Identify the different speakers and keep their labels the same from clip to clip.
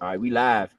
Speaker 1: All right, we live.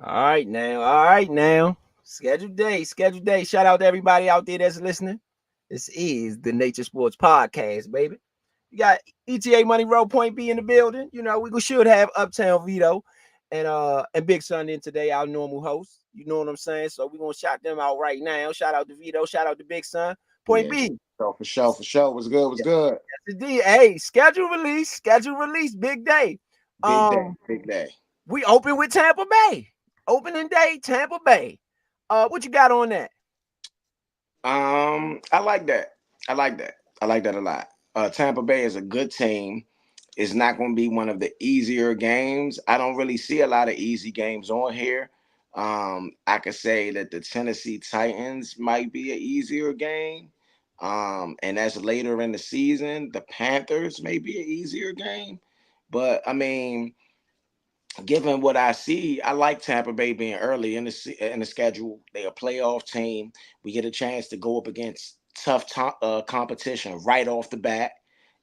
Speaker 1: All right now. Scheduled day, scheduled day. Shout out to everybody out there that's listening. This is the Nature Sports Podcast, baby. You got ETA Money Road Point B in the building. You know, we should have Uptown Vito and Big Son in today, our normal host. You know what I'm saying? So we're gonna shout them out right now. Shout out to Vito, shout out to Big Son. Point
Speaker 2: Yeah,
Speaker 1: B.
Speaker 2: for sure. What's good? What's good?
Speaker 1: Yes, indeed. Hey, schedule release, big day.
Speaker 2: Big day,
Speaker 1: Um,
Speaker 2: big day.
Speaker 1: we open with Tampa Bay. Opening day, Tampa Bay. What you got on that?
Speaker 2: I like that. I like that a lot. Tampa Bay is a good team. It's not going to be one of the easier games. I don't really see a lot of easy games on here. I could say that the Tennessee Titans might be an easier game. And that's later in the season. The Panthers may be an easier game. But I mean, given what I see, I like Tampa Bay being early in the schedule. They're a playoff team. We get a chance to go up against competition right off the bat,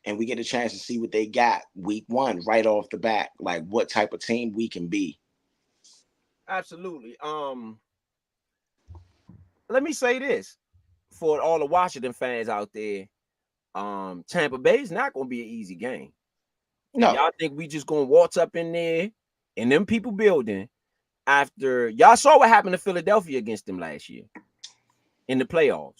Speaker 2: and we get a chance to see what they got week one right off the bat, like what type of team we can be.
Speaker 1: Absolutely. Let me say this for all the Washington fans out there. Tampa Bay is not gonna be an easy game.
Speaker 2: No,
Speaker 1: Y'all think we just gonna waltz up in there and them people building after y'all saw what happened to Philadelphia against them last year in the playoffs.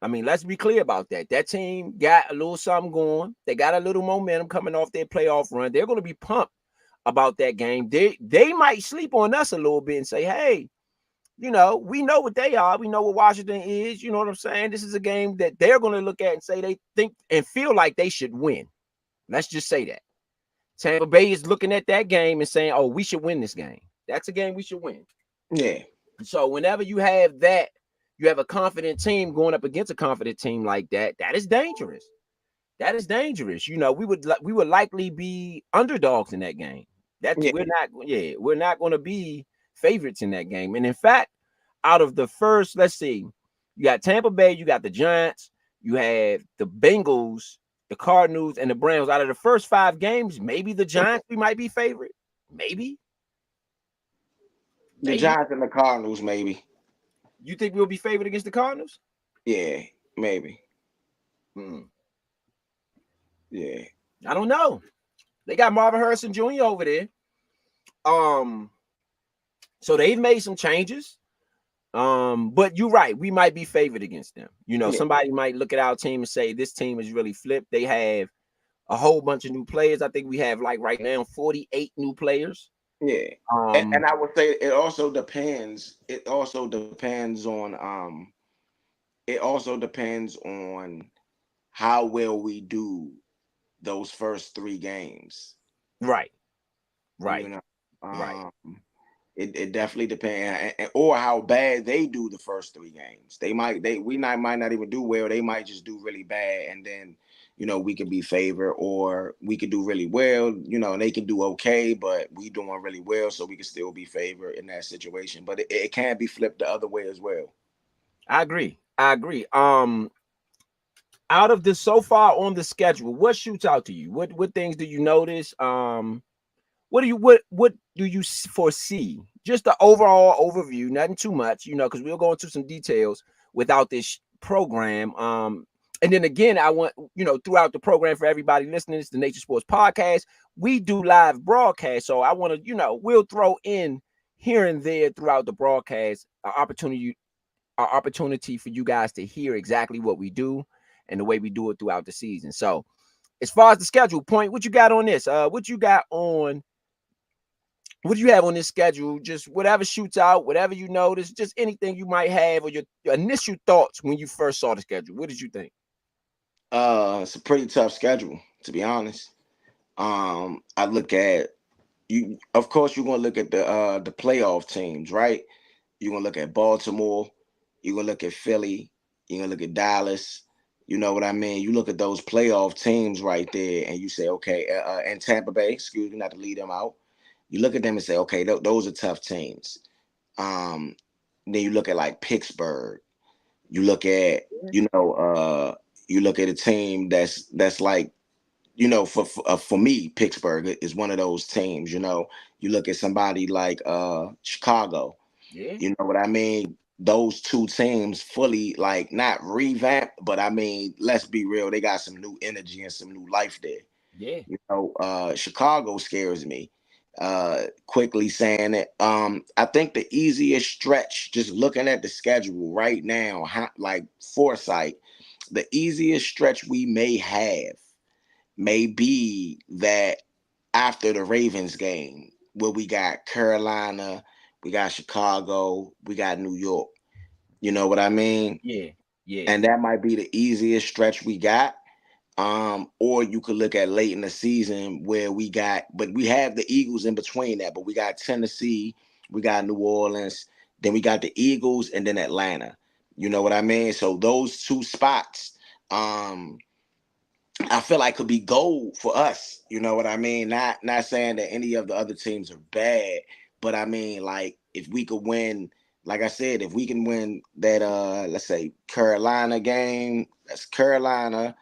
Speaker 1: I mean, let's be clear about that. That team got a little something going. They got a little momentum coming off their playoff run. They're going to be pumped about that game. They might sleep on us a little bit and say, hey, you know, we know what they are. We know what Washington is. You know what I'm saying? This is a game that they're going to look at and say they think and feel like they should win. Let's just say that. Tampa Bay is looking at that game and saying, oh, we should win this game. That's a game we should win.
Speaker 2: yeah,
Speaker 1: So whenever you have that, you have a confident team going up against a confident team like that, that is dangerous. That is dangerous. You know, we would likely be underdogs in that game. That's
Speaker 2: yeah.
Speaker 1: we're not going to be favorites in that game. And in fact, out of the first, let's see, you got Tampa Bay, you got the Giants, you have the Bengals, the Cardinals, and the Browns. Out of the first 5 games, maybe the Giants we might be favorite. Maybe.
Speaker 2: The
Speaker 1: Maybe.
Speaker 2: Giants and the Cardinals, maybe.
Speaker 1: You think we'll be favored against the Cardinals?
Speaker 2: Yeah, maybe.
Speaker 1: Hmm.
Speaker 2: Yeah,
Speaker 1: I don't know. They got Marvin Harrison Jr. over there. So they've made some changes. But you're right. We might be favored against them. You know,
Speaker 2: yeah,
Speaker 1: somebody might look at our team and say this team is really flipped. They have a whole bunch of new players. I think we have like right now 48 new players.
Speaker 2: yeah. And I would say it also depends. It also depends on it also depends on how well we do those first 3 games.
Speaker 1: Right,
Speaker 2: You
Speaker 1: right,
Speaker 2: know,
Speaker 1: right.
Speaker 2: it definitely depends, or how bad they do the first 3 games. Might not even do well. They might just do really bad, and then we could be favored, or we could do really well. And they can do okay, but we doing really well, so we can still be favored in that situation. But it can be flipped the other way as well.
Speaker 1: I agree. I agree. Out of this so far on the schedule, what shoots out to you? What things do you notice? What do you foresee? Just the overall overview, nothing too much, because we'll go into some details without this program. And then again, I want, throughout the program for everybody listening, it's the Nature Sports Podcast. We do live broadcast. So I want to, we'll throw in here and there throughout the broadcast an opportunity for you guys to hear exactly what we do and the way we do it throughout the season. So as far as the schedule point, what you got on this? What do you have on this schedule? Just whatever shoots out, whatever you notice, just anything you might have, or your initial thoughts when you first saw the schedule. What did you think?
Speaker 2: It's a pretty tough schedule, to be honest. I look at you. Of course, you're gonna look at the playoff teams, right? You're gonna look at Baltimore. You're gonna look at Philly. You're gonna look at Dallas. You know what I mean? You look at those playoff teams right there, and you say, okay, and Tampa Bay. Excuse me, not to leave them out. You look at them and say, okay, those are tough teams. Um, then you look at like Pittsburgh. You look at you look at a team that's like for me, Pittsburgh is one of those teams. You look at somebody like Chicago.
Speaker 1: Yeah,
Speaker 2: You know what I mean? Those two teams fully like not revamped, but I mean, let's be real, they got some new energy and some new life there.
Speaker 1: yeah,
Speaker 2: You know, Chicago scares me. Quickly saying it. I think the easiest stretch, just looking at the schedule right now, like foresight, the easiest stretch we may have may be that after the Ravens game, where we got Carolina, we got Chicago, we got New York. You know what I mean?
Speaker 1: yeah, yeah.
Speaker 2: And that might be the easiest stretch we got. Or you could look at late in the season where but we have the Eagles in between that, but we got Tennessee, we got New Orleans, then we got the Eagles, and then Atlanta. You know what I mean? So those two spots, um, I feel like could be gold for us. You know what I mean? Not saying that any of the other teams are bad, but I mean like if we could win, like I said, if we can win that let's say Carolina game, that's Carolina,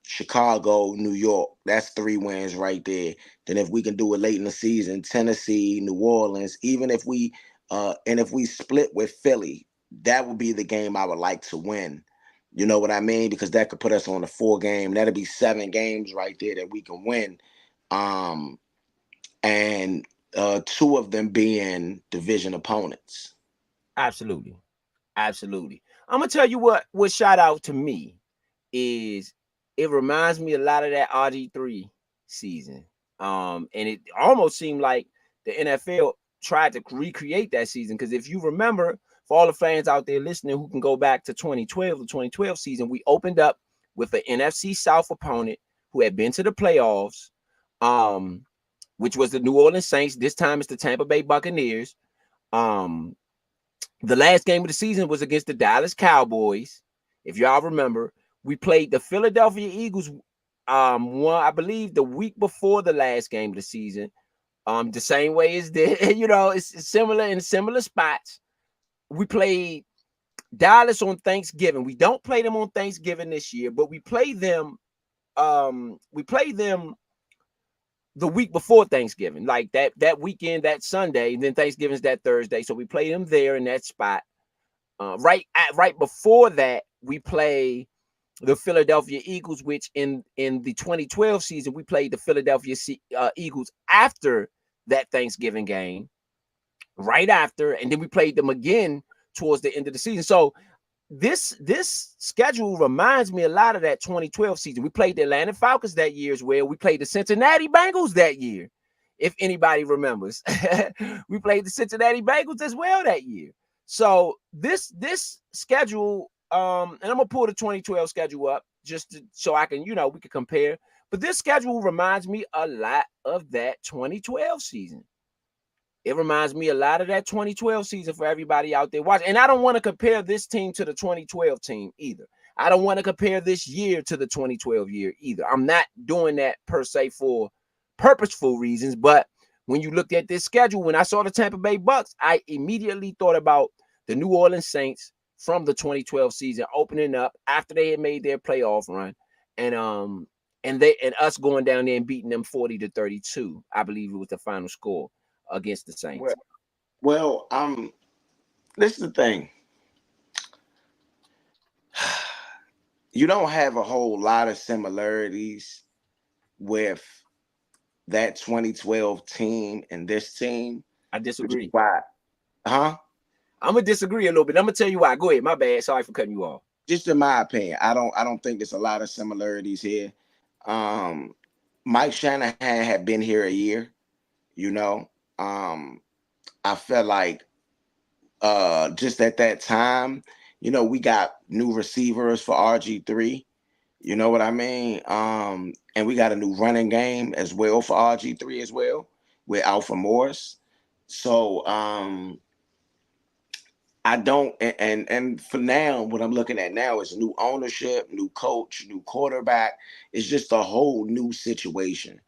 Speaker 2: Chicago, New York. That's 3 wins right there. Then if we can do it late in the season, Tennessee, New Orleans, even if we and if we split with Philly, that would be the game I would like to win. You know what I mean? Because that could put us on a 4 game. That'd be 7 games right there that we can win. Um, and 2 of them being division opponents.
Speaker 1: Absolutely, absolutely. I'm gonna tell you what shout out to me is it reminds me a lot of that RG3 season. And it almost seemed like the NFL tried to recreate that season because if you remember, for all the fans out there listening who can go back to 2012, the 2012 season, we opened up with an NFC South opponent who had been to the playoffs, um, which was the New Orleans Saints. This time it's the Tampa Bay Buccaneers. Um, the last game of the season was against the Dallas Cowboys. If y'all remember, we played the Philadelphia Eagles one, I believe, the week before the last game of the season. The same way as the, it's similar in similar spots. We played Dallas on Thanksgiving. We don't play them on Thanksgiving this year, but we play them the week before Thanksgiving, like that weekend, that Sunday, and then Thanksgiving's that Thursday. So we play them there in that spot. Right before that, we play the Philadelphia Eagles, which in the 2012 season we played the Philadelphia Eagles after that Thanksgiving game, right after, and then we played them again towards the end of the season. So this schedule reminds me a lot of that 2012 season. We played the Atlanta Falcons that year as well. We played the Cincinnati Bengals that year, if anybody remembers. We played the Cincinnati Bengals as well that year. So this schedule, and I'm gonna pull the 2012 schedule up so I can, we can compare. But this schedule reminds me a lot of that 2012 season. It reminds me a lot of that 2012 season for everybody out there watching. And I don't want to compare this team to the 2012 team either. I don't want to compare this year to the 2012 year either. I'm not doing that per se for purposeful reasons. But when you looked at this schedule, when I saw the Tampa Bay Bucks, I immediately thought about the New Orleans Saints from the 2012 season opening up after they had made their playoff run. And us going down there and beating them 40-32. I believe it was the final score against the Saints.
Speaker 2: Well, this is the thing. You don't have a whole lot of similarities with that 2012 team and this team.
Speaker 1: I disagree.
Speaker 2: Why? Huh?
Speaker 1: I'm gonna disagree a little bit. I'm gonna tell you why. Go ahead. My bad. Sorry for cutting you off.
Speaker 2: Just in my opinion, I don't think there's a lot of similarities here. Um, Mike Shanahan had been here a year, you know. I felt like just at that time, we got new receivers for RG3. You know what I mean? And we got a new running game as well for RG3 as well with Alfred Morris. So I don't and for now, what I'm looking at now is new ownership, new coach, new quarterback. It's just a whole new situation.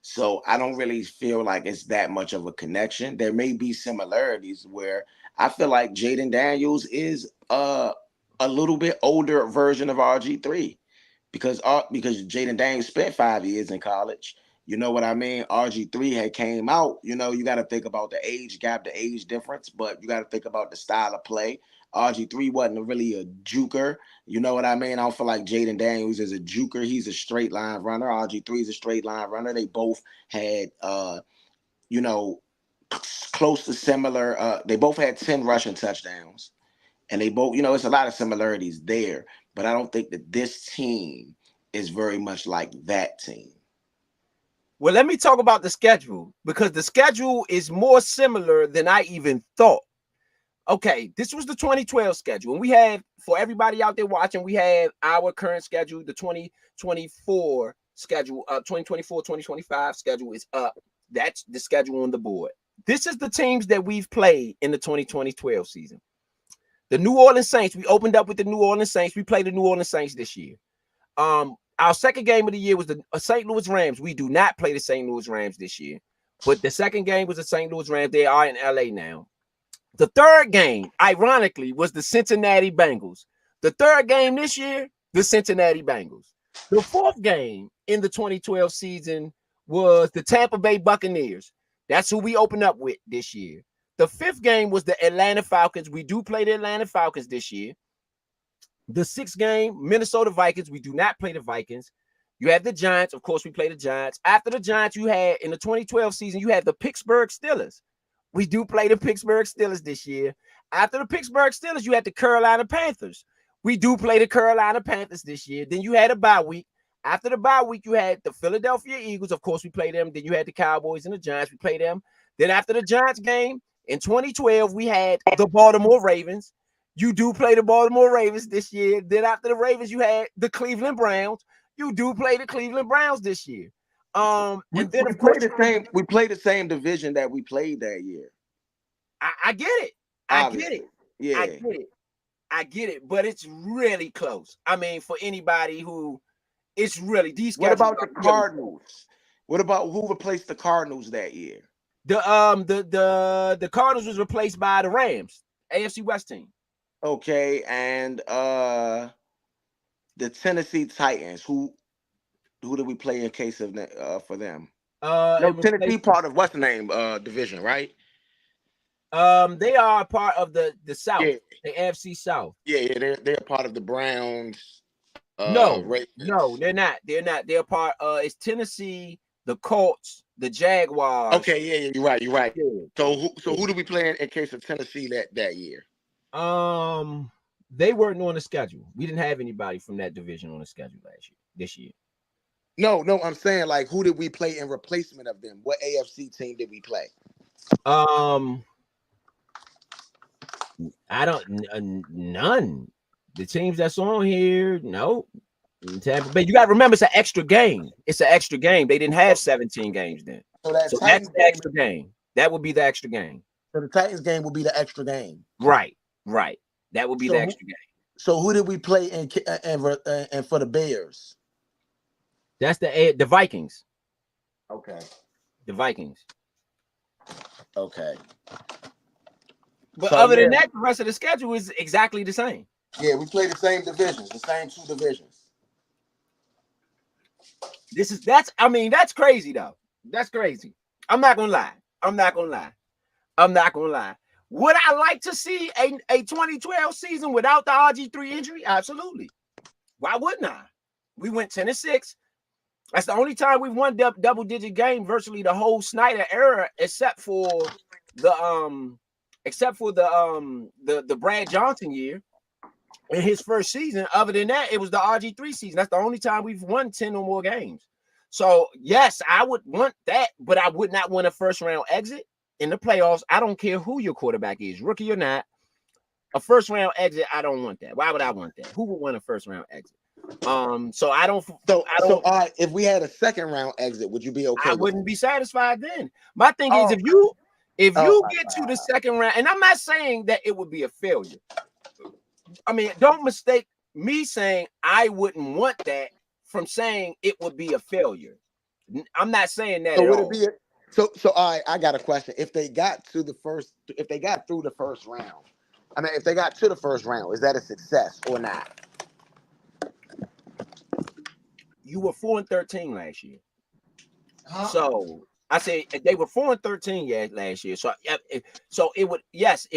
Speaker 2: So I don't really feel like it's that much of a connection. There may be similarities where I feel like Jaden Daniels is a little bit older version of RG3 because Jaden Daniels spent 5 years in college. You know what I mean? RG3 had came out. You know, you got to think about the age gap, the age difference, but you got to think about the style of play. RG3 wasn't really a juker. You know what I mean? I don't feel like Jaden Daniels is a juker. He's a straight line runner. RG3 is a straight line runner. They both had, you know, close to similar. They both had 10 rushing touchdowns. And they both, you know, it's a lot of similarities there. But I don't think that this team is very much like that team.
Speaker 1: Well, let me talk about the schedule, because the schedule is more similar than I even thought. Okay, this was the 2012 schedule. And we have, for everybody out there watching, we have our current schedule, the 2024 schedule, 2024-2025 schedule is up. That's the schedule on the board. This is the teams that we've played in the 2012 season. The New Orleans Saints, we opened up with the New Orleans Saints. We played the New Orleans Saints this year. Our second game of the year was the St. Louis Rams. We do not play the St. Louis Rams this year. But the second game was the St. Louis Rams. They are in LA now. The third game, ironically, was the Cincinnati Bengals. The third game this year, the Cincinnati Bengals. The fourth game in the 2012 season was the Tampa Bay Buccaneers. That's who we opened up with this year. The fifth game was the Atlanta Falcons. We do play the Atlanta Falcons this year. The sixth game, Minnesota Vikings. We do not play the Vikings. You have the Giants. Of course, we play the Giants. After the Giants, you had, in the 2012 season, you had the Pittsburgh Steelers. We do play the Pittsburgh Steelers this year. After the Pittsburgh Steelers, you had the Carolina Panthers. We do play the Carolina Panthers this year. Then you had a bye week. After the bye week, you had the Philadelphia Eagles. Of course, we played them. Then you had the Cowboys and the Giants. We played them. Then after the Giants game in 2012, we had the Baltimore Ravens. You do play the Baltimore Ravens this year. Then after the Ravens, you had the Cleveland Browns. You do play the Cleveland Browns this year. And then
Speaker 2: we play the same division that we played that year.
Speaker 1: I get it. I get it. Yeah. I get it. But it's really close. I mean, for anybody who it's really these.
Speaker 2: What about the Cardinals? What about who replaced the Cardinals that year?
Speaker 1: The Cardinals was replaced by the Rams, AFC West team.
Speaker 2: Okay, and the Tennessee Titans. Who did we play in case of for them? No, Tennessee part of what's the name division, right?
Speaker 1: They are part of the South, the AFC South.
Speaker 2: Yeah, they're part of the Browns.
Speaker 1: No, they're not. They're part. It's Tennessee, the Colts, the Jaguars.
Speaker 2: Okay, yeah, you're right. Yeah. So who did we play in case of Tennessee that year?
Speaker 1: They weren't on the schedule. We didn't have anybody from that division on the schedule this year.
Speaker 2: No, I'm saying, like, who did we play in replacement of them? What AFC team did we play?
Speaker 1: I don't none. The teams that's on here, no. Tampa Bay. You got to remember, it's an extra game. It's an extra game. They didn't have 17 games then. So that's the extra game. That would be the extra game.
Speaker 2: So the Titans game will be the extra game.
Speaker 1: Right. That would be the extra game.
Speaker 2: So who did we play in for the Bears?
Speaker 1: That's the Vikings.
Speaker 2: Okay.
Speaker 1: The Vikings.
Speaker 2: Okay.
Speaker 1: But other than that, the rest of the schedule is exactly the same.
Speaker 2: Yeah, we play the same divisions, the same two divisions.
Speaker 1: That's crazy though. That's crazy. I'm not gonna lie. Would I like to see a 2012 season without the RG3 injury? Absolutely. Why wouldn't I? We went 10-6. That's the only time we've won double-digit game virtually the whole Snyder era, except for the Brad Johnson year in his first season. Other than that, it was the RG3 season. That's the only time we've won 10 or more games. So yes, I would want that, but I would not want a first-round exit in the playoffs. I don't care who your quarterback is, rookie or not. A first-round exit, I don't want that. Why would I want that? Who would want a first-round exit? So I don't.
Speaker 2: If we had a second-round exit, would you be okay?
Speaker 1: I wouldn't be satisfied then. My thing is, if you get to the second round, and I'm not saying that it would be a failure. I mean, don't mistake me saying I wouldn't want that from saying it would be a failure. I'm not saying that.
Speaker 2: So I got a question. If they got through the first round, I mean, if they got to the first round, is that a success or not?
Speaker 1: You were 4-13 last year. So I say they were 4-13 last year. So it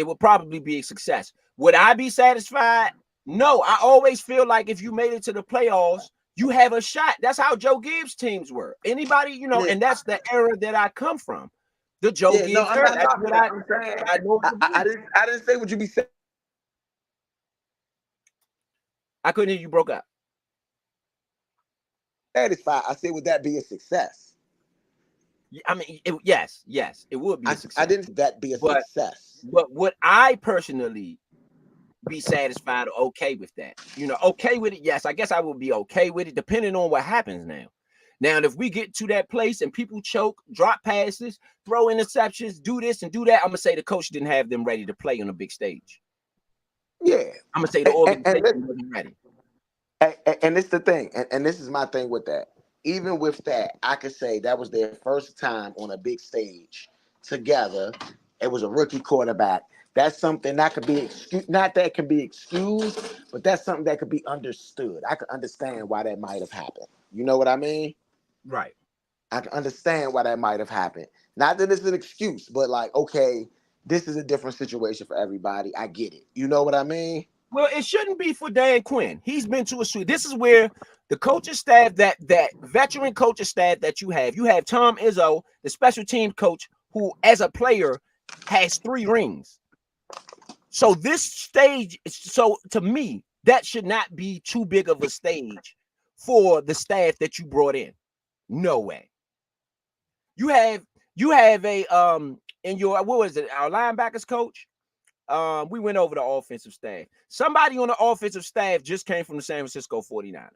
Speaker 1: would probably be a success. Would I be satisfied? No. I always feel like if you made it to the playoffs, you have a shot. That's how Joe Gibbs teams were. Anybody,
Speaker 3: Yeah.
Speaker 1: and that's the era that I come from. The Joe
Speaker 3: Yeah, no,
Speaker 1: Gibbs
Speaker 3: I'm
Speaker 1: era.
Speaker 3: not
Speaker 1: That's
Speaker 3: knocking
Speaker 1: what
Speaker 3: that. I'm saying
Speaker 1: I know.
Speaker 3: I didn't say what you be saying.
Speaker 1: I couldn't hear you. Broke up.
Speaker 3: Satisfied. I said, would that be a success?
Speaker 1: I mean, yes, it would be a success.
Speaker 3: I didn't that be a
Speaker 1: But
Speaker 3: success.
Speaker 1: would I personally be satisfied or okay with that? Okay with it? Yes, I guess I would be okay with it, depending on what happens now. Now, if we get to that place and people choke, drop passes, throw interceptions, do this and do that, I'm gonna say the coach didn't have them ready to play on a big stage.
Speaker 3: Yeah,
Speaker 1: I'm gonna say the organization wasn't ready.
Speaker 3: And it's the thing, and this is my thing with that. Even with that, I could say that was their first time on a big stage together. It was a rookie quarterback. That's something that could be excused. Not that it can be excused, but that's something that could be understood. I could understand why that might have happened. You know what I mean?
Speaker 1: Right.
Speaker 3: I can understand why that might have happened. Not that it's an excuse, but like, okay, this is a different situation for everybody. I get it. You know what I mean?
Speaker 1: Well, it shouldn't be for Dan Quinn. He's been to a suite. This is where the coaching staff, that veteran coaching staff that you have Tom Izzo, the special team coach, who as a player has 3 rings. So this stage, so to me, that should not be too big of a stage for the staff that you brought in. No way. You have a in your, what was it, our linebackers coach? We went over the offensive staff. Somebody on the offensive staff just came from the San Francisco 49ers.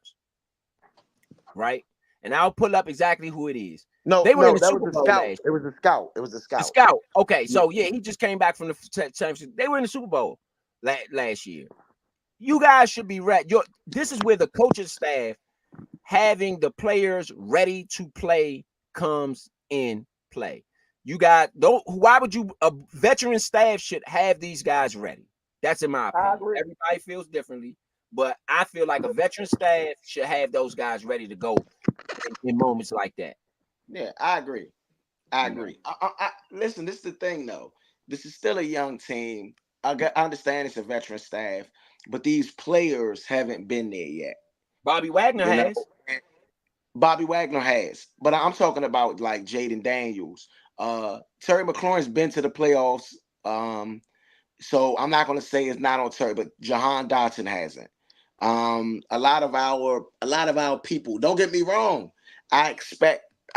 Speaker 1: Right? And I'll pull up exactly who it is.
Speaker 3: They were in the Super Bowl last year. It was a scout.
Speaker 1: The scout. Okay, so yeah, he just came back from the. They were in the Super Bowl last year. You guys should be ready. This is where the coaching staff having the players ready to play comes in play. You got why would you? A veteran staff should have these guys ready. That's in my opinion. Everybody feels differently, but I feel like a veteran staff should have those guys ready to go in moments like that.
Speaker 2: Yeah, I agree. Listen, this is the thing though. This is still a young team. I understand it's a veteran staff, but these players haven't been there yet.
Speaker 1: Bobby Wagner has.
Speaker 2: Bobby Wagner has, but I'm talking about like Jaden Daniels. Terry McLaurin's been to the playoffs. So I'm not going to say it's not on Terry, but Jahan Dotson hasn't. A lot of our people. Don't get me wrong. I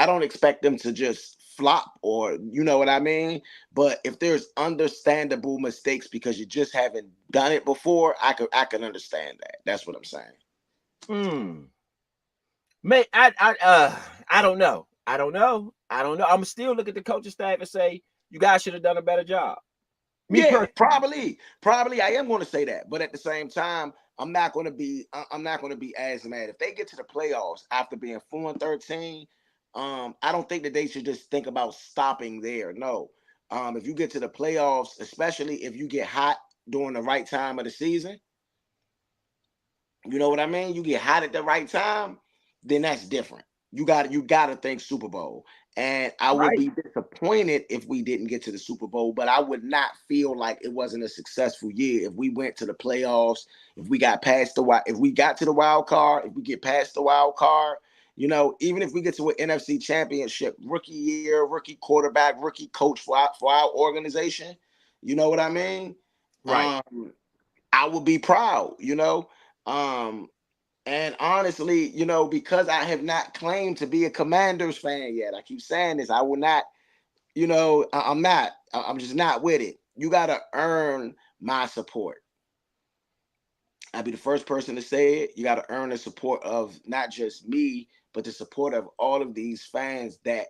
Speaker 2: don't expect them to just flop, or you know what I mean. But if there's understandable mistakes because you just haven't done it before, I can understand that. That's what I'm saying.
Speaker 1: Man, I don't know. I'm still looking at the coaching staff and say you guys should have done a better job.
Speaker 2: Probably I am going to say that, but at the same time, I'm not going to be as mad if they get to the playoffs after being 4-13. I don't think that they should just think about stopping there. No, if you get to the playoffs, especially if you get hot during the right time of the season, you know what I mean. You get hot at the right time, then that's different. You got to think Super Bowl. And I would be disappointed if we didn't get to the Super Bowl, but I would not feel like it wasn't a successful year if we went to the playoffs, if we got to the wild card, if we get past the wild card, even if we get to an NFC championship, rookie year, rookie quarterback, rookie coach for our organization, you know what I mean?
Speaker 1: Right.
Speaker 2: I would be proud, and honestly, because I have not claimed to be a Commanders fan yet, I keep saying this, I will not, I'm not. I'm just not with it. You got to earn my support. I'll be the first person to say it. You got to earn the support of not just me, but the support of all of these fans that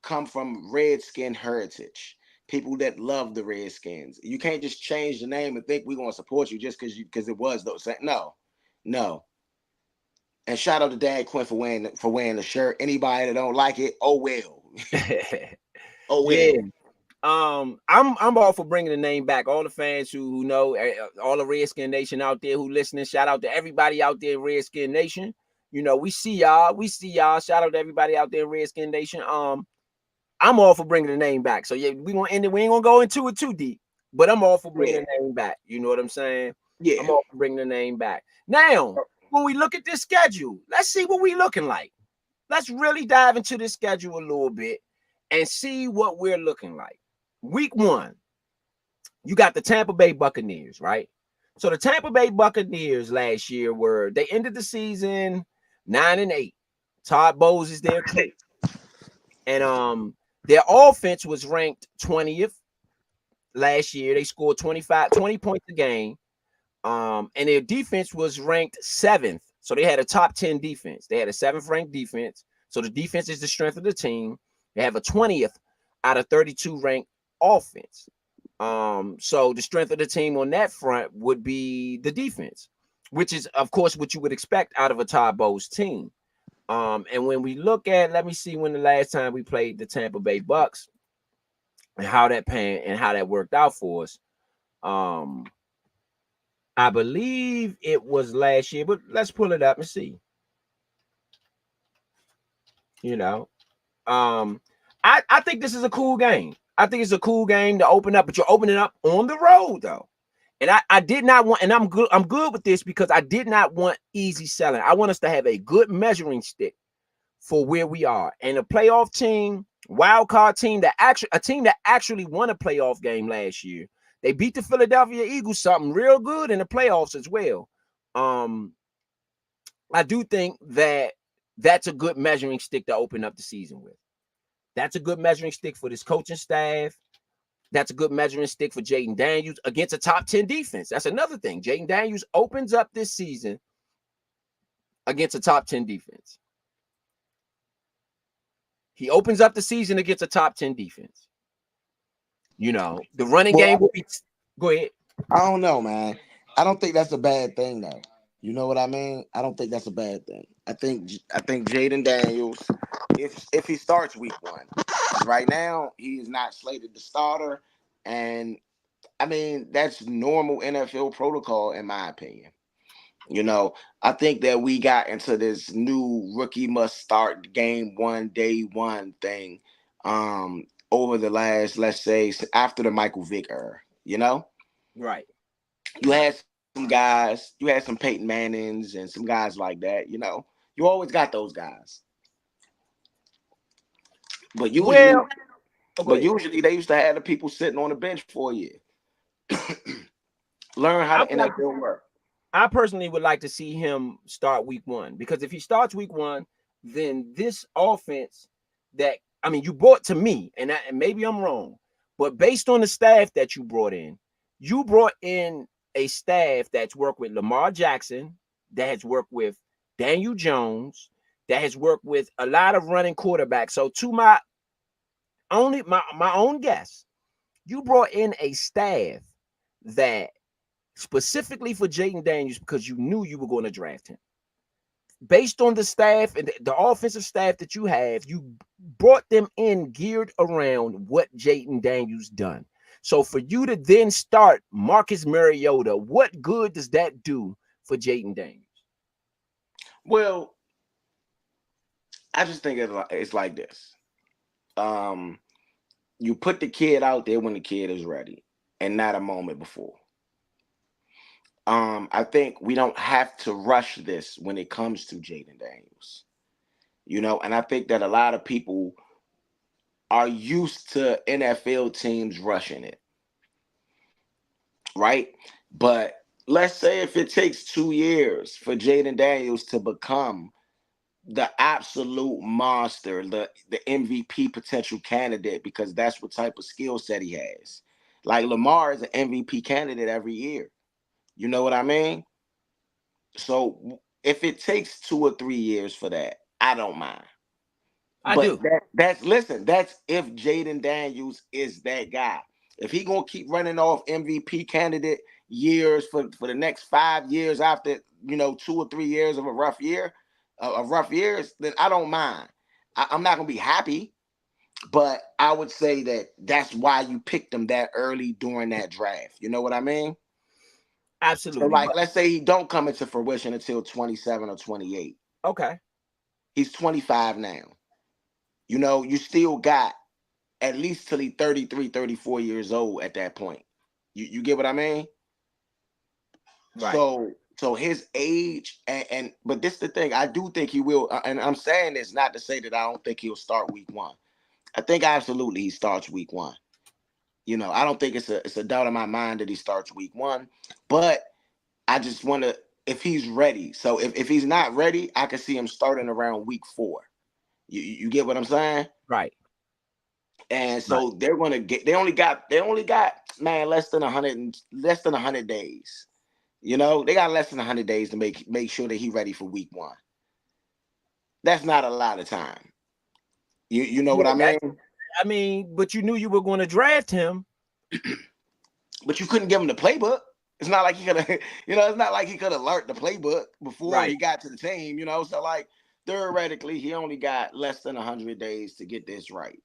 Speaker 2: come from Redskin heritage. People that love the Redskins. You can't just change the name and think we're going to support you just because it was those. No. And shout out to Dan Quinn for wearing the shirt. Anybody that don't like it, oh well.
Speaker 1: Oh well. Yeah. I'm all for bringing the name back. All the fans who know, all the Redskin Nation out there who listening. Shout out to everybody out there, Redskin Nation. You know, we see y'all. We see y'all. Shout out to everybody out there in Redskin Nation. I'm all for bringing the name back. So yeah, we gonna end it. We ain't gonna go into it too deep, but I'm all for bringing the name back. You know what I'm saying?
Speaker 2: Yeah.
Speaker 1: I'm all for bringing the name back. Now, when we look at this schedule, let's see what we looking like. Let's really dive into this schedule a little bit and see what we're looking like. Week 1, you got the Tampa Bay Buccaneers, right? So the Tampa Bay Buccaneers last year they ended the season 9-8. Todd Bowles is their coach. And their offense was ranked 20th last year. They scored 20 points a game. And their defense was ranked 7th. So they had a top 10 defense. They had a 7th ranked defense. So the defense is the strength of the team. They have a 20th out of 32 ranked offense. So the strength of the team on that front would be the defense, which is, of course, what you would expect out of a Todd Bowles team. And when we look at, let me see when the last time we played the Tampa Bay Bucks and how that worked out for us. I believe it was last year, but let's pull it up and see. You know, I think this is a cool game. I think it's a cool game to open up, but you're opening up on the road though. And I did not want, and I'm good with this because I did not want easy selling. I want us to have a good measuring stick for where we are. And a playoff team, wild card team a team that actually won a playoff game last year. They beat the Philadelphia Eagles, something real good in the playoffs as well. I do think that that's a good measuring stick to open up the season with. That's a good measuring stick for this coaching staff. That's a good measuring stick for Jayden Daniels against a top 10 defense. That's another thing. Jayden Daniels opens up this season against a top 10 defense. He opens up the season against a top 10 defense. You know, the running game will be. Go ahead.
Speaker 3: I don't know, man. I don't think that's a bad thing, though. You know what I mean? I don't think that's a bad thing. I think Jayden Daniels, if he starts week 1, right now he is not slated to starter, and I mean that's normal NFL protocol in my opinion. You know, I think that we got into this new rookie must start game 1, day 1 thing over the last, let's say, after the Michael Vick era, you know?
Speaker 1: Right.
Speaker 3: You had some guys, you had some Peyton Mannings and some guys like that, you know? You always got those guys. But usually they used to have the people sitting on the bench for a year. Learn how the NFL work.
Speaker 1: I personally would like to see him start week 1 because if he starts week 1, then this offense that, I mean, you brought to me, and maybe I'm wrong, but based on the staff that you brought in a staff that's worked with Lamar Jackson, that has worked with Daniel Jones, that has worked with a lot of running quarterbacks. So to my own guess, you brought in a staff that specifically for Jayden Daniels because you knew you were going to draft him. Based on the staff and the offensive staff that you have, you brought them in geared around what Jayden Daniels done. So for you to then start Marcus Mariota, what good does that do for Jayden Daniels?
Speaker 2: Well, I just think it's like this. You put the kid out there when the kid is ready and not a moment before. I think we don't have to rush this when it comes to Jayden Daniels. You know, and I think that a lot of people are used to NFL teams rushing it. Right? But let's say if it takes 2 years for Jayden Daniels to become the absolute monster, the MVP potential candidate, because that's what type of skill set he has. Like Lamar is an MVP candidate every year. You know what I mean? So if it takes 2 or 3 years for that, I don't mind.
Speaker 1: I do.
Speaker 2: That's if Jayden Daniels is that guy. If he gonna keep running off MVP candidate years for the next 5 years after 2 or 3 years of a rough years, then I don't mind. I'm not gonna be happy, but I would say that's why you picked him that early during that draft. You know what I mean?
Speaker 1: Absolutely.
Speaker 2: So like, let's say he don't come into fruition until 27 or 28.
Speaker 1: Okay.
Speaker 2: He's 25 now. You know, you still got at least till he 33, 34 years old at that point. You get what I mean?
Speaker 1: Right.
Speaker 2: So his age and but this the thing, I do think he will, and I'm saying this not to say that I don't think he'll start week one. I think absolutely he starts week one. You know, I don't think it's a doubt in my mind that he starts week one, but I just want to, if he's ready. So if he's not ready, I can see him starting around week 4. You get what I'm saying?
Speaker 1: Right.
Speaker 2: And
Speaker 1: Right.
Speaker 2: so they're gonna get. They only got man less than 100 days. You know, they got less than 100 days to make sure that he's ready for week one. That's not a lot of time. You know
Speaker 1: Yeah,
Speaker 2: what I mean?
Speaker 1: I mean, but you knew you were going to draft him.
Speaker 2: But you couldn't give him the playbook. It's not like he could have, it's not like he could have learned the playbook before
Speaker 1: Right.
Speaker 2: he got to the team, So like theoretically, he only got less than 100 days to get this right.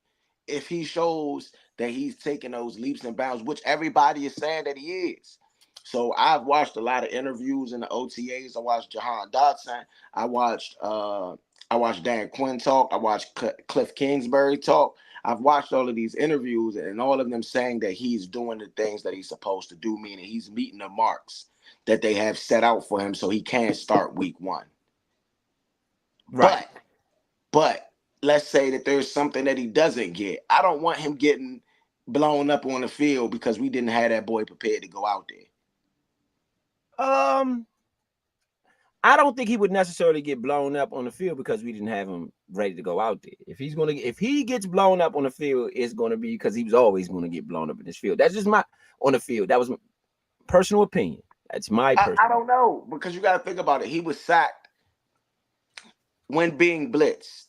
Speaker 2: If he shows that he's taking those leaps and bounds, which everybody is saying that he is. So I've watched a lot of interviews in the OTAs. I watched Jahan Dotson. I watched Dan Quinn talk. I watched Cliff Kingsbury talk. I've watched all of these interviews and all of them saying that he's doing the things that he's supposed to do, meaning he's meeting the marks that they have set out for him so he can start week one.
Speaker 1: Right.
Speaker 2: But let's say that there's something that he doesn't get. I don't want him getting blown up on the field because we didn't have that boy prepared to go out there.
Speaker 1: I don't think he would necessarily get blown up on the field because we didn't have him ready to go out there. If he gets blown up on the field, it's gonna be because he was always gonna get blown up in this field. That's just my on the field. That was my personal opinion. That's my personal.
Speaker 2: I don't know because you got to think about it. He was sacked when being blitzed.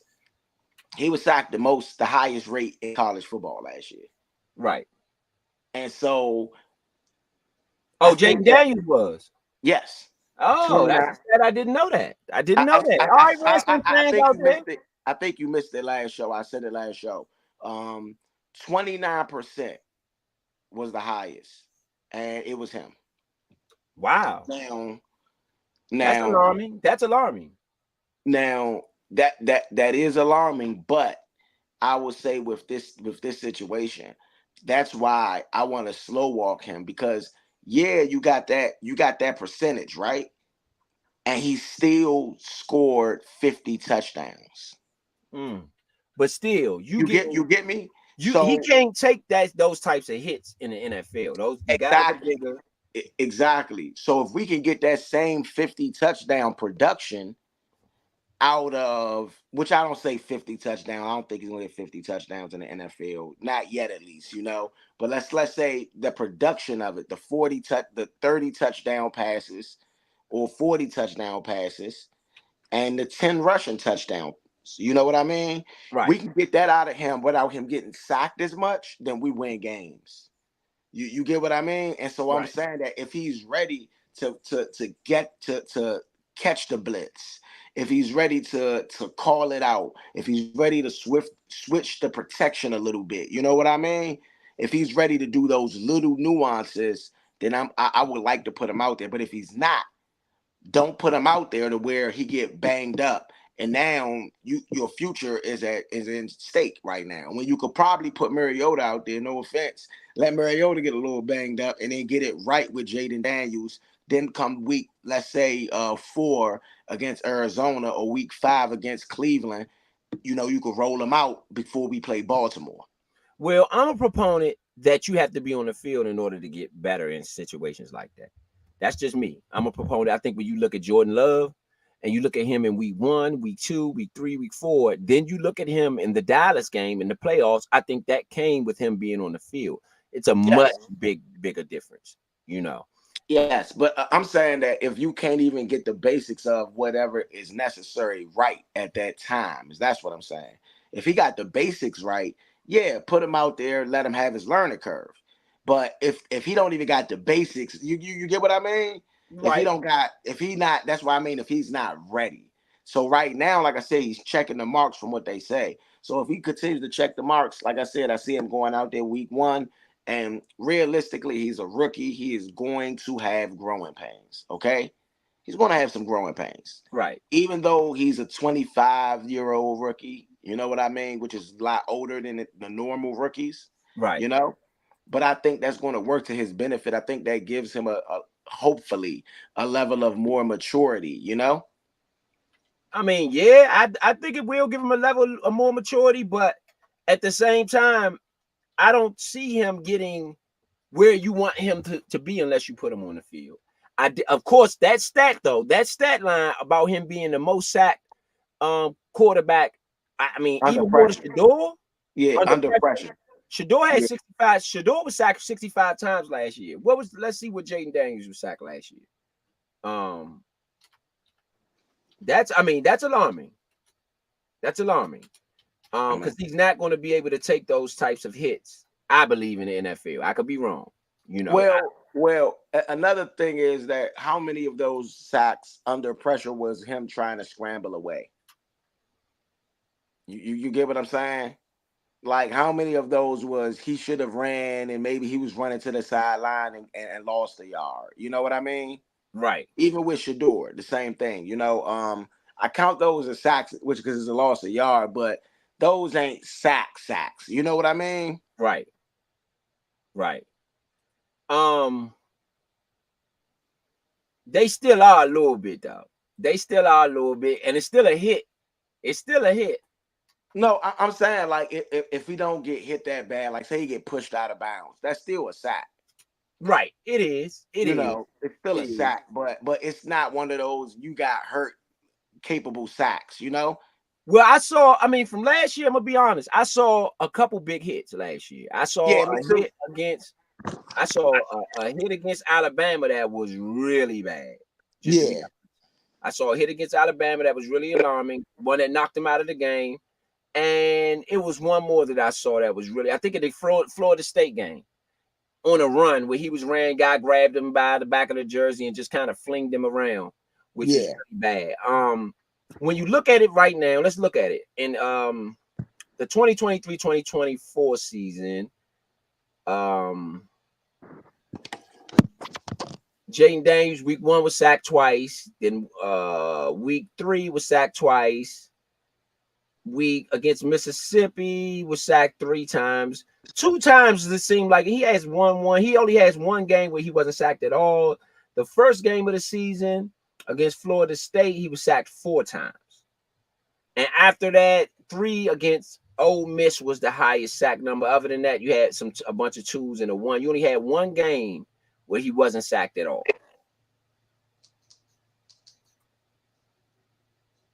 Speaker 2: He was sacked the highest rate in college football last year.
Speaker 1: Right.
Speaker 2: And so,
Speaker 1: Jaden Daniels was.
Speaker 2: Yes.
Speaker 1: Oh, that's sad. I didn't know that. I didn't know that. All right, Redskins fans out there.
Speaker 2: I think you missed it last show. I said it last show. 29% was the highest, and it was him.
Speaker 1: Wow.
Speaker 2: Now
Speaker 1: that's alarming. That's alarming.
Speaker 2: Now that is alarming, but I would say with this situation, that's why I want to slow walk him because you got that percentage, right? And he still scored 50 touchdowns.
Speaker 1: But still, you
Speaker 2: get me?
Speaker 1: He can't take those types of hits in the NFL. The guys are bigger.
Speaker 2: Exactly. So if we can get that same 50 touchdown production out of, which I don't say 50 touchdowns. I don't think he's gonna get 50 touchdowns in the NFL. Not yet, at least, But let's say the production of it, the 30 touchdown passes or 40 touchdown passes and the 10 rushing touchdowns. You know what I mean?
Speaker 1: Right.
Speaker 2: We can get that out of him without him getting sacked as much, then we win games. You get what I mean? And so I'm saying that if he's ready to catch the blitz, if he's ready to call it out, if he's ready to switch the protection a little bit, you know what I mean? If he's ready to do those little nuances, then I would like to put him out there. But if he's not, don't put him out there to where he get banged up. And now your future is in stake right now. When you could probably put Mariota out there, no offense, let Mariota get a little banged up and then get it right with Jaden Daniels. Then come week, let's say 4 against Arizona or week 5 against Cleveland, you could roll them out before we play Baltimore.
Speaker 1: Well, I'm a proponent that you have to be on the field in order to get better in situations like that. That's just me. I'm a proponent. I think when you look at Jordan Love and you look at him in week 1, week 2, week 3, week 4, then you look at him in the Dallas game in the playoffs, I think that came with him being on the field. It's a much bigger difference,
Speaker 2: Yes, but I'm saying that if you can't even get the basics of whatever is necessary right at that time, that's what I'm saying. If he got the basics right, put him out there, let him have his learning curve. But if he don't even got the basics, you get what I mean?
Speaker 1: Right.
Speaker 2: That's what I mean, if he's not ready. So right now, like I said, he's checking the marks from what they say. So if he continues to check the marks, like I said, I see him going out there week 1. And realistically, he's a rookie. He is going to have growing pains, okay? he's going to have some growing pains.
Speaker 1: Right.
Speaker 2: Even though he's a 25-year-old rookie, you know what I mean, which is a lot older than the normal rookies,
Speaker 1: Right.
Speaker 2: you know. But I think that's going to work to his benefit. I think that gives him a hopefully a level of more maturity, you know.
Speaker 1: I mean, yeah, I think it will give him a level of more maturity, but at the same time, I don't see him getting where you want him to be unless you put him on the field. Of course, that stat line about him being the most sacked quarterback. I mean,
Speaker 2: Under
Speaker 1: even more than
Speaker 2: pressure.
Speaker 1: Shador.
Speaker 2: Yeah, under pressure.
Speaker 1: Shador had
Speaker 2: Yeah.
Speaker 1: 65. Shador was sacked 65 times last year. Let's see what Jaden Daniels was sacked last year. That's alarming. That's alarming. Because he's not going to be able to take those types of hits. I believe in the NFL. I could be wrong. You know.
Speaker 2: Well, another thing is that how many of those sacks under pressure was him trying to scramble away? You get what I'm saying? Like how many of those was he should have ran and maybe he was running to the sideline and lost a yard? You know what I mean?
Speaker 1: Right.
Speaker 2: Even with Shador, the same thing. You know, I count those as sacks, which because it's a loss of yard, but those ain't sacks. You know what I mean?
Speaker 1: Right. Right. They still are a little bit though. They still are a little bit, and it's still a hit. It's still a hit.
Speaker 2: No, I'm saying like if he don't get hit that bad, like say he get pushed out of bounds, that's still a sack.
Speaker 1: Right. It is. It is.
Speaker 2: Know, it's still
Speaker 1: It
Speaker 2: a
Speaker 1: is.
Speaker 2: sack, but it's not one of those you got hurt capable sacks, you know?
Speaker 1: Well, I mean, from last year, I'm gonna be honest. I saw a couple big hits last year. I saw
Speaker 2: Yeah, me too.
Speaker 1: a hit against Alabama that was really bad. I saw a hit against Alabama that was really alarming, one that knocked him out of the game. And it was one more that I saw that was really, I think in the Florida State game on a run where he was ran, guy grabbed him by the back of the jersey and just kind of flinged him around, which is really bad. When you look at it right now, let's look at it. In the 2023-2024 season, Jaden Daniels, week 1 was sacked twice. Then week 3 was sacked twice. Week against Mississippi was sacked 3 times. 2 times it seemed like he has one. He only has one game where he wasn't sacked at all. The first game of the season against Florida State, he was sacked 4 times. And after that, 3 against Ole Miss was the highest sack number. Other than that, you had a bunch of 2s and a 1. You only had one game where he wasn't sacked at all.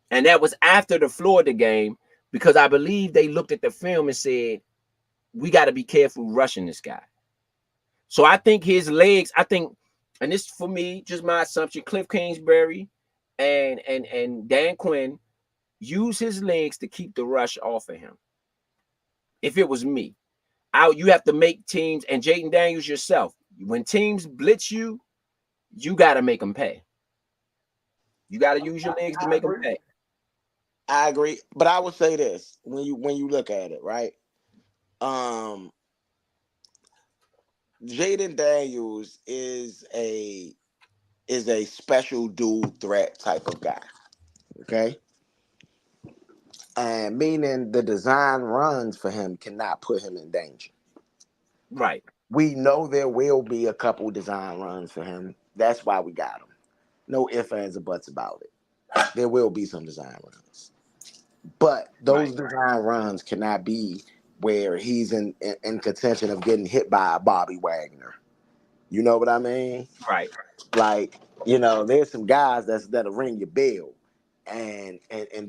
Speaker 1: And that was after the Florida game, because I believe they looked at the film and said, we got to be careful rushing this guy. So I think his legs, and this for me, just my assumption, Cliff Kingsbury and Dan Quinn use his legs to keep the rush off of him. If it was me, you have to make teams, and Jaden Daniels yourself, when teams blitz you, you got to make them pay. You got to use your legs to make them pay.
Speaker 2: I agree, but I would say this when you look at it, right? Jaden Daniels is a special dual threat type of guy. Okay. And meaning the design runs for him cannot put him in danger.
Speaker 1: Right.
Speaker 2: We know there will be a couple design runs for him. That's why we got him. No ifs, ands, or buts about it. There will be some design runs. But those design runs cannot be where he's in contention of getting hit by a Bobby Wagner. You know what I mean?
Speaker 1: Right.
Speaker 2: Like, you know, there's some guys that'll ring your bell. And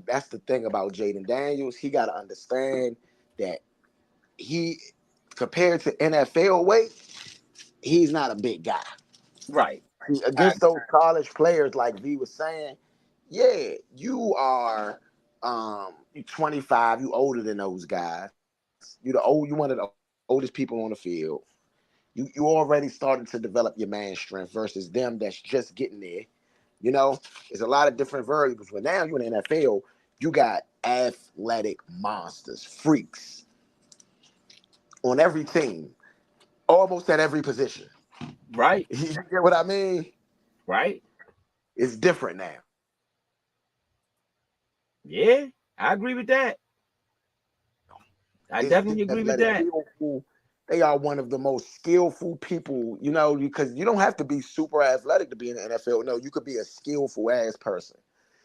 Speaker 2: that's the thing about Jaden Daniels. He got to understand that he, compared to NFL weight, he's not a big guy.
Speaker 1: Right.
Speaker 2: Against those college players, like V was saying, yeah, you are you're 25, you older than those guys. You one of the oldest people on the field. You already starting to develop your man strength versus them that's just getting there. You know, there's a lot of different variables. But now you're in the NFL, you got athletic monsters, freaks on every team, almost at every position.
Speaker 1: Right.
Speaker 2: You get what I mean?
Speaker 1: Right.
Speaker 3: It's different now.
Speaker 1: Yeah, I agree with that. I
Speaker 3: It's
Speaker 1: definitely agree with
Speaker 3: athletic,
Speaker 1: that.
Speaker 3: skillful. They are one of the most skillful people, because you don't have to be super athletic to be in the NFL. No, you could be a skillful ass person.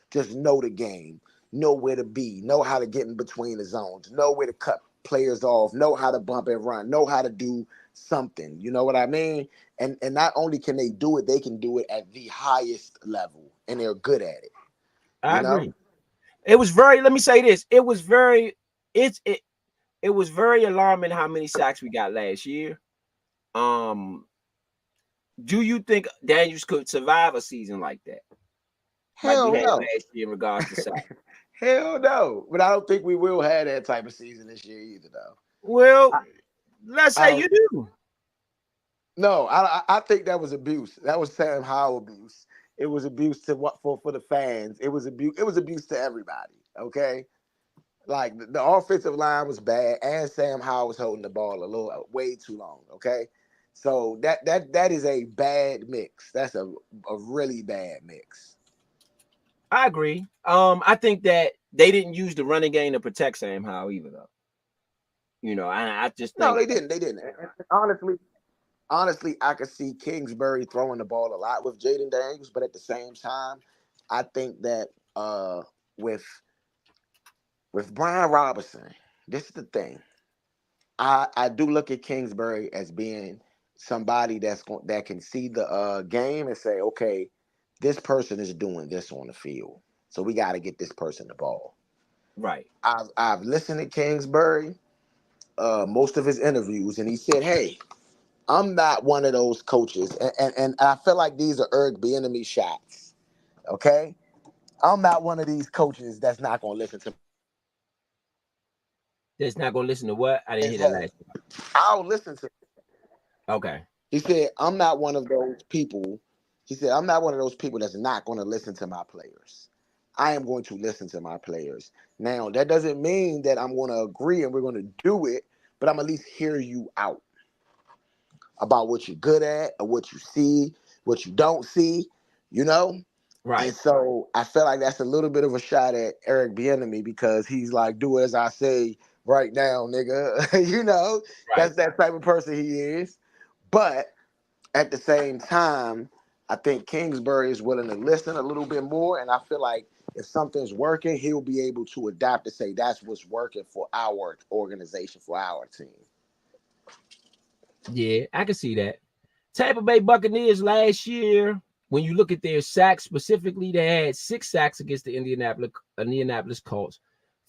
Speaker 3: Just know the game, know where to be, know how to get in between the zones, know where to cut players off, know how to bump and run, know how to do something. You know what I mean? And not only can they do it, they can do it at the highest level, and they're good at it.
Speaker 1: I
Speaker 3: You know?
Speaker 1: agree. It was very. Let me say this. It was very. It was very alarming how many sacks we got last year. Um, do you think Daniels could survive a season like that, like we
Speaker 3: Hell
Speaker 1: had
Speaker 3: no.
Speaker 1: last year in regards to sacks?
Speaker 3: Hell no. But I don't think we will have that type of season this year either, though.
Speaker 1: Well,
Speaker 3: I,
Speaker 1: let's
Speaker 3: I
Speaker 1: say
Speaker 3: don't.
Speaker 1: you do.
Speaker 3: No, I think that was abuse. That was Sam Howell abuse. It was abuse to what for the fans. It was abuse. It was abuse to everybody. Okay, like the offensive line was bad, and Sam Howell was holding the ball a little way too long. Okay, so that is a bad mix. That's a really bad mix.
Speaker 1: I agree. I think that they didn't use the running game to protect Sam Howell either, though. I just
Speaker 3: No,
Speaker 1: think
Speaker 3: they didn't. They didn't. Honestly, I could see Kingsbury throwing the ball a lot with Jaden Daniels, but at the same time, I think that with Brian Robinson, this is the thing. I do look at Kingsbury as being somebody that can see the game and say, okay, this person is doing this on the field, so we got to get this person the ball.
Speaker 1: right.
Speaker 3: I've listened to Kingsbury, most of his interviews, and he said, hey, I'm not one of those coaches, and I feel like these are Eric Bieniemy shots. Okay, I'm not one of these coaches that's not going to listen to
Speaker 1: That's not gonna listen to what? I didn't
Speaker 3: his
Speaker 1: hear that
Speaker 3: home.
Speaker 1: last one.
Speaker 3: I'll listen to.
Speaker 1: Okay.
Speaker 3: He said, I'm not one of those people. He said, I'm not one of those people that's not going to listen to my players. I am going to listen to my players. Now, that doesn't mean that I'm going to agree and we're going to do it, but I'm at least hear you out about what you're good at or what you see, what you don't see, you know? And
Speaker 1: Right.
Speaker 3: so I feel like that's a little bit of a shot at Eric Bieniemy because he's like, do as I say right now, nigga.
Speaker 1: Right.
Speaker 3: That's that type of person he is. But at the same time, I think Kingsbury is willing to listen a little bit more. And I feel like if something's working, he'll be able to adapt and say that's what's working for our organization, for our team.
Speaker 1: Yeah, I can see that. Tampa Bay Buccaneers last year, when you look at their sacks specifically, they had 6 sacks against the Indianapolis Colts,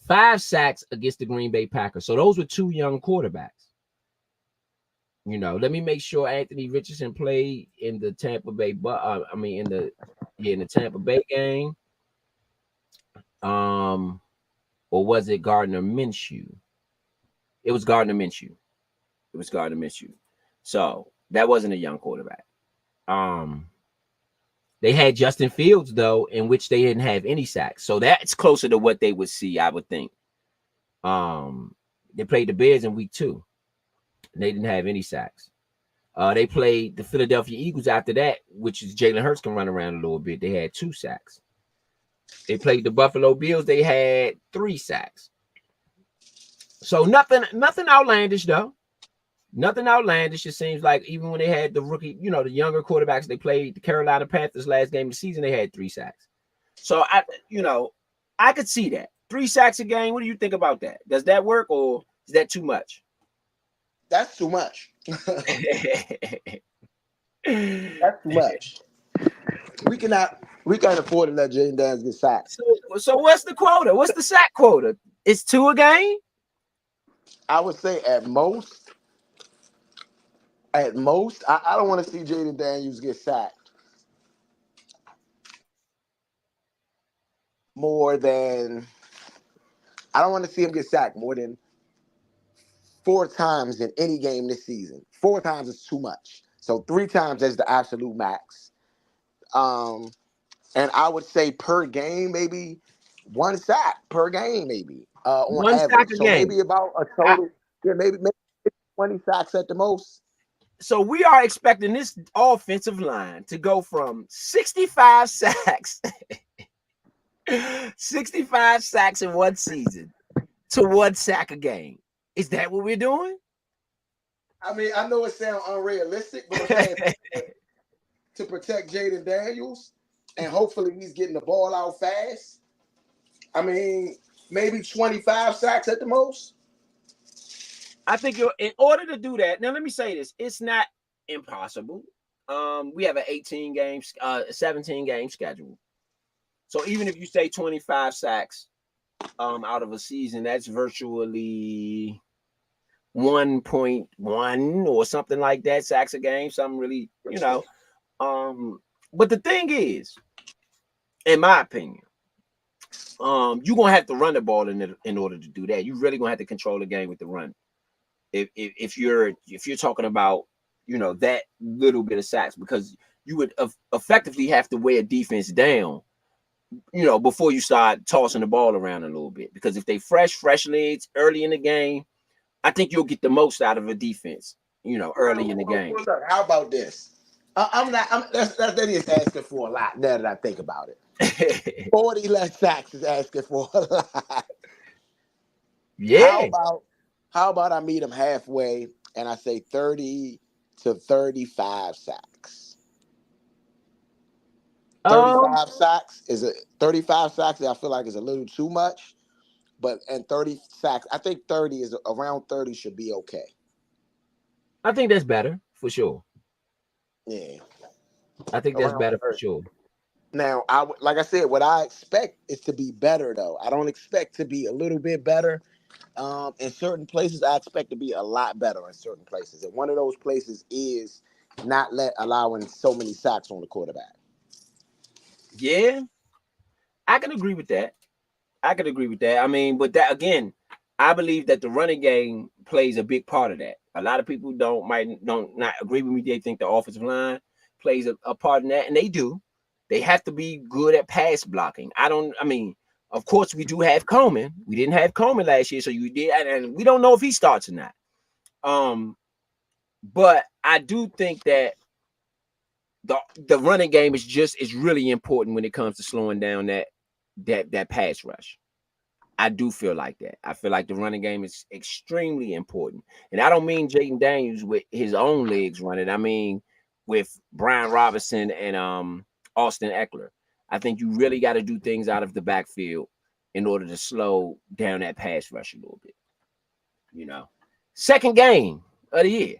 Speaker 1: 5 sacks against the Green Bay Packers. So those were 2 young quarterbacks. Let me make sure Anthony Richardson played in the Tampa Bay, in the Tampa Bay game. Or was it Gardner Minshew? It was Gardner Minshew. So that wasn't a young quarterback. They had Justin Fields though, in which they didn't have any sacks. So that's closer to what they would see, I would think. They played the Bears in week 2. And they didn't have any sacks. They played the Philadelphia Eagles after that, which is Jalen Hurts can run around a little bit. They had 2 sacks. They played the Buffalo Bills. They had 3 sacks. So nothing outlandish though. Nothing outlandish. It seems like even when they had the rookie, the younger quarterbacks, they played the Carolina Panthers last game of the season, they had 3 sacks. So I could see that. 3 sacks a game. What do you think about that? Does that work or is that too much?
Speaker 3: That's too much. That's too much. We can't afford to let Jaden Daniels get sacked.
Speaker 1: So what's the quota? What's the sack quota? It's 2 a game?
Speaker 3: I would say at most, I don't want to see Jaden Daniels get sacked more than I don't want to see him get sacked more than 4 times in any game this season. 4 times is too much. So 3 times is the absolute max. And I would say per game, maybe 1 sack per game, maybe on
Speaker 1: 1 sack
Speaker 3: average.
Speaker 1: a
Speaker 3: So
Speaker 1: game.
Speaker 3: maybe about a total, maybe 20 sacks at the most.
Speaker 1: So we are expecting this offensive line to go from 65 sacks, 65 sacks in one season to 1 sack a game. Is that what we're doing?
Speaker 3: I mean, I know it sounds unrealistic, but I'm saying to protect Jaden Daniels, and hopefully he's getting the ball out fast. I mean, maybe 25 sacks at the most.
Speaker 1: I think in order to do that. Now, let me say this: it's not impossible. We have an 17 game schedule. So even if you say 25 sacks out of a season, that's virtually 1.1 or something like that sacks a game. Something really, but the thing is, in my opinion, you're gonna have to run the ball in order to do that. You really gonna have to control the game with the run. If you're talking about that little bit of sacks, because you would effectively have to weigh a defense down, before you start tossing the ball around a little bit. Because if they fresh legs early in the game, I think you'll get the most out of a defense, early in the game.
Speaker 3: Look, how about this? That is asking for a lot now that I think about it. 40 less sacks is asking for a lot.
Speaker 1: Yeah.
Speaker 3: How about I meet him halfway and I say 30 to 35 sacks? 35 sacks is a 35 sacks. I feel like is a little too much, and 30 sacks. I think 30 is around 30 should be okay.
Speaker 1: I think that's better for sure.
Speaker 3: Yeah,
Speaker 1: I think that's better for sure.
Speaker 3: Now, like I said, what I expect is to be better though. I don't expect to be a little bit better. In certain places, I expect to be a lot better in certain places, and one of those places is not allowing so many sacks on the quarterback.
Speaker 1: Yeah, I can agree with that. I mean, but that again, I believe that the running game plays a big part of that. A lot of people might not agree with me. They think the offensive line plays a part in that, and they do. They have to be good at pass blocking. Of course, we do have Coleman. We didn't have Coleman last year, so you did, and we don't know if he starts or not. But I do think that the running game is really important when it comes to slowing down that pass rush. I do feel like that. I feel like the running game is extremely important, and I don't mean Jaden Daniels with his own legs running. I mean with Brian Robinson and Austin Eckler. I think you really got to do things out of the backfield in order to slow down that pass rush a little bit. Second game of the year,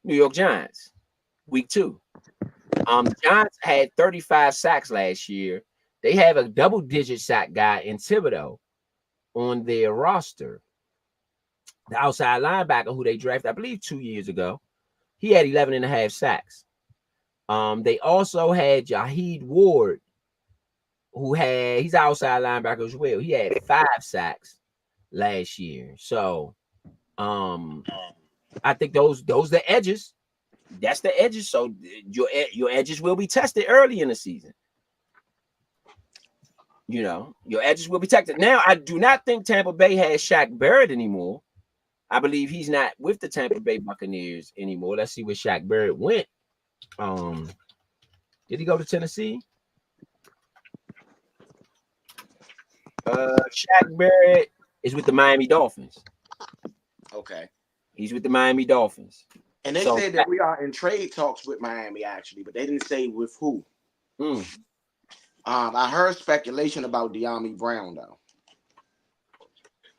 Speaker 1: New York Giants, week 2. The Giants had 35 sacks last year. They have a double-digit sack guy in Thibodeaux on their roster. The outside linebacker who they drafted, I believe, 2 years ago, he had 11 and a half sacks. They also had Jahid Ward, he's outside linebacker as well. He had 5 sacks last year. So I think those the edges. That's the edges. So your edges will be tested early in the season. Your edges will be tested. Now, I do not think Tampa Bay has Shaq Barrett anymore. I believe he's not with the Tampa Bay Buccaneers anymore. Let's see where Shaq Barrett went. Did he go to Tennessee? Shaq Barrett is with the Miami Dolphins.
Speaker 3: Okay.
Speaker 1: He's with the Miami Dolphins.
Speaker 3: And they said that we are in trade talks with Miami, actually, but they didn't say with who. I heard speculation about Dyami Brown, though.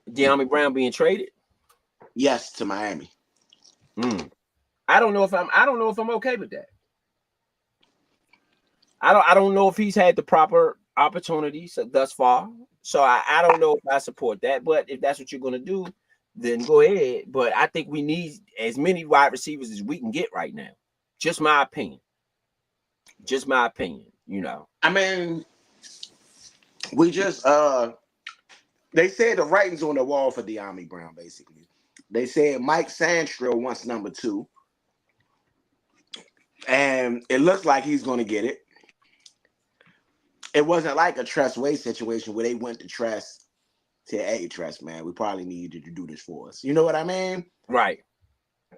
Speaker 1: Dyami Brown being traded?
Speaker 3: Yes, to Miami.
Speaker 1: I don't know if I'm okay with that. I don't know if he's had the proper opportunities thus far. So I don't know if I support that. But if that's what you're going to do, then go ahead. But I think we need as many wide receivers as we can get right now. Just my opinion.
Speaker 3: I mean, we just they said the writing's on the wall for Dyami Brown, basically. They said Mike Sandstrill wants number 2. And it looks like he's going to get it. It wasn't like a Tress Way situation where they went to Tress to, hey, Tress, man, we probably need you to do this for us. You know what I mean?
Speaker 1: Right.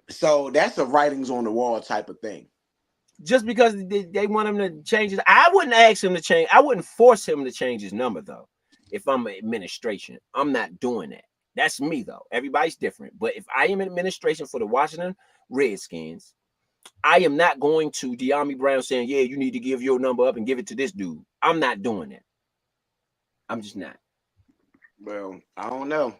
Speaker 2: So that's a writings on the wall type of thing.
Speaker 1: Just because they want him to change it, I wouldn't ask him to change. I wouldn't force him to change his number though. If I'm administration, I'm not doing that. That's me though. Everybody's different. But if I am in administration for the Washington Redskins, I am not going to Dyami Brown saying, "Yeah, you need to give your number up and give it to this dude." I'm not doing that. I'm just not.
Speaker 2: Well, I don't know.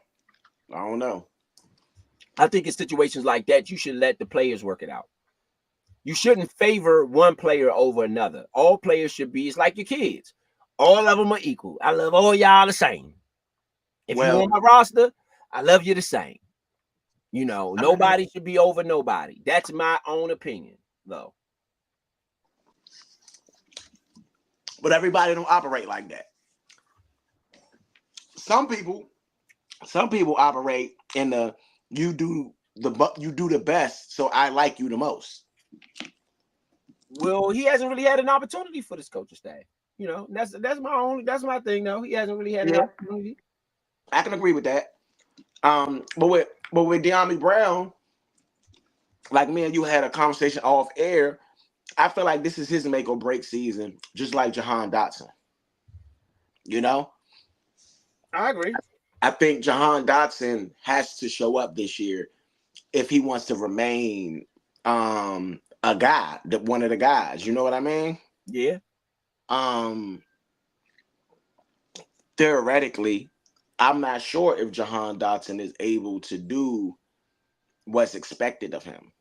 Speaker 1: I think in situations like that, you should let the players work it out. You shouldn't favor one player over another. All players should be, it's like your kids. All of them are equal. I love all y'all the same. If you're on my roster, I love you the same. You know, nobody should be over nobody. That's my own opinion, though.
Speaker 2: But everybody don't operate like that. Some people operate in the you do the best, so I like you the most.
Speaker 1: Well, he hasn't really had an opportunity for this coaching staff. You know, that's my thing though. He hasn't really had an opportunity.
Speaker 2: I can agree with that. But with Dyami Brown, like me and you had a conversation off air, I feel like this is his make or break season, just like Jahan Dotson. You know?
Speaker 1: I agree.
Speaker 2: I think Jahan Dotson has to show up this year if he wants to remain a guy, one of the guys. You know what I mean?
Speaker 1: Yeah.
Speaker 2: Theoretically, I'm not sure if Jahan Dotson is able to do what's expected of him.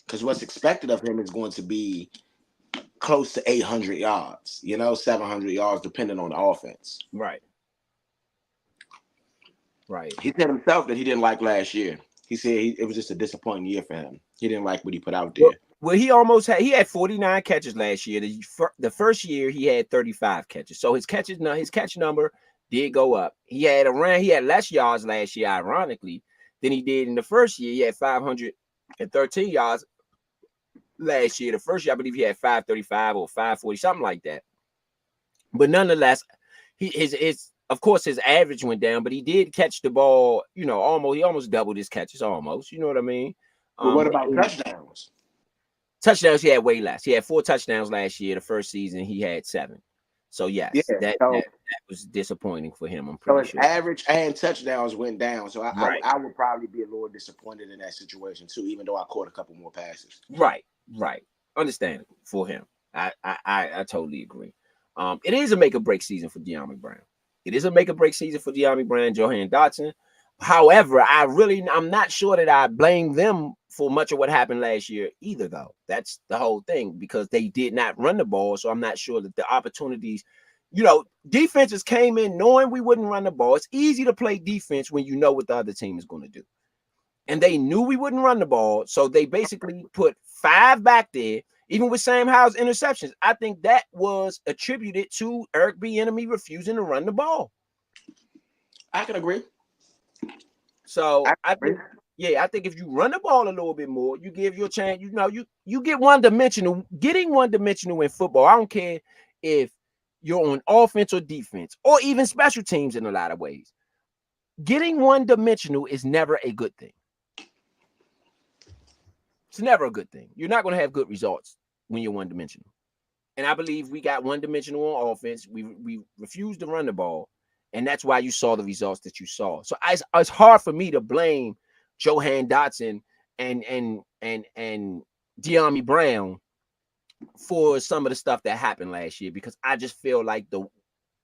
Speaker 2: Because what's expected of him is going to be close to 800 yards, 700 yards, depending on the offense.
Speaker 1: Right. Right.
Speaker 2: He said himself that he didn't like last year. He said it was just a disappointing year for him. He didn't like what he put out there.
Speaker 1: Well, he had 49 catches last year. The first year he had 35 catches. So his catch number did go up. He had less yards last year, ironically, than he did in the first year. He had 513 yards last year. The first year, I believe he had 535 or 540, something like that. But nonetheless, of course his average went down, but he did catch the ball, he almost doubled his catches, almost. You know what I mean?
Speaker 2: But what about touchdowns?
Speaker 1: Touchdowns, he had way less. He had 4 touchdowns last year. The first season, he had 7. So yes, that was disappointing for him. I'm pretty sure.
Speaker 2: Average and touchdowns went down. So I would probably be a little disappointed in that situation too, even though I caught a couple more passes.
Speaker 1: Right. Understandable for him. I totally agree. It is a make or break season for Dyami Brown. Jahan Dotson. However, I'm not sure that I blame them for much of what happened last year either, though. That's the whole thing, because they did not run the ball. So I'm not sure that the opportunities, defenses came in knowing we wouldn't run the ball. It's easy to play defense when you know what the other team is going to do. And they knew we wouldn't run the ball. So they basically put 5 back there, even with Sam Howell's interceptions. I think that was attributed to Eric Bieniemy refusing to run the ball. I
Speaker 2: can agree.
Speaker 1: So I think if you run the ball a little bit more, you give your chance. You get one-dimensional. Getting one-dimensional in football, I don't care if you're on offense or defense, or even special teams in a lot of ways. Getting one-dimensional is never a good thing. It's never a good thing. You're not going to have good results when you're one-dimensional. And I believe we got one-dimensional on offense. We refused to run the ball. And that's why you saw the results that you saw. So it's hard for me to blame Jahan Dotson and Dyami Brown for some of the stuff that happened last year, because I just feel like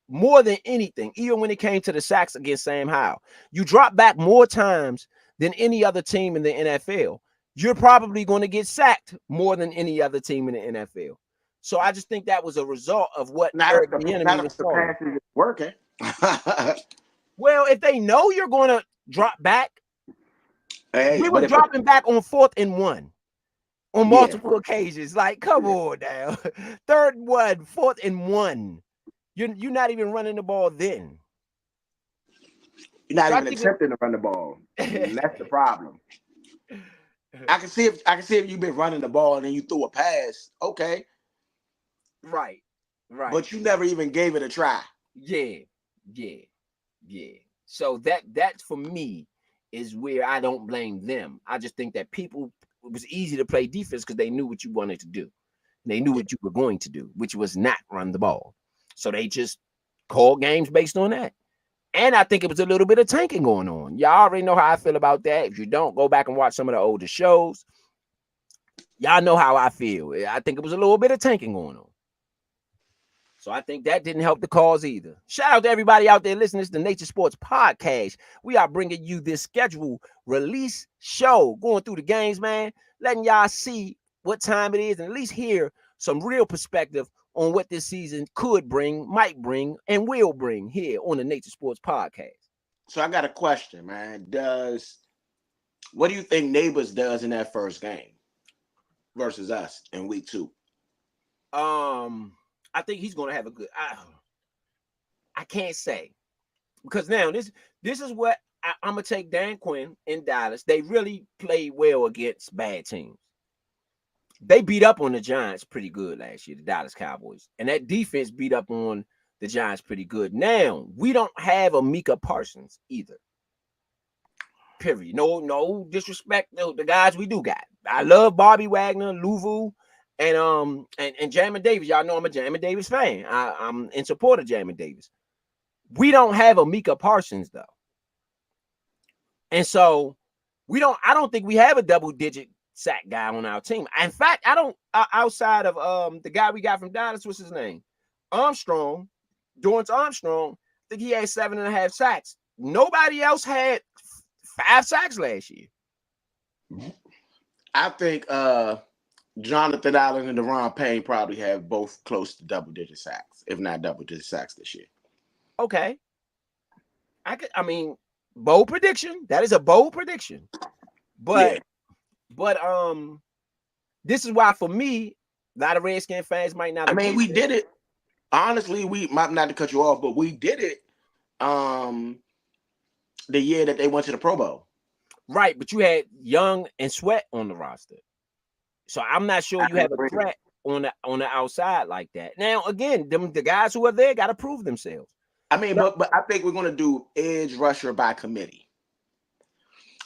Speaker 1: more than anything, even when it came to the sacks against Sam Howell, you drop back more times than any other team in the NFL. You're probably going to get sacked more than any other team in the NFL. So I just think that was a result of what Eric Bieniemy was doing.
Speaker 2: Working.
Speaker 1: Well, if they know you're going to drop back, we were dropping back on 4th and 1 on multiple occasions. Like, come on now. 3rd and 1, 4th and 1. You're not even running the ball then.
Speaker 2: You're not even attempting to run the ball. And that's the problem. I can see if you've been running the ball and then you threw a pass. Okay.
Speaker 1: Right.
Speaker 2: But you never even gave it a try.
Speaker 1: Yeah. So that for me is where I don't blame them. I just think that people, it was easy to play defense because they knew what you wanted to do. They knew what you were going to do, which was not run the ball. So they just called games based on that. And I think it was a little bit of tanking going on. Y'all already know how I feel about that. If you don't, go back and watch some of the older shows. Y'all know how I feel. I think it was a little bit of tanking going on. So I think that didn't help the cause either. Shout out to everybody out there listening to the Nature Sports Podcast. We are bringing you this schedule release show, going through the games, man, letting y'all see what time it is and at least hear some real perspective on what this season could bring, might bring, and will bring here on the Nature Sports Podcast.
Speaker 2: So I got a question, man. What do you think Neighbors does in that first game versus us in week 2?
Speaker 1: I think he's going to have a good. I can't say, because now this is what I'm gonna take Dan Quinn in Dallas. They really played well against bad teams. They beat up on the Giants pretty good last year, the Dallas Cowboys, and that defense beat up on the Giants pretty good. Now we don't have a Micah Parsons either. Period. No disrespect to the guys we do got. I love Bobby Wagner, Luvu, and Jamin Davis. Y'all know I'm a Jamin Davis fan. I'm in support of Jamin Davis. We don't have a Micah Parsons though, and so I don't think we have a double-digit sack guy on our team. In fact, I don't. Outside of the guy we got from Dallas, what's his name? Armstrong, Dorrance Armstrong. I think he had 7.5 sacks. Nobody else had 5 sacks last year.
Speaker 2: I think Jonathan Allen and Deron Payne probably have both close to double-digit sacks, if not double-digit sacks this year.
Speaker 1: Okay. Bold prediction. That is a bold prediction. But this is why for me, a lot of Redskin fans might not.
Speaker 2: We did it. Honestly, we might not to cut you off, but we did it the year that they went to the Pro Bowl.
Speaker 1: Right, but you had Young and Sweat on the roster. So I'm not sure you have a threat on the outside like that. Now, again, the guys who are there got to prove themselves.
Speaker 2: But I think we're going to do edge rusher by committee.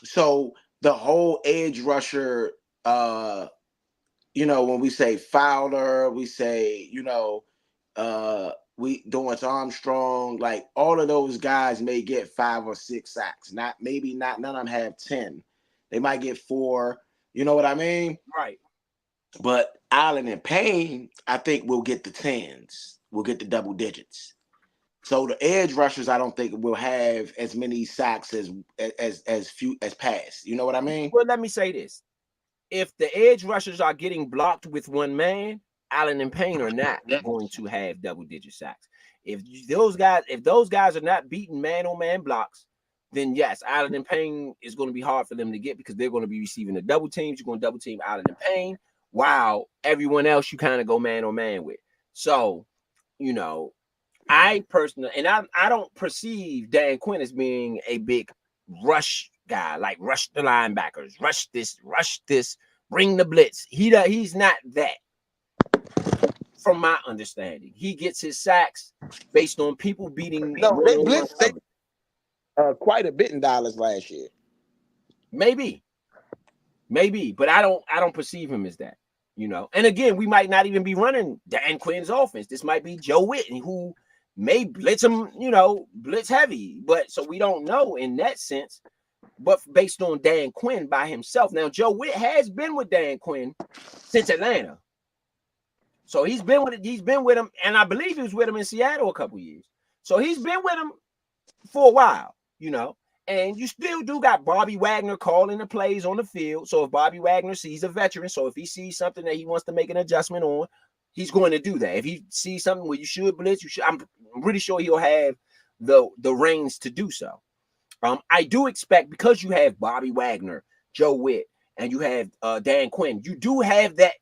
Speaker 2: So the whole edge rusher, when we say Fowler, we say, Dorrance Armstrong, like all of those guys may get 5 or 6 sacks. None of them have 10. They might get 4. You know what I mean?
Speaker 1: Right.
Speaker 2: But Allen and Payne, I think we'll get the 10s. We'll get the double digits. So the edge rushers, I don't think will have as many sacks as few as pass. You know what I mean?
Speaker 1: Well, let me say this: if the edge rushers are getting blocked with one man, Allen and Payne are not going to have double-digit sacks. If those guys are not beating man-on-man blocks, then yes, Allen and Payne is going to be hard for them to get because they're going to be receiving the double teams. You're going to double team Allen and Payne, while everyone else you kind of go man-on-man with. So, I personally, and I don't perceive Dan Quinn as being a big rush guy, like rush the linebackers, rush this, bring the blitz. He's not that. From my understanding, he gets his sacks based on people beating.
Speaker 3: No, they blitzed quite a bit in Dallas last year. Maybe,
Speaker 1: but I don't perceive him as that. And again, we might not even be running Dan Quinn's offense. This might be Joe Whitten, who may blitz him, blitz heavy. But so we don't know in that sense. But based on Dan Quinn by himself, now Joe Whitt has been with Dan Quinn since Atlanta. So he's been with him, and I believe he was with him in Seattle a couple years. So he's been with him for a while, and you still do got Bobby Wagner calling the plays on the field. So if Bobby Wagner sees a veteran, so if he sees something that he wants to make an adjustment on, he's going to do that. If he sees something where you should blitz, I'm pretty sure he'll have the reins to do so. I do expect, because you have Bobby Wagner, Joe Whitt, and you have Dan Quinn, you do have that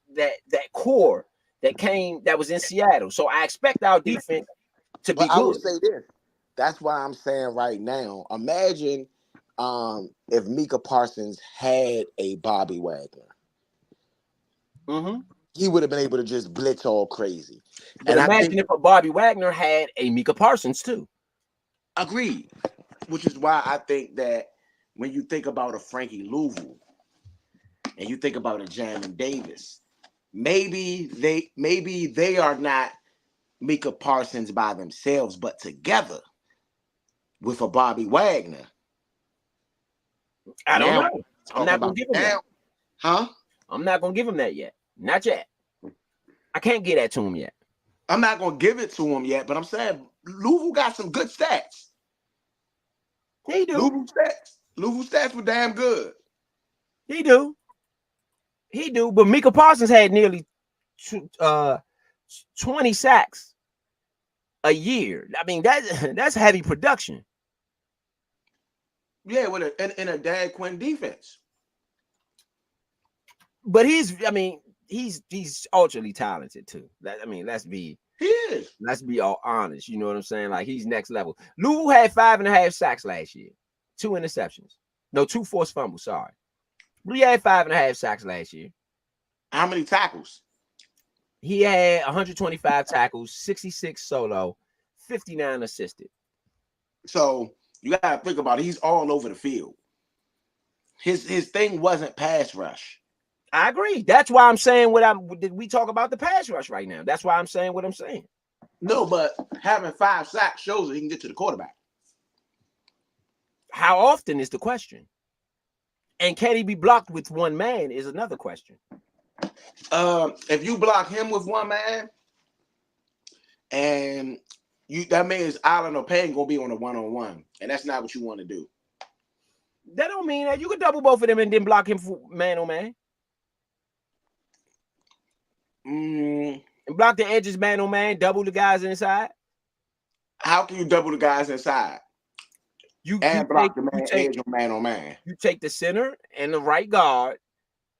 Speaker 1: core that was in Seattle. So I expect our defense to be good.
Speaker 3: I will say this. That's why I'm saying right now, imagine if Micah Parsons had a Bobby Wagner.
Speaker 1: Mm-hmm.
Speaker 3: He would have been able to just blitz all crazy.
Speaker 1: But imagine if a Bobby Wagner had a Micah Parsons too.
Speaker 2: Agreed. Which is why I think that
Speaker 3: when you think about a Frankie Louvu and you think about a Jamin Davis, maybe they are not Micah Parsons by themselves, but together with a Bobby Wagner.
Speaker 1: I don't
Speaker 3: Now,
Speaker 1: know. I'm not gonna give him that.
Speaker 3: Huh?
Speaker 1: I'm not gonna give him that yet. Not yet. I can't get that to him yet.
Speaker 3: I'm not gonna give it to him yet, but I'm saying Louvu got some good stats.
Speaker 1: He do.
Speaker 3: Louvu stats were damn good.
Speaker 1: He do. But Micah Parsons had nearly 20 sacks a year. I mean, that's heavy production.
Speaker 3: Yeah, with in a Dan Quinn defense.
Speaker 1: But he's ultra talented too. Let's be all honest. You know what I'm saying? Like, he's next level. Louvu had 5.5 sacks last year, 2 interceptions. No, 2 forced fumbles. Sorry. But he had 5.5 sacks last year.
Speaker 3: How many tackles?
Speaker 1: He had 125 tackles, 66 solo, 59 assisted.
Speaker 3: So you gotta think about it. He's all over the field. His thing wasn't pass rush.
Speaker 1: I agree. That's why I'm saying we talk about the pass rush right now. That's why I'm saying what I'm saying.
Speaker 3: No, but having 5 sacks shows that he can get to the quarterback.
Speaker 1: How often is the question? And can he be blocked with one man is another question.
Speaker 3: If you block him with one man, and that means Allen or Payne gonna be on a 1-on-1, and that's not what you want to do.
Speaker 1: That don't mean that you could double both of them and then block him for man on man. And block the edges man on man, double the guys inside.
Speaker 3: How can you double the guys inside? You block the man edge on man.
Speaker 1: You take the center and the right guard,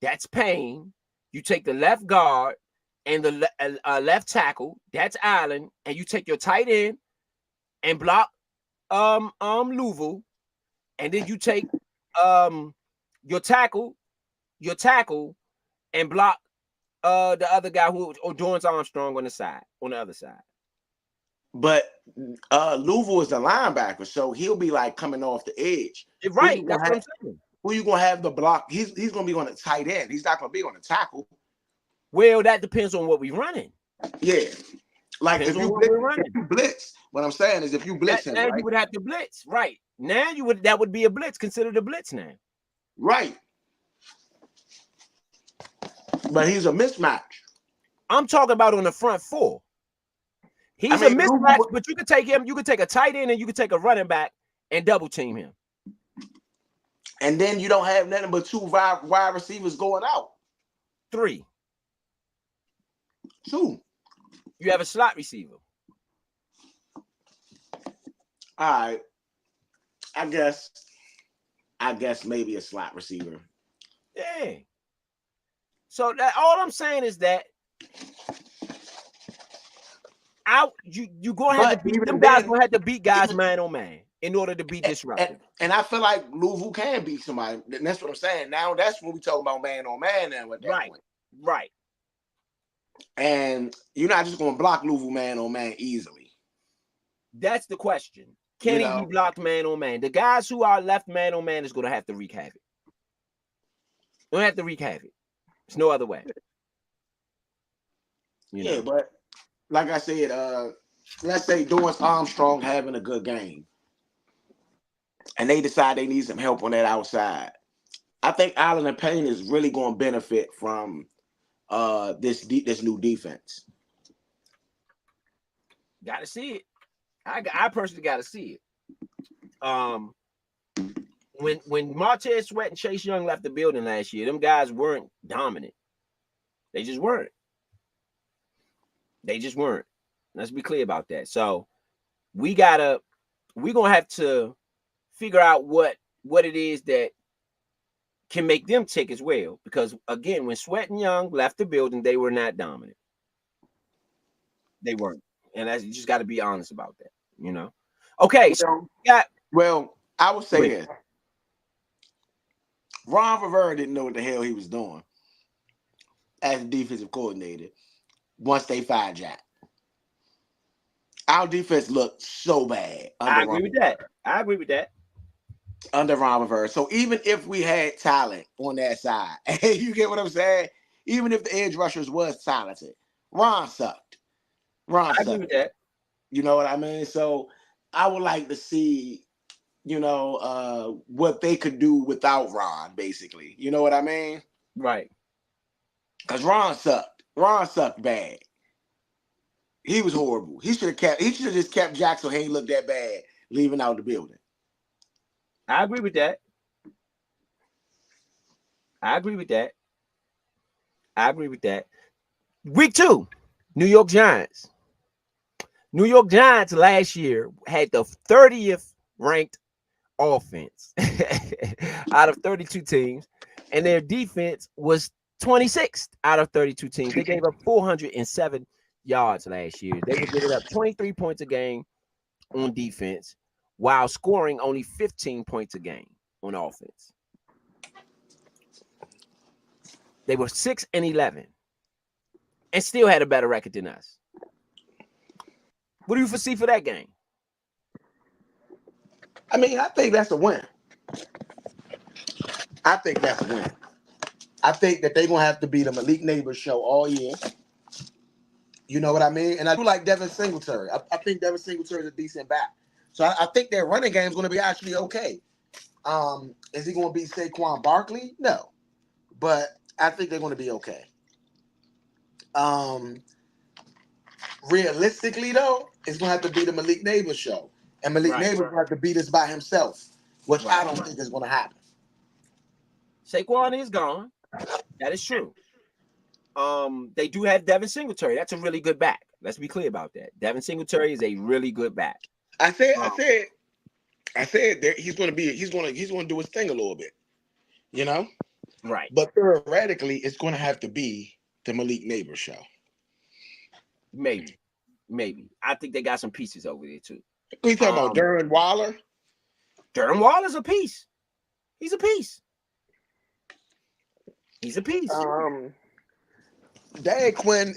Speaker 1: that's Payne. You take the left guard and the left tackle, that's Allen, and you take your tight end and block Louvu, and then you take your tackle and block the other guy or Dorrance Armstrong on the other side.
Speaker 3: But Louvu is the linebacker, so he'll be like coming off the edge.
Speaker 1: Right, that's what I'm saying.
Speaker 3: Who you gonna have the block? He's gonna be on the tight end. He's not gonna be on the tackle.
Speaker 1: Well, that depends on what we're running.
Speaker 3: Yeah, like if you blitz, what I'm saying is if you blitz him,
Speaker 1: you would have to blitz. Right now, that would be a blitz. Considered a blitz now.
Speaker 3: Right. But he's a mismatch.
Speaker 1: I'm talking about on the front 4. He's a mismatch, but you could take him. You could take a tight end and you could take a running back and double team him.
Speaker 3: And then you don't have nothing but 2 wide receivers going out.
Speaker 1: 3.
Speaker 3: 2.
Speaker 1: You have a slot receiver.
Speaker 3: All right. I guess maybe a slot receiver.
Speaker 1: Yeah. So that all I'm saying is that you gonna have to beat them guys. Gonna have to beat guys man on man in order to be disruptive.
Speaker 3: And I feel like Louvu can beat somebody. And that's what I'm saying. Now that's when we talk about man on man. Now at that point,
Speaker 1: right.
Speaker 3: And you're not just gonna block Louvu man on man easily.
Speaker 1: That's the question. Can he be blocked man on man? The guys who are left man on man is gonna have to wreak havoc. Don't have to wreak havoc. There's no other way.
Speaker 3: Yeah, but like I said, let's say Dorrance Armstrong having a good game, and they decide they need some help on that outside. I think Allen and Payne is really going to benefit from this new defense.
Speaker 1: Got to see it. I personally got to see it. When Martez Sweat and Chase Young left the building last year, them guys weren't dominant. They just weren't. Let's be clear about that. So we're gonna have to figure out what it is that can make them tick as well. Because again, when Sweat and Young left the building, they were not dominant. They weren't. And you just got to be honest about that, Okay, so
Speaker 3: I would say this. Ron Rivera didn't know what the hell he was doing as a defensive coordinator once they fired Jack. Our defense looked so bad.
Speaker 1: I agree with that.
Speaker 3: under Ron Rivera. So even if we had talent on that side, you get what I'm saying? Even if the edge rushers was talented, Ron sucked. Ron
Speaker 1: I agree with
Speaker 3: sucked.
Speaker 1: that.
Speaker 3: You know what I mean? So I would like to see, what they could do without Ron, basically. You know what I mean?
Speaker 1: Right.
Speaker 3: Because Ron sucked. Ron sucked bad. He was horrible. He should have just kept Jack so he ain't look that bad leaving out the building.
Speaker 1: I agree with that. I agree with that. I agree with that. Week 2, New York Giants. New York Giants last year had the 30th ranked offense out of 32 teams, and their defense was 26th out of 32 teams. They gave up 407 yards last year. They were giving up 23 points a game on defense while scoring only 15 points a game on offense. They were 6-11 and still had a better record than us. What do you foresee for that game?
Speaker 3: I mean, I think that's a win. I think that's a win. I think that they're going to have to be the Malik Neighbors show all year. You know what I mean? And I do like Devin Singletary. I think Devin Singletary is a decent back. So I think their running game is going to be actually okay. Is he going to be Saquon Barkley? No. But I think they're going to be okay. Realistically, though, it's going to have to be the Malik Neighbors show. And Malik Neighbors will have to beat us by himself, which I don't think is going to happen.
Speaker 1: Saquon is gone. That is true. They do have Devin Singletary. That's a really good back. Let's be clear about that. Devin Singletary is a really good back.
Speaker 3: I said that he's going to do his thing a little bit, you know?
Speaker 1: Right.
Speaker 3: But theoretically, it's going to have to be the Malik Neighbors show.
Speaker 1: Maybe. I think they got some pieces over there too.
Speaker 3: We talking about Darren Waller?
Speaker 1: Darren Waller's a piece. He's a piece.
Speaker 3: Dan Quinn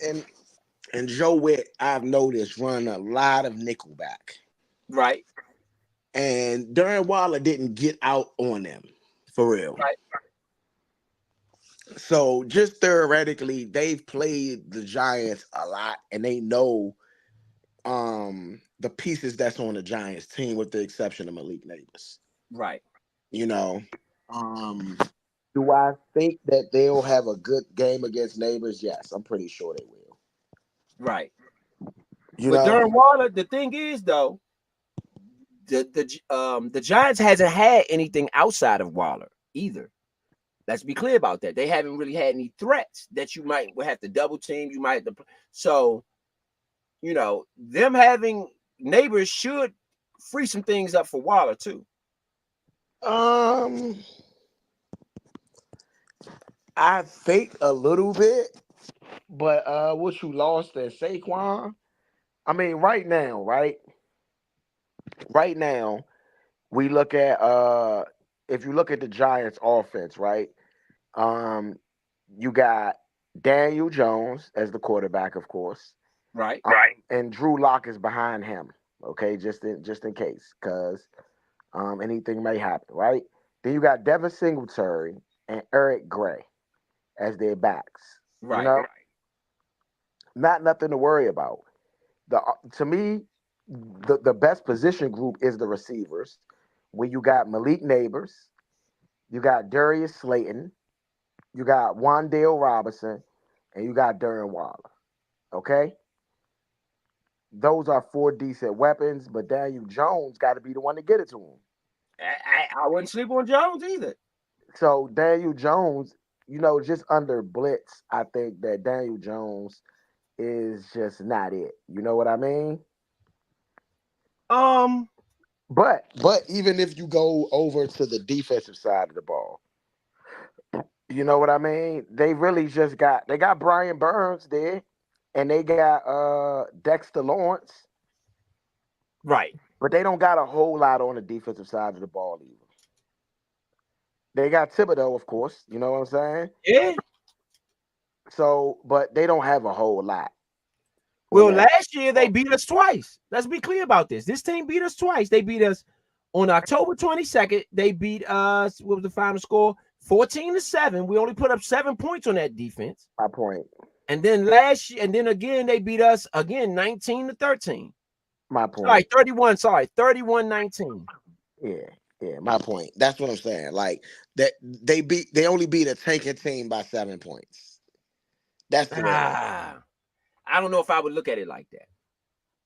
Speaker 3: and Joe Witt, I've noticed, run a lot of nickelback.
Speaker 1: Right.
Speaker 3: And Darren Waller didn't get out on them, for real.
Speaker 1: Right.
Speaker 3: So just theoretically, they've played the Giants a lot, and they know the pieces that's on the Giants team, with the exception of Malik Neighbors.
Speaker 1: Right.
Speaker 3: You know, do I think that they'll have a good game against Neighbors? Yes, I'm pretty sure they will.
Speaker 1: Right.
Speaker 3: You
Speaker 1: but
Speaker 3: know,
Speaker 1: Darren Waller, the thing is though, the Giants hasn't had anything outside of Waller either. Let's be clear about that. They haven't really had any threats that you might have to double team. You might have to, so them having Neighbors should free some things up for Waller too.
Speaker 3: I think a little bit, but what you lost at Saquon, I mean, right now, we look at if you look at the Giants offense, right? You got Daniel Jones as the quarterback, of course.
Speaker 1: Right.
Speaker 3: And Drew Lock is behind him, okay, just in case, because anything may happen, right? Then you got Devin Singletary and Eric Gray as their backs.
Speaker 1: Right.
Speaker 3: You know? Not nothing to worry about. To me, the best position group is the receivers, where you got Malik Neighbors, you got Darius Slayton, you got Wan'Dale Robinson, and you got Darren Waller. Okay? Those are 4 decent weapons, but Daniel Jones got to be the one to get it to him.
Speaker 1: I wouldn't sleep on Jones either.
Speaker 3: So Daniel Jones, just under blitz, I think that Daniel Jones is just not it. You know what I mean? But even if you go over to the defensive side of the ball, you know what I mean? They really just got Brian Burns there, and they got Dexter Lawrence.
Speaker 1: Right.
Speaker 3: But they don't got a whole lot on the defensive side of the ball either. They got Thibodeau, of course. You know what I'm saying?
Speaker 1: Yeah.
Speaker 3: So, but they don't have a whole lot.
Speaker 1: Well, last year they beat us twice. Let's be clear about this. This team beat us twice. They beat us On October 22nd, they beat us. What was the final score? 14-7. We only put up 7 points on that defense.
Speaker 3: My point.
Speaker 1: And then last year, and then again, they beat us again 19-13.
Speaker 3: My point.
Speaker 1: Sorry, 31. Sorry, 31-19.
Speaker 3: Yeah, my point. That's what I'm saying. Like that they only beat a tanking team by 7 points. That's the way.
Speaker 1: I don't know if I would look at it like that.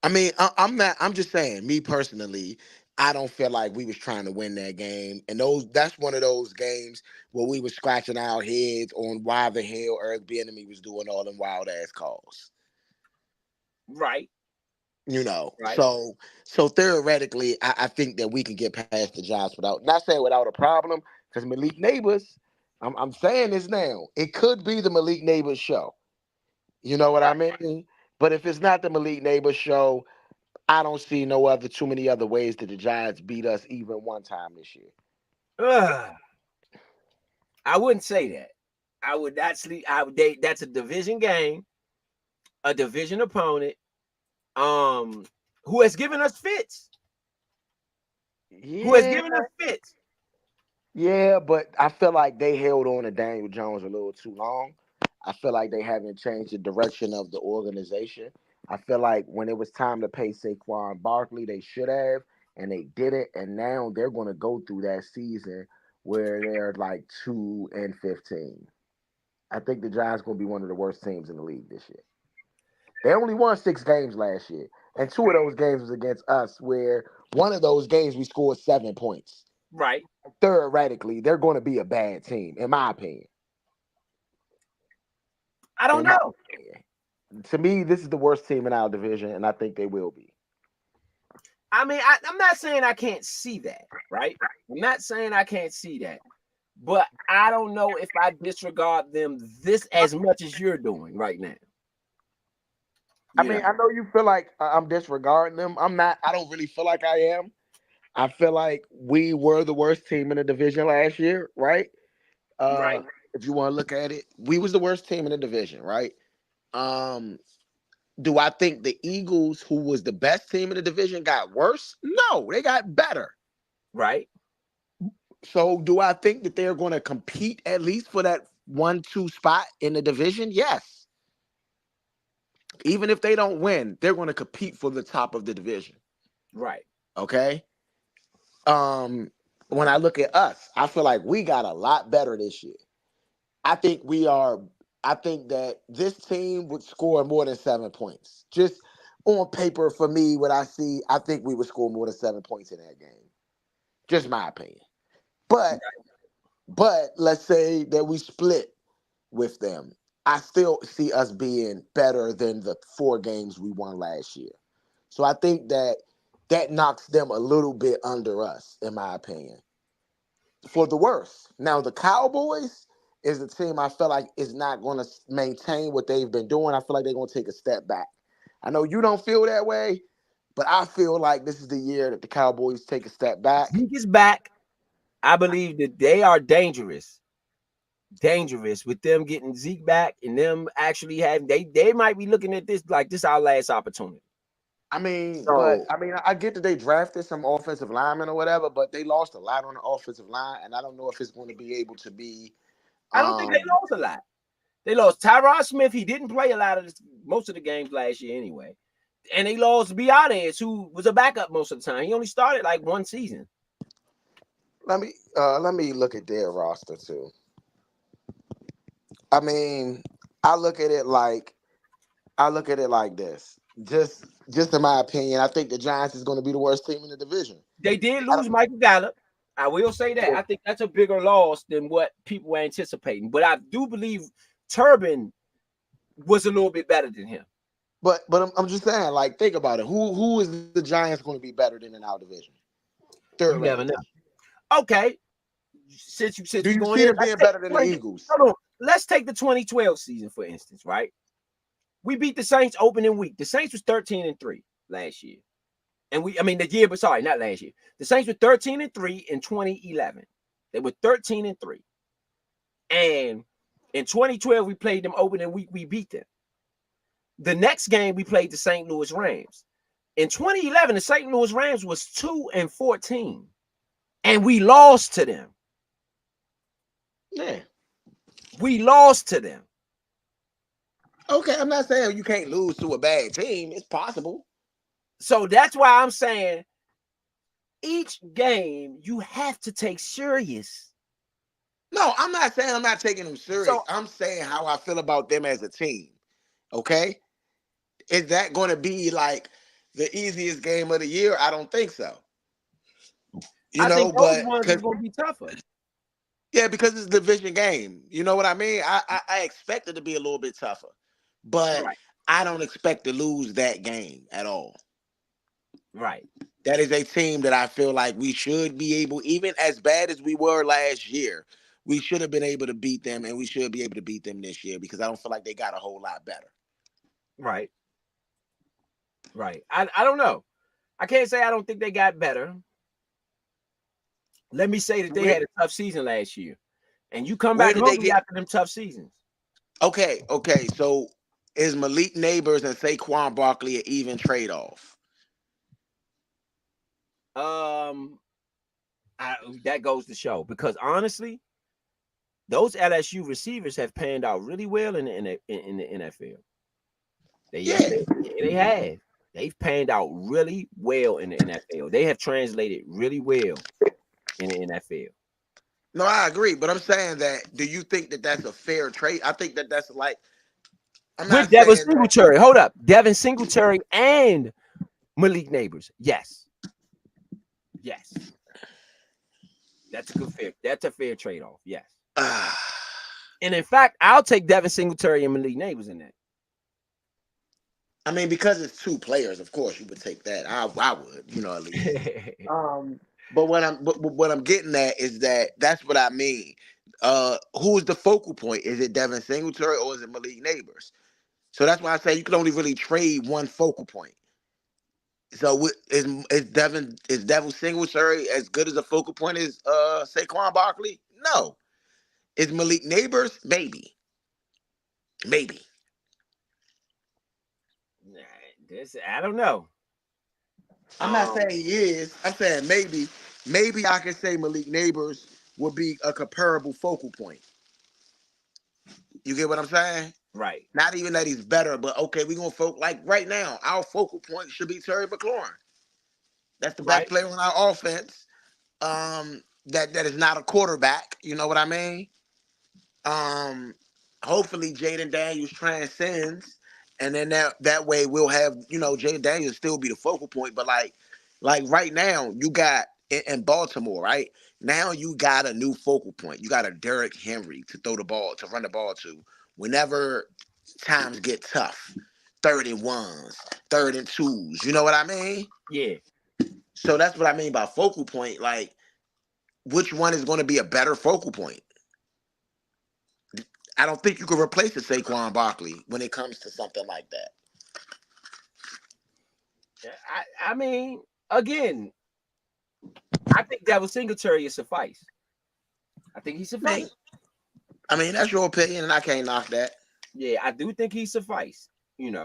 Speaker 3: I mean, I'm just saying, me personally, I don't feel like we was trying to win that game. And that's one of those games where we were scratching our heads on why the hell Eric Bieniemy was doing all them wild ass calls.
Speaker 1: Right.
Speaker 3: You know,
Speaker 1: right.
Speaker 3: So theoretically, I think that we can get past the Giants not saying without a problem, because Malik Neighbors, I'm saying this now, it could be the Malik Neighbors show. You know what I mean? But if it's not the Malik Neighbors show, I don't see too many other ways that the Giants beat us even one time this year.
Speaker 1: I wouldn't say that. I would actually. That's a division game, a division opponent, who has given us fits.
Speaker 3: Yeah.
Speaker 1: Who has given us fits.
Speaker 3: Yeah, but I feel like they held on to Daniel Jones a little too long. I feel like they haven't changed the direction of the organization. I feel like when it was time to pay Saquon Barkley, they should have, and they didn't. And now they're going to go through that season where they're like 2-15. I think the Giants going to be one of the worst teams in the league this year. They only won 6 games last year, and 2 of those games was against us, where one of those games we scored 7 points.
Speaker 1: Right.
Speaker 3: Theoretically, they're going to be a bad team, in my opinion.
Speaker 1: I don't know.
Speaker 3: To me, this is the worst team in our division, and I think they will be.
Speaker 1: I mean, I'm not saying I can't see that, right? I'm not saying I can't see that. But I don't know if I disregard them this as much as you're doing right now.
Speaker 3: I mean, I know you feel like I'm disregarding them. I'm not. I don't really feel like I am. I feel like we were the worst team in the division last year, right?
Speaker 1: Right.
Speaker 3: If you want to look at it, we was the worst team in the division, right? Do I think the Eagles, who was the best team in the division, got worse? No, they got better.
Speaker 1: Right.
Speaker 3: So do I think that they're going to compete at least for that 1-2 spot in the division? Yes. Even if they don't win, they're going to compete for the top of the division.
Speaker 1: Right.
Speaker 3: Okay. When I look at us, I feel like we got a lot better this year. I think that this team would score more than 7 points. Just on paper, for me, what I see, I think we would score more than 7 points in that game. Just my opinion. But let's say that we split with them. I still see us being better than the 4 games we won last year. So I think that knocks them a little bit under us, in my opinion. For the worst. Now, the Cowboys is a team I feel like is not going to maintain what they've been doing. I feel like they're going to take a step back. I know you don't feel that way, but I feel like this is the year that the Cowboys take a step back.
Speaker 1: Zeke is back. I believe that they are dangerous with them getting Zeke back and them actually having they might be looking at this like this our last opportunity.
Speaker 3: I I get that they drafted some offensive linemen or whatever, but they lost a lot on the offensive line, and I don't know if it's going to be able to be.
Speaker 1: I don't think they lost a lot. They lost Tyron Smith. He didn't play a lot of most of the games last year anyway, and they lost Biades, who was a backup most of the time. He only started like 1 season.
Speaker 3: Let me look at their roster too. I mean, I look at it like this. Just in my opinion, I think the Giants is going to be the worst team in the division.
Speaker 1: They did lose Michael Gallup. I will say that. I think that's a bigger loss than what people were anticipating. But I do believe Turbin was a little bit better than him.
Speaker 3: But I'm just saying, like, think about it. Who is the Giants going to be better than in our division?
Speaker 1: You never know. Okay. Since
Speaker 3: you see them being better than the Eagles?
Speaker 1: Hold on. Let's take the 2012 season, for instance, right? We beat the Saints opening week. The Saints was 13-3 last year. And not last year. The Saints were 13-3 in 2011. They were 13-3. And in 2012, we played them opening week. We beat them. The next game, we played the St. Louis Rams. In 2011, the St. Louis Rams was 2-14, and we lost to them.
Speaker 3: Yeah.
Speaker 1: We lost to them.
Speaker 3: Okay, I'm not saying you can't lose to a bad team. It's possible.
Speaker 1: So that's why I'm saying each game you have to take serious.
Speaker 3: No, I'm not saying I'm not taking them serious.
Speaker 1: So
Speaker 3: I'm saying how I feel about them as a team. Okay? Is that going to be like the easiest game of the year? I don't think so. You
Speaker 1: I
Speaker 3: know,
Speaker 1: think those
Speaker 3: but
Speaker 1: ones are going to be tougher.
Speaker 3: yeah, because it's a division game. You know what I mean? I expect it to be a little bit tougher, but
Speaker 1: Right.
Speaker 3: I don't expect to lose that game at all.
Speaker 1: Right.
Speaker 3: That is a team that I feel like we should be able, even as bad as we were last year, we should have been able to beat them, and we should be able to beat them this year because I don't feel like they got a whole lot better.
Speaker 1: Right. Right. I don't know. I can't say I don't think they got better. Let me say that they had a tough season last year. And you come
Speaker 3: Where
Speaker 1: back
Speaker 3: did they
Speaker 1: hungry
Speaker 3: get?
Speaker 1: after them tough seasons.
Speaker 3: Okay. So is Malik Neighbors and Saquon Barkley an even trade-off?
Speaker 1: That goes to show, because honestly, those LSU receivers have panned out really well in the NFL. They have. They've panned out really well in the NFL. They have translated really well in the NFL.
Speaker 3: No, I agree, but I'm saying that. Do you think that that's a fair trade? I think that that's like. I'm
Speaker 1: With
Speaker 3: not
Speaker 1: Devin
Speaker 3: saying that.
Speaker 1: Singletary, hold up, Devin Singletary and Malik Neighbors. Yes. That's a fair trade-off. Yes. And in fact, I'll take Devin Singletary and Malik Neighbors in that.
Speaker 3: I mean, because it's two players, of course you would take that. I would, at least. But what I'm getting at is that's what I mean. Who's the focal point? Is it Devin Singletary or is it Malik Neighbors? So that's why I say you can only really trade one focal point. So is Devin Singletary as good as a focal point as Saquon Barkley? No. Is Malik Neighbors? Maybe.
Speaker 1: I don't know.
Speaker 3: I'm not saying he is. I'm saying maybe. Maybe I can say Malik Neighbors would be a comparable focal point. You get what I'm saying?
Speaker 1: Right.
Speaker 3: Not even that he's better, but okay, we're gonna focus like right now. Our focal point should be Terry McLaurin. That's the best player on our offense. That is not a quarterback. You know what I mean? Hopefully Jaden Daniels transcends, and then that way we'll have Jaden Daniels still be the focal point. But like right now, you got in Baltimore, right now you got a new focal point. You got a Derrick Henry to run the ball to whenever times get tough. 31s, 32s. You know what I mean?
Speaker 1: Yeah.
Speaker 3: So that's what I mean by focal point. Like, which one is going to be a better focal point? I don't think you can replace a Saquon Barkley when it comes to something like that.
Speaker 1: I mean, again, I think Devin Singletary is suffice. I think he's suffice.
Speaker 3: I mean, that's your opinion, and I can't knock that.
Speaker 1: Yeah, I do think he's suffice. Moving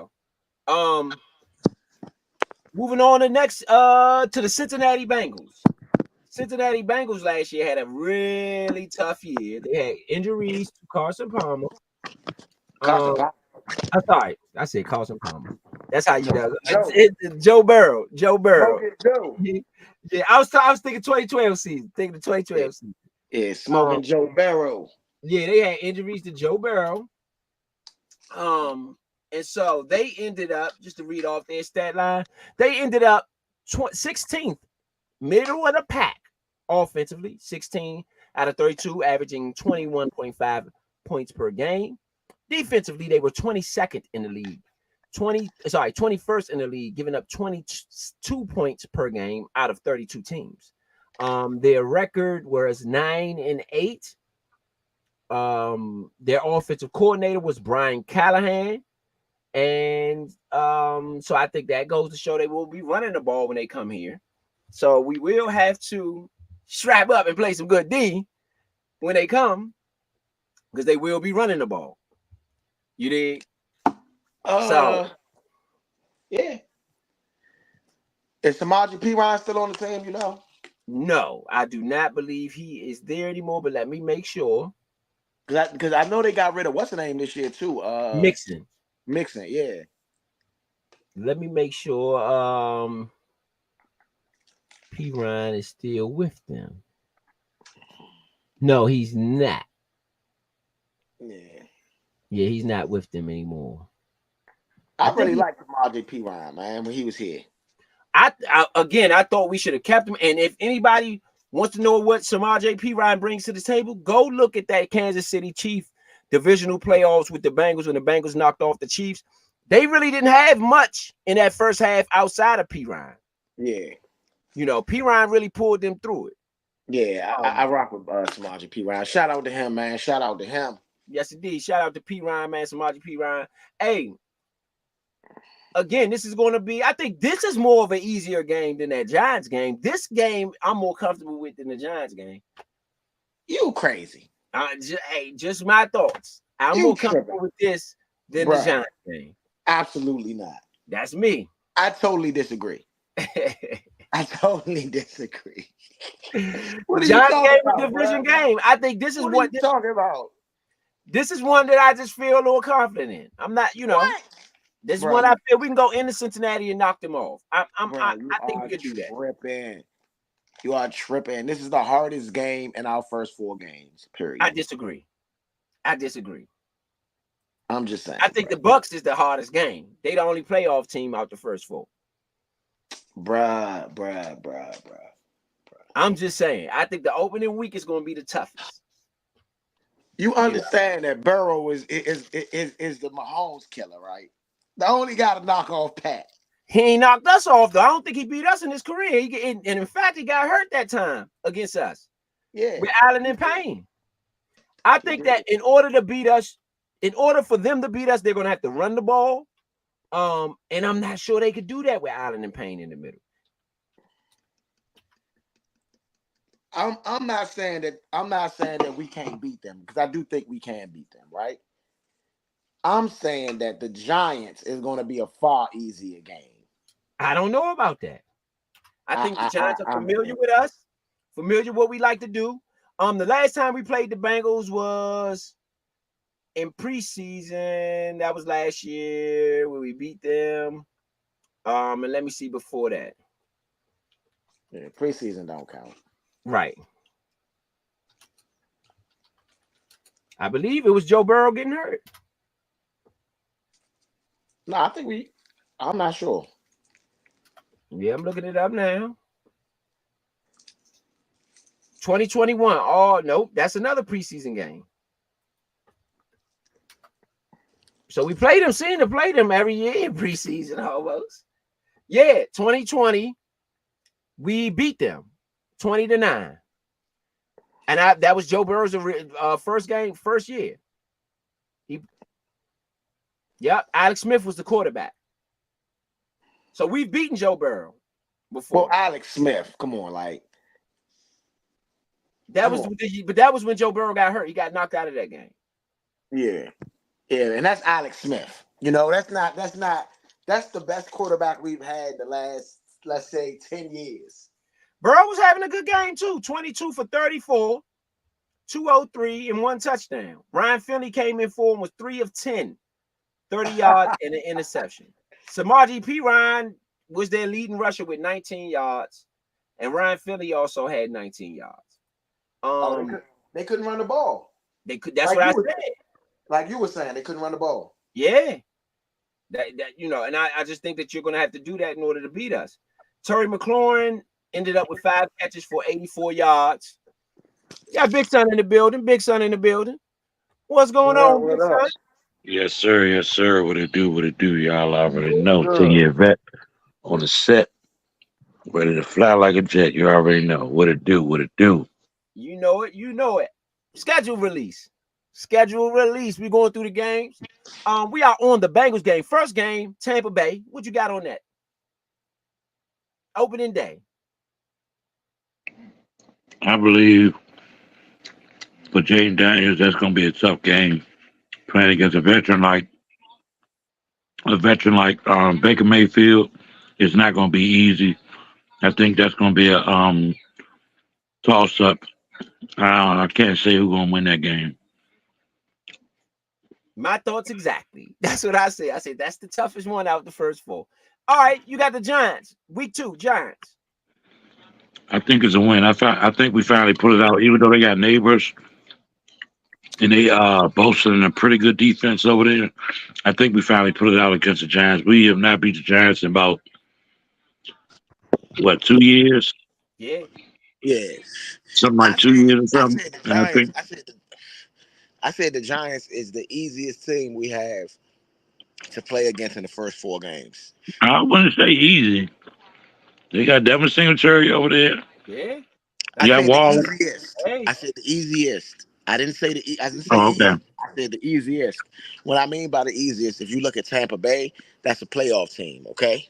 Speaker 1: on to the Cincinnati Bengals. Cincinnati Bengals last year had a really tough year. They had injuries to Carson Palmer. I'm sorry, I said Carson Palmer. That's how you know. Joe Burrow. Yeah, I was thinking 2012 season. Thinking the 2012 season.
Speaker 3: Yeah, smoking Joe Burrow.
Speaker 1: Yeah, they had injuries to Joe Burrow. And so they ended up, just to read off their stat line, they ended up 16th, middle of the pack offensively, 16 out of 32, averaging 21.5 points per game. Defensively, they were 22nd in the league. 21st in the league, giving up 22 points per game out of 32 teams. Their record was 9-8. Their offensive coordinator was Brian Callahan. And so I think that goes to show they will be running the ball when they come here. So we will have to strap up and play some good D when they come, because they will be running the ball. You dig?
Speaker 3: Yeah. Is Samaje Perine still on the team? You know?
Speaker 1: No, I do not believe he is there anymore. But let me make sure.
Speaker 3: Because I know they got rid of what's the name this year too.
Speaker 1: Mixon.
Speaker 3: Mixon, yeah.
Speaker 1: Let me make sure. Perine is still with them. No, he's not.
Speaker 3: Yeah.
Speaker 1: Yeah, he's not with them anymore.
Speaker 3: I really liked Samaje Perine, man, when he was here.
Speaker 1: I thought we should have kept him. And if anybody wants to know what Samaje Perine brings to the table, go look at that Kansas City Chiefs divisional playoffs with the Bengals when the Bengals knocked off the Chiefs. They really didn't have much in that first half outside of Perine.
Speaker 3: Yeah.
Speaker 1: You know, Perine really pulled them through it.
Speaker 3: Yeah, I rock with Samaje Perine. Shout out to him, man. Shout out to him.
Speaker 1: Yes, indeed. Shout out to Perine, man. Samaje Perine. Hey, again, this is going to be, I think this is more of an easier game than that Giants game. This game I'm more comfortable with than the Giants game.
Speaker 3: You crazy.
Speaker 1: Just my thoughts. I'm more comfortable with this than the Giants game.
Speaker 3: Absolutely not.
Speaker 1: That's me.
Speaker 3: I totally disagree. I totally disagree. What are
Speaker 1: Giants
Speaker 3: you
Speaker 1: game
Speaker 3: about,
Speaker 1: a division
Speaker 3: bro?
Speaker 1: game. I think this is
Speaker 3: what you talking about.
Speaker 1: This is one that I just feel a little confident in. I'm not, you know.
Speaker 3: What?
Speaker 1: This is one I feel we can go into Cincinnati and knock them off. I think we can do that.
Speaker 3: Tripping. You are tripping. This is the hardest game in our first 4 games, period.
Speaker 1: I disagree.
Speaker 3: I'm just saying.
Speaker 1: I think the Bucks is the hardest game. They the only playoff team out the first 4.
Speaker 3: Bruh.
Speaker 1: I'm just saying. I think the opening week is going to be the toughest.
Speaker 3: You understand that Burrow is the Mahomes killer, right? The only guy to knock off Pat.
Speaker 1: He ain't knocked us off, though. I don't think he beat us in his career. And in fact, he got hurt that time against us.
Speaker 3: Yeah.
Speaker 1: With Allen and Payne. I think that in order to beat us, in order for them to beat us, they're going to have to run the ball. And I'm not sure they could do that with Allen and Payne in the middle.
Speaker 3: I'm not saying that we can't beat them, because I do think we can beat them, right? I'm saying that the Giants is going to be a far easier game.
Speaker 1: I don't know about that. I think the Giants are familiar with us, familiar with what we like to do. The last time we played the Bengals was in preseason. That was last year where we beat them. And let me see before that.
Speaker 3: Yeah, preseason don't count.
Speaker 1: Right. I believe it was Joe Burrow getting hurt.
Speaker 3: No, I'm not sure.
Speaker 1: Yeah, I'm looking it up now. 2021. Oh, nope. That's another preseason game. So we played them, seem to play them every year in preseason almost. Yeah, 2020, we beat them 20-9. And that was Joe Burrow's first year. Alex Smith was the quarterback. So we've beaten Joe Burrow before.
Speaker 3: Well, Alex Smith, come on, like
Speaker 1: that was when Joe Burrow got hurt. He got knocked out of that game.
Speaker 3: Yeah, and that's Alex Smith. You know, that's the best quarterback we've had the last, let's say, 10 years.
Speaker 1: Burrow was having a good game too. 22 for 34, 203, and 1 touchdown. Ryan Finley came in for him, was 3 of 10, 30 yards and an interception. Samaje Perine was their leading rusher with 19 yards, and Ryan Finley also had 19 yards.
Speaker 3: They couldn't run the ball.
Speaker 1: They could. That's like what I said.
Speaker 3: Like you were saying, they couldn't run the ball.
Speaker 1: Yeah, that you know, and I just think that you're going to have to do that in order to beat us. Terry McLaurin ended up with 5 catches for 84 yards. Yeah, Big Son in the building. Big Son in the building. What's going on, Big Son?
Speaker 4: Yes, sir. Yes, sir. What it do? Y'all already know. 10-year vet on the set, ready to fly like a jet. You already know. What it do?
Speaker 1: You know it. Schedule release. We're going through the games. We are on the Bengals game. First game, Tampa Bay. What you got on that? Opening day.
Speaker 4: I believe for Jaden Daniels, that's going to be a tough game. Playing against a veteran like Baker Mayfield, it's not going to be easy. I think that's going to be a toss up. I can't say who's going to win that game.
Speaker 1: My thoughts exactly. That's what I say. I say that's the toughest one out of the first four. All right, you got the Giants. Week 2, Giants.
Speaker 4: I think it's a win. I think we finally put it out, even though they got neighbors and they boasting a pretty good defense over there. I think we finally put it out against the Giants. We have not beat the Giants in about 2 years,
Speaker 1: Yeah.
Speaker 3: Yeah.
Speaker 4: something like
Speaker 3: I
Speaker 4: 2 years or
Speaker 3: I
Speaker 4: something.
Speaker 3: said the
Speaker 4: And I
Speaker 3: Giants.
Speaker 4: think
Speaker 3: I said the Giants is the easiest team we have to play against in the first 4 games.
Speaker 4: I wouldn't say easy. They got Devin Singletary over there.
Speaker 1: Yeah.
Speaker 3: I
Speaker 4: You got
Speaker 3: said the
Speaker 4: Waller.
Speaker 3: easiest.
Speaker 1: Hey.
Speaker 3: I said the easiest. I didn't say I didn't say
Speaker 4: Oh,
Speaker 3: easy.
Speaker 4: okay.
Speaker 3: I said the easiest. What I mean by the easiest, if you look at Tampa Bay, that's a playoff team. Okay.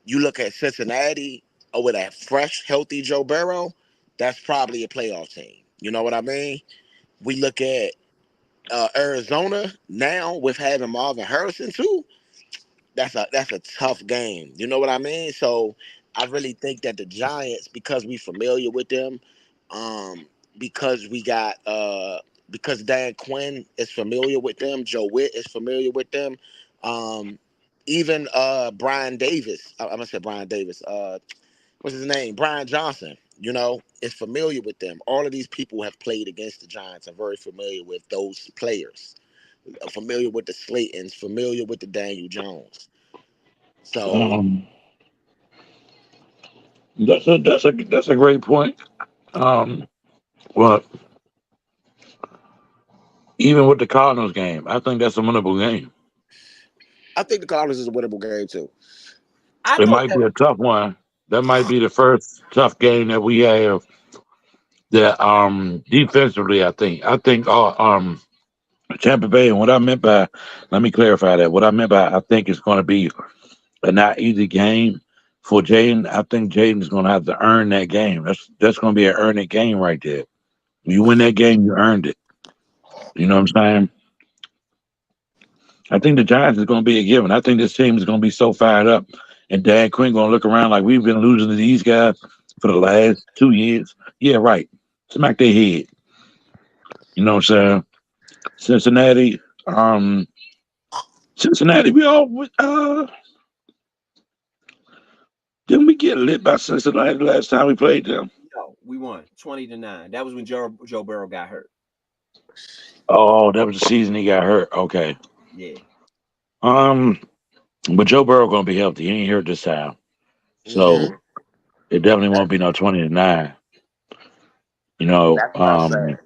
Speaker 3: You look at Cincinnati, with a fresh, healthy Joe Burrow, that's probably a playoff team. You know what I mean? We look at Arizona now with having Marvin Harrison too. That's a tough game. You know what I mean? So I really think that the Giants, because we familiar with them, um, because we got because Dan Quinn is familiar with them, Joe Witt is familiar with them, um, even Brian Davis. I'm gonna say Brian Davis. What's his name? Brian Johnson. You know, is familiar with them. All of these people have played against the Giants. Are very familiar with those players. Familiar with the Slaytons. Familiar with the Daniel Jones. So
Speaker 4: Um, that's a great point. Um, well, even with the Cardinals game, I think that's a winnable game.
Speaker 3: I think the Cardinals is a winnable game too.
Speaker 1: I
Speaker 4: It
Speaker 1: thought
Speaker 4: might
Speaker 1: that
Speaker 4: be a tough one. That might be the first tough game that we have. That defensively, I think Tampa Bay, and what I meant by, let me clarify that. What I meant by, I think it's going to be a not easy game for Jaden. I think Jaden's going to have to earn that game. That's going to be an earn it game right there. You win that game, you earned it. You know what I'm saying? I think the Giants is going to be a given. I think this team is going to be so fired up, and Dan Quinn going to look around like we've been losing to these guys for the last 2 years. Yeah, right. Smack their head. You know what I'm saying? Cincinnati, Cincinnati. We all didn't we get lit by Cincinnati last time we played them?
Speaker 1: no, we won 20-9. That was when Joe Burrow got hurt.
Speaker 4: Oh, that was the season he got hurt. Okay.
Speaker 1: Yeah.
Speaker 4: Um, but Joe Burrow gonna be healthy. He ain't hurt this time,
Speaker 3: Mm-hmm.
Speaker 4: so it definitely won't be no 20-9. You know,
Speaker 3: That's what I'm saying.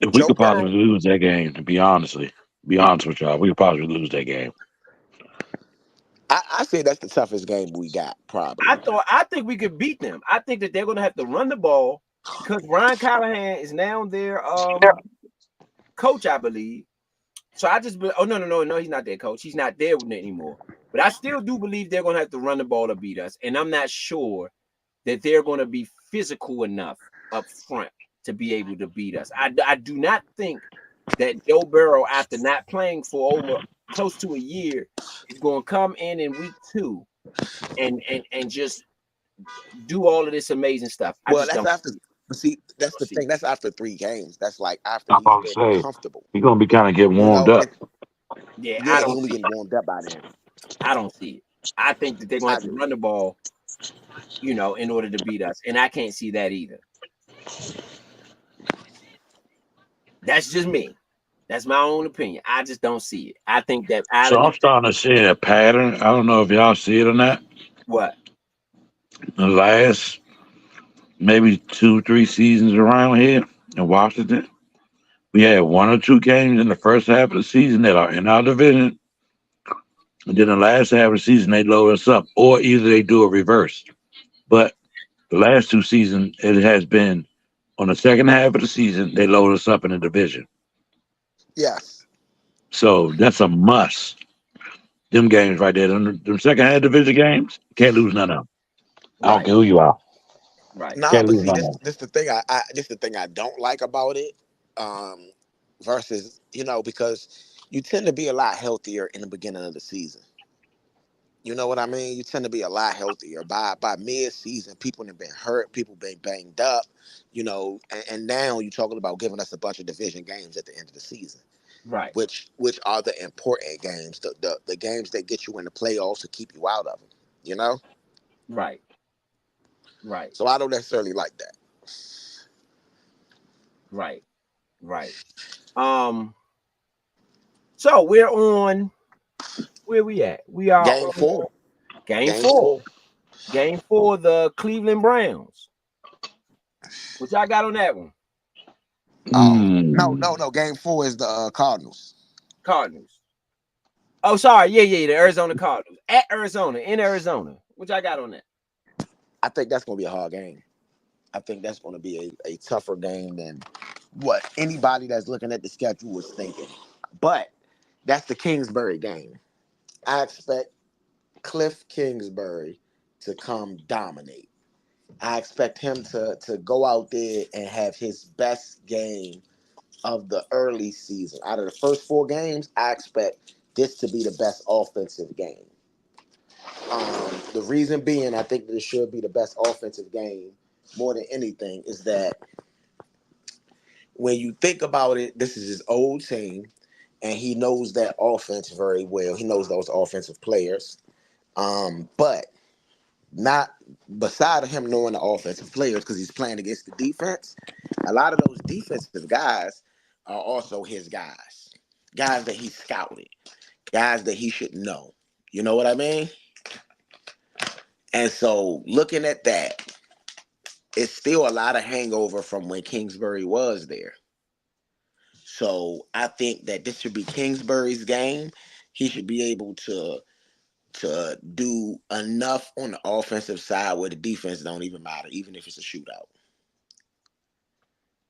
Speaker 4: if we
Speaker 3: Joe
Speaker 4: could possibly
Speaker 3: Burrow.
Speaker 4: lose that game, to be honest with y'all, we could possibly lose that game.
Speaker 3: I say that's the toughest game we got, probably.
Speaker 1: I think we could beat them. I think that they're gonna have to run the ball because Ryan Callahan is now their coach, I believe. So oh no, he's not their coach. He's not there anymore. But I still do believe they're gonna have to run the ball to beat us. And I'm not sure that they're gonna be physical enough up front to be able to beat us. I do not think that Joe Burrow, after not playing for over close to a year, is going to come in week 2 and just do all of this amazing stuff. I
Speaker 3: Well,
Speaker 1: just
Speaker 3: that's
Speaker 1: don't
Speaker 3: after. See, that's the
Speaker 1: see it.
Speaker 3: thing. That's after 3 games. That's like after
Speaker 4: I'm
Speaker 3: he's
Speaker 4: about to
Speaker 3: been
Speaker 4: say
Speaker 3: comfortable.
Speaker 4: he's gonna be kind of getting
Speaker 3: You
Speaker 4: warmed
Speaker 3: know,
Speaker 4: up.
Speaker 3: and
Speaker 1: Yeah,
Speaker 3: yeah, he gonna be getting warmed up by then.
Speaker 1: I don't see it. I think that they're gonna
Speaker 3: I
Speaker 1: have to
Speaker 3: do.
Speaker 1: run the ball, in order to beat us. And I can't see that either. That's just me. That's my own opinion. I just don't see it. I think that
Speaker 4: So
Speaker 1: Allen
Speaker 4: I'm starting to see a pattern. I don't know if y'all see it or not.
Speaker 1: what?
Speaker 4: The last maybe 2, 3 seasons around here in Washington, we had 1 or 2 games in the first half of the season that are in our division, and then the last half of the season they load us up, or either they do a reverse. But the last 2 seasons, it has been on the second half of the season they load us up in the division.
Speaker 3: Yes.
Speaker 4: So that's a must. Them games right there, them second half division games, can't lose none of them. I don't
Speaker 1: Right,
Speaker 4: care who you are,
Speaker 1: right.
Speaker 3: Nah,
Speaker 4: can't
Speaker 3: but
Speaker 4: lose
Speaker 3: see,
Speaker 4: none
Speaker 3: this
Speaker 4: of them.
Speaker 3: this the thing this the thing I don't like about it. Um, Versus because you tend to be a lot healthier in the beginning of the season. You know what I mean? You tend to be a lot healthier by mid-season. People have been hurt, people been banged up, and now you're talking about giving us a bunch of division games at the end of the season,
Speaker 1: Right,
Speaker 3: which are the important games, the games that get you in the playoffs to keep you out of them. You know,
Speaker 1: right, right,
Speaker 3: so I don't necessarily like that.
Speaker 1: right, right. So we're on where we at? We are
Speaker 3: Game
Speaker 1: on
Speaker 3: 4,
Speaker 1: game
Speaker 3: game
Speaker 1: four.
Speaker 3: 4.
Speaker 1: Game 4, the Cleveland Browns. What y'all got on that one?
Speaker 3: Oh no,
Speaker 4: Mm.
Speaker 3: no, no. Game 4 is the Cardinals.
Speaker 1: Cardinals. Oh, sorry. Yeah, the Arizona Cardinals. At Arizona, in Arizona. What y'all got on that?
Speaker 3: I think that's going to be a hard game. I think that's going to be a tougher game than what anybody that's looking at the schedule was thinking. But that's the Kingsbury game. I expect Cliff Kingsbury to come dominate. I expect him to go out there and have his best game of the early season. Out of the first 4 games, I expect this to be the best offensive game. The reason being, I think that it should be the best offensive game more than anything is that when you think about it, this is his old team, and he knows that offense very well. He knows those offensive players. But not beside of him knowing the offensive players because he's playing against the defense. A lot of those defensive guys are also his guys that he scouted, guys that he should know. You know what I mean? And so looking at that, it's still a lot of hangover from when Kingsbury was there. So I think that this should be Kingsbury's game. He should be able to do enough on the offensive side where the defense don't even matter, even if it's a shootout.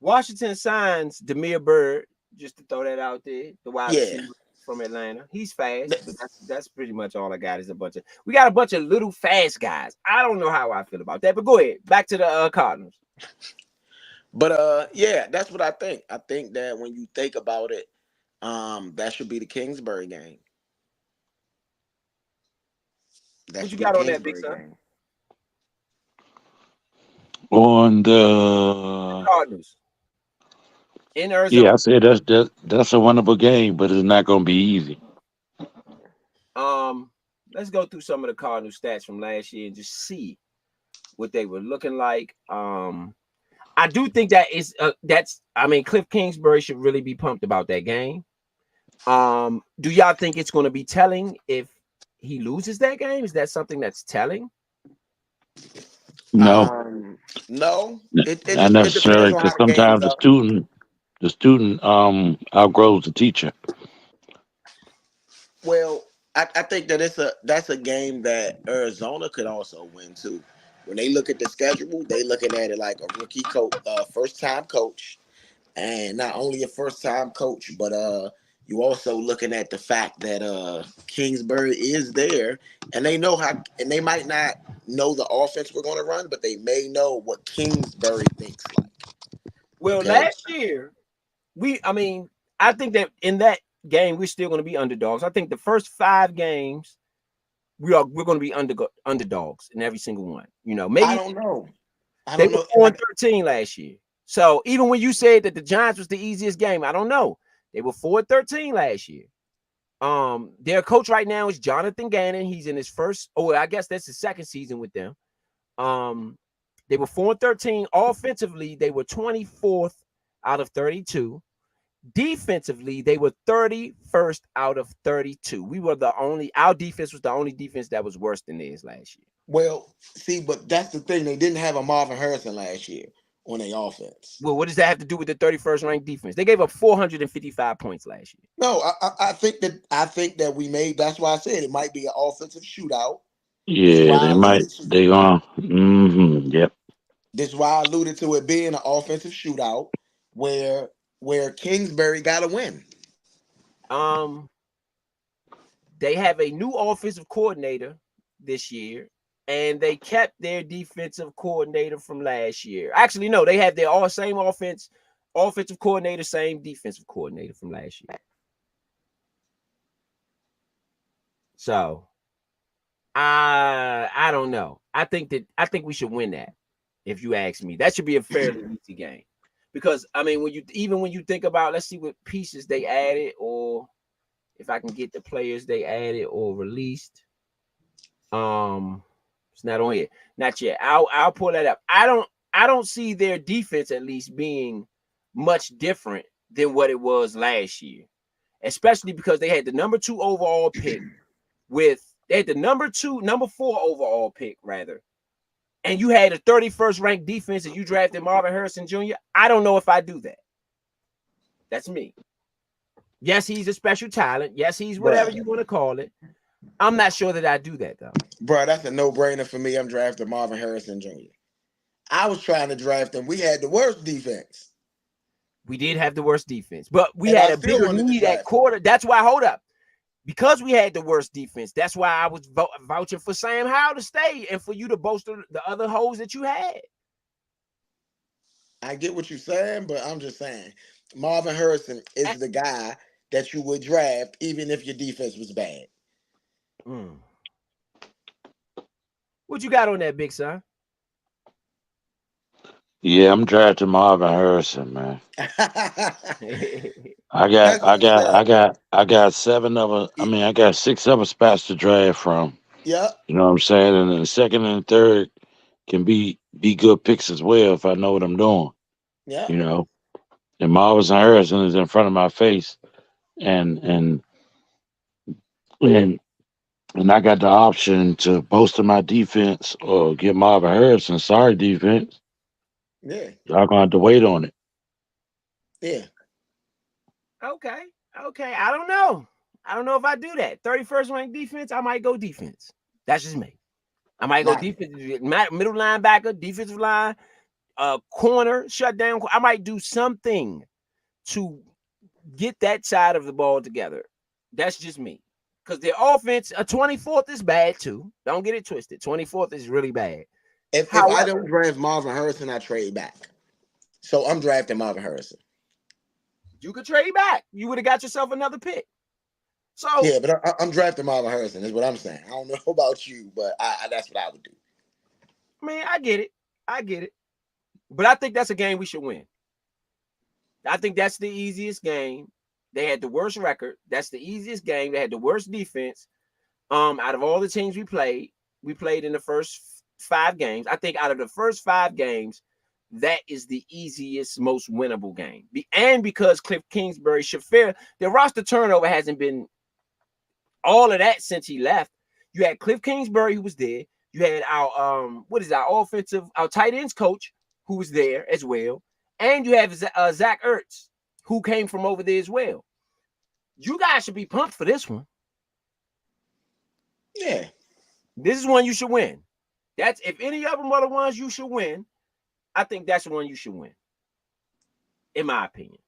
Speaker 1: Washington signs Damiere Byrd, just to throw that out there, the wide
Speaker 3: Yeah.
Speaker 1: receiver from Atlanta. He's fast, but that's pretty much all I got is we got a bunch of little fast guys. I don't know how I feel about that, but go ahead. Back to the Cardinals.
Speaker 3: But yeah, that's what I think. I think that when you think about it, that should be the Kingsbury game. That
Speaker 1: What you
Speaker 3: should be the
Speaker 1: got on that, Big
Speaker 3: Kingsbury
Speaker 1: Son?
Speaker 3: game.
Speaker 4: On the
Speaker 1: Cardinals in Arizona.
Speaker 4: yeah, I said that's a wonderful game, but it's not going to be easy.
Speaker 1: Let's go through some of the Cardinal stats from last year and just see what they were looking like. I do think Cliff Kingsbury should really be pumped about that game. Do y'all think it's going to be telling if he loses that game? Is that something that's telling?
Speaker 4: No,
Speaker 3: No. It
Speaker 4: not
Speaker 3: depends
Speaker 4: necessarily,
Speaker 3: on
Speaker 4: because
Speaker 3: how the game
Speaker 4: sometimes
Speaker 3: goes.
Speaker 4: the student outgrows the teacher.
Speaker 3: Well, I think that that's a game that Arizona could also win too. When they look at the schedule, they looking at it like a rookie coach, first time coach, and not only a first time coach, but you also looking at the fact that Kingsbury is there, and they know how, and they might not know the offense we're going to run, but they may know what Kingsbury thinks like.
Speaker 1: Well,
Speaker 3: Okay,
Speaker 1: last year, I think that in that game, we're still going to be underdogs. I think the first 5 games, we're going to be underdogs in every single one. Maybe
Speaker 3: I don't know. I
Speaker 1: they
Speaker 3: don't
Speaker 1: were
Speaker 3: know.
Speaker 1: 4-13 last year. So even when you said that the Giants was the easiest game, I don't know. They were 4-13 last year. Their coach right now is Jonathan Gannon. He's in his first, I guess that's his second season with them. They were 4-13 offensively. They were 24th out of 32. Defensively, they were 31st out of 32. Our defense was the only defense that was worse than theirs last year.
Speaker 3: Well, see, but that's the thing. They didn't have a Marvin Harrison last year on their offense.
Speaker 1: Well, what does that have to do with the 31st ranked defense? They gave up 455 points last year.
Speaker 3: No, I think that we made. That's why I said it might be an offensive shootout.
Speaker 4: Yeah, they might. They gonna. Yep.
Speaker 3: This is why I alluded to it being an offensive shootout where Kingsbury got to win.
Speaker 1: They have a new offensive coordinator this year, and they kept their defensive coordinator from last year. Actually, no, they have their same offensive coordinator, same defensive coordinator from last year. So I don't know. I think we should win that. If you ask me, that should be a fairly easy game. Because I mean, when you think about, let's see what pieces they added, or if I can get the players they added or released. It's not on here, not yet. I'll pull that up. I don't see their defense at least being much different than what it was last year, especially because they had the number 2 overall pick they had the number 4 overall pick rather. And you had a 31st ranked defense and you drafted Marvin Harrison Jr. I don't know if I do that. That's me. Yes, he's a special talent. Yes, he's whatever you want to call it. I'm not sure that I do that, though.
Speaker 3: Bro, that's a no-brainer for me. I'm drafting Marvin Harrison Jr. I was trying to draft him. We had the worst defense.
Speaker 1: We did have the worst defense, but we had a bigger need at quarter. That's why, hold up. Because we had the worst defense, that's why I was vouching for Sam Howell to stay and for you to bolster the other holes that you had.
Speaker 3: I get what you're saying, but I'm just saying Marvin Harrison is the guy that you would draft even if your defense was bad.
Speaker 1: What you got on that, big son?
Speaker 4: Yeah, I'm drafting Marvin Harrison, man. I got 7 of them. I mean, I got 6 other spots to draft from.
Speaker 3: Yeah.
Speaker 4: You know what I'm saying? And then the second and third can be good picks as well if I know what I'm doing.
Speaker 3: Yeah.
Speaker 4: You know. And Marvin Harrison is in front of my face. And I got the option to bolster my defense or get Marvin Harrison. Sorry, defense.
Speaker 3: Yeah.
Speaker 4: Y'all gonna have to wait on it.
Speaker 3: Yeah.
Speaker 1: Okay. I don't know. I don't know if I do that. 31st ranked defense, I might go defense. That's just me. I might go defense, middle linebacker, defensive line, corner, shutdown. I might do something to get that side of the ball together. That's just me. Because their offense, a 24th is bad too. Don't get it twisted. 24th is really bad.
Speaker 3: If I don't draft Marvin Harrison, I trade back. So I'm drafting Marvin Harrison.
Speaker 1: You could trade back. You would have got yourself another pick. So
Speaker 3: yeah, but I'm drafting Marvin Harrison, is what I'm saying. I don't know about you, but that's what I would do.
Speaker 1: I mean, I get it. But I think that's a game we should win. I think that's the easiest game. They had the worst record. That's the easiest game. They had the worst defense. Out of all the teams we played in the first 5 games. I think out of the first 5 games, that is the easiest, most winnable game. And because Cliff Kingsbury, Shafir, the roster turnover hasn't been all of that since he left. You had Cliff Kingsbury who was there. You had our our tight ends coach who was there as well. And you have Zach Ertz, who came from over there as well. You guys should be pumped for this one.
Speaker 3: Yeah.
Speaker 1: This is one you should win. That's if any of them are the ones you should win, I think that's the one you should win. In my opinion.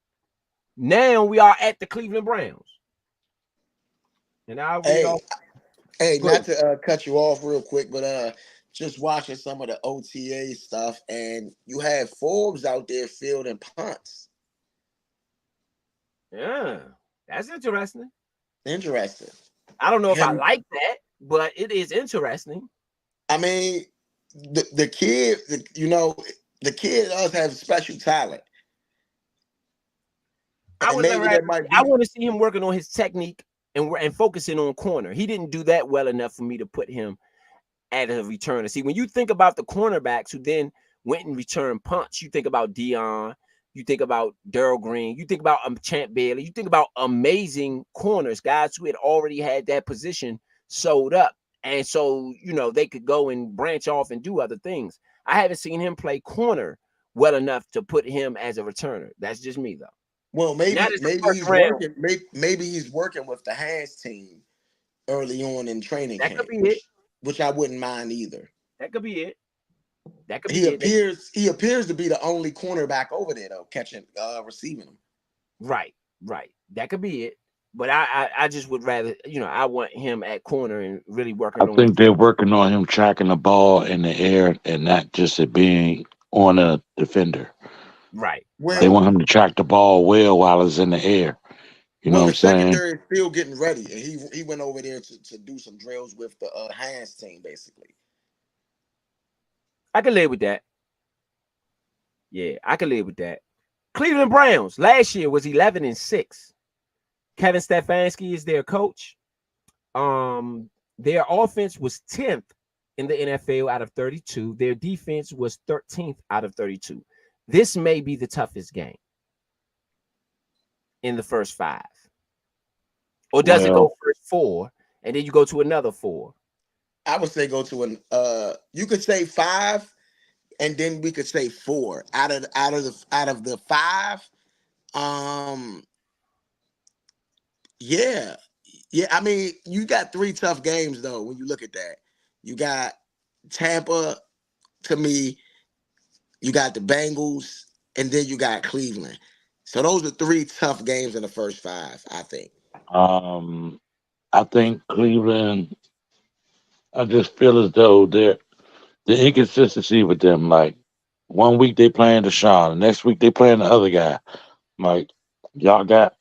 Speaker 1: Now we are at the Cleveland Browns. And not
Speaker 3: to cut you off real quick, but just watching some of the OTA stuff, and you have Forbes out there fielding punts.
Speaker 1: Yeah, that's interesting.
Speaker 3: Interesting.
Speaker 1: I don't know if I like that, but it is interesting.
Speaker 3: I mean, the kid does have special talent.
Speaker 1: I want to see him working on his technique and focusing on corner. He didn't do that well enough for me to put him at a returner. See, when you think about the cornerbacks who then went and returned punts, you think about Dion, you think about Darrell Green, you think about Champ Bailey, you think about amazing corners, guys who had already had that position sold up. And so, they could go and branch off and do other things. I haven't seen him play corner well enough to put him as a returner. That's just me, though.
Speaker 3: Well, maybe he's working with the hands team early on in training camp.
Speaker 1: That could be it.
Speaker 3: Which I wouldn't mind either.
Speaker 1: That could be it.
Speaker 3: He appears to be the only cornerback over there though, receiving them.
Speaker 1: Right. That could be it. But I just would rather, I want him at corner and really working on.
Speaker 4: I think they're working on him tracking the ball in the air and not just it being on a defender.
Speaker 1: Right.
Speaker 4: They want him to track the ball well while it's in the air. You know
Speaker 3: Well,
Speaker 4: what
Speaker 3: the
Speaker 4: I'm saying?
Speaker 3: secondary is still getting ready, and he went over there to do some drills with the hands team, basically.
Speaker 1: I can live with that. Yeah, I can live with that. Cleveland Browns last year was 11-6. Kevin Stefanski is their coach. Their offense was 10th in the NFL out of 32. Their defense was 13th out of 32. This may be the toughest game in the first 5. Or does it go
Speaker 4: Well,
Speaker 1: first 4 and then you go to another 4?
Speaker 3: I would say go to an you could say 5, and then we could say 4 out of the 5. Um, yeah, yeah. I mean, you got 3 tough games though. When you look at that, you got Tampa. To me, you got the Bengals, and then you got Cleveland. So those are 3 tough games in the first 5, I think.
Speaker 4: I think Cleveland. I just feel as though the inconsistency with them. Like 1 week they playing Deshaun, the next week they playing the other guy. Like y'all got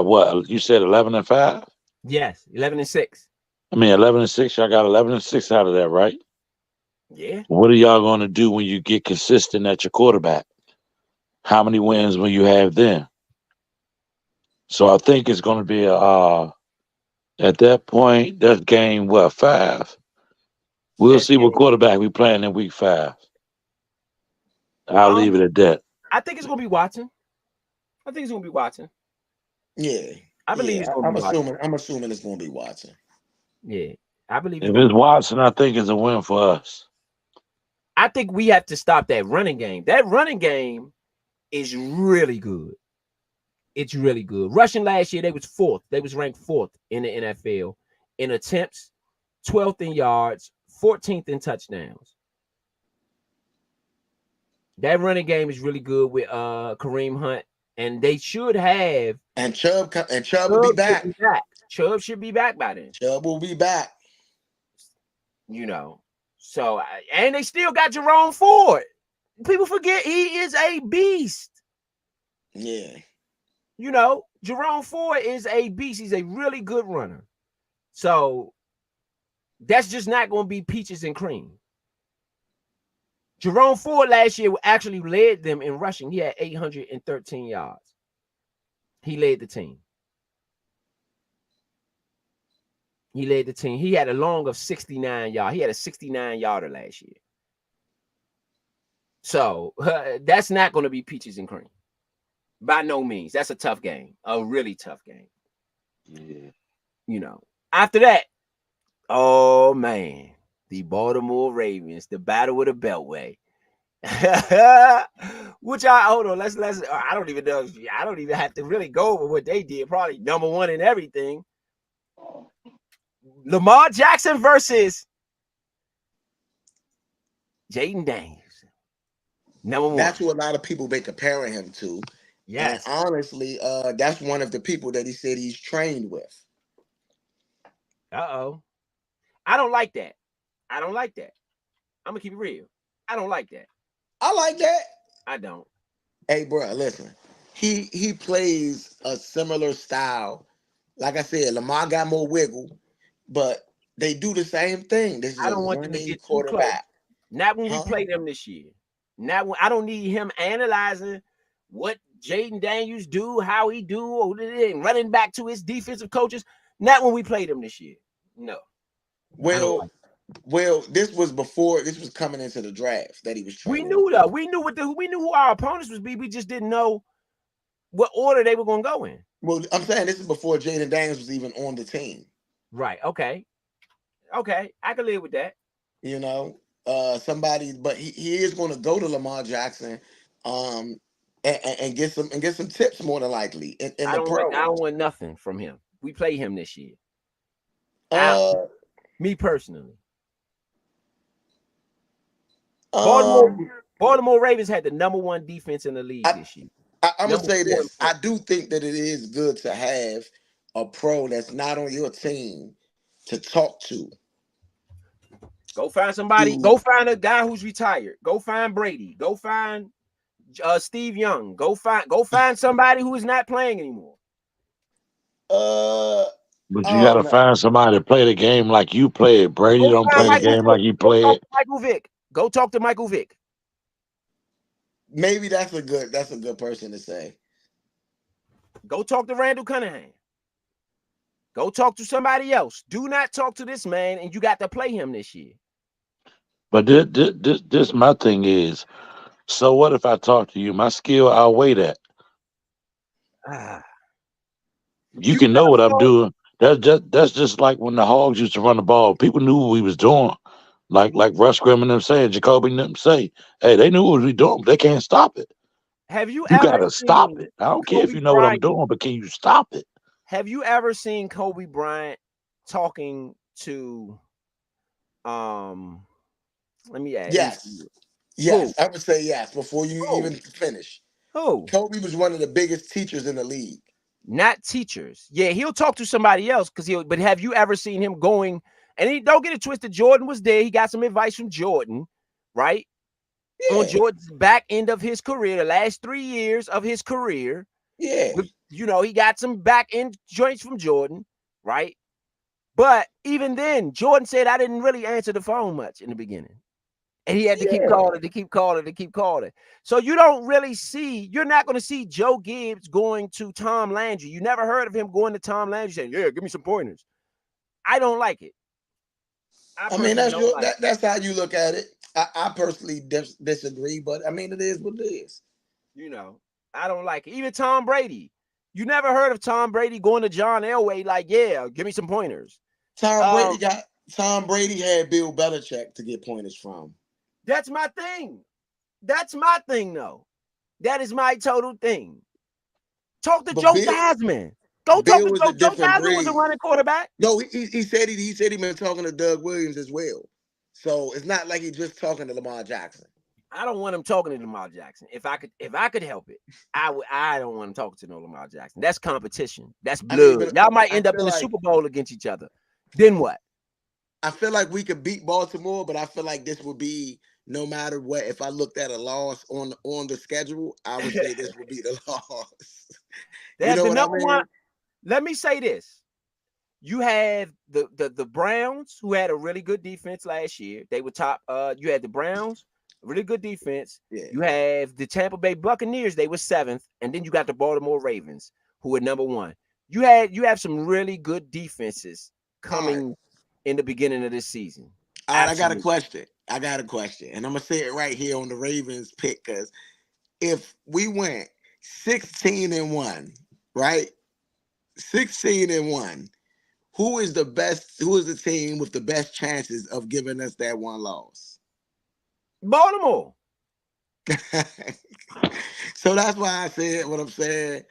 Speaker 4: what? You said 11-5.
Speaker 1: Yes, 11-6.
Speaker 4: I mean 11-6. Y'all got 11-6 out of that, right?
Speaker 1: Yeah.
Speaker 4: What are y'all going to do when you get consistent at your quarterback? How many wins will you have then? So I think it's going to be at that point, that's game what 5. We'll
Speaker 1: That's
Speaker 4: see what
Speaker 1: game.
Speaker 4: quarterback we playing in week 5. I'll leave it at that.
Speaker 1: I think it's gonna be Watson. I think it's gonna be Watson.
Speaker 3: Yeah,
Speaker 1: I believe it's gonna
Speaker 3: I'm
Speaker 1: be Watson.
Speaker 3: assuming it's going to be Watson.
Speaker 1: Yeah, I believe it's
Speaker 4: If
Speaker 1: gonna
Speaker 4: it's
Speaker 1: be.
Speaker 4: Watson, I think it's a win for us.
Speaker 1: I think we have to stop that running game. That running game is really good. It's really good. Rushing last year, they was 4th. They was ranked 4th in the NFL in attempts, 12th in yards, 14th in touchdowns. That running game is really good with Kareem Hunt, and they should have.
Speaker 3: And Chubb will be
Speaker 1: Chubb should
Speaker 3: back.
Speaker 1: be back. Chubb should be back by then.
Speaker 3: Chubb will be back.
Speaker 1: You know, so and they still got Jerome Ford. People forget he is a beast.
Speaker 3: Yeah.
Speaker 1: You know, Jerome Ford is a beast. He's a really good runner. So that's just not going to be peaches and cream. Jerome Ford last year actually led them in rushing. He had 813 yards. He led the team. He led the team. He had a long of 69 yards. He had a 69-yarder last year. So that's not going to be peaches and cream. By no means. That's a tough game. A really tough game.
Speaker 4: Yeah.
Speaker 1: You know. After that, oh man, the Baltimore Ravens, the battle with the Beltway. Which hold on, let's I don't even know. I don't even have to really go over what they did. Probably number 1 in everything. Lamar Jackson versus Jaden Daniels. Number 1.
Speaker 3: That's who a lot of people been comparing him to.
Speaker 1: Yes.
Speaker 3: And honestly, that's one of the people that he said he's trained with.
Speaker 1: Uh-oh. I don't like that. I don't like that. I'm gonna keep it real. I don't like that.
Speaker 3: I like that.
Speaker 1: I don't.
Speaker 3: Hey, bro, listen. He plays a similar style. Like I said, Lamar got more wiggle, but they do the same thing. This is
Speaker 1: I
Speaker 3: a
Speaker 1: don't want them to
Speaker 3: running
Speaker 1: get too close.
Speaker 3: quarterback.
Speaker 1: Not when we
Speaker 3: Huh?
Speaker 1: play them this year. Not when I don't need him analyzing what Jaden Daniels do, how he do, and running back to his defensive coaches. Not when we play them this year. No.
Speaker 3: Well, this was before. This was coming into the draft that he was
Speaker 1: We
Speaker 3: training.
Speaker 1: knew though. We knew who our opponents would be. We just didn't know what order they were going to go in.
Speaker 3: Well, I'm saying this is before Jaden Daniels was even on the team.
Speaker 1: Right. Okay. I can live with that.
Speaker 3: You know, somebody, but he is going to go to Lamar Jackson, and get some tips more than likely in
Speaker 1: I
Speaker 3: the pro.
Speaker 1: don't want nothing from him. We play him this year. Me personally. Baltimore Ravens had the number 1 defense in the league this year.
Speaker 3: I'm gonna say this. I do think that it is good to have a pro that's not on your team to talk to.
Speaker 1: Go find somebody. Go find a guy who's retired. Go find Brady. Go find Steve Young. Go find somebody who is not playing anymore.
Speaker 4: But you
Speaker 3: Oh
Speaker 4: gotta
Speaker 3: no,
Speaker 4: find somebody to play the game like you play it. Brady
Speaker 1: Go
Speaker 4: don't
Speaker 1: find
Speaker 4: play the
Speaker 1: Michael
Speaker 4: game
Speaker 1: Vick.
Speaker 4: like you
Speaker 1: Go
Speaker 4: play
Speaker 1: talk
Speaker 4: it.
Speaker 1: to Michael Vick. Go talk to Michael Vick.
Speaker 3: maybe that's a good person to say.
Speaker 1: Go talk to Randall Cunningham. Go talk to somebody else. Do not talk to this man, and you got to play him this year.
Speaker 4: But this my thing is. So what if I talk to you? My skill outweigh that.
Speaker 1: Ah,
Speaker 4: You
Speaker 1: you
Speaker 4: can know
Speaker 1: never
Speaker 4: what I'm
Speaker 1: saw.
Speaker 4: doing. That's just like when the Hogs used to run the ball. People knew what we was doing. Like Russ Grimm and them saying, Jacoby and them say, hey, they knew what we doing, but they can't stop it.
Speaker 1: Have you
Speaker 4: You
Speaker 1: ever
Speaker 4: gotta stop
Speaker 1: seen
Speaker 4: it. I don't care if
Speaker 1: Kobe
Speaker 4: you know what I'm
Speaker 1: Bryant?
Speaker 4: doing, but can you stop it?
Speaker 1: Have you ever seen Kobe Bryant talking to let me see.
Speaker 3: Yes,
Speaker 1: Who?
Speaker 3: I would say yes before you
Speaker 1: Who?
Speaker 3: even finish.
Speaker 1: Who?
Speaker 3: Kobe was one of the biggest teachers in the league.
Speaker 1: Not teachers. Yeah, he'll talk to somebody else because but have you ever seen him going? And he don't get it twisted. Jordan was there. He got some advice from Jordan, right? On
Speaker 3: Yeah,
Speaker 1: Jordan's back end of his career, the last 3 years of his career.
Speaker 3: yeah,
Speaker 1: He got some back end joints from Jordan, right? But even then, Jordan said I didn't really answer the phone much in the beginning. And he had to keep
Speaker 3: yeah.
Speaker 1: calling. So you don't really you're not going to see Joe Gibbs going to Tom Landry. You never heard of him going to Tom Landry saying, yeah, give me some pointers. I don't like it. I
Speaker 3: I mean,
Speaker 1: personally don't like it.
Speaker 3: that's how you look at it. I personally disagree, but I mean, it is what it is.
Speaker 1: I don't like it. Even Tom Brady. You never heard of Tom Brady going to John Elway like, yeah, give me some pointers.
Speaker 3: Tom Brady had Bill Belichick to get pointers from.
Speaker 1: That's my thing. That's my thing, though. That is my total thing. Talk to
Speaker 3: But
Speaker 1: Joe Theismann. Go talk
Speaker 3: Bill
Speaker 1: to
Speaker 3: was
Speaker 1: Joe.
Speaker 3: a
Speaker 1: Joe
Speaker 3: different
Speaker 1: Theismann was
Speaker 3: breed.
Speaker 1: a running quarterback.
Speaker 3: No, he said he been talking to Doug Williams as well. So it's not like he's just talking to Lamar Jackson.
Speaker 1: I don't want him talking to Lamar Jackson. If I could help it, I would. I don't want him talking to no Lamar Jackson. That's competition. That's blood. Y'all might end up in the Super Bowl against each other. Then what?
Speaker 3: I feel like we could beat Baltimore, but I feel like this would be no matter what. If I looked at a loss on the schedule, I would say this would be the loss.
Speaker 1: They have the number one. Let me say this. You have the Browns, who had a really good defense last year. They were top. You had the Browns, really good defense.
Speaker 3: Yeah.
Speaker 1: You have the Tampa Bay Buccaneers. They were 7th, and then you got the Baltimore Ravens, who were number 1. You have some really good defenses coming in the beginning of this season.
Speaker 3: All right, I got a question, and I'm gonna say it right here on the Ravens pick, because if we went 16-1, right? 16-1. Who is the team with the best chances of giving us that one loss?
Speaker 1: Baltimore.
Speaker 3: So that's why I said what I'm saying.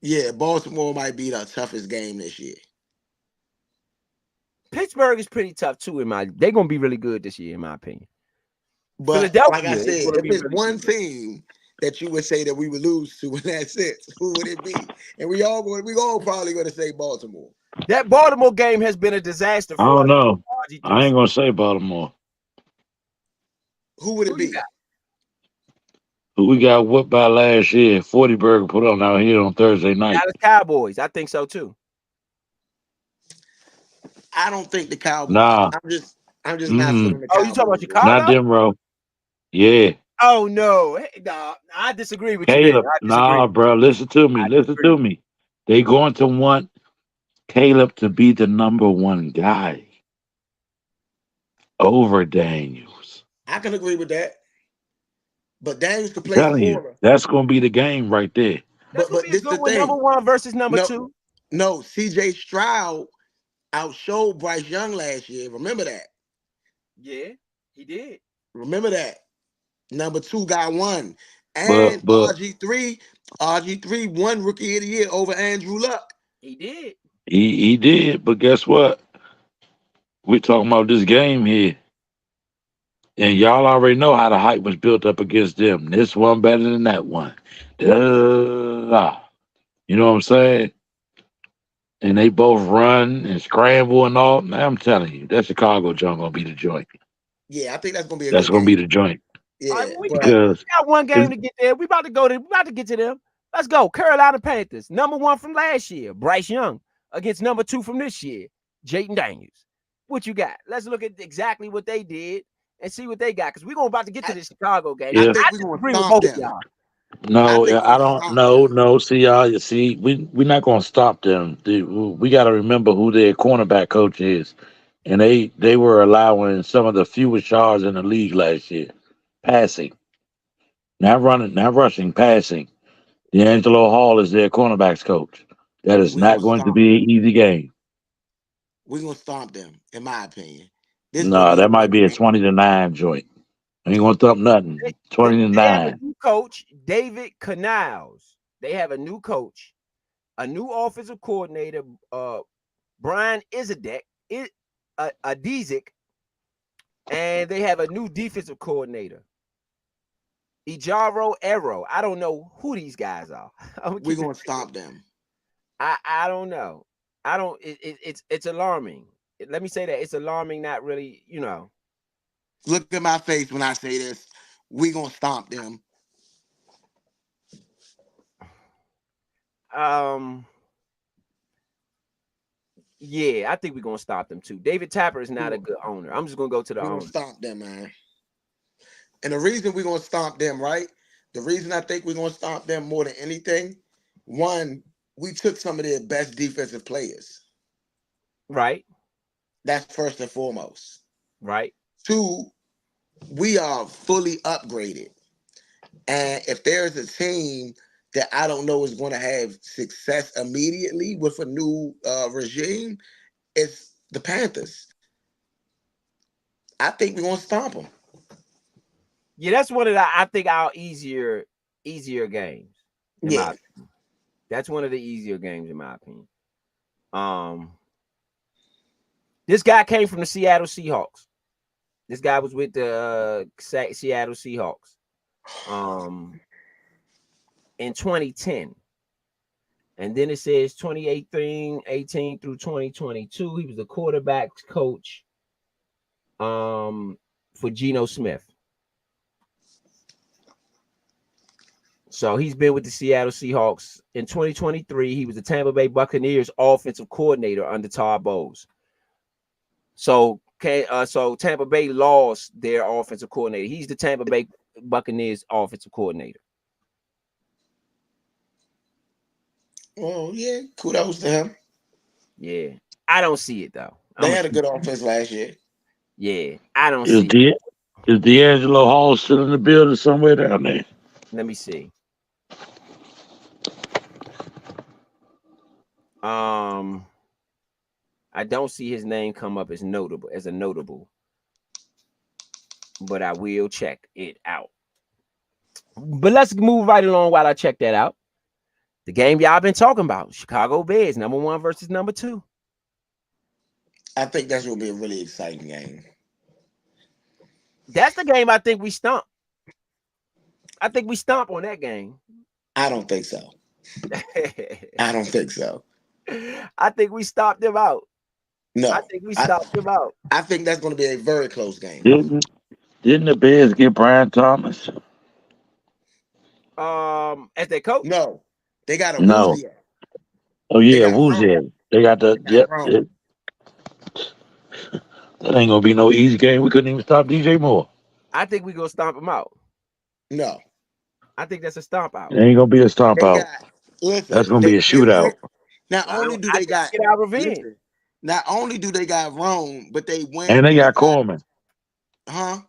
Speaker 3: Yeah, Baltimore might be the toughest game this year.
Speaker 1: Pittsburgh is pretty tough too. They're gonna be really good this year, in my opinion.
Speaker 3: But
Speaker 1: Philadelphia,
Speaker 3: like I said, if it's one team that you would say that we would lose to in that sense, who would it be? And we all probably going to say Baltimore.
Speaker 1: That Baltimore game has been a disaster for us.
Speaker 4: I don't know. I ain't gonna say Baltimore.
Speaker 3: Who would it be?
Speaker 4: Who we got whooped by last year? 40 Burger put on out here on Thursday night.
Speaker 1: Dallas Cowboys. I think so too.
Speaker 3: I don't think the Cowboys.
Speaker 4: Nah.
Speaker 3: I'm just not feeling the Cowboys.
Speaker 1: Oh, you talking about Chicago?
Speaker 4: Not them, bro. Yeah.
Speaker 1: Oh no. Hey, nah, I disagree with
Speaker 4: Caleb.
Speaker 1: you.
Speaker 4: Nah, bro. Listen to me. They going to want Caleb to be the number 1 guy over Daniels.
Speaker 3: I can agree with that. But Daniels could play
Speaker 4: you, that's going to be the game right there.
Speaker 1: But this is the thing. Number 1 versus number 2.
Speaker 3: No, CJ Stroud outshowed Bryce Young last year. Remember that?
Speaker 1: Yeah, he did.
Speaker 3: Remember that? Number 2 guy won. And RG3 won Rookie of the Year over Andrew Luck.
Speaker 1: He did.
Speaker 4: He did, but guess what? We're talking about this game here. And y'all already know how the hype was built up against them. This one better than that one. You know what I'm saying? And they both run and scramble and all. Now I'm telling you, that Chicago joint gonna be the joint.
Speaker 3: Yeah, I think that's gonna be
Speaker 4: gonna be the joint.
Speaker 3: Yeah,
Speaker 1: All right, well, we
Speaker 3: but
Speaker 4: because
Speaker 1: got one game
Speaker 4: it's,
Speaker 1: to get there. We about to get to them. Let's go. Carolina Panthers, number 1 from last year, Bryce Young, against number 2 from this year, Jayden Daniels. What you got? Let's look at exactly what they did and see what they got. Because we're going about to get to the Chicago game.
Speaker 3: I
Speaker 1: I
Speaker 4: if
Speaker 3: think we're gonna
Speaker 1: disagree with
Speaker 3: stomp
Speaker 1: both of
Speaker 3: them.
Speaker 1: y'all.
Speaker 3: I
Speaker 4: no,
Speaker 3: think we're
Speaker 4: I
Speaker 3: gonna
Speaker 4: don't.
Speaker 3: stomp
Speaker 4: No,
Speaker 3: them.
Speaker 4: no. See, y'all. You see, we're not gonna stop them. We got to remember who their cornerback coach is, and they were allowing some of the fewest yards in the league last year, passing, not running, not rushing, passing. D'Angelo Hall is their cornerbacks coach. That is
Speaker 3: We're gonna
Speaker 4: not going to
Speaker 3: stomp
Speaker 4: be
Speaker 3: them.
Speaker 4: an easy game.
Speaker 3: We're gonna stomp them, in my opinion. This is gonna
Speaker 4: No,
Speaker 3: be a
Speaker 4: that might
Speaker 3: good
Speaker 4: be a
Speaker 3: game.
Speaker 4: 20-9 joint. Ain't gonna thump nothing.
Speaker 1: They,
Speaker 4: 20 to
Speaker 1: they have a
Speaker 4: 9.
Speaker 1: new coach, David Canals. They have a new coach, a new offensive coordinator, Brian Izadek, Adizik, and they have a new defensive coordinator, Ijaro Arrow. I don't know who these guys are.
Speaker 3: We're gonna stomp them.
Speaker 1: I don't know. I don't. It's alarming. Let me say that it's alarming. Not really.
Speaker 3: Look at my face when I say this. We're gonna stomp them.
Speaker 1: Yeah, I think we're gonna stop them too. David Tapper is not a good owner. I'm just gonna go to the
Speaker 3: We're gonna
Speaker 1: owner.
Speaker 3: stomp them, man. And the reason we're gonna stomp them, right? The reason I think we're gonna stomp them more than anything, one, we took some of their best defensive players.
Speaker 1: Right.
Speaker 3: That's first and foremost.
Speaker 1: Right.
Speaker 3: Two, we are fully upgraded. And if there's a team that I don't know is going to have success immediately with a new regime, it's the Panthers. I think we're going to stomp them.
Speaker 1: Yeah, that's one of the I think our easier games.
Speaker 3: Yeah.
Speaker 1: That's one of the easier games in my opinion. This guy came from the Seattle Seahawks. This guy was with the Seattle Seahawks in 2010. And then it says 2018 through 2022. He was the quarterback's coach for Geno Smith. So he's been with the Seattle Seahawks. In 2023, he was the Tampa Bay Buccaneers offensive coordinator under Todd Bowles. So Tampa Bay lost their offensive coordinator. He's the Tampa Bay Buccaneers offensive coordinator.
Speaker 3: Well, yeah, kudos to him.
Speaker 1: Yeah, I don't see it though.
Speaker 3: They had a good offense last year.
Speaker 1: Yeah, I don't see it.
Speaker 4: Is D'Angelo Hall still in the building somewhere down there?
Speaker 1: Let me see. I don't see his name come up as a notable, but I will check it out. But let's move right along while I check that out. The game y'all been talking about, Chicago Bears, number 1 versus number 2.
Speaker 3: I think that's going to be a really exciting game.
Speaker 1: That's the game I think we stomp. I think we stomp on that game.
Speaker 3: I don't think so. I don't think so.
Speaker 1: I think we stopped them out.
Speaker 3: No.
Speaker 1: I think we stopped them out.
Speaker 3: I think that's going to be a very close game.
Speaker 4: Didn't the Bears get Brian Thomas?
Speaker 1: As their coach?
Speaker 3: No. They got a
Speaker 4: No.
Speaker 3: Woozy.
Speaker 4: Oh yeah, Woozy. They got the that ain't gonna be no easy game. We couldn't even stop DJ Moore.
Speaker 1: I think we're gonna stomp him out.
Speaker 3: No.
Speaker 1: I think that's a stomp out.
Speaker 4: It ain't gonna be a stomp out. That's gonna be a shootout.
Speaker 3: Not only do they got
Speaker 1: get our revenge.
Speaker 3: Not only do they got Rome, but they win.
Speaker 4: And they got Coleman.
Speaker 3: Huh?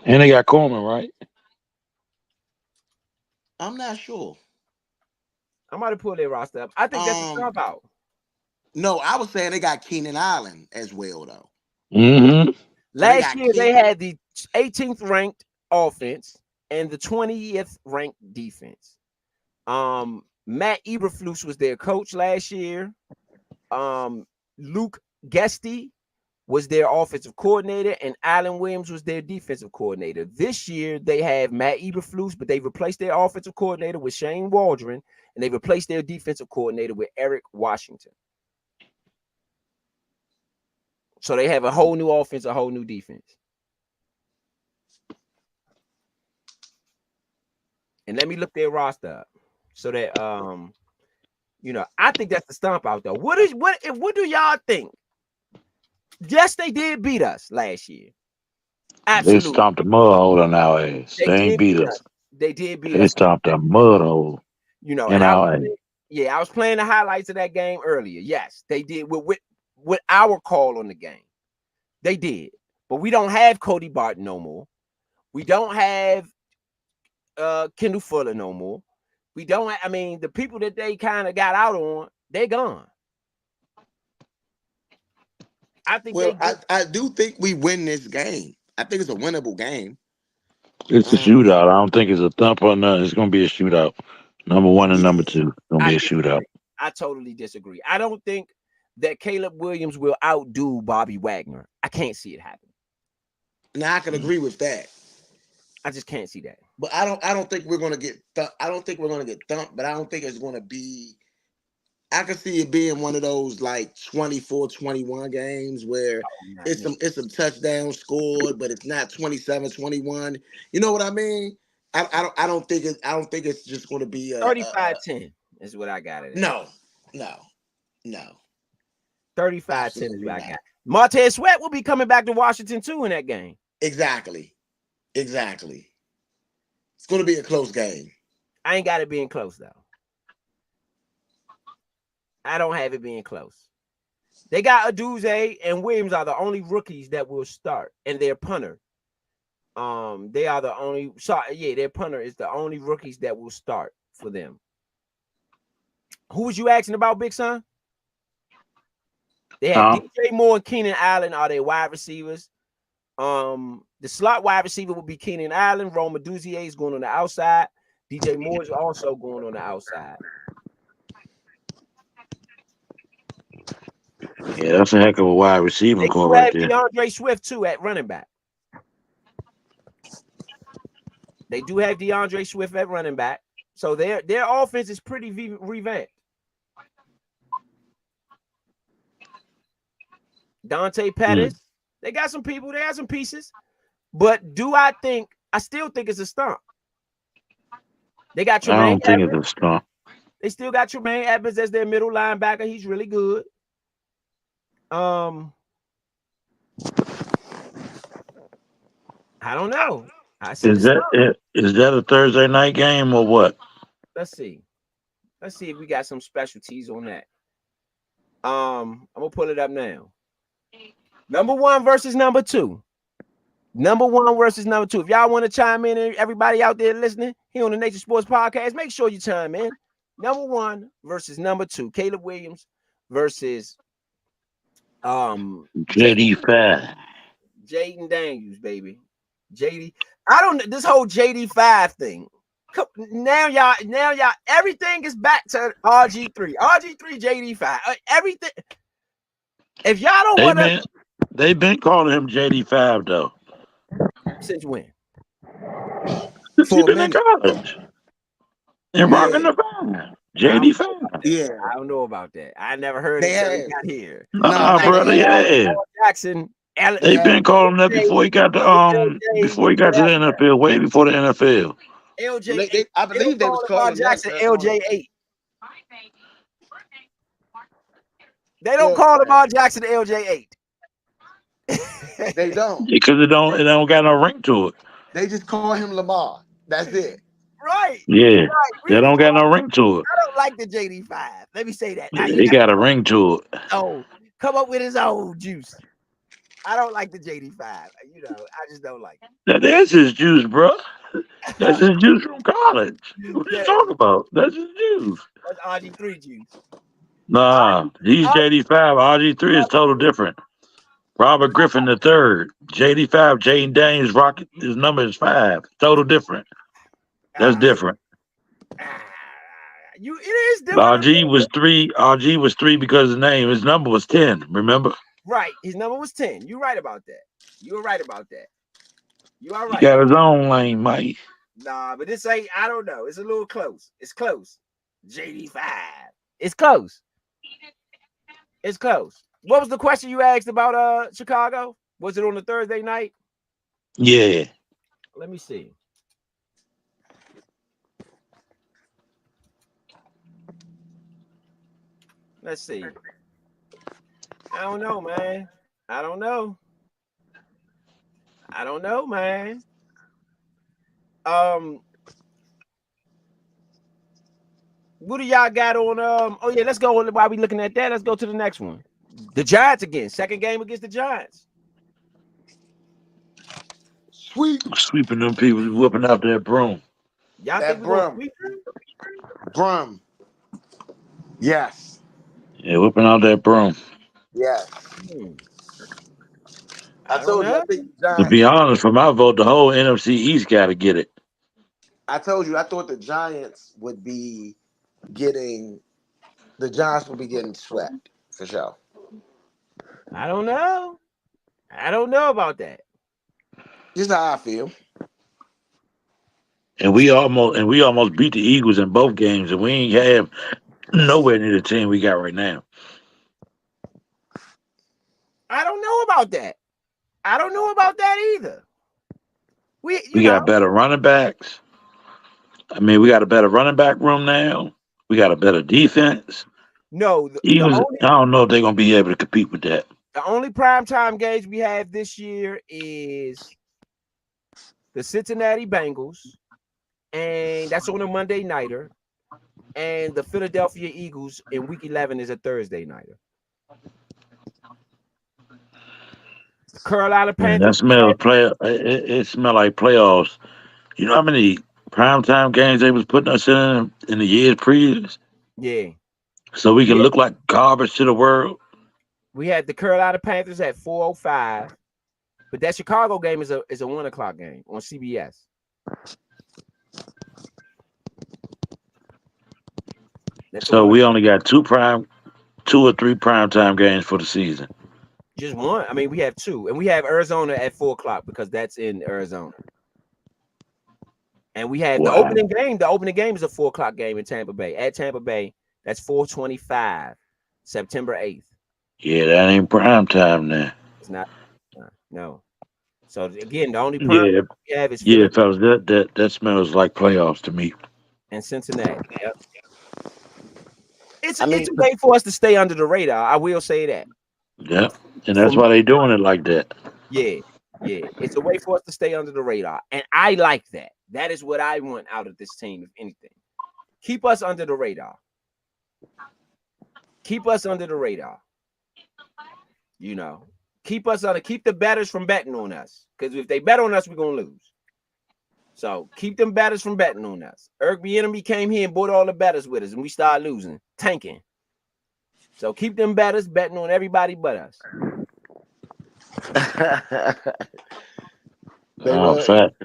Speaker 4: And they got Coleman, right?
Speaker 3: I'm not sure.
Speaker 1: I'm about to pull their roster up. I think that's a stomp out.
Speaker 3: No, I was saying they got Keenan Allen as well, though.
Speaker 4: Mm-hmm.
Speaker 1: Last year they had the 18th ranked offense and the 20th ranked defense. Matt Eberflus was their coach last year. Luke Gesty was their offensive coordinator, and Alan Williams was their defensive coordinator. This year, they have Matt Eberflus, but they replaced their offensive coordinator with Shane Waldron, and they replaced their defensive coordinator with Eric Washington. So they have a whole new offense, a whole new defense. and let me look their roster up so that I think that's the stomp out though. What do y'all think? Yes, they did beat us last year.
Speaker 4: They
Speaker 1: Absolutely.
Speaker 4: stomped the mud hole in our ass.
Speaker 1: They
Speaker 4: They ain't
Speaker 1: did
Speaker 4: beat
Speaker 1: beat
Speaker 4: us.
Speaker 1: us. They did beat
Speaker 4: They
Speaker 1: us.
Speaker 4: stomped the mud hole
Speaker 1: And
Speaker 4: in our ass.
Speaker 1: I was playing the highlights of that game earlier. Yes, they did with our call on the game. They did. But we don't have Cody Barton no more. We don't have Kendall Fuller no more. We don't the people that they kind of got out on, they're gone. I think
Speaker 3: I do think we win this game. I think it's a winnable game.
Speaker 4: It's a shootout. I don't think it's a thump or nothing. It's gonna be a shootout. Number 1 and number 2. It's gonna be a shootout.
Speaker 1: I totally disagree. I don't think that Caleb Williams will outdo Bobby Wagner. I can't see it happen.
Speaker 3: Now I can agree with that.
Speaker 1: I just can't see that.
Speaker 3: But I don't think we're gonna get I don't think we're gonna get thumped, but I don't think it's gonna be. I can see it being one of those like 24-21 games where it's some touchdowns scored, but it's not 27-21. You know what I mean? I don't think it's just going to be
Speaker 1: 35-10 is what I got it.
Speaker 3: No.
Speaker 1: 35-10 is what I got. Montez Sweat will be coming back to Washington too in that game.
Speaker 3: Exactly. It's going to be a close game.
Speaker 1: I ain't got it being close though. I don't have it being close. They got Aduze and Williams are the only rookies that will start, and their punter. They are the only. Their punter is the only rookies that will start for them. Who was you asking about, Big Son? They have DJ Moore and Keenan Allen are their wide receivers. The slot wide receiver will be Keenan Allen. Roma Duzier is going on the outside. DJ Moore is also going on the outside.
Speaker 4: Yeah, that's a heck of a wide receiver core right there.
Speaker 1: DeAndre Swift too at running back. They do have DeAndre Swift at running back, so their offense is pretty revamped. Dante Pettis, they got some people, they have some pieces, but I still think it's a stump. They got Tremaine.
Speaker 4: I don't think it's a stump.
Speaker 1: They still got Tremaine Edmonds as their middle linebacker. He's really good. I don't know.
Speaker 4: Is that a Thursday night game or what?
Speaker 1: Let's see if we got some specialties on that. I'm gonna pull it up now. Number 1 versus number 2. Number 1 versus number 2. If y'all want to chime in, and everybody out there listening here on the Nature Sports Podcast, make sure you chime in. Number 1 versus number 2. Caleb Williams versus
Speaker 4: JD5.
Speaker 1: Jaden Daniels, baby. JD. I don't this whole JD5 thing. Now y'all everything is back to RG3. RG3 JD5. Everything. If y'all don't want to,
Speaker 4: they've been calling him JD5 though.
Speaker 1: Since when?
Speaker 4: Since he's been in college. In Rockin' Nevada. JD5.
Speaker 3: Yeah.
Speaker 1: I don't know about that. I never heard it until he got here.
Speaker 4: Nah, brother, yeah.
Speaker 1: Jackson.
Speaker 4: They've been calling him that before he got to the NFL, way before the NFL.
Speaker 1: LJ,
Speaker 3: I believe they was calling
Speaker 1: Jackson LJ8. They don't call Lamar Jackson LJ8.
Speaker 3: They don't.
Speaker 4: Because it don't got no ring to it.
Speaker 3: They just call him Lamar. That's it.
Speaker 1: Right.
Speaker 4: Yeah. Right. They don't got no ring to it.
Speaker 1: I don't like the JD5. Let me say that.
Speaker 4: He got a ring to it.
Speaker 1: Oh, come up with his own juice. I don't like the JD5. I just don't like it.
Speaker 4: That's his juice, bro. That's his juice from college. What are you talking about? That's his juice.
Speaker 1: That's RG3 juice.
Speaker 4: Nah, he's JD5. RG3 is total different. Robert Griffin III. JD5, Jaden Daniels, Rocket, his number is 5. Total different. That's different.
Speaker 1: It is different.
Speaker 4: RG was 3. RG was 3 because his name. His number was 10. Remember?
Speaker 1: Right. His number was 10. You're right about that. You are right. You are right.
Speaker 4: He got his own lane, Mike.
Speaker 1: Nah, but this ain't. I don't know. It's a little close. It's close. JD5. It's close. It's close. What was the question you asked about Chicago? Was it on a Thursday night?
Speaker 4: Yeah.
Speaker 1: Let me see. Let's see. I don't know, man. I don't know, man. What do y'all got on? Oh yeah, let's go. While we looking at that, let's go to the next one. The Giants again. Second game against the Giants.
Speaker 4: Sweeping them people, whooping out that broom.
Speaker 1: Y'all
Speaker 3: That
Speaker 1: think we're gonna sweep them?
Speaker 3: Brum. Yes.
Speaker 4: Yeah, whooping out that broom.
Speaker 3: Yes. I
Speaker 1: I
Speaker 3: told you. I
Speaker 1: don't
Speaker 3: think
Speaker 4: To be
Speaker 3: Giants.
Speaker 4: honest, for my vote, the whole NFC East got to get it.
Speaker 3: I told you. I thought the Giants would be getting. The Giants would be getting swept for sure.
Speaker 1: I don't know. I don't know about that.
Speaker 3: This is how I feel.
Speaker 4: And we almost beat the Eagles in both games, and we ain't have nowhere near the team we got right now.
Speaker 1: I don't know about that. I don't know about that either.
Speaker 4: We got better running backs. I mean, we got a better running back room now. We got a better defense.
Speaker 1: No,
Speaker 4: Eagles, I don't know if they're gonna be able to compete with that.
Speaker 1: the only primetime games we have this year is the Cincinnati Bengals, and that's on a Monday nighter, and the Philadelphia Eagles in Week 11 is a Thursday nighter. The Carolina
Speaker 4: Man,
Speaker 1: Panthers.
Speaker 4: that smells it smell like playoffs. You know how many primetime games they was putting us in the years previous,
Speaker 1: Yeah,
Speaker 4: so we can
Speaker 1: Yeah.
Speaker 4: look like garbage to the world.
Speaker 1: we had the Carolina Panthers at 4:05, but that Chicago game is a 1:00 game on CBS.
Speaker 4: So we only got two or three primetime games for the season.
Speaker 1: Just one. I mean, we have two, and we have Arizona at 4:00 because that's in Arizona. And we have the opening game. The opening game is a 4:00 game in Tampa Bay. At Tampa Bay, that's 4:25, September 8th.
Speaker 4: Yeah, that ain't prime time now.
Speaker 1: It's not. No. So again, the only prime
Speaker 4: Yeah,
Speaker 1: we have is
Speaker 4: yeah,
Speaker 1: Philadelphia
Speaker 4: fellas, that smells like playoffs to me.
Speaker 1: and Cincinnati. Yep. It's
Speaker 3: I mean-
Speaker 1: it's a way for us to stay under the radar. I will say that.
Speaker 4: Yeah, and that's why they doing it like that.
Speaker 1: Yeah. It's a way for us to stay under the radar, and I like that. That is what I want out of this team, if anything. Keep us under the radar. Keep us under the radar. You know, keep the bettors from betting on us. Because if they bet on us, we're gonna lose. So keep them bettors from betting on us. Eric Bieniemy came here and bought all the bettors with us, and we started losing, tanking. So keep them bettors betting on everybody but us.
Speaker 4: Fact.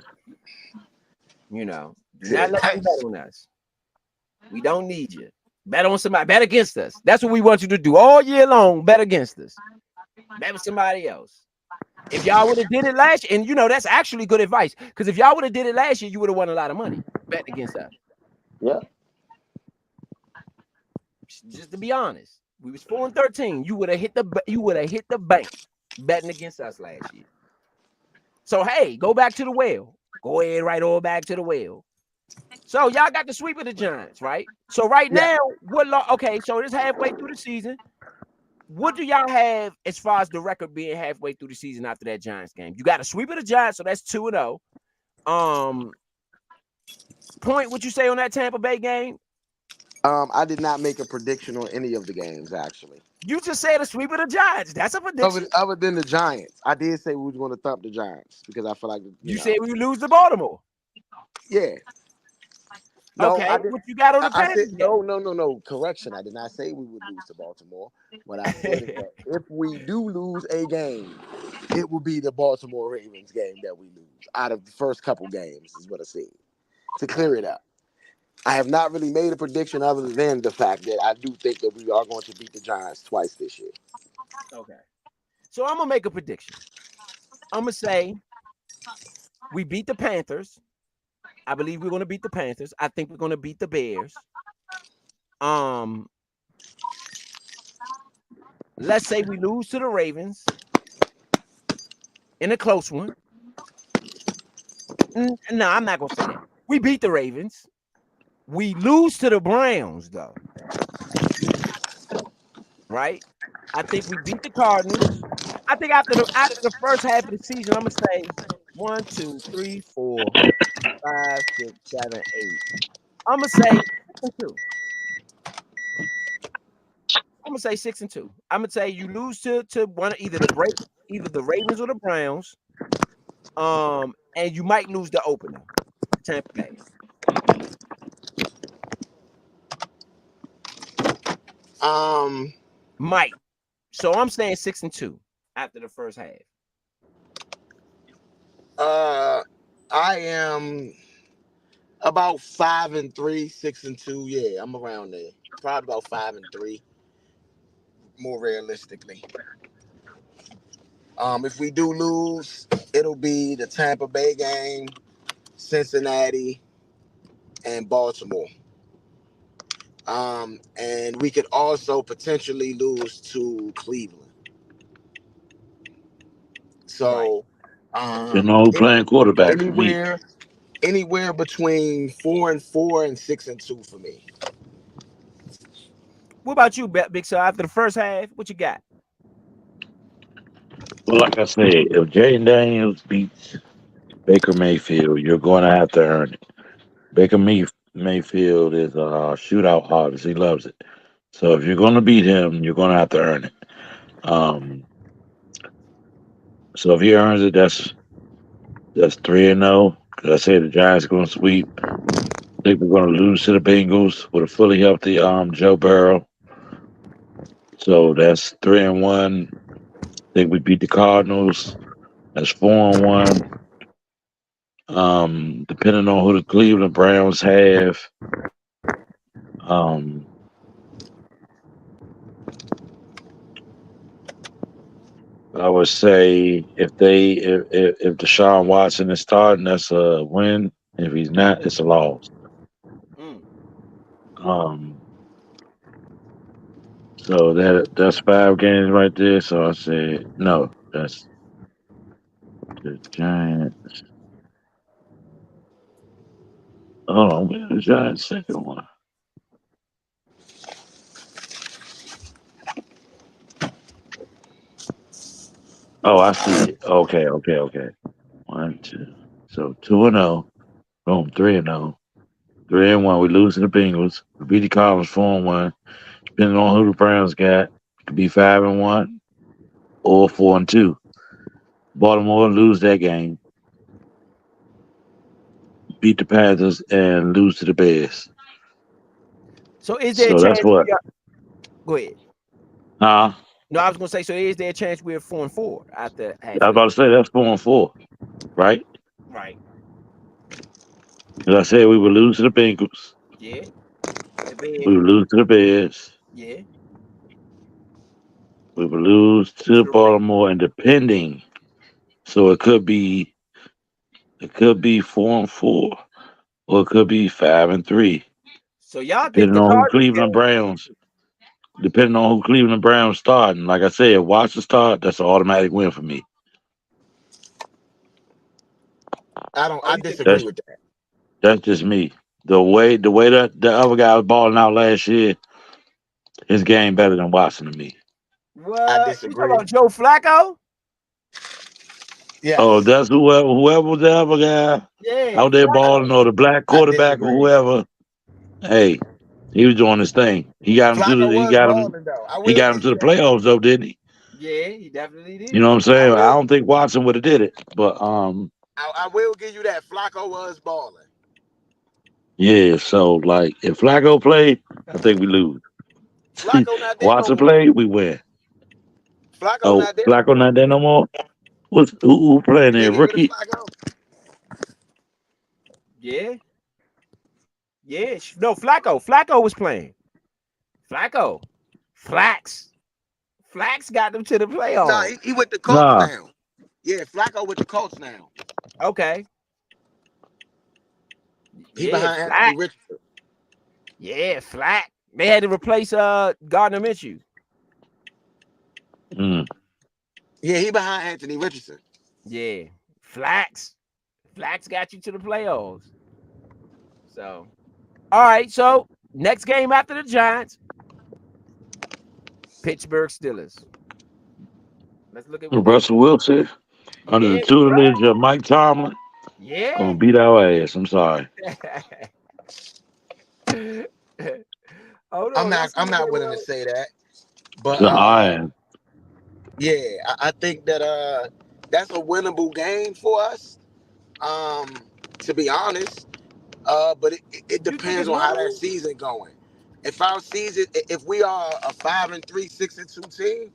Speaker 1: You know, do not let them bet on us. We don't need you. Bet on somebody. Bet against us. That's what we want you to do all year long. Bet against us. Bet with somebody else. If y'all would have did it last year, and you know that's actually good advice, because if y'all would have did it last year, you would have won a lot of money betting against us.
Speaker 3: Yeah.
Speaker 1: Just to be honest, we was 4-13. You would have hit the bank betting against us last year. So hey, go back to the well. Go ahead, right all back to the well. So y'all got the sweep of the Giants, right? So now, okay, so it's halfway through the season. What do y'all have as far as the record being halfway through the season after that Giants game? You got a sweep of the Giants, so that's 2-0. Point what you say on that Tampa Bay game?
Speaker 3: I did not make a prediction on any of the games, actually.
Speaker 1: You just said a sweep of the Giants. That's a prediction.
Speaker 3: Other than the Giants. I did say we was going to thump the Giants because I feel like
Speaker 1: you said we would lose to Baltimore.
Speaker 3: Yeah. No,
Speaker 1: okay, what you got on the Panthers?
Speaker 3: No. Correction. I did not say we would lose to Baltimore. What I said is that if we do lose a game, it will be the Baltimore Ravens game that we lose out of the first couple games, is what I said. To clear it up. I have not really made a prediction other than the fact that I do think that we are going to beat the Giants twice this year.
Speaker 1: Okay. So I'm going to make a prediction. I'm going to say we beat the Panthers. I believe we're going to beat the Panthers. I think we're going to beat the Bears. Let's say we lose to the Ravens in a close one. No, I'm not going to say that. We beat the Ravens. We lose to the Browns, though. right? I think we beat the Cardinals. I think after the first half of the season, I'm gonna say 1, 2, 3, 4, 5, 6, 7, 8. I'm gonna say 6-2. I'm gonna say 6-2. I'm gonna say you lose to one either the Ravens or the Browns. And you might lose the opener, Tampa Bay. Might. So I'm saying 6-2 after the first half.
Speaker 3: I am about 5-3, 6-2. Yeah, I'm around there. Probably about 5-3, more realistically. If we do lose, it'll be the Tampa Bay game, Cincinnati, and Baltimore. And we could also potentially lose to Cleveland. So,
Speaker 4: You know who playing quarterback for me?
Speaker 3: anywhere between 4-4 and 6-2 for me.
Speaker 1: What about you, Big Sir? After the first half, what you got?
Speaker 4: Well, like I said, if Jaden Daniels beats Baker Mayfield, you're going to have to earn it. Mayfield is a shootout artist. He loves it. So if you're going to beat him, you're going to have to earn it. Um, so if he earns it, that's 3-0. Because I said the Giants are going to sweep. I think we're going to lose to the Bengals with a fully healthy Joe Burrow. So that's 3-1. I think we beat the Cardinals. That's 4-1. Depending on who the Cleveland Browns have, I would say if Deshaun Watson is starting, that's a win. If he's not, it's a loss. Um, so that's 5 games right there. So I said no. That's the Giants. Hold on, where's the Giants' second one? Oh, I see it. Okay. 1, 2. So 2-0. Boom, 3-0. 3-1. We lose to the Bengals. We beat the Cardinals 4-1. Depending on who the Browns got, it could be 5-1 or 4-2. Baltimore lose that game, beat the Panthers, and lose to the Bears.
Speaker 1: So is there a
Speaker 4: So that's
Speaker 1: chance
Speaker 4: what.
Speaker 1: go ahead.
Speaker 4: Huh?
Speaker 1: No, I was gonna say, so is there a chance we're 4-4 after half?
Speaker 4: I was about to say that's 4-4, right?
Speaker 1: Right.
Speaker 4: As I said, we would lose to the Bengals.
Speaker 1: Yeah.
Speaker 4: We would lose to the Bears.
Speaker 1: Yeah.
Speaker 4: We would lose to Baltimore, and depending, so it could be 4-4, or it could be 5-3.
Speaker 1: So y'all think
Speaker 4: Depending
Speaker 1: the
Speaker 4: on who
Speaker 1: Cardinals
Speaker 4: Cleveland Browns. Depending on who Cleveland Browns starting. Like I said, if Watson start, that's an automatic win for me.
Speaker 3: I disagree with that.
Speaker 4: That's just me. The way that the other guy was balling out last year, his game better than Watson to me.
Speaker 1: What?
Speaker 3: I
Speaker 1: You
Speaker 3: disagree.
Speaker 1: talking about Joe Flacco?
Speaker 3: Yes.
Speaker 4: Oh, that's whoever was the other guy out there balling, or the black quarterback or whoever. Hey, he was doing his thing. He got him to the playoffs though, didn't he?
Speaker 1: Yeah, he definitely did.
Speaker 4: You know what I'm saying? I don't think Watson would have did it, but
Speaker 3: I will give you that. Flacco was balling.
Speaker 4: yeah. So like, if Flacco played, I think we lose.
Speaker 3: Flacco not there
Speaker 4: Watson
Speaker 3: no more.
Speaker 4: played, we win.
Speaker 3: Flacco not there.
Speaker 4: Flacco not there no more. Who playing there? Rookie?
Speaker 1: Yeah. Yeah. No, Flacco was playing. Flax got them to the playoffs.
Speaker 3: Nah, he with the Colts now. Yeah, Flacco with the Colts now.
Speaker 1: Okay.
Speaker 3: He behind Anthony Richardson.
Speaker 1: Yeah, Flack. They had to replace Gardner Minshew.
Speaker 4: Mm.
Speaker 3: Yeah, he behind Anthony Richardson.
Speaker 1: Yeah. Flax got you to the playoffs. So, all right. So, next game after the Giants. Pittsburgh Steelers. Let's look at what they.
Speaker 4: Russell Wilson under
Speaker 1: Yeah,
Speaker 4: the tutelage of Mike Tomlin
Speaker 1: yeah.
Speaker 4: gonna beat our ass. I'm sorry.
Speaker 1: Hold
Speaker 3: I'm
Speaker 1: on,
Speaker 3: not
Speaker 1: let's see
Speaker 3: I'm
Speaker 1: what they
Speaker 3: not willing to
Speaker 1: were.
Speaker 3: say that.
Speaker 4: It's
Speaker 3: But
Speaker 4: an iron.
Speaker 3: yeah, I think that that's a winnable game for us. Um, to be honest. But it
Speaker 1: You think
Speaker 3: depends
Speaker 1: it's
Speaker 3: on how that
Speaker 1: winnable?
Speaker 3: season going. If our season, if we are a 5-3, 6-2 team,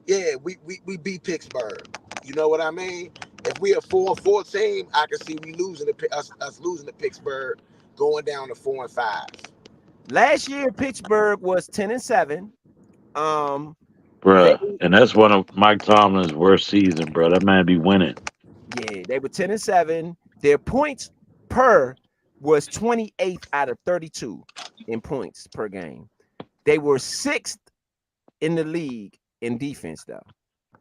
Speaker 3: yeah, we beat Pittsburgh. You know what I mean? If we a 4-4 team, I can see we losing us losing to Pittsburgh, going down to 4-5.
Speaker 1: Last year, Pittsburgh was 10-7. They
Speaker 4: Bruh. And that's one of Mike Tomlin's worst season, bro. That man be winning.
Speaker 1: yeah, they were 10-7. Their points per was 28th out of 32 in points per game. They were 6th in the league in defense, though.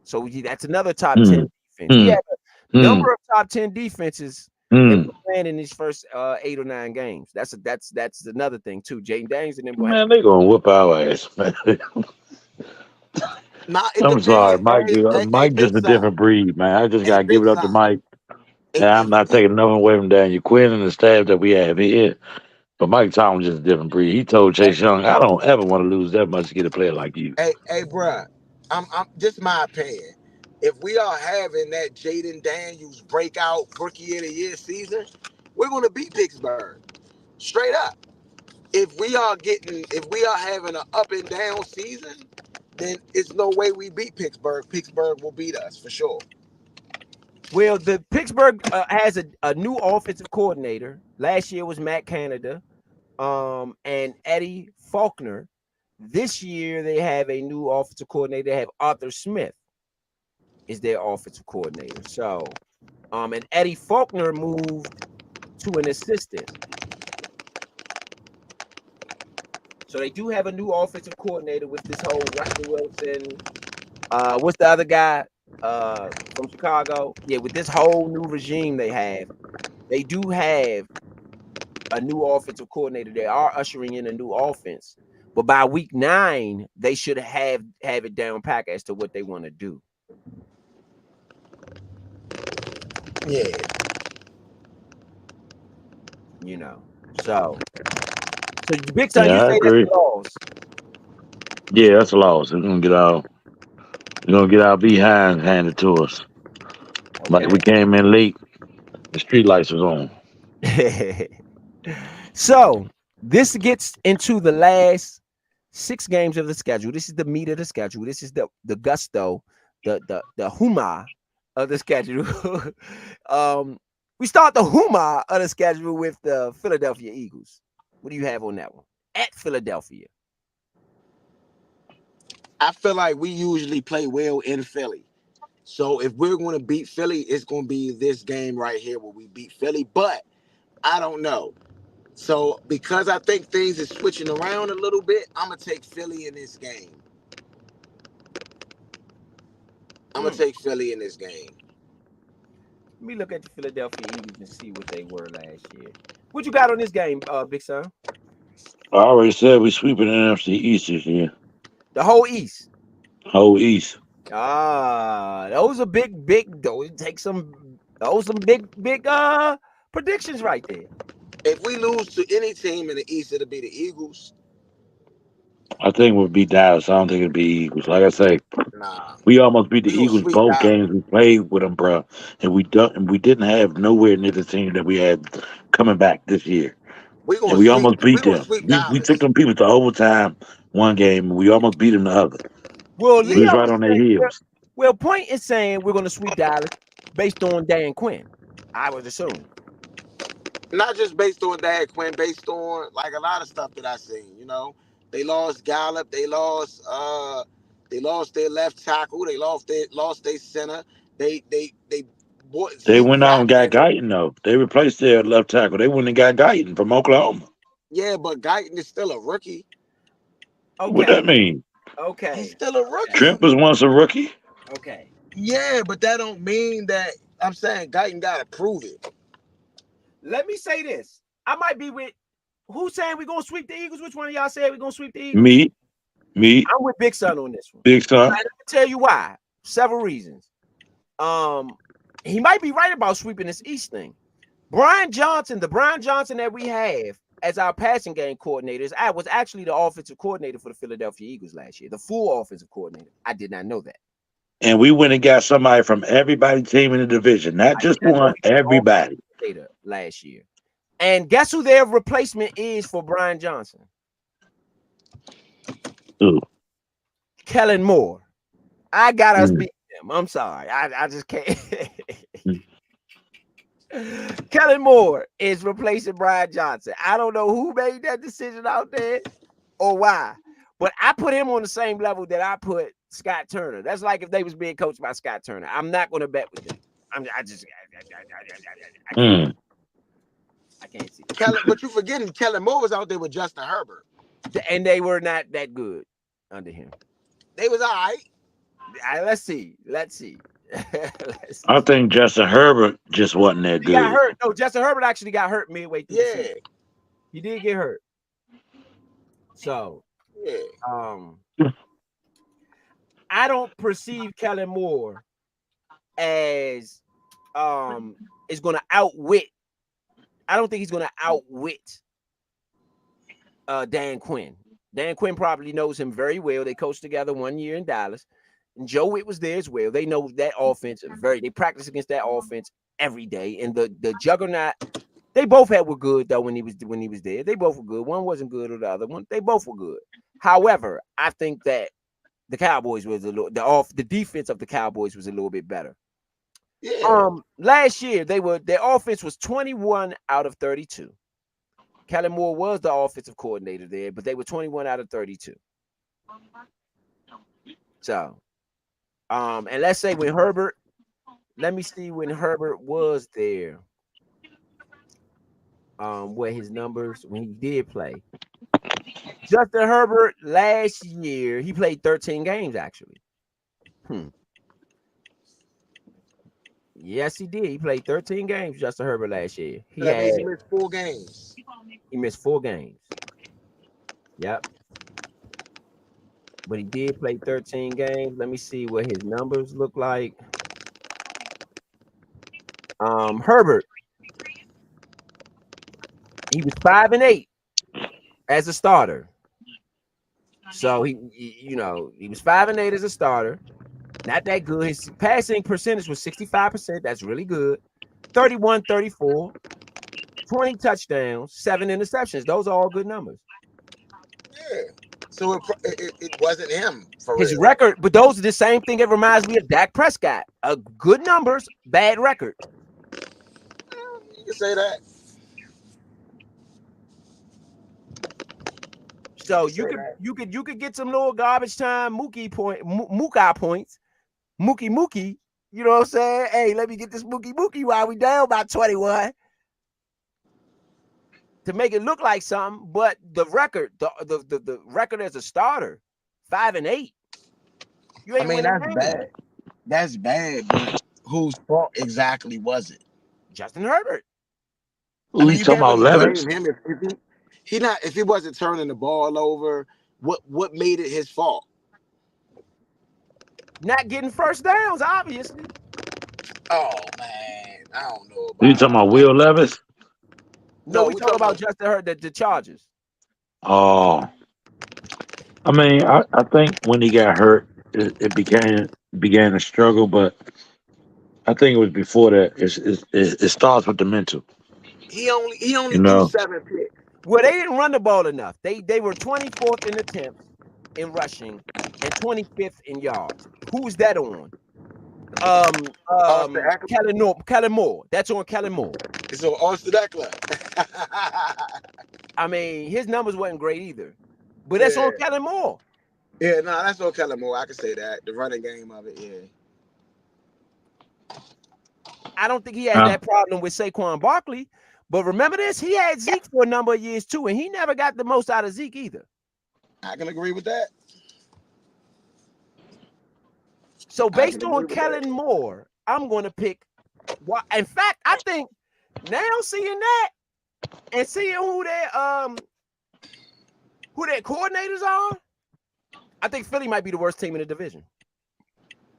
Speaker 1: So that's another top 10
Speaker 4: Hmm.
Speaker 1: defense. We
Speaker 4: Hmm.
Speaker 1: have a
Speaker 4: Hmm.
Speaker 1: number of top 10 defenses that
Speaker 4: Hmm.
Speaker 1: were playing in these first 8 or 9 games. That's another thing too. Jaden Daniels and them will have.
Speaker 4: Man, they gonna whoop our ass, man.
Speaker 3: Nah, it
Speaker 4: I'm
Speaker 3: depends.
Speaker 4: sorry, Mike.
Speaker 3: Hey,
Speaker 4: Mike
Speaker 3: Big
Speaker 4: just a
Speaker 3: Son.
Speaker 4: different breed, man. I just
Speaker 3: Hey,
Speaker 4: gotta give
Speaker 3: Big
Speaker 4: it up to
Speaker 3: Son.
Speaker 4: Mike. And I'm
Speaker 3: If
Speaker 4: not
Speaker 3: we,
Speaker 4: taking nothing away from Daniel Quinn and the staff that we have here. But Mike Tomlin's just a different breed. He told
Speaker 3: hey,
Speaker 4: Chase Young, I don't ever want to lose that much to get a player like you.
Speaker 3: hey, bruh, I'm just my opinion. If we are having that Jaden Daniels breakout rookie of the year season, we're gonna beat Pittsburgh. Straight up. If we are having an up and down season, then it's no way we beat Pittsburgh. Pittsburgh will beat us for sure.
Speaker 1: Well, the Pittsburgh has a new offensive coordinator. Last year was Matt Canada, and Eddie Faulkner. This year they have a new offensive coordinator. They have Arthur Smith is their offensive coordinator. So, and Eddie Faulkner moved to an assistant. So they do have a new offensive coordinator with this whole Russell Wilson. What's the other guy from Chicago? Yeah, with this whole new regime they do have a new offensive coordinator. They are ushering in a new offense. But by week 9, they should have it down pack as to what they want to do.
Speaker 3: Yeah.
Speaker 1: You know. So Big Son, you
Speaker 4: Yeah, I
Speaker 1: say that's
Speaker 4: agree.
Speaker 1: a loss.
Speaker 4: Yeah, that's a loss. We're gonna get our behind handed to us. Like we came in late, the street lights was on.
Speaker 1: Okay. So this gets into the last 6 games of the schedule. This is the meat of the schedule. This is the gusto, the huma of the schedule. We start the huma of the schedule with the Philadelphia Eagles. What do you have on that one? At Philadelphia.
Speaker 3: I feel like we usually play well in Philly. So if we're going to beat Philly, it's going to be this game right here where we beat Philly. But I don't know. So because I think things is switching around a little bit, I'm gonna take Philly in this game. I'm gonna take Philly in this game.
Speaker 1: Let me look at the Philadelphia Eagles and see what they were last year. What you got on this game, Big Son?
Speaker 4: I already said we sweeping the NFC East this year.
Speaker 1: The whole East.
Speaker 4: Whole East.
Speaker 1: Those are big. Those take some big predictions right there.
Speaker 3: If we lose to any team in the East, it'll be the Eagles.
Speaker 4: I think we'll beat Dallas. I don't think it'll be Eagles. Like I say,
Speaker 3: Nah,
Speaker 4: we almost beat the
Speaker 3: we gonna
Speaker 4: Eagles
Speaker 3: sweep
Speaker 4: both
Speaker 3: Dallas.
Speaker 4: games we played with them, bro. And we didn't have nowhere near the team that we had coming back this year.
Speaker 3: We
Speaker 4: And
Speaker 3: gonna
Speaker 4: we
Speaker 3: sweep.
Speaker 4: almost
Speaker 3: We
Speaker 4: beat
Speaker 3: gonna
Speaker 4: them.
Speaker 3: sweep
Speaker 4: We took
Speaker 3: Dallas.
Speaker 4: them people to overtime one game, and we almost beat them the other.
Speaker 1: Well,
Speaker 3: Yeah,
Speaker 4: We was
Speaker 1: Leo
Speaker 4: right
Speaker 1: is
Speaker 4: on their
Speaker 1: saying,
Speaker 4: heels.
Speaker 1: well, Point is saying we're going to sweep Dallas based on Dan Quinn. I would assume.
Speaker 3: not just based on Dan Quinn, based on like a lot of stuff that I seen. They lost Gallup. They lost their left tackle. They lost their center. They bought
Speaker 4: They
Speaker 3: Zeke
Speaker 4: went out and got
Speaker 3: Fraction.
Speaker 4: Guyton though. They replaced their left tackle. They went and got Guyton from Oklahoma.
Speaker 3: Yeah, but Guyton is still a rookie.
Speaker 4: What
Speaker 1: Okay.
Speaker 4: that mean?
Speaker 3: He's
Speaker 1: Okay.
Speaker 3: still a rookie.
Speaker 4: Trent was once a rookie.
Speaker 1: Okay.
Speaker 3: Yeah, but that don't mean that. I'm saying Guyton gotta prove it.
Speaker 1: Let me say this. I might be with who's saying we're going to sweep the Eagles? Which one of y'all said we're going to sweep the Eagles?
Speaker 4: Me, Me,
Speaker 1: I'm with Big Son on this one.
Speaker 4: Big Son.
Speaker 1: And let me tell you why. Several reasons. He might be right about sweeping this East thing. Brian Johnson, the Brian Johnson that we have as our passing game coordinators, I was actually the offensive coordinator for the Philadelphia Eagles last year, the full offensive coordinator. I did not know that.
Speaker 4: And we went and got somebody from everybody's team in the division, not just one, everybody.
Speaker 1: Last year. And guess who their replacement is for Brian Johnson?
Speaker 4: Ooh.
Speaker 1: Kellen Moore. I got us beat them. I'm sorry. I just can't. Kellen Moore is replacing Brian Johnson. I don't know who made that decision out there or why, but I put him on the same level that I put Scott Turner. That's like if they was being coached by Scott Turner. I'm not going to bet with them. I can't see.
Speaker 3: But you're forgetting Kellen Moore was out there with Justin Herbert,
Speaker 1: and they were not that good under him.
Speaker 3: They was all right.
Speaker 1: Let's see.
Speaker 4: I think Justin Herbert just wasn't that good.
Speaker 1: He got hurt. No, Justin Herbert actually got hurt midway through.
Speaker 3: Yeah,
Speaker 1: he did get hurt. So, I don't perceive Kellen Moore as is going to outwit. I don't think he's going to outwit Dan Quinn. Dan Quinn probably knows him very well. They coached together 1 year in Dallas. And Joe Witt was there as well. They know that offense they practice against that offense every day. And the juggernaut, they both were good though when he was there. They both were good. One wasn't good or the other one. They both were good. However, I think that the Cowboys was the defense of the Cowboys was a little bit better.
Speaker 3: Yeah.
Speaker 1: Last year their offense was 21 out of 32. Kellen Moore was the offensive coordinator there, but they were 21 out of 32. So, and let's say when Herbert, let me see when Herbert was there. What his numbers when he did play. Justin Herbert last year, he played 13 games actually. Yes, he did. He played 13 games, Justin Herbert, last year.
Speaker 3: He missed 4 games.
Speaker 1: He missed 4 games. Yep. But he did play 13 games. Let me see what his numbers look like. Herbert. He was 5-8 as a starter. So he was 5-8 as a starter. Not that good. His passing percentage was 65%. That's really good. 31-34, 20 touchdowns, 7 interceptions. Those are all good numbers.
Speaker 3: Yeah. So it wasn't him for
Speaker 1: his
Speaker 3: real.
Speaker 1: record, but those are the same thing. It reminds me of Dak Prescott. Good numbers, bad record.
Speaker 3: You can say that.
Speaker 1: So you could get some little garbage time Mookie points. Mookie, you know what I'm saying? Hey, let me get this Mookie while we down by 21 to make it look like something. But the record, the record as a starter, 5-8.
Speaker 3: I mean, that's bad. That's bad, but whose fault exactly was it?
Speaker 1: Justin Herbert.
Speaker 4: Who you talking about, Levis?
Speaker 3: If he wasn't turning the ball over, what made it his fault?
Speaker 1: Not getting first downs, obviously.
Speaker 3: Oh man, I don't know.
Speaker 4: You talking about Will Levis?
Speaker 1: No, we talking about Justin Herbert, the Chargers.
Speaker 4: Oh, I mean, I think when he got hurt, it began a struggle, but I think it was before that. It starts with the mental.
Speaker 3: He only threw 7 picks.
Speaker 1: Well, they didn't run the ball enough. They were 24th in attempts in rushing and 25th in yards. Who's that on? Kellen Moore. That's on Kellen Moore.
Speaker 3: It's on Austin Eckler.
Speaker 1: I mean, his numbers wasn't great either, but that's on Kellen Moore.
Speaker 3: Yeah, no, that's on Kellen Moore. I can say that. The running game of it, yeah.
Speaker 1: I don't think he had that problem with Saquon Barkley, but remember this, he had Zeke for a number of years too, and he never got the most out of Zeke either.
Speaker 3: I can agree with that.
Speaker 1: So based on Kellen Moore, I'm going to pick. In fact, I think now seeing that and seeing who their coordinators are, I think Philly might be the worst team in the division.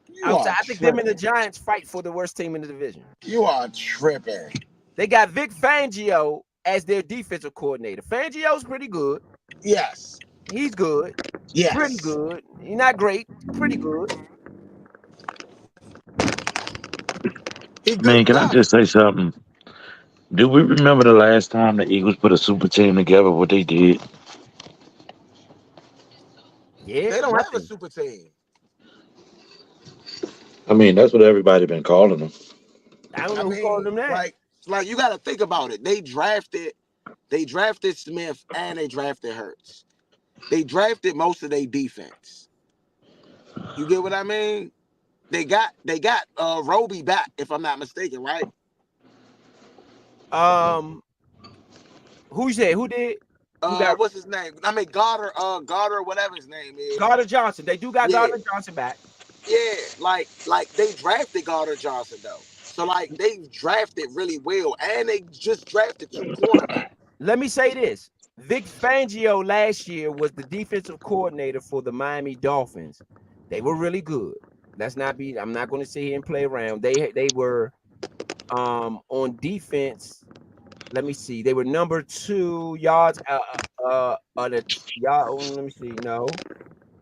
Speaker 3: You are
Speaker 1: I think them and the
Speaker 3: tripping.
Speaker 1: Giants fight for the worst team in the division.
Speaker 3: You are tripping.
Speaker 1: They got Vic Fangio as their defensive coordinator. Fangio's pretty good.
Speaker 3: Yes.
Speaker 1: He's good. Pretty
Speaker 3: Yes.
Speaker 1: good. He's not great. Pretty good.
Speaker 3: He good
Speaker 4: Man, can I
Speaker 3: enough.
Speaker 4: just say something? Do we remember the last time the Eagles put a super team together? What they did?
Speaker 1: Yeah,
Speaker 3: They don't have a
Speaker 1: nothing.
Speaker 3: super team.
Speaker 4: I mean, that's what everybody been calling them.
Speaker 1: I don't
Speaker 3: I
Speaker 1: know who called
Speaker 3: mean,
Speaker 1: them that.
Speaker 3: like you got to think about it. They drafted Smith and they drafted Hurts. They drafted most of their defense. You get what I mean? They got Roby back, if I'm not mistaken, right?
Speaker 1: Um, who you said? Who did? Who got
Speaker 3: What's his name? I mean Goddard, whatever his name is.
Speaker 1: Gardner Johnson? They do got
Speaker 3: Yeah,
Speaker 1: Gardner Johnson back.
Speaker 3: yeah. Like they drafted Goddard Johnson though. So like they drafted really well, and they just drafted 2 cornerbacks.
Speaker 1: Let me say this. Vic Fangio last year was the defensive coordinator for the Miami Dolphins. They were really good. I'm not going to sit here and play around. They were on defense. Let me see. They were number 2 yards the yard. Let me see. No.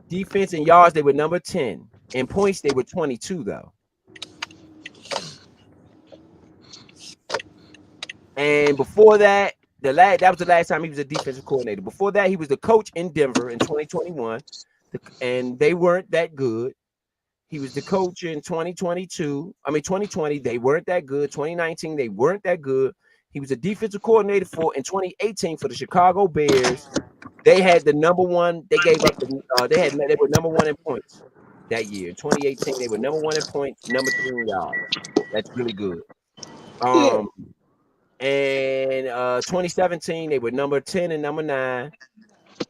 Speaker 1: Defense and yards, they were number 10. In points, they were 22 though. And before that, that was the last time he was a defensive coordinator. Before that, he was the coach in Denver in 2021, and they weren't that good. He was the coach in 2022. I mean, 2020, they weren't that good. 2019, they weren't that good. He was a defensive coordinator in 2018 for the Chicago Bears. They had the number one. They gave up they were number 1 in points that year. In 2018, they were number 1 in points, number 3 in yards. That's really good.
Speaker 3: Yeah.
Speaker 1: And 2017, they were number 10 and number 9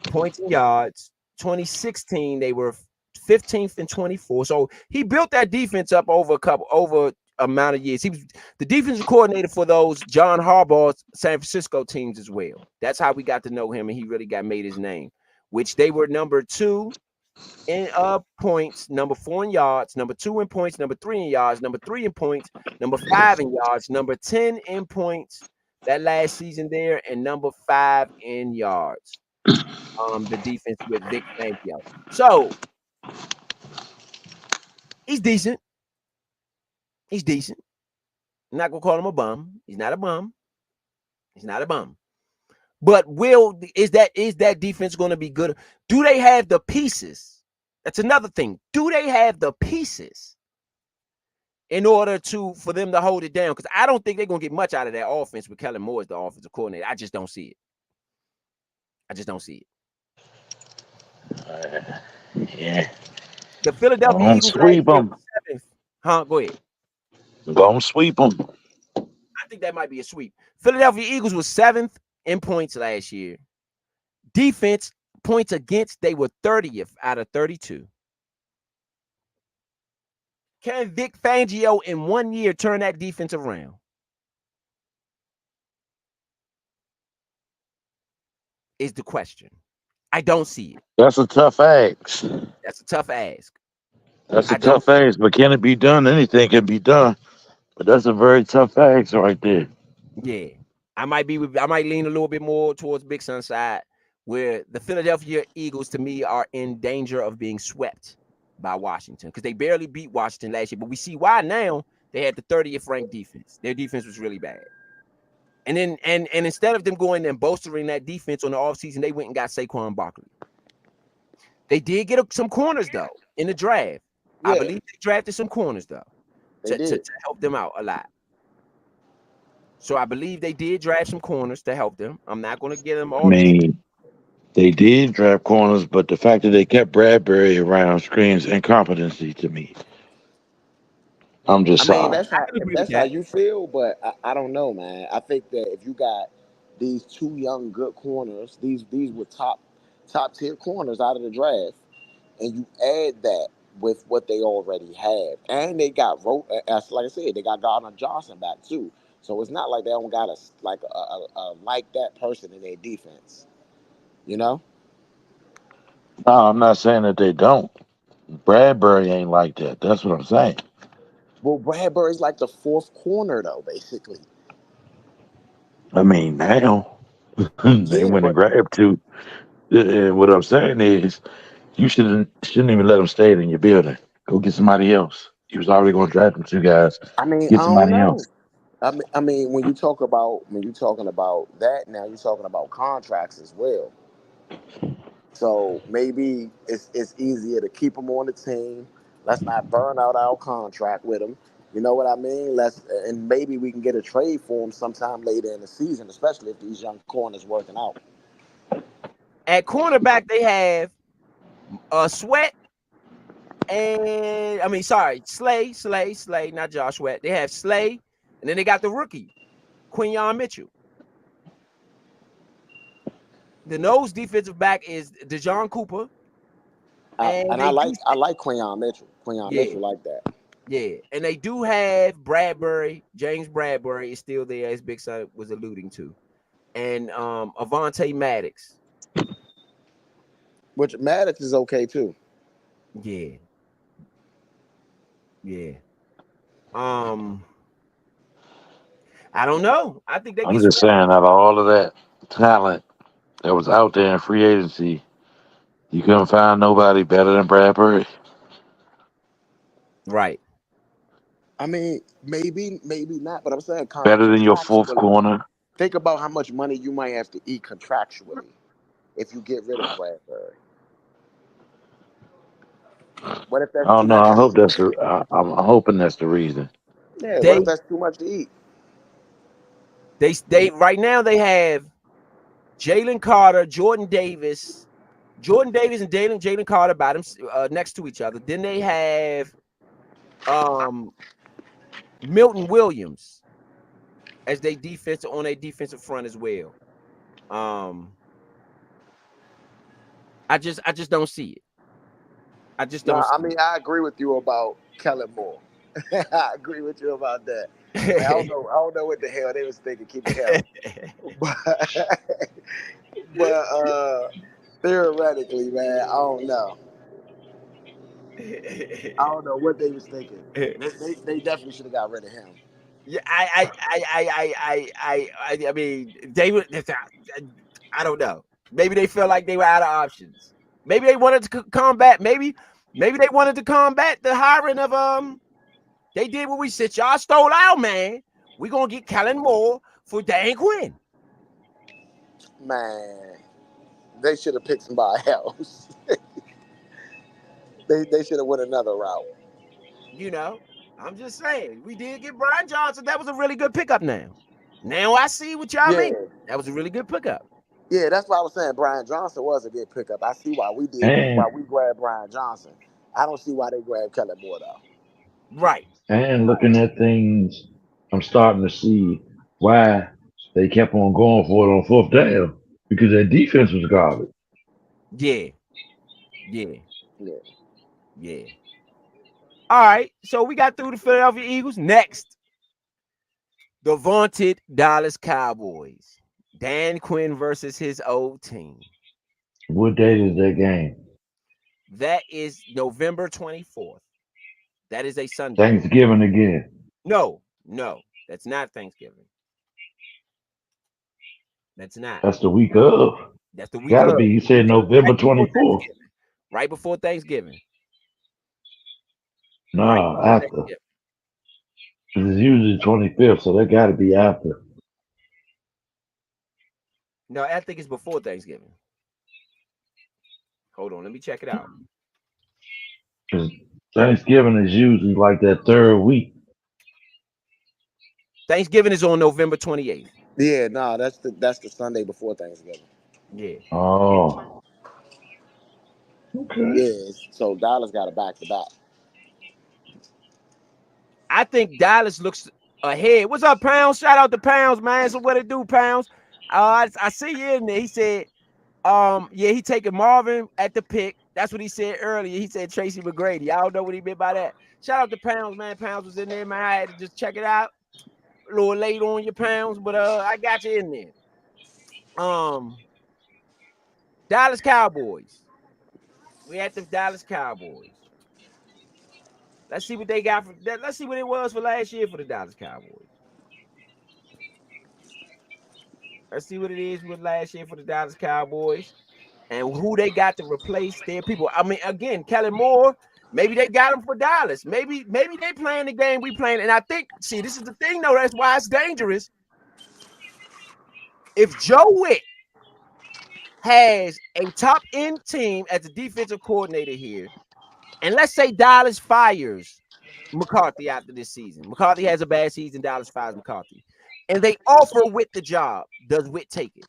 Speaker 1: points and yards. 2016, they were 15th and 24. So he built that defense up over amount of years. He was the defensive coordinator for those John Harbaugh's San Francisco teams as well. That's how we got to know him, and he really made his name. Which they were number 2 in points, number 4 in yards, number 2 in points, number 3 in yards, number 3 in points, number 5 in yards, number 10 in points that last season there, and number 5 in yards. The defense with Vic Fangio. So he's decent. He's decent. I'm not gonna call him a bum. He's not a bum. He's not a bum. But is that defense going to be good? Do they have the pieces? That's another thing. Do they have the pieces in order for them to hold it down? Because I don't think they're going to get much out of that offense with Kellen Moore as the offensive coordinator. I just don't see it. I just don't see
Speaker 4: it. Yeah.
Speaker 1: The Philadelphia Eagles
Speaker 4: sweep them.
Speaker 1: Go ahead.
Speaker 4: Gonna sweep them.
Speaker 1: I think that might be a sweep. Philadelphia Eagles was 7th in points last year. Defense points against, they were 30th out of 32. Can Vic Fangio in 1 year turn that defense around? Is the question. I don't see it.
Speaker 4: That's a tough ask.
Speaker 1: That's a tough ask.
Speaker 4: That's a tough ask, but can it be done? Anything can be done. But that's a very tough ask right there.
Speaker 1: Yeah. I might lean a little bit more towards Big Sun's side, where the Philadelphia Eagles, to me, are in danger of being swept by Washington because they barely beat Washington last year. But we see why now. They had the 30th ranked defense. Their defense was really bad. And then and instead of them going and bolstering that defense on the offseason, they went and got Saquon Barkley. They did get some corners, though, in the draft. Yeah. I believe they drafted some corners, though, to help them out a lot. So I believe they did draft some corners to help them. I'm not going to get them all.
Speaker 4: I mean, they did draft corners, but the fact that they kept Bradbury around screams incompetency to me. I'm just sorry.
Speaker 3: That's how you feel, but I don't know, man. I think that if you got these 2 young good corners, these were top tier corners out of the draft, and you add that with what they already have, and they got like I said, they got Gardner Johnson back too. So it's not like they don't got a like that person in their defense, you know.
Speaker 4: No, I'm not saying that they don't. Bradbury ain't like that. That's what I'm saying.
Speaker 3: Well, Bradbury's like the fourth corner though, basically.
Speaker 4: I mean, now they
Speaker 3: Yeah,
Speaker 4: went and
Speaker 3: but
Speaker 4: grabbed two. What I'm saying is, you shouldn't even let them stay in your building. Go get somebody else. You was already going to draft them two guys.
Speaker 3: I mean, I
Speaker 4: Get
Speaker 3: don't
Speaker 4: somebody
Speaker 3: know.
Speaker 4: else.
Speaker 3: I mean, when you talking about that, now you're talking about contracts as well. So maybe it's easier to keep them on the team. Let's not burn out our contract with them. You know what I mean? And maybe we can get a trade for them sometime later in the season, especially if these young corners working out.
Speaker 1: At cornerback, they have Sweat and Slay, not Josh Sweat. They have Slay, and then they got the rookie, Quinyon Mitchell. The nose defensive back is DeJon Cooper, and
Speaker 3: And I
Speaker 1: they
Speaker 3: like
Speaker 1: do,
Speaker 3: I like Quinyon Mitchell. Quinyon
Speaker 1: yeah,
Speaker 3: Mitchell like that.
Speaker 1: yeah, and they do have Bradbury. James Bradbury is still there, as Big Son was alluding to, and Avonte Maddox.
Speaker 3: Which Maddox is okay too.
Speaker 1: Yeah, yeah. Um, I don't know. I think they
Speaker 4: I'm
Speaker 1: get
Speaker 4: just
Speaker 1: swept.
Speaker 4: saying, out of all of that talent that was out there in free agency, you couldn't find nobody better than Bradbury.
Speaker 1: Right.
Speaker 3: I mean, maybe not, but I'm saying
Speaker 4: Better than your fourth
Speaker 3: contractually.
Speaker 4: corner.
Speaker 3: Think about how much money you might have to eat contractually if you get rid of Bradbury. What if
Speaker 4: I
Speaker 3: that's too
Speaker 4: don't know.
Speaker 3: much
Speaker 4: I
Speaker 3: to
Speaker 4: hope
Speaker 3: eat?
Speaker 4: that's I'm hoping that's the reason.
Speaker 3: Yeah, what if
Speaker 1: They
Speaker 3: that's too much to eat?
Speaker 1: they right now they have Jalen Carter, Jordan Davis and Jalen Carter bottom next to each other. Then they have um Milton Williams as they defense on a defensive front as well. Um, I just don't see it. I just
Speaker 3: No,
Speaker 1: don't
Speaker 3: I
Speaker 1: see
Speaker 3: mean I agree with you about Kellen Moore. I agree with you about that. Man,
Speaker 1: it.
Speaker 3: I don't know what the hell they was thinking. Keep it healthy, but but theoretically, man, I don't know what they was thinking. They definitely should have got rid of him.
Speaker 1: Yeah, I mean, they would. I don't know. Maybe they felt like they were out of options. Maybe they wanted to combat. Maybe they wanted to combat the hiring of They did what we said. Y'all stole our man. We gonna get Kellen Moore for Dan Quinn.
Speaker 3: Man, they should have picked somebody else. They should have went another route.
Speaker 1: You know, I'm just saying. We did get Brian Johnson. That was a really good pickup. Now I see what y'all
Speaker 3: Yeah,
Speaker 1: mean. That was a really good pickup.
Speaker 3: yeah, that's why I was saying Brian Johnson was a good pickup. I see
Speaker 4: And
Speaker 3: why we grabbed Brian Johnson. I don't see why they grabbed Kellen Moore though.
Speaker 1: Right.
Speaker 4: and looking at things, I'm starting to see why they kept on going for it on fourth down because their defense was garbage.
Speaker 1: Yeah. Yeah.
Speaker 3: Yeah.
Speaker 1: Yeah. All right. So we got through the Philadelphia Eagles. Next, the vaunted Dallas Cowboys. Dan Quinn versus his old team.
Speaker 4: What date is that game?
Speaker 1: That is November 24th. That is a Sunday.
Speaker 4: Thanksgiving again.
Speaker 1: No, that's not Thanksgiving. That's not.
Speaker 4: That's the week of.
Speaker 1: That's the week
Speaker 4: Gotta
Speaker 1: of.
Speaker 4: be. You said
Speaker 1: Right
Speaker 4: November
Speaker 1: before
Speaker 4: 24th.
Speaker 1: Thanksgiving. Right before Thanksgiving. Right
Speaker 4: No,
Speaker 1: before
Speaker 4: after.
Speaker 1: Thanksgiving.
Speaker 4: It's usually 25th, so that gotta be after.
Speaker 1: No, I think it's before Thanksgiving. Hold on, let me check it out.
Speaker 4: 'Cause Thanksgiving is usually like that third week.
Speaker 1: Thanksgiving is on November 28th.
Speaker 3: Yeah, no, that's the Sunday before Thanksgiving.
Speaker 1: Yeah.
Speaker 4: Oh, okay.
Speaker 3: Yeah, so Dallas got a back to back.
Speaker 1: I think Dallas looks ahead. What's up, Pounds? Shout out to Pounds, man. So what it do, Pounds? I see you in there. He said, yeah, he taking Marvin at the pick. That's what he said earlier. He said Tracy McGrady. I don't know what he meant by that. Shout out to Pounds, man. Pounds was in there, man. I had to just check it out. A little late on your Pounds, but I got you in there. Dallas Cowboys. We at the Dallas Cowboys. Let's see what they got for that. Let's see what it was for last year for the Dallas Cowboys. Let's see what it is with last year for the Dallas Cowboys and who they got to replace their people. I mean, again, Kellen Moore, maybe they got him for Dallas. Maybe they playing the game we playing. And I think, see, this is the thing, though. That's why it's dangerous. If Joe Witt has a top end team as a defensive coordinator here, and let's say Dallas fires McCarthy after this season. McCarthy has a bad season. Dallas fires McCarthy. And they offer Witt the job. Does Witt take it?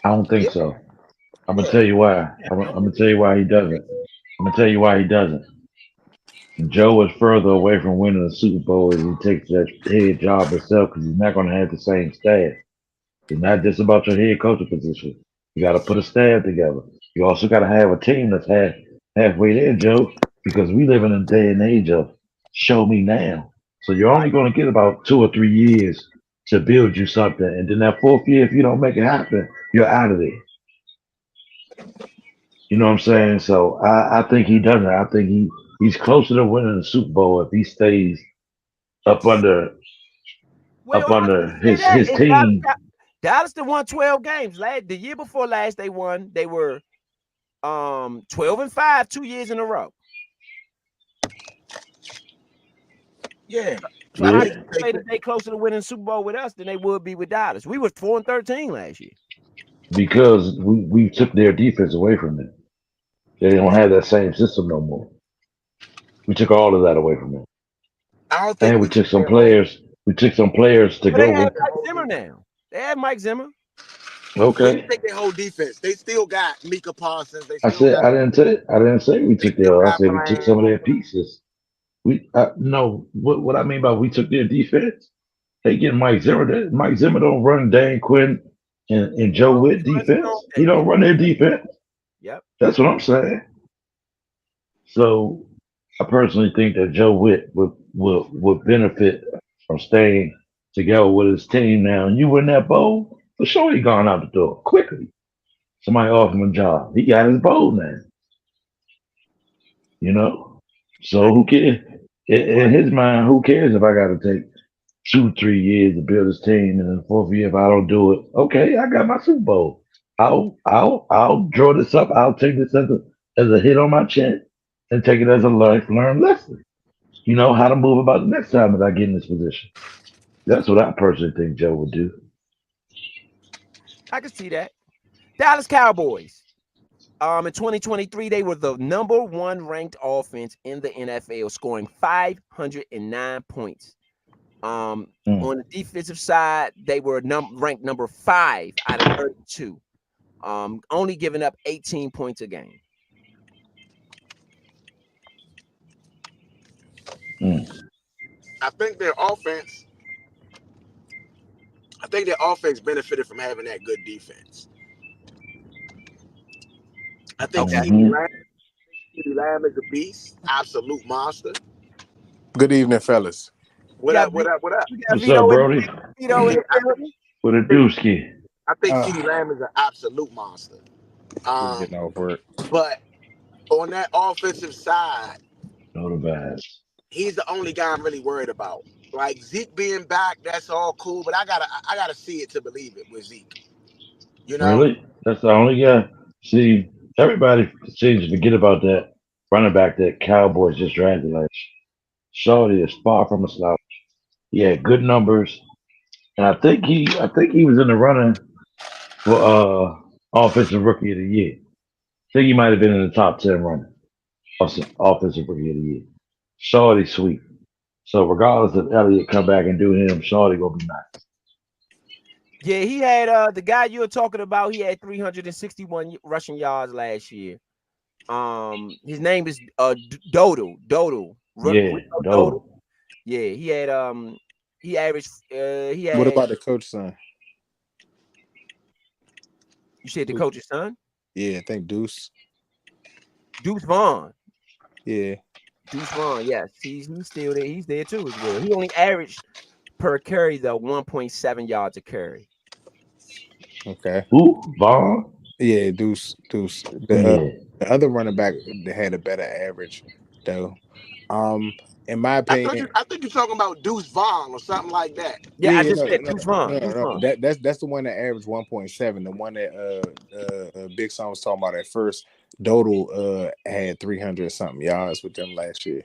Speaker 4: I don't think so. I'm gonna tell you why. I'm gonna tell you why he doesn't. I'm gonna tell you why he doesn't. Joe is further away from winning the Super Bowl as he takes that head job himself because he's not gonna have the same staff. It's not just about your head coaching position. You got to put a staff together. You also got to have a team that's halfway there, Joe, because we live in a day and age of show me now. So you're only going to get about 2 or 3 years to build you something, and then that 4th year, if you don't make it happen, you're out of there. You know what I'm saying? So I think he doesn't. I think he's closer to winning the Super Bowl if he stays up under his team.
Speaker 1: Dallas won 12 games. The year before last, they won. They were 12-5 2 years in a row.
Speaker 3: Yeah.
Speaker 1: So how do you say that they closer to winning the Super Bowl with us than they would be with Dallas? We were 4-13 last year.
Speaker 4: Because we took their defense away from them. They don't have that same system no more. We took all of that away from them.
Speaker 3: I don't think
Speaker 4: and we took some players. We took some players to
Speaker 1: But
Speaker 4: go
Speaker 1: they have
Speaker 4: with.
Speaker 1: Mike Zimmer now. They have Mike Zimmer.
Speaker 3: They
Speaker 4: Okay.
Speaker 3: didn't take their whole defense. They still got Mika Parsons. They
Speaker 4: I
Speaker 3: still
Speaker 4: said
Speaker 3: got,
Speaker 4: I didn't say we took
Speaker 3: still
Speaker 4: their. I
Speaker 3: got
Speaker 4: said we took some of their
Speaker 3: Brian.
Speaker 4: pieces. No. What I mean by we took their defense. They get Mike Zimmer. Mike Zimmer don't run Dan Quinn and Joe Witt defense. He don't run their defense.
Speaker 1: Yep.
Speaker 4: That's what I'm saying. So I personally think that Joe Witt would benefit from staying together with his team now. And you win that bowl, for sure he gone out the door quickly. Somebody offered him a job. He got his bowl now. You know? So who cares? In his mind, who cares if I gotta take 2-3 years to build his team and in the 4th year if I don't do it? Okay, I got my Super Bowl. I'll draw this up. I'll take this as a hit on my chin and take it as a learned lesson. You know how to move about the next time that I get in this position. That's what I personally think Joe would do.
Speaker 1: I can see that. Dallas Cowboys. In 2023, they were the number 1 ranked offense in the NFL, scoring 509 points. On the defensive side, they were ranked number 5 out of 32, only giving up 18 points a game.
Speaker 3: I think their offense benefited from having that good defense. I think CeeDee Lamb is a beast, absolute monster.
Speaker 5: Good evening, fellas.
Speaker 3: What up?
Speaker 4: What's up, Brody? With a dooski.
Speaker 3: I think CeeDee Lamb is an absolute monster.
Speaker 5: Getting off work.
Speaker 3: But on that offensive side,
Speaker 4: No the bad.
Speaker 3: he's the only guy I'm really worried about. Like Zeke being back, that's all cool, but I gotta see it to believe it with Zeke. You know?
Speaker 4: Really? That's the only guy. See, everybody seems to forget about that running back that Cowboys just drafted. Like, Shorty is far from a slouch. He had good numbers, and I think he was in the running for offensive rookie of the year. I think he might have been in the top 10 running offensive rookie of the year. Shorty sweet. So regardless if Elliott come back and do him, Shorty gonna be nice.
Speaker 1: Yeah, he had the guy you were talking about. He had 361 rushing yards last year. His name is Dodo.
Speaker 4: Yeah, Dodo.
Speaker 1: Yeah, he had he averaged he had.
Speaker 5: What about the coach's son?
Speaker 1: You said the coach's son?
Speaker 5: Yeah, I think Deuce.
Speaker 1: Deuce Vaughn.
Speaker 5: Yeah.
Speaker 1: Deuce Vaughn, yes. He's still there. He's there too as well. He only averaged per carry though 1.7 yards a carry.
Speaker 5: Okay.
Speaker 4: Who? Vaughn?
Speaker 5: Yeah, Deuce.
Speaker 4: Yeah.
Speaker 5: The other running back that had a better average, though. In my opinion,
Speaker 3: I think you're talking about Deuce Vaughn or something like that.
Speaker 1: Yeah, I
Speaker 5: yeah,
Speaker 1: just
Speaker 5: no,
Speaker 1: said
Speaker 5: no,
Speaker 1: Deuce Vaughn.
Speaker 5: no,
Speaker 1: Deuce
Speaker 5: no.
Speaker 1: Vaughn.
Speaker 5: That's the one that averaged 1.7. The one that Big Son was talking about at first. Dodal had 300 something yards with them last year.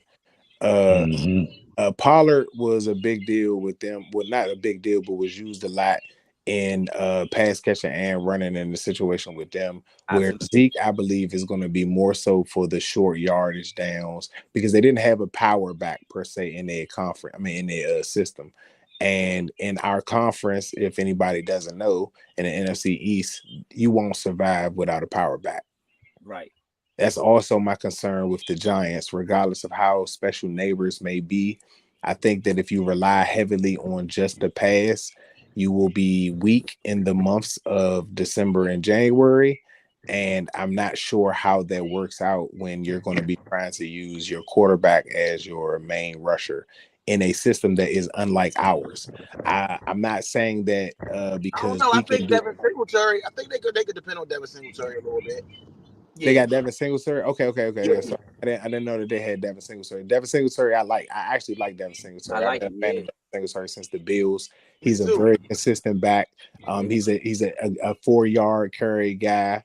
Speaker 5: Pollard was a big deal with them. Well, not a big deal, but was used a lot in pass catching and running in the situation with them. Where
Speaker 1: Absolutely.
Speaker 5: Zeke, I believe, is going to be more so for the short yardage downs because they didn't have a power back per se in their conference. I mean, in their system. And in our conference, if anybody doesn't know, in the NFC East, you won't survive without a power back.
Speaker 1: Right.
Speaker 5: That's also my concern with the Giants, regardless of how special Neighbors may be. I think that if you rely heavily on just the pass, you will be weak in the months of December and January. And I'm not sure how that works out when you're going to be trying to use your quarterback as your main rusher in a system that is unlike ours. I'm not saying that
Speaker 3: I don't
Speaker 5: because
Speaker 3: know. I
Speaker 5: we can
Speaker 3: think
Speaker 5: do.
Speaker 3: Devin Singletary. I think they could depend on Devin Singletary a little bit.
Speaker 5: They
Speaker 1: Yeah.
Speaker 5: got Devin Singletary. Okay. Yeah, so I didn't know that they had Devin Singletary. Devin Singletary, I actually like Devin Singletary.
Speaker 1: I like
Speaker 5: I've
Speaker 1: it,
Speaker 5: been a fan
Speaker 1: yeah.
Speaker 5: of Devin Singletary since the Bills.
Speaker 3: Me
Speaker 5: He's a
Speaker 3: too.
Speaker 5: very consistent back. He's a 4-yard carry guy.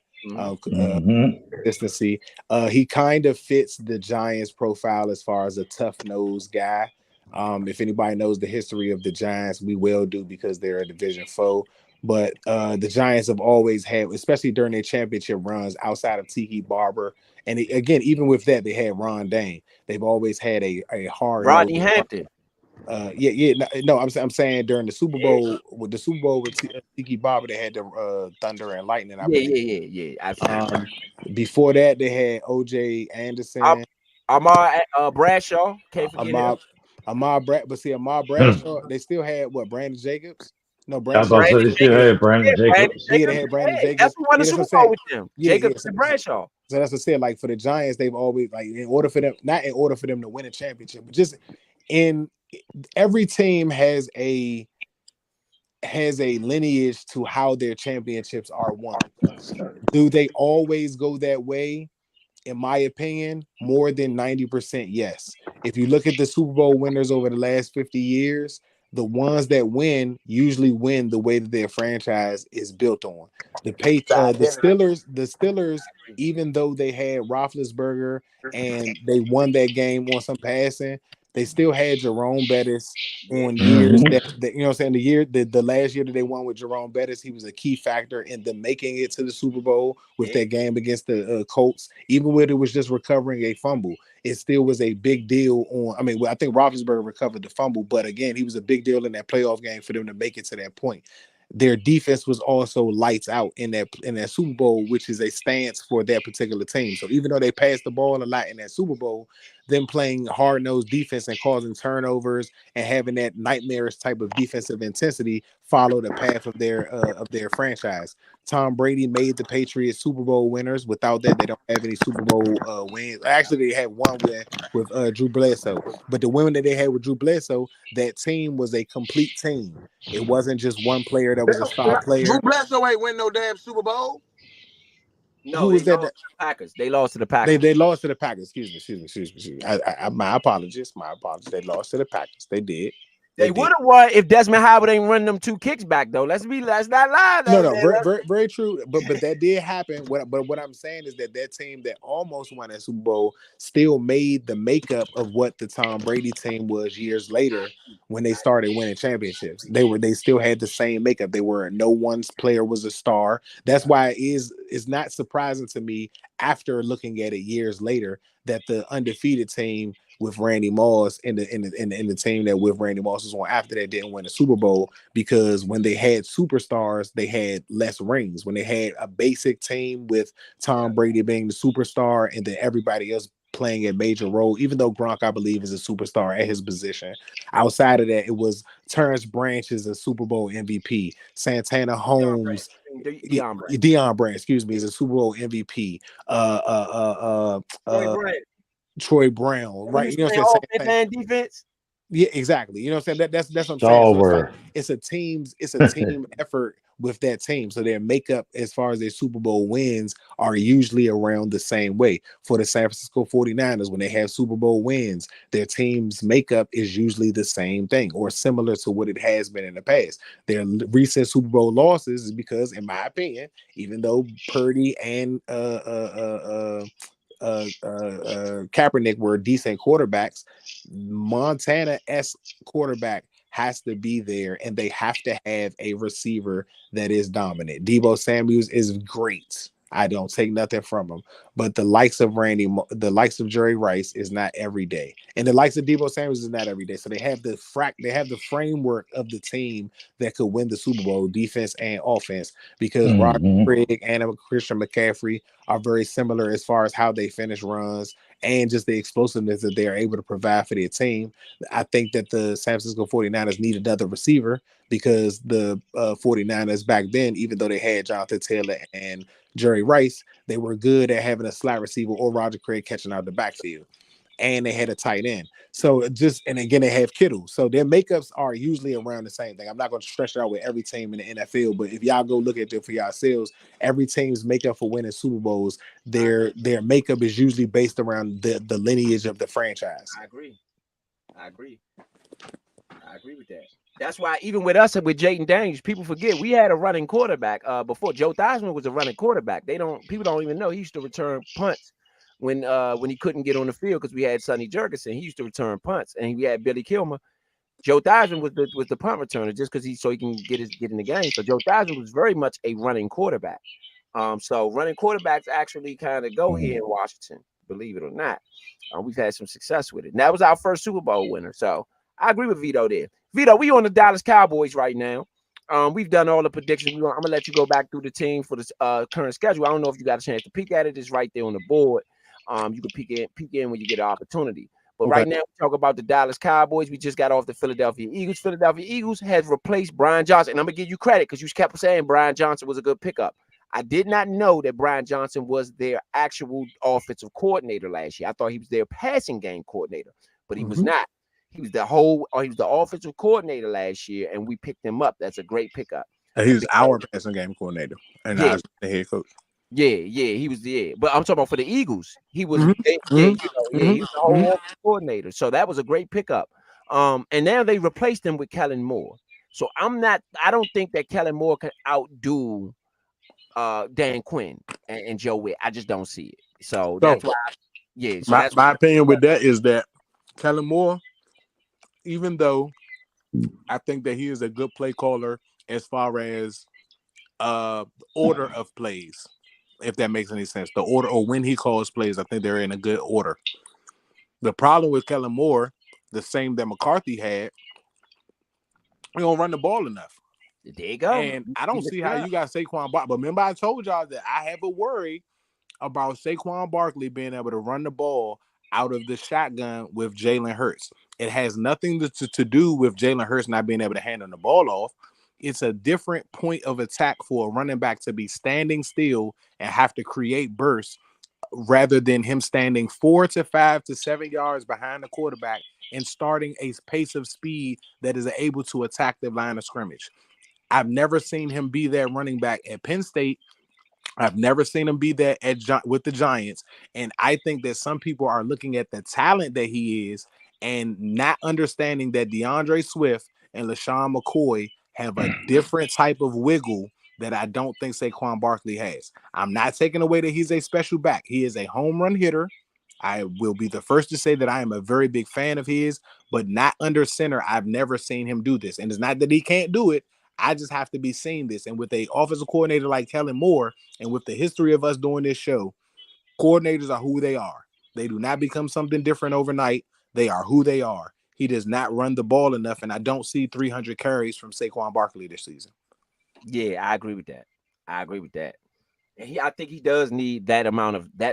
Speaker 5: Consistency. He kind of fits the Giants profile as far as a tough nosed guy. If anybody knows the history of the Giants, we will do because they're a division foe. But the Giants have always had, especially during their championship runs, outside of Tiki Barber, and again, even with that, they had Ron Dane. They've always had a hard
Speaker 1: Rodney
Speaker 5: nose.
Speaker 1: Hampton.
Speaker 5: No, I'm saying during the Super Bowl with Tiki Barber, they had the Thunder and Lightning. I believe.
Speaker 1: Yeah. Absolutely.
Speaker 5: Before that, they had OJ Anderson.
Speaker 1: Amar Bradshaw. Can't forget him.
Speaker 5: Amar Bradshaw, they still had what, Brandon Jacobs? No,
Speaker 4: I was
Speaker 5: Brandon
Speaker 4: about to say they still had Brandon Jacobs.
Speaker 5: Yeah, they had Brandon Jacobs.
Speaker 1: That's who won the
Speaker 5: Yeah, that's
Speaker 1: Super
Speaker 5: what I'm
Speaker 1: Bowl
Speaker 5: saying.
Speaker 1: with them.
Speaker 5: Yeah,
Speaker 1: Jacobs
Speaker 5: yeah.
Speaker 1: and Bradshaw.
Speaker 5: So that's what I said. Like for the Giants, they've always not in order for them to win a championship, but just in every team has a lineage to how their championships are won. Do they always go that way? In my opinion, more than 90%, yes. If you look at the Super Bowl winners over the last 50 years, the ones that win usually win the way that their franchise is built on. The Steelers, even though they had Roethlisberger and they won that game on some passing, they still had Jerome Bettis on years that you know what I'm saying. The last year that they won with Jerome Bettis, he was a key factor in them making it to the Super Bowl with that game against the Colts. Even when it was just recovering a fumble, it still was a big deal. I think Roethlisberger recovered the fumble, but again, he was a big deal in that playoff game for them to make it to that point. Their defense was also lights out in that Super Bowl, which is a stance for that particular team. So even though they passed the ball a lot in that Super Bowl, them playing hard-nosed defense and causing turnovers and having that nightmarish type of defensive intensity follow the path of their franchise. Tom Brady made the Patriots Super Bowl winners. Without that, they don't have any Super Bowl wins. Actually, they had one win with Drew Bledsoe. But the win that they had with Drew Bledsoe, that team was a complete team. It wasn't just one player that was a star player.
Speaker 3: Drew Bledsoe ain't win no damn Super Bowl.
Speaker 1: No,
Speaker 5: who was that?
Speaker 1: The Packers. They lost to the Packers.
Speaker 5: They lost to the Packers. Excuse me. My apologies. They lost to the Packers. They did.
Speaker 1: They would have won if Desmond Howard ain't run them 2 kicks back though. Let's not lie.
Speaker 5: Very true. But that did happen. What I'm saying is that team that almost won that Super Bowl still made the makeup of what the Tom Brady team was years later when they started winning championships. They still had the same makeup. They were no one player was a star. That's why it's not surprising to me after looking at it years later that the undefeated team with Randy Moss and the team that with Randy Moss was on after that didn't win the Super Bowl, because when they had superstars, they had less rings. When they had a basic team with Tom Brady being the superstar and then everybody else playing a major role, even though Gronk, I believe, is a superstar at his position. Outside of that, it was Terrence Branch is a Super Bowl MVP. Santana Holmes, Deion Branch, excuse me, is a Super Bowl MVP. Troy Brown, right? You know what I'm saying?
Speaker 1: Defense.
Speaker 5: Yeah, exactly. You know what I'm saying? That's what I'm saying. So it's a team effort with that team. So their makeup as far as their Super Bowl wins are usually around the same way. For the San Francisco 49ers, when they have Super Bowl wins, their team's makeup is usually the same thing or similar to what it has been in the past. Their recent Super Bowl losses is because, in my opinion, even though Purdy and Kaepernick were decent quarterbacks, Montana-esque quarterback has to be there, and they have to have a receiver that is dominant. Deebo Samuels is great. I don't take nothing from him, but the likes of Jerry Rice is not every day, and the likes of Deebo Samuels is not every day. So they have the framework of the team that could win the Super Bowl, defense and offense, because Roger
Speaker 4: Mhm.
Speaker 5: Craig and Christian McCaffrey are very similar as far as how they finish runs and just the explosiveness that they are able to provide for their team. I think that the San Francisco 49ers need another receiver because the 49ers back then, even though they had Jonathan Taylor and Jerry Rice, they were good at having a slot receiver or Roger Craig catching out the backfield. And they had a tight end. So and again, they have Kittle. So their makeups are usually around the same thing. I'm not going to stretch it out with every team in the NFL, but if y'all go look at it for yourselves, every team's makeup for winning Super Bowls, their makeup is usually based around the lineage of the franchise.
Speaker 1: I agree with that. That's why even with us and with Jayden Daniels, people forget we had a running quarterback before. Joe Theismann was a running quarterback. People don't even know he used to return punts when he couldn't get on the field because we had Sonny Jurgensen. He used to return punts, and we had Billy Kilmer. Joe Theismann was the punt returner just because he can get in the game. So Joe Theismann was very much a running quarterback. So running quarterbacks actually kind of go here in Washington, believe it or not. We've had some success with it. And that was our first Super Bowl winner. So I agree with Vito there. Vito, we on the Dallas Cowboys right now. We've done all the predictions. I'm gonna let you go back through the team for the current schedule. I don't know if you got a chance to peek at it. It's right there on the board. You can peek in when you get an opportunity. But right now, we talk about the Dallas Cowboys. We just got off the Philadelphia Eagles. Philadelphia Eagles has replaced Brian Johnson. And I'm gonna give you credit because you kept saying Brian Johnson was a good pickup. I did not know that Brian Johnson was their actual offensive coordinator last year. I thought he was their passing game coordinator, but he was not. He was the offensive coordinator last year, and we picked him up. That's a great pickup.
Speaker 5: He was our passing game coordinator, and I was the head coach.
Speaker 1: Yeah, he was but I'm talking about for the Eagles. He was he was the whole offensive coordinator. So that was a great pickup. And now they replaced him with Kellen Moore. So I don't think that Kellen Moore can outdo Dan Quinn and Joe Witt. I just don't see it. So that's why. So
Speaker 5: my opinion with that is that Kellen Moore, even though I think that he is a good play caller as far as order of plays, if that makes any sense, the order or when he calls plays, I think they're in a good order. The problem with Kellen Moore, the same that McCarthy had, he don't run the ball enough.
Speaker 1: There you go.
Speaker 5: And I don't see how you got Saquon Barkley. But remember, I told y'all that I have a worry about Saquon Barkley being able to run the ball out of the shotgun with Jalen Hurts. It has nothing to do with Jalen Hurts not being able to handle the ball off. It's a different point of attack for a running back to be standing still and have to create bursts rather than him standing 4 to 5 to 7 yards behind the quarterback and starting a pace of speed that is able to attack the line of scrimmage. I've never seen him be that running back at Penn State. I've never seen him be that with the Giants. And I think that some people are looking at the talent that he is and not understanding that DeAndre Swift and LaShawn McCoy have a different type of wiggle that I don't think Saquon Barkley has. I'm not taking away that he's a special back. He is a home run hitter. I will be the first to say that I am a very big fan of his, but not under center. I've never seen him do this. And it's not that he can't do it. I just have to be seeing this. And with a offensive coordinator like Kellen Moore, and with the history of us doing this show, coordinators are who they are. They do not become something different overnight. They are who they are. He does not run the ball enough, and I don't see 300 carries from Saquon Barkley this season.
Speaker 1: Yeah, I agree with that. And I think he does need that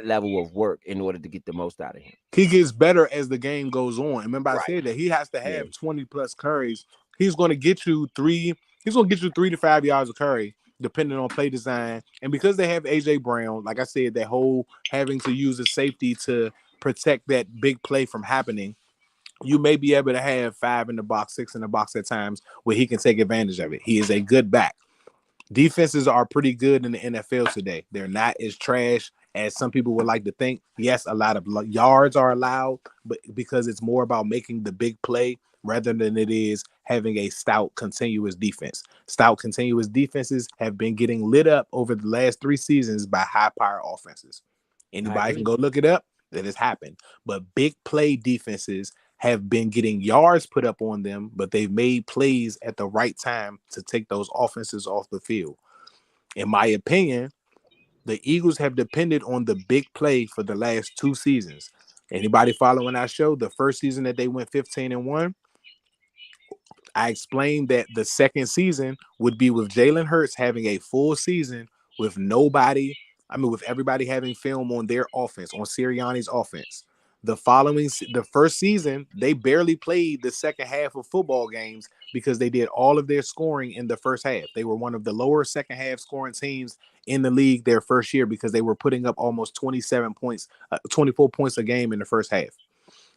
Speaker 1: level of work in order to get the most out of him.
Speaker 5: He gets better as the game goes on. Remember, I said that he has to have 20 plus carries. He's going to get you 3 to 5 yards of carry, depending on play design. And because they have AJ Brown, like I said, that whole having to use a safety to protect that big play from happening, you may be able to have 5 in the box, 6 in the box at times where he can take advantage of it. He is a good back. Defenses are pretty good in the NFL today. They're not as trash as some people would like to think. Yes, a lot of yards are allowed, but because it's more about making the big play rather than it is having a stout, continuous defense. Stout, continuous defenses have been getting lit up over the last 3 seasons by high-power offenses. Anybody can go look it up. That has happened. But big play defenses have been getting yards put up on them, but they've made plays at the right time to take those offenses off the field. In my opinion, the Eagles have depended on the big play for the last 2 seasons. Anybody following our show? The first season that they went 15-1, I explained that the second season would be with Jalen Hurts having a full season with with everybody having film on their offense, on Sirianni's offense. The first season, they barely played the second half of football games because they did all of their scoring in the first half. They were one of the lower second half scoring teams in the league their first year because they were putting up almost 27 points, 24 points a game in the first half.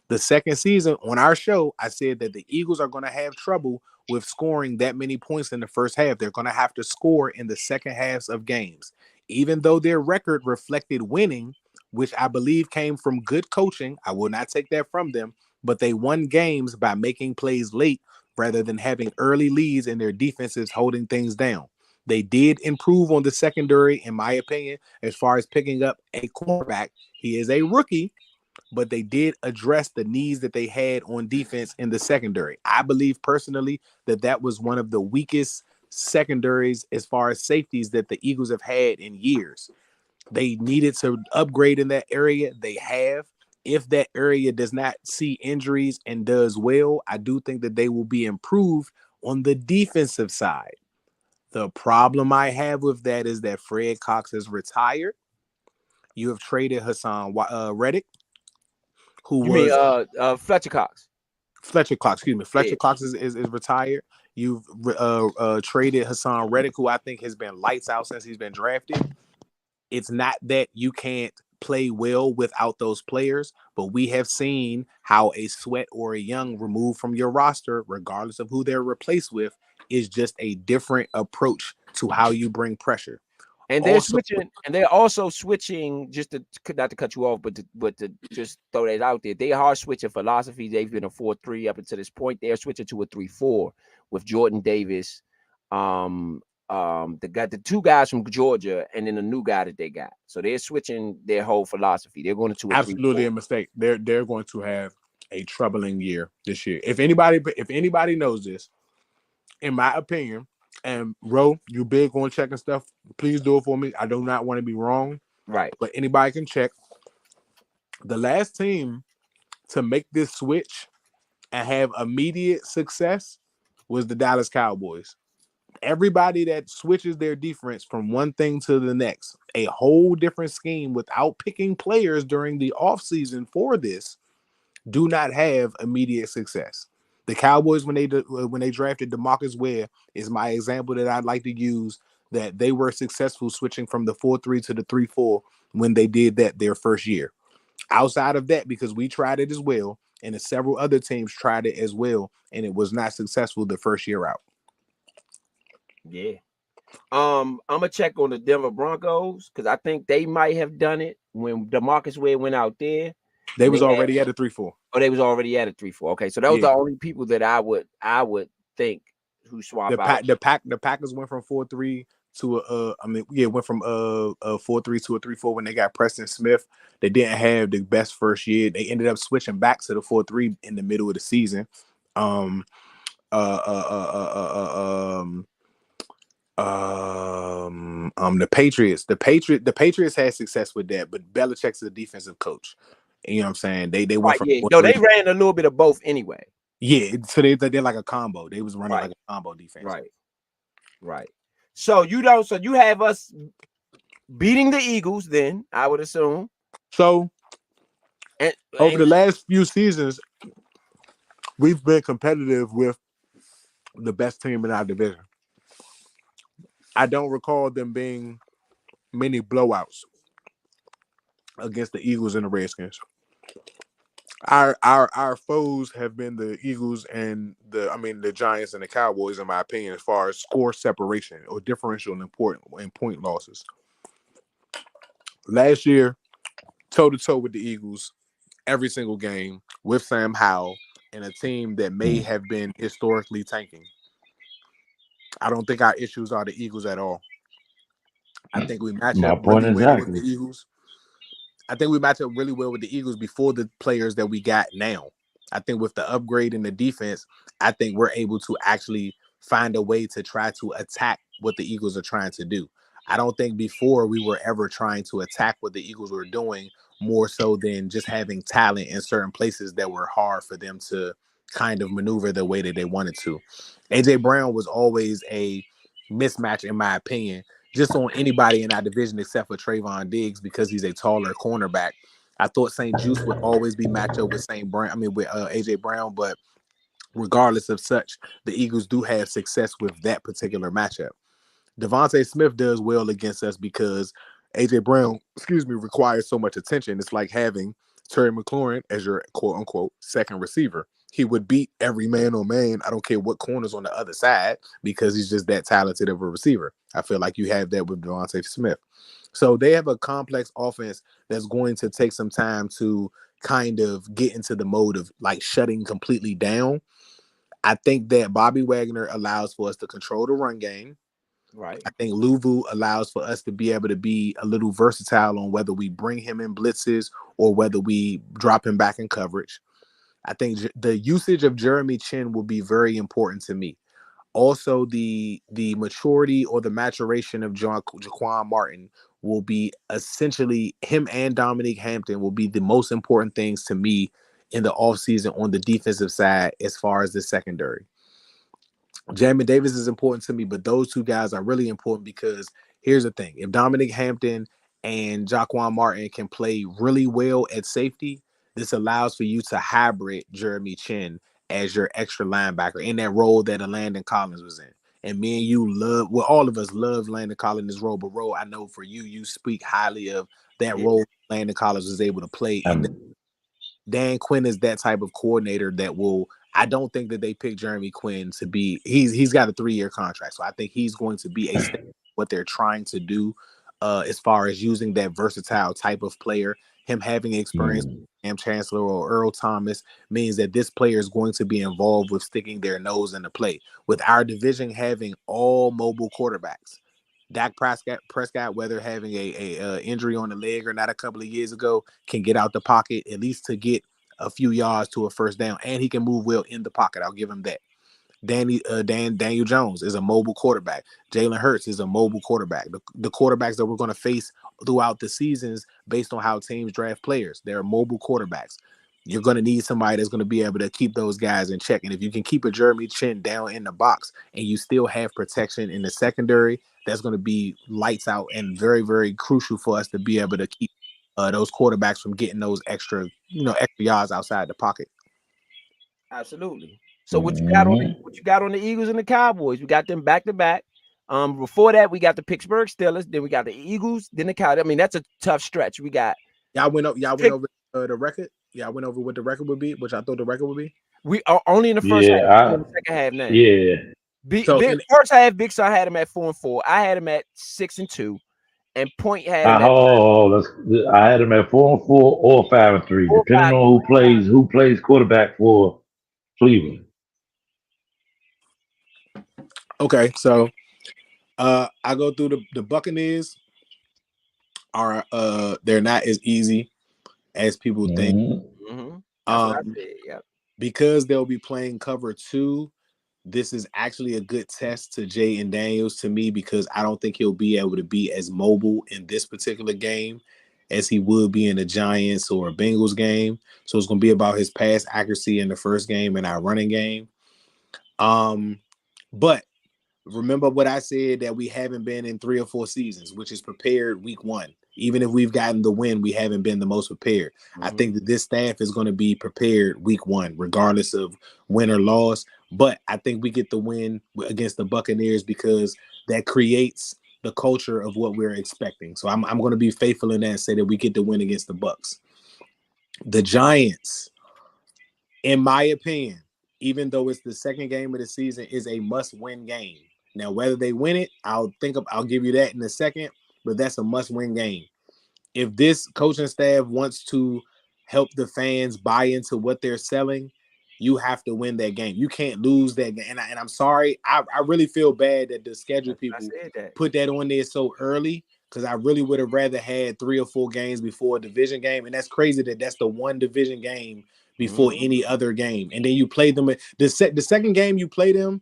Speaker 5: The second season on our show, I said that the Eagles are going to have trouble with scoring that many points in the first half. They're going to have to score in the second halves of games. Even though their record reflected winning, which I believe came from good coaching, I will not take that from them, but they won games by making plays late rather than having early leads and their defenses holding things down. They did improve on the secondary, in my opinion, as far as picking up a cornerback. He is a rookie, but they did address the needs that they had on defense in the secondary. I believe personally that was one of the weakest secondaries as far as safeties that the Eagles have had in years. They needed to upgrade in that area. They have. If that area does not see injuries and does well, I do think that they will be improved on the defensive side. The problem I have with that is that Fred Cox is retired. You have traded Hassan Reddick, who
Speaker 1: You mean
Speaker 5: was
Speaker 1: Fletcher Cox?
Speaker 5: Fletcher Cox, excuse me. Fletcher
Speaker 1: Yeah.
Speaker 5: Cox is retired. You've traded Hassan Reddick, who I think has been lights out since he's been drafted. It's not that you can't play well without those players, but we have seen how a Sweat or a Young removed from your roster, regardless of who they're replaced with, is just a different approach to how you bring pressure.
Speaker 1: And they're switching, and they're also switching. Just to not to cut you off, but to just throw that out there, they are switching philosophy. They've been a 4-3 up until this point. They're switching to a 3-4 with Jordan Davis, the 2 guys from Georgia, and then the new guy that they got. So they're switching their whole philosophy. They're going to
Speaker 5: absolutely
Speaker 1: 3-4.
Speaker 5: a mistake. They're going to have a troubling year this year. If anybody knows this, in my opinion. And Ro, you big on checking stuff. Please do it for me. I do not want to be wrong.
Speaker 1: Right.
Speaker 5: But anybody can check. The last team to make this switch and have immediate success was the Dallas Cowboys. Everybody that switches their defense from one thing to the next, a whole different scheme without picking players during the offseason for this, do not have immediate success. The Cowboys, when they drafted DeMarcus Ware, is my example that I'd like to use, that they were successful switching from the 4-3 to the 3-4 when they did that their first year. Outside of that, because we tried it as well, and several other teams tried it as well, and it was not successful the first year out.
Speaker 1: Yeah. I'm gonna check on the Denver Broncos because I think they might have done it when DeMarcus Ware went out there.
Speaker 5: They was already at a 3-4.
Speaker 1: Oh, they was already at a 3-4. Okay, so those are the only people that I would think who swapped out.
Speaker 5: The Packers went from 4-3 to went from 4-3 to a 3-4 when they got Preston Smith. They didn't have the best first year. They ended up switching back to the 4-3 in the middle of the season. The Patriots had success with that, but Belichick's a defensive coach. You know what I'm saying? They went from
Speaker 1: they ran a little bit of both anyway.
Speaker 5: Yeah, so they're like a combo. They was running like a combo defense.
Speaker 1: Right. So you have us beating the Eagles, then I would assume.
Speaker 5: So over the last few seasons, we've been competitive with the best team in our division. I don't recall them being many blowouts against the Eagles and the Redskins. Our foes have been the Eagles and the Giants and the Cowboys, in my opinion, as far as score separation or differential in point losses. Last year, toe to toe with the Eagles every single game with Sam Howell and a team that may have been historically tanking. I don't think our issues are the Eagles at all. I think we match
Speaker 4: My
Speaker 5: up
Speaker 4: point
Speaker 5: really well with the
Speaker 4: exactly.
Speaker 5: Eagles. I think we match up really well with the Eagles before the players that we got now. I think with the upgrade in the defense, I think we're able to actually find a way to try to attack what the Eagles are trying to do. I don't think before we were ever trying to attack what the Eagles were doing more so than just having talent in certain places that were hard for them to kind of maneuver the way that they wanted to. AJ Brown was always a mismatch, in my opinion, just on anybody in our division except for Trayvon Diggs because he's a taller cornerback. I thought St. Juice would always be matched up with St. Brown. I mean, with AJ Brown, but regardless of such, the Eagles do have success with that particular matchup. Devontae Smith does well against us because AJ Brown, requires so much attention. It's like having Terry McLaurin as your quote unquote second receiver. He would beat every man on man. I don't care what corner's on the other side because he's just that talented of a receiver. I feel like you have that with Devontae Smith. So they have a complex offense that's going to take some time to kind of get into the mode of like shutting completely down. I think that Bobby Wagner allows for us to control the run game.
Speaker 1: Right.
Speaker 5: I think Luvu allows for us to be able to be a little versatile on whether we bring him in blitzes or whether we drop him back in coverage. I think the usage of Jeremy Chin will be very important to me. Also, the maturity or the maturation of Jaquan Martin will be essentially him and Dominique Hampton will be the most important things to me in the offseason on the defensive side as far as the secondary. Jamin Davis is important to me, but those two guys are really important because here's the thing. If Dominic Hampton and Jaquan Martin can play really well at safety, this allows for you to hybrid Jeremy Chin as your extra linebacker in that role that Landon Collins was in. And me and you all of us love Landon Collins' role, but I know for you, you speak highly of that role Landon Collins was able to play. And Dan Quinn is that type of coordinator that will. I don't think that they picked Jeremy Quinn to be. He's got a 3-year contract, so I think he's going to be what they're trying to do as far as using that versatile type of player. Him having experience with Sam Chancellor or Earl Thomas means that this player is going to be involved with sticking their nose in the play. With our division having all mobile quarterbacks, Dak Prescott, whether having a injury on the leg or not a couple of years ago, can get out the pocket at least to get a few yards to a first down, and he can move well in the pocket. I'll give him that. Daniel Jones is a mobile quarterback. Jalen Hurts is a mobile quarterback. The quarterbacks that we're going to face throughout the seasons based on how teams draft players, they're mobile quarterbacks. You're going to need somebody that's going to be able to keep those guys in check. And if you can keep a Jeremy Chin down in the box and you still have protection in the secondary, that's going to be lights out and very, very crucial for us to be able to keep those quarterbacks from getting those extra yards outside the pocket.
Speaker 1: Absolutely. So what you got on the Eagles and the Cowboys? We got them back to back. Before that, we got the Pittsburgh Steelers. Then we got the Eagles. Then the Cowboys. I mean, that's a tough stretch. We got.
Speaker 5: Y'all went over the record. Yeah, I went over what the record would be, which I thought the record would be.
Speaker 1: We are only in the first half. In the second half now.
Speaker 4: Yeah.
Speaker 1: First half, Big Son had him at 4-4. I had him at 6-2, and Point had him at.
Speaker 4: I had him at 4-4 or 5-3, depending on who plays quarterback for Cleveland.
Speaker 5: Okay, so I go through the Buccaneers are they're not as easy as people think. Because they'll be playing cover 2. This is actually a good test to Jayden Daniels to me because I don't think he'll be able to be as mobile in this particular game as he would be in a Giants or a Bengals game. So it's going to be about his pass accuracy in the first game and our running game. But remember what I said, that we haven't been in 3 or 4 seasons, which is prepared week 1. Even if we've gotten the win, we haven't been the most prepared. I think that this staff is going to be prepared week 1, regardless of win or loss. But I think we get the win against the Buccaneers because that creates the culture of what we're expecting. So I'm going to be faithful in that and say that we get the win against the Bucs. The Giants in my opinion, even though it's the second game of the season, is a must-win game. Now, whether they win it, I'll give you that in a second, but that's a must-win game. If this coaching staff wants to help the fans buy into what they're selling, you have to win that game. You can't lose that game. And I'm sorry, I really feel bad that the schedule people put that on there so early, because I really would have rather had 3 or 4 games before a division game. And that's crazy that that's the one division game before any other game. And then you play them. The second game you play them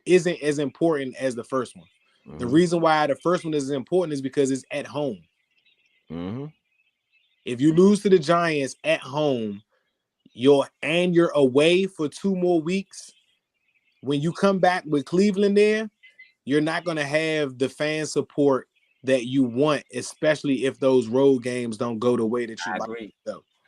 Speaker 5: isn't as important as the first one. The reason why the first one is important is because it's at home. If you lose to the Giants at home, you're away for 2 more weeks, when you come back with Cleveland there, you're not going to have the fan support that you want, especially if those road games don't go the way that you like.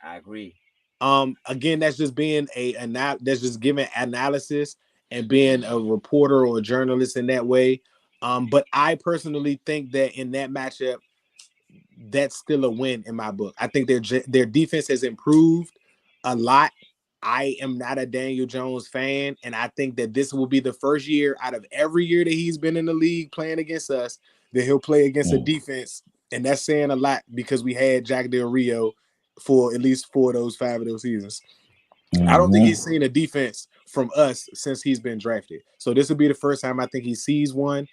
Speaker 1: I agree.
Speaker 5: Again, that's just being that's just giving analysis and being a reporter or a journalist in that way. But I personally think that in that matchup, that's still a win in my book. I think their defense has improved a lot. I am not a Daniel Jones fan, and I think that this will be the first year out of every year that he's been in the league playing against us that he'll play against a defense, and that's saying a lot because we had Jack Del Rio for at least 4 of those 5 of those seasons. I don't think he's seen a defense from us since he's been drafted. So this will be the first time I think he sees one.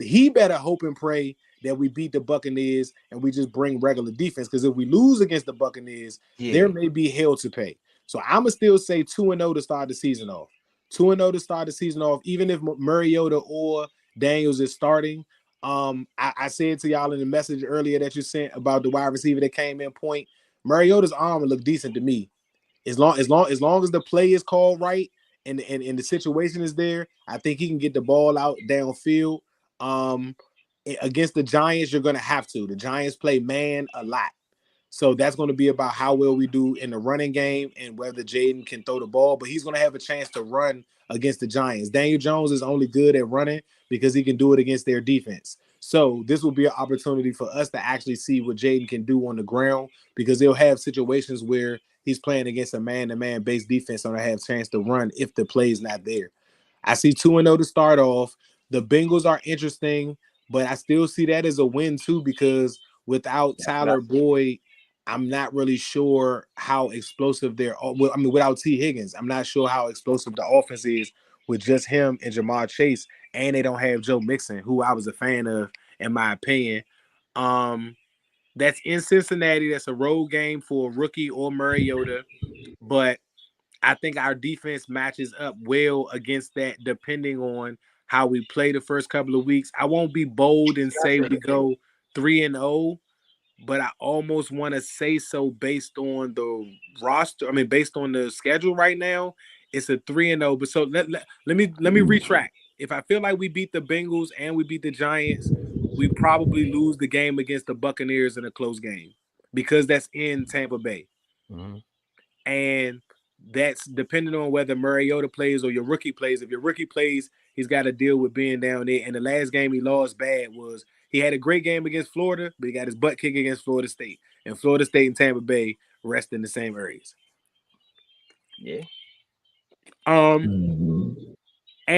Speaker 5: He better hope and pray that we beat the Buccaneers and we just bring regular defense, because if we lose against the Buccaneers, there may be hell to pay. So I'm gonna still say 2-0 to start the season off. 2-0 to start the season off, even if Mariota or Daniels is starting. I said to y'all in the message earlier that you sent about the wide receiver that came in point. Mariota's arm looked decent to me. As long as the play is called right and the situation is there, I think he can get the ball out downfield. Against the Giants, you're going to have to. The Giants play man a lot. So that's going to be about how well we do in the running game and whether Jaden can throw the ball. But he's going to have a chance to run against the Giants. Daniel Jones is only good at running because he can do it against their defense. So this will be an opportunity for us to actually see what Jaden can do on the ground, because they'll have situations where he's playing against a man-to-man based defense and have a chance to run if the play is not there. I see 2-0 to start off. The Bengals are interesting, but I still see that as a win too, because without Tyler Boyd, I'm not really sure how explosive without T. Higgins, I'm not sure how explosive the offense is with just him and Jamar Chase, and they don't have Joe Mixon, who I was a fan of, in my opinion. That's in Cincinnati. That's a road game for a rookie or Mariota, but I think our defense matches up well against that, depending on how we play the first couple of weeks. I won't be bold and say we go 3-0, but I almost want to say so based on the roster. I mean, based on the schedule right now, it's a 3-0. But so let me retract. If I feel like we beat the Bengals and we beat the Giants, we probably lose the game against the Buccaneers in a close game, because that's in Tampa Bay. And that's depending on whether Mariota plays or your rookie plays. If your rookie plays, he's got to deal with being down there. And the last game he lost bad was he had a great game against Florida, but he got his butt kicked against Florida State. And Florida State and Tampa Bay rest in the same areas.
Speaker 1: Yeah.
Speaker 5: And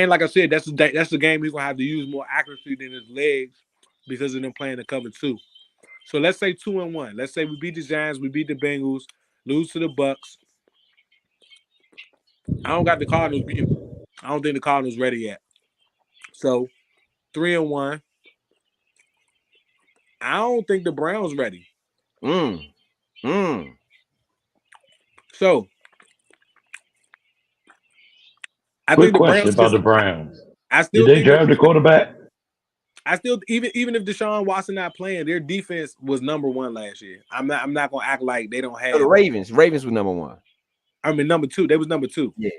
Speaker 5: like I said, that's the game he's gonna have to use more accuracy than his legs because of them playing the cover 2. So let's say 2-1. Let's say we beat the Giants, we beat the Bengals, lose to the Bucks. I don't got the Cardinals beat. I don't think the Cardinals ready yet. So 3-1. I don't think the Browns ready. So I
Speaker 4: Quick
Speaker 5: think the
Speaker 4: question
Speaker 5: Browns
Speaker 4: about the Browns.
Speaker 5: Did
Speaker 4: they draft the quarterback?
Speaker 5: Even if Deshaun Watson not playing, their defense was number 1 last year. I'm not gonna act like they don't have
Speaker 1: the Ravens. Ravens was number 1.
Speaker 5: I mean number 2. They was number 2.
Speaker 1: Yeah.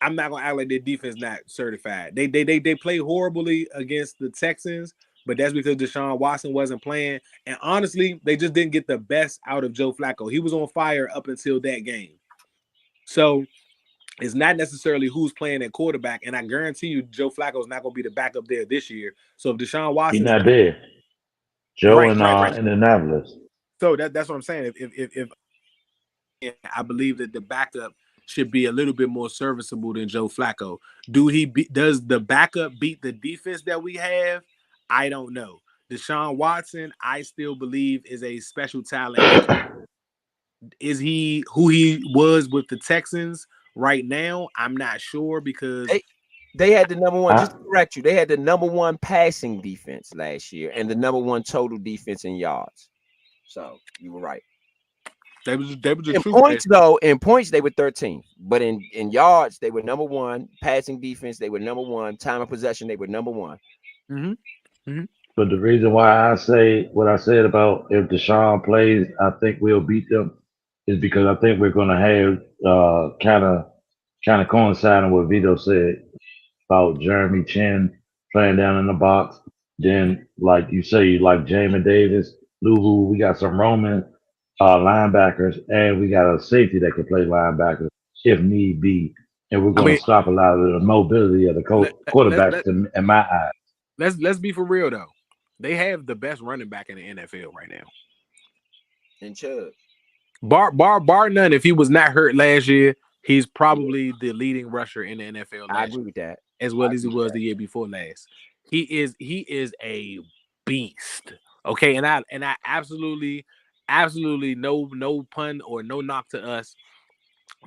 Speaker 5: I'm not gonna act like their defense not certified. They play horribly against the Texans, but that's because Deshaun Watson wasn't playing. And honestly, they just didn't get the best out of Joe Flacco. He was on fire up until that game. So it's not necessarily who's playing at quarterback. And I guarantee you, Joe Flacco is not going to be the backup there this year. So if Deshaun Watson,
Speaker 4: he's not there. Joe in Indianapolis.
Speaker 5: So that's what I'm saying. If I believe that the backup should be a little bit more serviceable than Joe Flacco. Does the backup beat the defense that we have? I don't know. Deshaun Watson, I still believe is a special talent. Is he who he was with the Texans right now? I'm not sure because
Speaker 1: they had the number one. Just to correct you, they had the number one passing defense last year and the number one total defense in yards. So you were right.
Speaker 5: they was the
Speaker 1: In
Speaker 5: truth.
Speaker 1: points, though, in points they were 13th, but in yards they were number one. Passing defense they were number one. Time of possession they were number one.
Speaker 4: But the reason why I say what I said about if Deshaun plays, I think we'll beat them, is because I think we're going to have kind of coinciding what Vito said about Jeremy Chin playing down in the box. Then, like you say, like Jamin Davis, Luvu, we got some Roman linebackers, and we got a safety that can play linebackers if need be. And we're going to stop a lot of the mobility of the quarterbacks in my eyes.
Speaker 5: Let's be for real though. They have the best running back in the NFL right now.
Speaker 1: And Chubb.
Speaker 5: Bar none. If he was not hurt last year, he's probably the leading rusher in the NFL.
Speaker 1: I agree with that.
Speaker 5: As well as he was the year before last. He is a beast. Okay, and I absolutely no pun or no knock to us.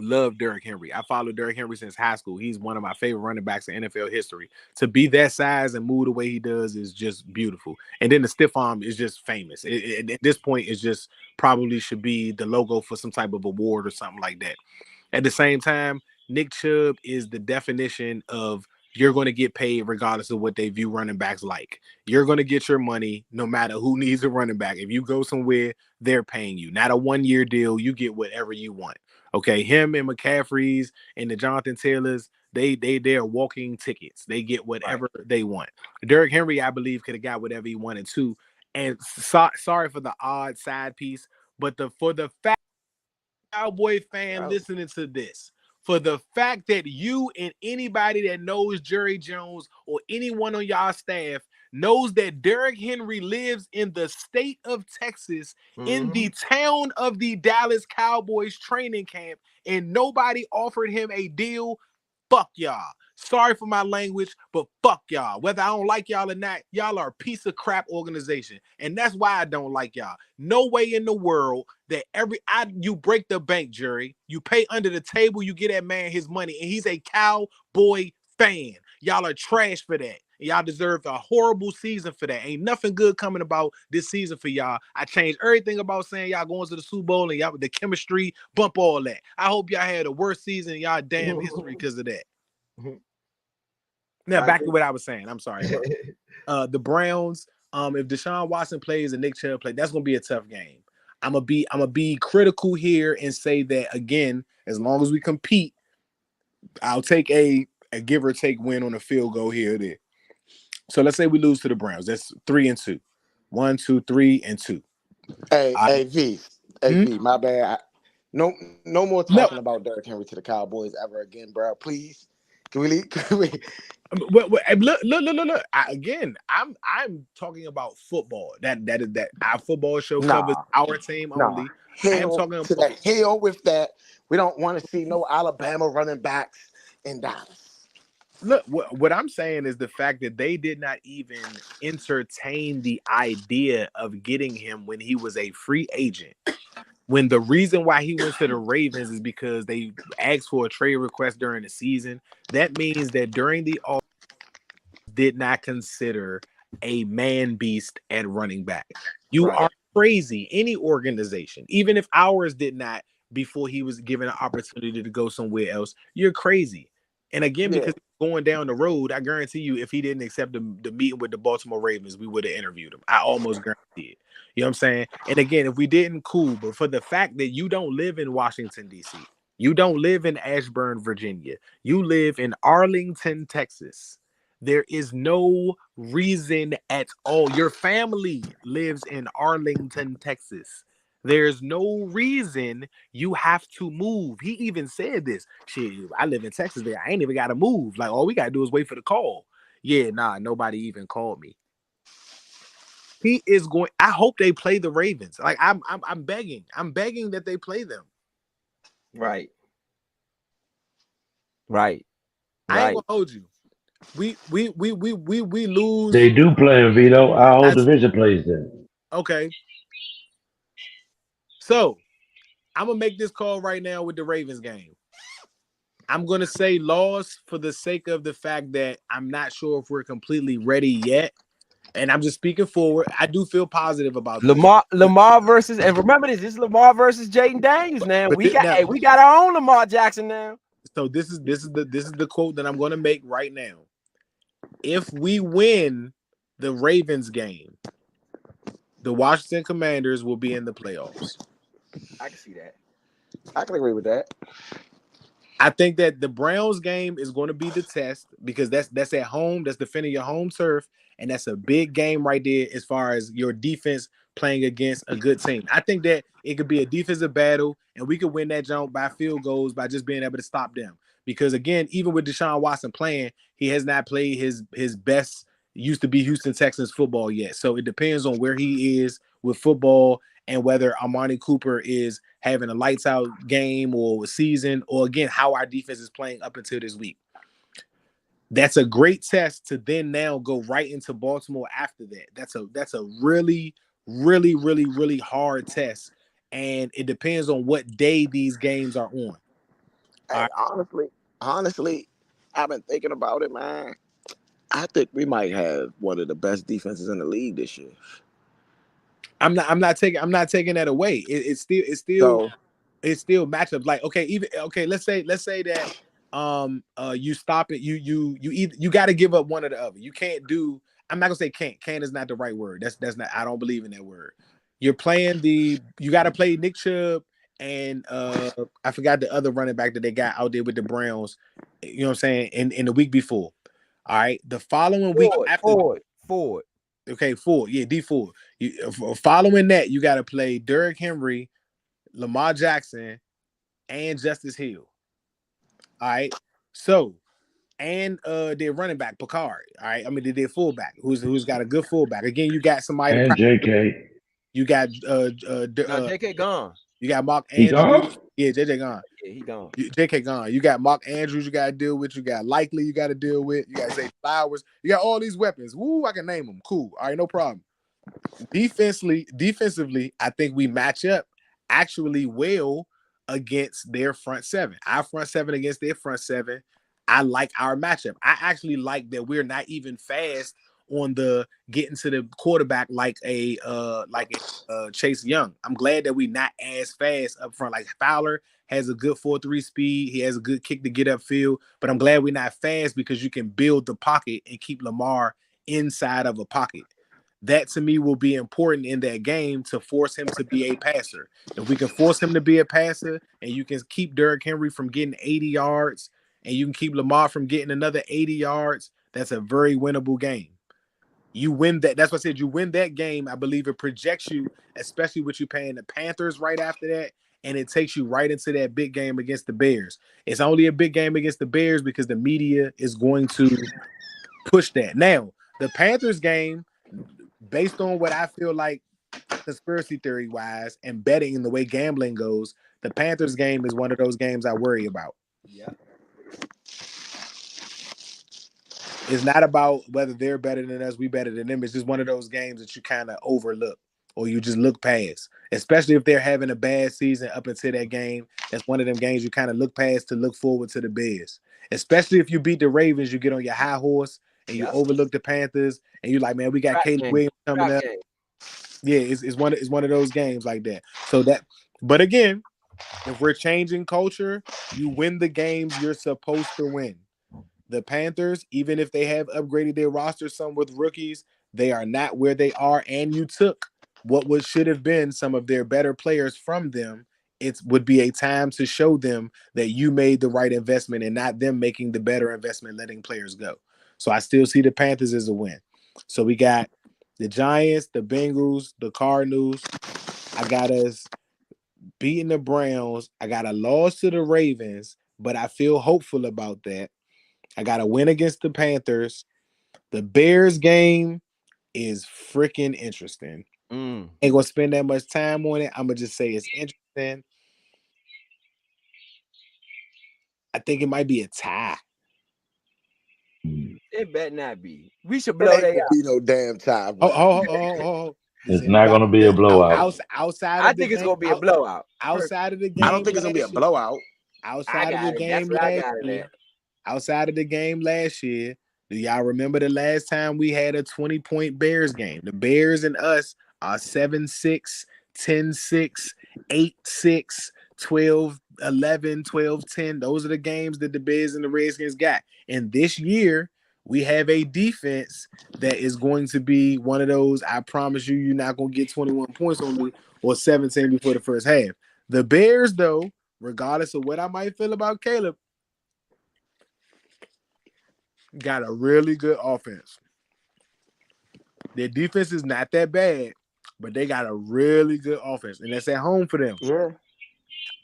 Speaker 5: Love Derrick Henry. I followed Derrick Henry since high school. He's one of my favorite running backs in NFL history. To be that size and move the way he does is just beautiful. And then the stiff arm is just famous. At this point, it's just probably should be the logo for some type of award or something like that. At the same time, Nick Chubb is the definition of you're going to get paid regardless of what they view running backs like. You're going to get your money no matter who needs a running back. If you go somewhere, they're paying you. Not a one-year deal. You get whatever you want. Okay, him and McCaffrey's and the Jonathan Taylors, they're walking tickets. They get whatever they want. Derrick Henry, I believe, could have got whatever he wanted too. And sorry for the odd side piece, but for the fact Cowboy fan listening to this, for the fact that you and anybody that knows Jerry Jones or anyone on y'all staff knows that Derrick Henry lives in the state of Texas, in the town of the Dallas Cowboys training camp, and nobody offered him a deal, fuck y'all. Sorry for my language, but fuck y'all. Whether I don't like y'all or not, y'all are a piece of crap organization. And that's why I don't like y'all. No way in the world that you break the bank, Jerry. You pay under the table, you get that man his money, and he's a Cowboy fan. Y'all are trash for that. Y'all deserve a horrible season for that. Ain't nothing good coming about this season for y'all. I changed everything about saying y'all going to the Super Bowl and y'all with the chemistry, bump all that. I hope y'all had a worse season in y'all damn history because of that. Now back to what I was saying. I'm sorry. The Browns, if Deshaun Watson plays and Nick Chubb plays, that's gonna be a tough game. I'm gonna be critical here and say that again, as long as we compete, I'll take a give or take win on a field goal here or there. So let's say we lose to the Browns. That's 3-2. 1, 2, 3, and 2.
Speaker 3: Hey, V, my bad. No more talking about Derrick Henry to the Cowboys ever again, bro. Please. Can we leave?
Speaker 5: Look. I'm talking about football. That our football show covers our team only.
Speaker 3: Hell with that. We don't want to see no Alabama running backs in Dallas.
Speaker 5: Look, what I'm saying is the fact that they did not even entertain the idea of getting him when he was a free agent. When the reason why he went to the Ravens is because they asked for a trade request during the season. That means that during the off did not consider a man beast at running back. You are crazy. Any organization, even if ours did not before he was given an opportunity to go somewhere else, you're crazy. And again, because going down the road, I guarantee you, if he didn't accept the meeting with the Baltimore Ravens, we would have interviewed him. I almost guarantee it. You know what I'm saying? And again, if we didn't, cool. But for the fact that you don't live in Washington, D.C., you don't live in Ashburn, Virginia, you live in Arlington, Texas, there is no reason at all. Your family lives in Arlington, Texas. There's no reason you have to move. He even said this. Shit, I live in Texas. There, I ain't even got to move. Like, all we got to do is wait for the call. Yeah, nobody even called me. He is going. I hope they play the Ravens. Like, I'm begging. I'm begging that they play them.
Speaker 1: Right. Right.
Speaker 5: I ain't
Speaker 1: Right.
Speaker 5: gonna hold you. We lose.
Speaker 4: They do play in Vito. Our whole
Speaker 5: That's
Speaker 4: division plays there.
Speaker 5: okay. So I'm gonna make this call right now with the Ravens game. I'm gonna say loss for the sake of the fact that I'm not sure if we're completely ready yet. And I'm just speaking forward. I do feel positive about this.
Speaker 1: Lamar versus, and remember this is Lamar versus Jaden Daniels now.
Speaker 5: But now,
Speaker 1: We got our own Lamar Jackson now.
Speaker 5: so this is the quote that I'm gonna make right now. If we win the Ravens game, the Washington Commanders will be in the playoffs.
Speaker 1: I can see that.
Speaker 3: I can agree with that.
Speaker 5: I think that the Browns game is going to be the test because that's at home. That's defending your home turf, and that's a big game right there as far as your defense playing against a good team. I think that it could be a defensive battle, and we could win that jump by field goals by just being able to stop them. Because again, even with Deshaun Watson playing, he has not played his best used to be Houston Texans football yet. So it depends on where he is with football and whether Amari Cooper is having a lights out game or season, or again, how our defense is playing up until this week. That's a great test to then now go right into Baltimore after that. That's a really, really, really, really hard test. And it depends on what day these games are on.
Speaker 3: Hey, honestly, I've been thinking about it, man. I think we might have one of the best defenses in the league this year.
Speaker 5: I'm not taking that away. It's still matchup. Like, let's say that you stop it. You got to give up one or the other. You can't do. I'm not gonna say can't. Can't is not the right word. That's not. I don't believe in that word. You're playing you got to play Nick Chubb and I forgot the other running back that they got out there with the Browns. You know what I'm saying? In the week before. All right. The following week after
Speaker 1: Ford.
Speaker 5: Okay, Ford. Yeah, D Ford. Following that, you got to play Derrick Henry, Lamar Jackson, and Justice Hill. All right. So, and their running back Picard. All right. I mean, their fullback, who's got a good fullback. Again, you got somebody.
Speaker 4: And JK.
Speaker 5: You got
Speaker 1: JK gone.
Speaker 5: You got Mark
Speaker 4: He
Speaker 5: Andrews.
Speaker 4: gone?
Speaker 5: Yeah, JJ gone.
Speaker 1: Yeah, he gone.
Speaker 5: JK gone. You got Mark Andrews you got to deal with. You got Likely you got to deal with. You got Zay Flowers. You got all these weapons. Woo, I can name them. Cool. All right, no problem. Defensively, I think we match up actually well against their front seven. Our front seven against their front seven. I like our matchup. I actually like that we're not even fast on the getting to the quarterback like a Chase Young. I'm glad that we not as fast up front. Like Fowler has a good 4.3 speed. He has a good kick to get upfield, but I'm glad we're not fast because you can build the pocket and keep Lamar inside of a pocket. That to me will be important in that game to force him to be a passer. If we can force him to be a passer and you can keep Derrick Henry from getting 80 yards and you can keep Lamar from getting another 80 yards, that's a very winnable game. You win that. That's what I said. You win that game. I believe it projects you, especially with you paying the Panthers right after that. And it takes you right into that big game against the Bears. It's only a big game against the Bears because the media is going to push that. Now, the Panthers game, based on what I feel like conspiracy theory wise and betting and the way gambling goes, the Panthers game is one of those games I worry about.
Speaker 1: Yeah.
Speaker 5: It's not about whether they're better than us, we better than them. It's just one of those games that you kind of overlook or you just look past, especially if they're having a bad season up until that game. That's one of them games you kind of look past to look forward to the Bears. Especially if you beat the Ravens, you get on your high horse and you overlook the Panthers and you're like, man, we got Caleb Williams coming up. Yeah, it's one of those games like that. So that, but again, if we're changing culture, you win the games you're supposed to win. The Panthers, even if they have upgraded their roster some with rookies, they are not where they are. And you took what should have been some of their better players from them. It would be a time to show them that you made the right investment and not them making the better investment, letting players go. So I still see the Panthers as a win. So we got the Giants, the Bengals, the Cardinals. I got us beating the Browns. I got a loss to the Ravens, but I feel hopeful about that. I got a win against the Panthers. The Bears game is freaking interesting. Ain't gonna spend that much time on it. I'm gonna just say it's interesting. I think it might be a tie.
Speaker 1: It better not be. We should
Speaker 3: It
Speaker 1: blow
Speaker 3: ain't
Speaker 1: they
Speaker 3: gonna
Speaker 1: out.
Speaker 3: be no damn time.
Speaker 5: Oh. Does
Speaker 4: It's not
Speaker 5: anybody-
Speaker 4: gonna be a blowout.
Speaker 5: outside
Speaker 1: I
Speaker 5: of the
Speaker 1: think it's
Speaker 5: game,
Speaker 1: gonna be a blowout.
Speaker 5: outside of the
Speaker 3: I don't
Speaker 5: game
Speaker 3: think it's gonna be a
Speaker 5: last year,
Speaker 3: blowout.
Speaker 1: I
Speaker 5: outside of the
Speaker 1: got it. That's
Speaker 5: game
Speaker 1: what I
Speaker 5: last
Speaker 1: got it
Speaker 5: year,
Speaker 1: at.
Speaker 5: outside of the game last year, do y'all remember the last time we had a 20-point Bears game? The Bears and us are 7-6, 10-6, 8-6, 12-11, 12-10. Those are the games that the Bears and the Redskins got. And this year, we have a defense that is going to be one of those, I promise you, you're not going to get 21 points on me or 17 before the first half. The Bears, though, regardless of what I might feel about Caleb, got a really good offense. Their defense is not that bad, but they got a really good offense, and that's at home for them.
Speaker 3: Yeah.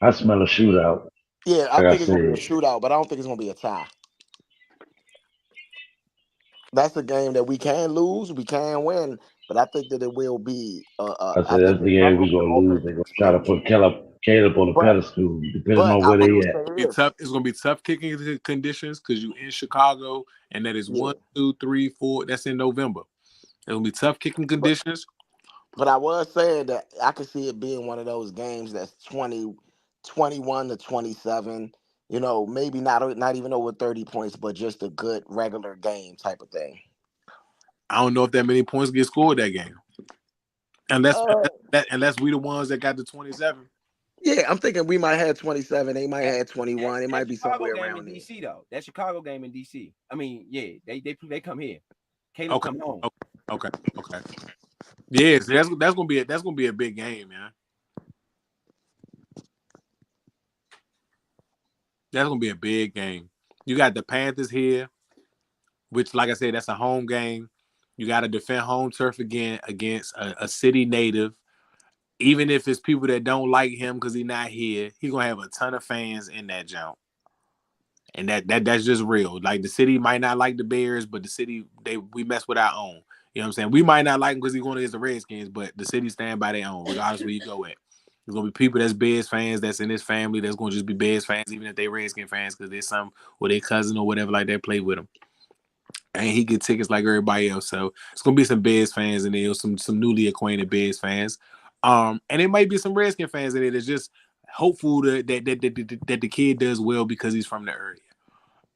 Speaker 4: I smell a shootout.
Speaker 3: Yeah, I
Speaker 4: Like I
Speaker 3: think it's gonna be a
Speaker 4: said,
Speaker 3: shootout, but I don't think it's gonna be a tie. That's a game that we can lose, we can win, but I think that it will be.
Speaker 4: I
Speaker 3: I
Speaker 4: said
Speaker 3: think
Speaker 4: that's the game we're gonna lose. They're gonna try to put Caleb on the
Speaker 3: But
Speaker 4: pedestal, depending on
Speaker 3: I
Speaker 4: where they
Speaker 3: will
Speaker 4: at.
Speaker 3: say
Speaker 5: It's
Speaker 3: this.
Speaker 5: tough. It's gonna be tough kicking conditions because you in Chicago, and that is
Speaker 3: Yeah.
Speaker 5: 1, 2, 3, 4. That's in November. It's gonna be tough kicking conditions.
Speaker 3: But I was saying that I could see it being one of those games that's 21 to 27. You know, maybe not even over 30 points, but just a good regular game type of thing.
Speaker 5: I don't know if that many points get scored that game, unless
Speaker 3: Uh,
Speaker 5: unless we the ones that got the 27.
Speaker 3: yeah, I'm thinking we might have 27. They might have 21. It
Speaker 1: That
Speaker 3: might be
Speaker 1: Chicago
Speaker 3: somewhere
Speaker 1: game
Speaker 3: around
Speaker 1: in
Speaker 3: there.
Speaker 1: DC though. That Chicago game in DC. I mean, yeah, they come here. Caleb
Speaker 5: Okay.
Speaker 1: come home.
Speaker 5: Okay. Yes, that's gonna be a big game, man. That's gonna be a big game. You got the Panthers here, which, like I said, that's a home game. You got to defend home turf again against a city native. Even if it's people that don't like him because he's not here, he's gonna have a ton of fans in that jump. And that's just real. Like the city might not like the Bears, but the city we mess with our own. You know what I'm saying? We might not like him because he's going against the Redskins, but the city stand by their own, regardless where you go at. There's gonna be people that's Bears fans that's in his family that's gonna just be Bears fans, even if they Redskin fans, because there's some or their cousin or whatever like that play with him. And he get tickets like everybody else. So it's gonna be some Bears fans in there, some newly acquainted Bears fans. And it might be some Redskin fans in there that's just hopeful that the kid does well because he's from the area.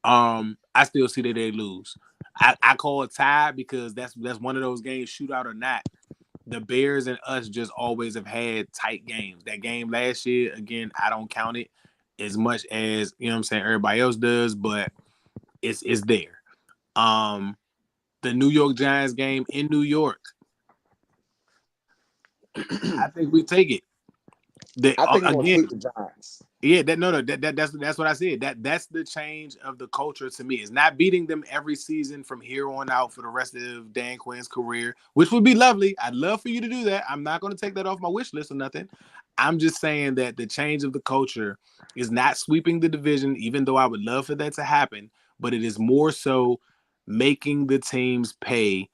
Speaker 5: I still see that they lose. I call it tie because that's one of those games, shootout or not. The Bears and us just always have had tight games. That game last year, again, I don't count it as much as, you know what I'm saying, everybody else does, but it's there. The New York Giants game in New York, I think we take it.
Speaker 3: I think we're gonna
Speaker 5: Again,
Speaker 3: sweep the Giants.
Speaker 5: yeah, that's what I said. That's the change of the culture to me. It's not beating them every season from here on out for the rest of Dan Quinn's career, which would be lovely. I'd love for you to do that. I'm not going to take that off my wish list or nothing. I'm just saying that the change of the culture is not sweeping the division, even though I would love for that to happen, but it is more so making the teams pay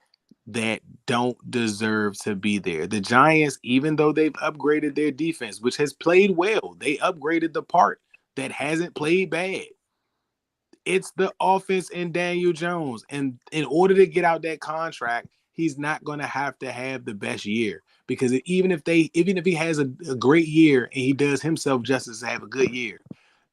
Speaker 5: that don't deserve to be there. The Giants, even though they've upgraded their defense, which has played well, they upgraded the part that hasn't played bad. It's the offense and Daniel Jones. And in order to get out that contract, he's not going to have the best year, because even if he has a great year and he does himself justice to have a good year,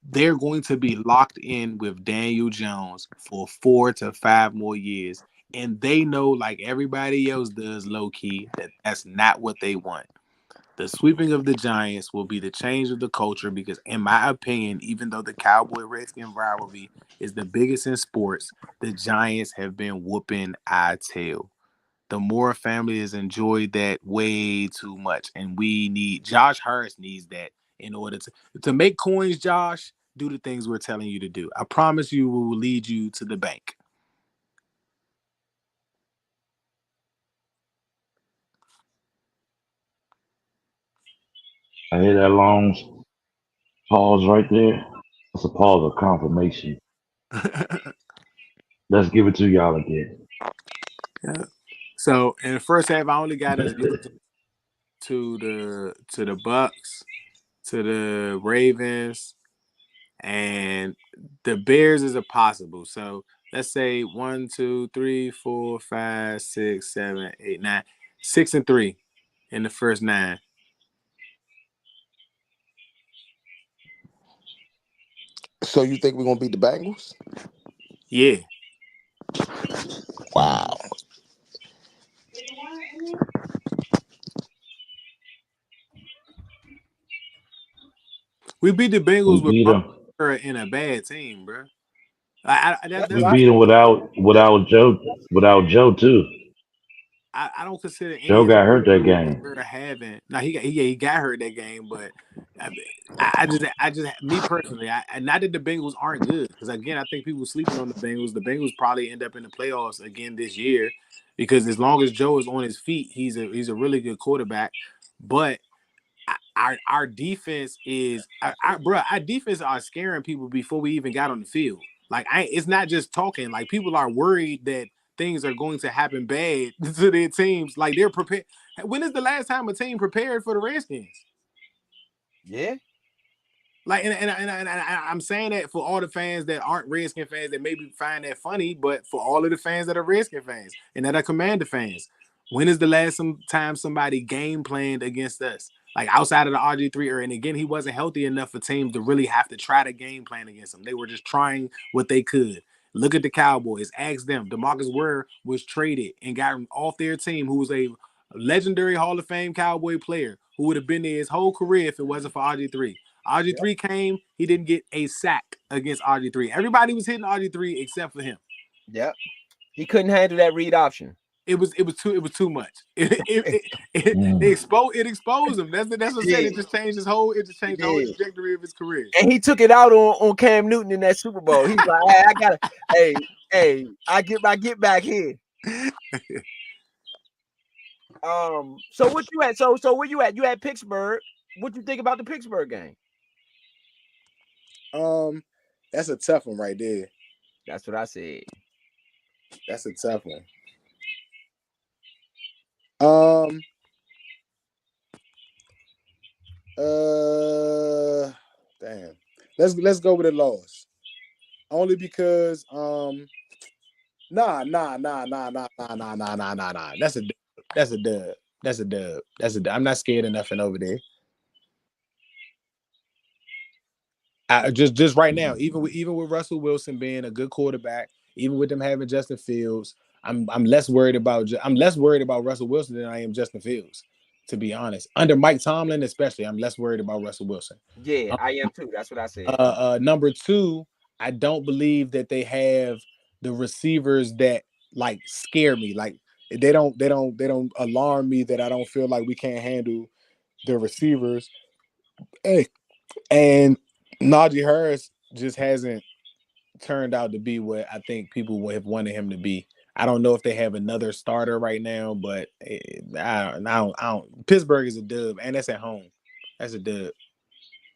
Speaker 5: they're going to be locked in with Daniel Jones for 4 to 5 more years. And they know, like everybody else does, low-key, that that's not what they want. The sweeping of the Giants will be the change of the culture because, in my opinion, even though the Cowboy-Redskin rivalry is the biggest in sports, the Giants have been whooping our tail. The Moore family has enjoyed that way too much, and Josh Harris needs that in order to make coins. Josh, do the things we're telling you to do. I promise you, we will lead you to the bank.
Speaker 4: I hear that long pause right there. That's a pause of confirmation. Let's give it to y'all again.
Speaker 5: Yeah. So in the first half, I only got us to the Bucks, to the Ravens, and the Bears is a possible. So let's say 1, 2, 3, 4, 5, 6, 7, 8, 9, 6-3 in the first 9.
Speaker 3: So you think we're gonna beat the Bengals?
Speaker 5: Yeah.
Speaker 3: Wow.
Speaker 5: We beat the
Speaker 4: We
Speaker 5: Bengals with
Speaker 4: beat them.
Speaker 5: in a bad team, bro.
Speaker 1: That's
Speaker 4: We
Speaker 1: what I
Speaker 4: beat them
Speaker 1: said.
Speaker 4: without Joe too.
Speaker 5: I don't consider any
Speaker 4: Joe
Speaker 5: of
Speaker 4: got hurt that game.
Speaker 5: Burrow having. Now he got hurt that game, but I just me personally, not that the Bengals aren't good, because again, I think people sleeping on the Bengals. The Bengals probably end up in the playoffs again this year, because as long as Joe is on his feet, he's a really good quarterback. But our defense is our defense are scaring people before we even got on the field. Like it's not just talking. Like people are worried that things are going to happen bad to their teams. Like they're prepared. When is the last time a team prepared for the Redskins?
Speaker 1: Yeah.
Speaker 5: Like, and I'm saying that for all the fans that aren't Redskin fans that maybe find that funny, but for all of the fans that are Redskin fans and that are Commander fans, when is the last time somebody game planned against us? Like outside of the RG3 era, and again, he wasn't healthy enough for teams to really have to try to game plan against him. They were just trying what they could. Look at the Cowboys. Ask them. DeMarcus Ware was traded and got off their team, who was a legendary Hall of Fame Cowboy player who would have been there his whole career if it wasn't for RG3. RG3 came, he didn't get a sack against RG3. Everybody was hitting RG3 except for him.
Speaker 1: Yep. He couldn't handle that read option.
Speaker 5: It was too much. It exposed him. That's what I said. It just changed the whole trajectory of his career.
Speaker 1: And he took it out on Cam Newton in that Super Bowl. He's like, hey, I gotta, I get back here. So what you at? So where you at? You at Pittsburgh. What you think about the Pittsburgh game?
Speaker 5: That's a tough one right there.
Speaker 1: That's what I said.
Speaker 5: That's a tough one. Damn. Let's go with a loss. Only because nah. That's a dub. I'm not scared of nothing over there. Just right now, even with Russell Wilson being a good quarterback, even with them having Justin Fields, I'm less worried about Russell Wilson than I am Justin Fields, to be honest. Under Mike Tomlin, especially, I'm less worried about Russell Wilson.
Speaker 1: Yeah, I am too. That's what I said.
Speaker 5: Number two, I don't believe that they have the receivers that like scare me. Like they don't alarm me that I don't feel like we can't handle the receivers. Hey, and Najee Harris just hasn't turned out to be what I think people would have wanted him to be. I don't know if they have another starter right now, but I don't. Pittsburgh is a dub, and that's at home. That's a dub.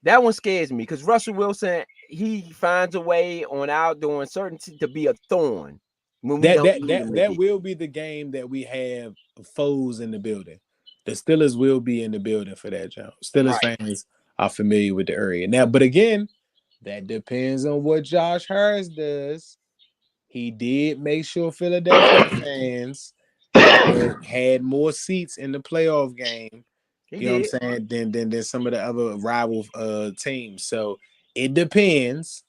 Speaker 1: That one scares me because Russell Wilson, he finds a way on outdoor uncertainty to be a thorn. When we
Speaker 5: that will be the game that we have foes in the building. The Steelers will be in the building for that, Joe. Steelers fans are familiar with the area now, but again, that depends on what Josh Harris does. He did make sure Philadelphia fans had more seats in the playoff game. You know what I'm saying? Than some of the other rival teams. So it depends,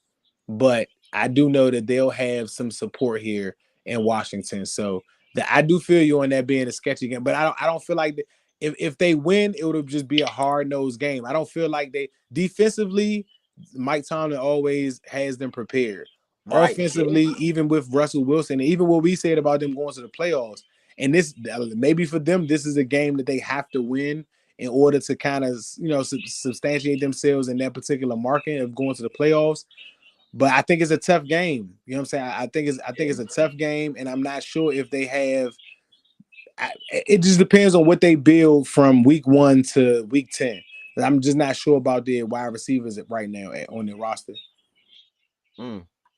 Speaker 5: but I do know that they'll have some support here in Washington. So I do feel you on that being a sketchy game, but I don't feel like if they win, it would just be a hard-nosed game. I don't feel like they defensively, Mike Tomlin always has them prepared. Right. Offensively, even with Russell Wilson, even what we said about them going to the playoffs, and this maybe for them, this is a game that they have to win in order to kind of substantiate themselves in that particular market of going to the playoffs. But I think it's a tough game. You know what I'm saying? I think it's a tough game, and I'm not sure if they have. It just depends on what they build from week 1 to week 10. I'm just not sure about their wide receivers right now on their roster.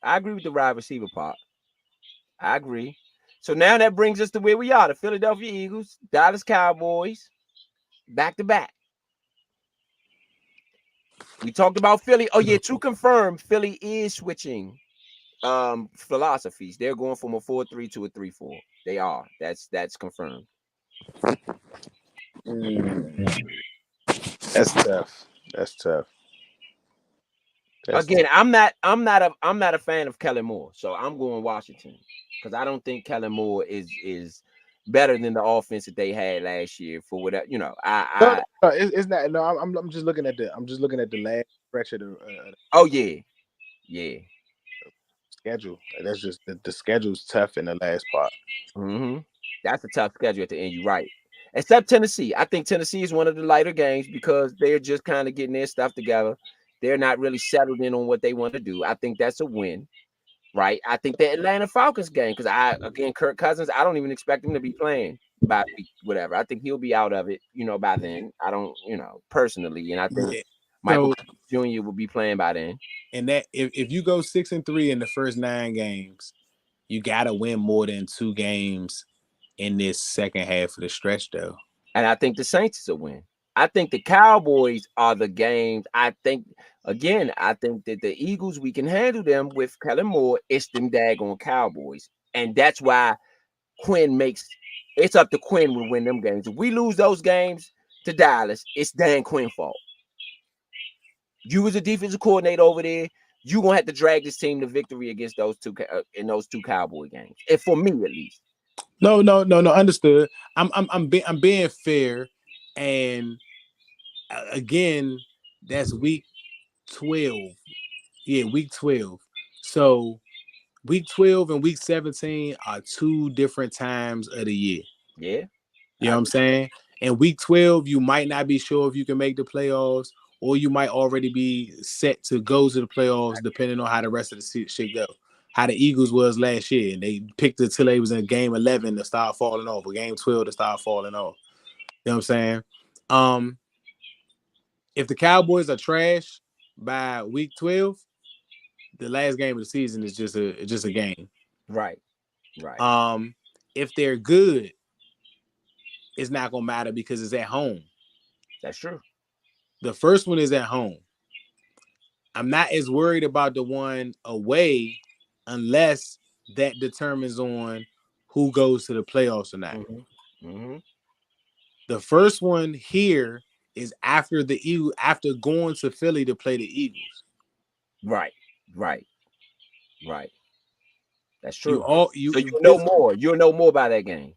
Speaker 1: I agree with the wide receiver part. I agree. So now that brings us to where we are: the Philadelphia Eagles, Dallas Cowboys, back to back. We talked about Philly. Oh yeah, to confirm, Philly is switching philosophies. They're going from a 4-3 to a 3-4. They are. That's confirmed.
Speaker 5: That's tough. That's tough.
Speaker 1: Again, I'm not a fan of Kellen Moore, so I'm going Washington because I don't think Kellen Moore is better than the offense that they had last year. For whatever,
Speaker 5: It's not. No, I'm just looking at the last stretch of the
Speaker 1: oh yeah,
Speaker 5: schedule. That's just the schedule's tough in the last part.
Speaker 1: mm-hmm. That's a tough schedule at the end. You're right. Except Tennessee. I think Tennessee is one of the lighter games because they're just kind of getting their stuff together. They're not really settled in on what they want to do. I think that's a win, right? I think the Atlanta Falcons game, because Kirk Cousins, I don't even expect him to be playing by week, whatever. I think he'll be out of it, by then. I don't, personally. And I think Michael Jr. will be playing by then.
Speaker 5: And that if you go 6-3 in the first 9 games, you gotta win more than 2 games in this second half of the stretch, though.
Speaker 1: And I think the Saints is a win. I think the Cowboys are the games. I think that the Eagles, we can handle them with Kellen Moore. It's them daggone Cowboys. And that's why it's up to Quinn to win them games. If we lose those games to Dallas, it's Dan Quinn's fault. You as a defensive coordinator over there, you're going to have to drag this team to victory against those two in those 2 Cowboy games. And for me, at least.
Speaker 5: No. Understood. I'm being fair, and again, that's week 12. Yeah, week 12. So week 12 and week 17 are 2 different times of the year.
Speaker 1: Yeah.
Speaker 5: You know what I'm saying? And week 12, you might not be sure if you can make the playoffs, or you might already be set to go to the playoffs, depending on how the rest of the shit go. How the Eagles was last year, and they picked it till they was in game 11 to start falling off, or game 12 to start falling off. You know what I'm saying? If the Cowboys are trash by week 12, the last game of the season is just a game.
Speaker 1: Right.
Speaker 5: If they're good, it's not gonna matter because it's at home.
Speaker 1: That's true.
Speaker 5: The first one is at home. I'm not as worried about the one away unless that determines on who goes to the playoffs or not.
Speaker 1: Mm-hmm. Mm-hmm.
Speaker 5: The first one here is after going to Philly to play the Eagles.
Speaker 1: Right. That's true. You'll know more about that game.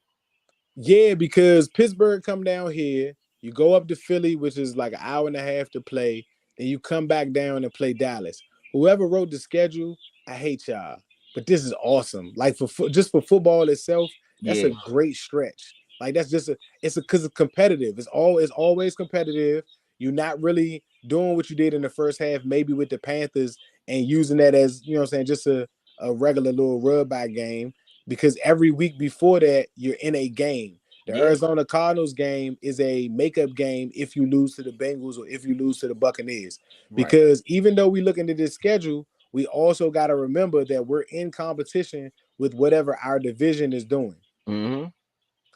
Speaker 5: Yeah, because Pittsburgh come down here, you go up to Philly, which is like an hour and a half to play, then you come back down and play Dallas. Whoever wrote the schedule, I hate y'all, but this is awesome. Like for football itself, that's a great stretch. Like that's just because it's competitive. It's always competitive. You're not really doing what you did in the first half, maybe with the Panthers, and using that as, you know what I'm saying, just a regular little rub-by game, because every week before that, you're in a game. The Arizona Cardinals game is a makeup game if you lose to the Bengals or if you lose to the Buccaneers. Because even though we look into this schedule, we also got to remember that we're in competition with whatever our division is doing.
Speaker 1: Mm-hmm.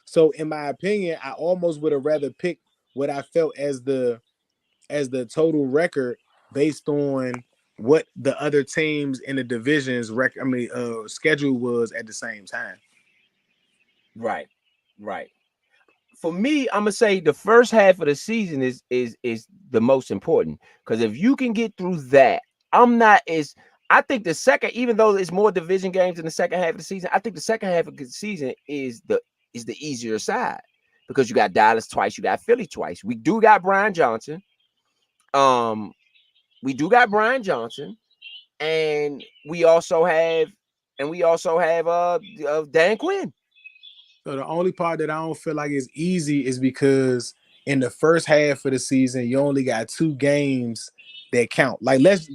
Speaker 5: So in my opinion, I almost would have rather picked what I felt as the total record based on what the other teams in the division's schedule was at the same time.
Speaker 1: Right. For me, I'm gonna say the first half of the season is the most important, because if you can get through that, I think the second, even though there's more division games in the second half of the season, I think the second half of the season is the easier side, because you got Dallas twice, you got Philly twice. We do got Brian Johnson. And we also have Dan Quinn.
Speaker 5: So the only part that I don't feel like is easy is because in the first half of the season, you only got 2 games that count. Like let's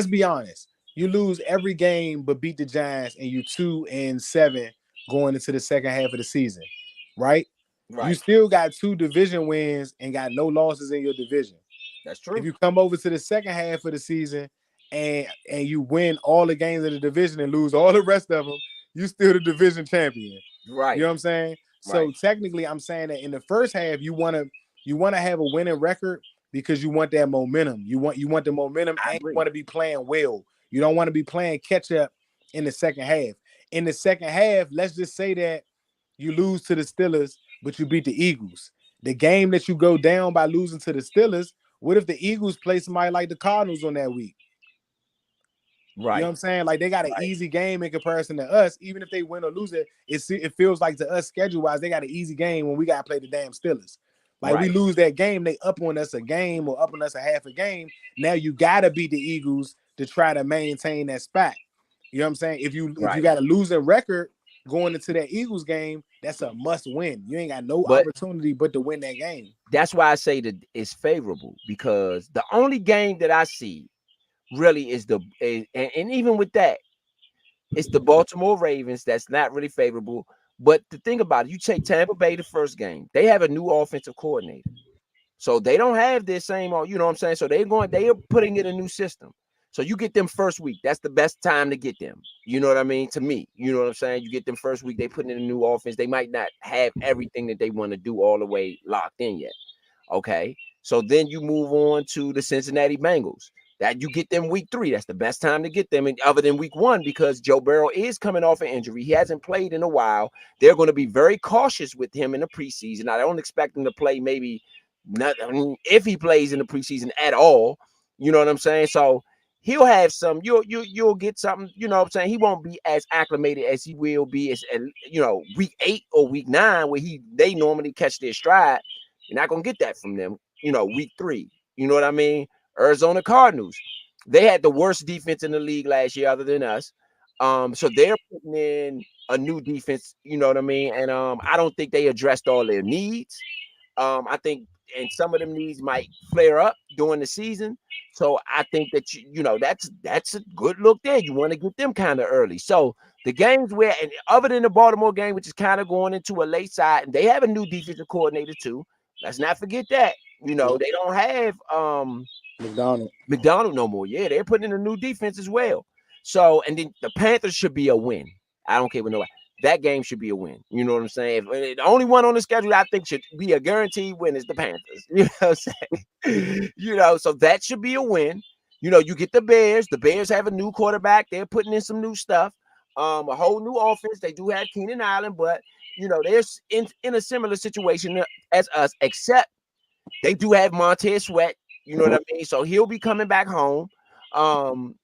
Speaker 5: be honest. You lose every game but beat the Giants, and you 2-7 going into the second half of the season, right? You still got 2 division wins and got no losses in your division.
Speaker 1: That's true.
Speaker 5: If you come over to the second half of the season and you win all the games in the division and lose all the rest of them, you still the division champion.
Speaker 1: Right.
Speaker 5: You know what I'm saying? So technically, I'm saying that in the first half, you want to have a winning record because you want that momentum. You want the momentum,
Speaker 1: I
Speaker 5: and you
Speaker 1: agree.
Speaker 5: want to be playing well. You don't want to be playing catch up in the second half. In the second half, let's just say that you lose to the Steelers, but you beat the Eagles. The game that you go down by losing to the Steelers, what if the Eagles play somebody like the Cardinals on that week? You know what
Speaker 1: Right.
Speaker 5: I'm saying? Like, they got an easy game in comparison to us. Even if they win or lose it, it feels like to us schedule-wise, they got an easy game when we got to play the damn Steelers. Like, we
Speaker 1: Right.
Speaker 5: lose that game, they up on us a game or up on us a half a game. Now you got to beat the Eagles to try to maintain that spot. You know what I'm saying? If you
Speaker 1: Right.
Speaker 5: got a losing record going into that Eagles game, that's a must win. You ain't got no
Speaker 1: But
Speaker 5: opportunity but to win that game.
Speaker 1: that's why I say that it's favorable, because the only game that I see really is and even with that, it's the Baltimore Ravens that's not really favorable. But the thing about it, you take Tampa Bay the first game, they have a new offensive coordinator. So they don't have their same, you know what I'm saying? So they are putting in a new system. So you get them first week. That's the best time to get them. You know what I mean? To me, you know what I'm saying? You get them first week, they put in a new offense. They might not have everything that they want to do all the way locked in yet. Okay. So then you move on to the Cincinnati Bengals. That you get them week 3. That's the best time to get them, and other than week 1, because Joe Burrow is coming off an injury. He hasn't played in a while. They're going to be very cautious with him in the preseason. I don't expect him to play maybe not, I mean, if he plays in the preseason at all. You know what I'm saying? So he'll have some, you'll get something, you know what I'm saying? He won't be as acclimated as he will be as week 8 or week 9, where they normally catch their stride. You're not gonna get that from them, week 3. You know what I mean? Arizona Cardinals, they had the worst defense in the league last year, other than us. So they're putting in a new defense, you know what I mean? And I don't think they addressed all their needs. I think, and some of them needs might flare up during the season. So I think that that's a good look there. You want to get them kind of early. So the games where, and other than the Baltimore game, which is kind of going into a late side, and they have a new defensive coordinator too. Let's not forget that. They don't have McDonald no more. Yeah, they're putting in a new defense as well. So, and then the Panthers should be a win. I don't care what nobody. That game should be a win. You know what I'm saying? The only one on the schedule I think should be a guaranteed win is the Panthers. You know what I'm saying? So that should be a win. You get the Bears. The Bears have a new quarterback. They're putting in some new stuff. A whole new offense. They do have Keenan Allen, but they're in a similar situation as us, except they do have Montez Sweat. You know what I mean? So he'll be coming back home. So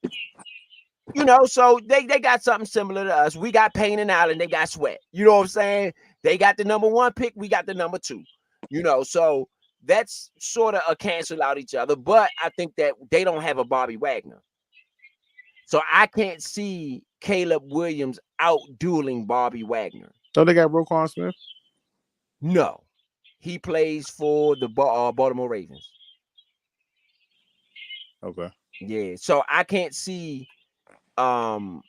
Speaker 1: they got something similar to us. We got Payne and Allen, they got Sweat. You know what I'm saying? They got the number 1 pick, we got the number 2. So that's sort of a cancel out each other. But I think that they don't have a Bobby Wagner. So I can't see Caleb Williams out dueling Bobby Wagner.
Speaker 5: So they got Roquan Smith?
Speaker 1: No. He plays for the Baltimore Ravens.
Speaker 5: Okay.
Speaker 1: Yeah. So I can't see Caleb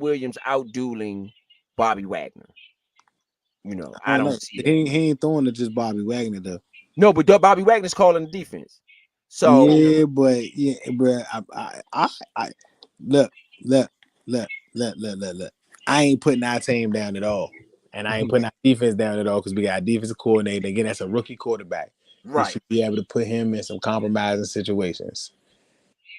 Speaker 1: Williams out dueling Bobby Wagner. I don't see that.
Speaker 5: He ain't throwing to just Bobby Wagner though.
Speaker 1: No, but Bobby Wagner's calling the defense. So
Speaker 5: yeah, but bro, I look. I ain't putting our team down at all, and I ain't putting our defense down at all because we got a defensive coordinator. Again, that's a rookie quarterback.
Speaker 1: Right.
Speaker 5: We should be able to put him in some compromising situations.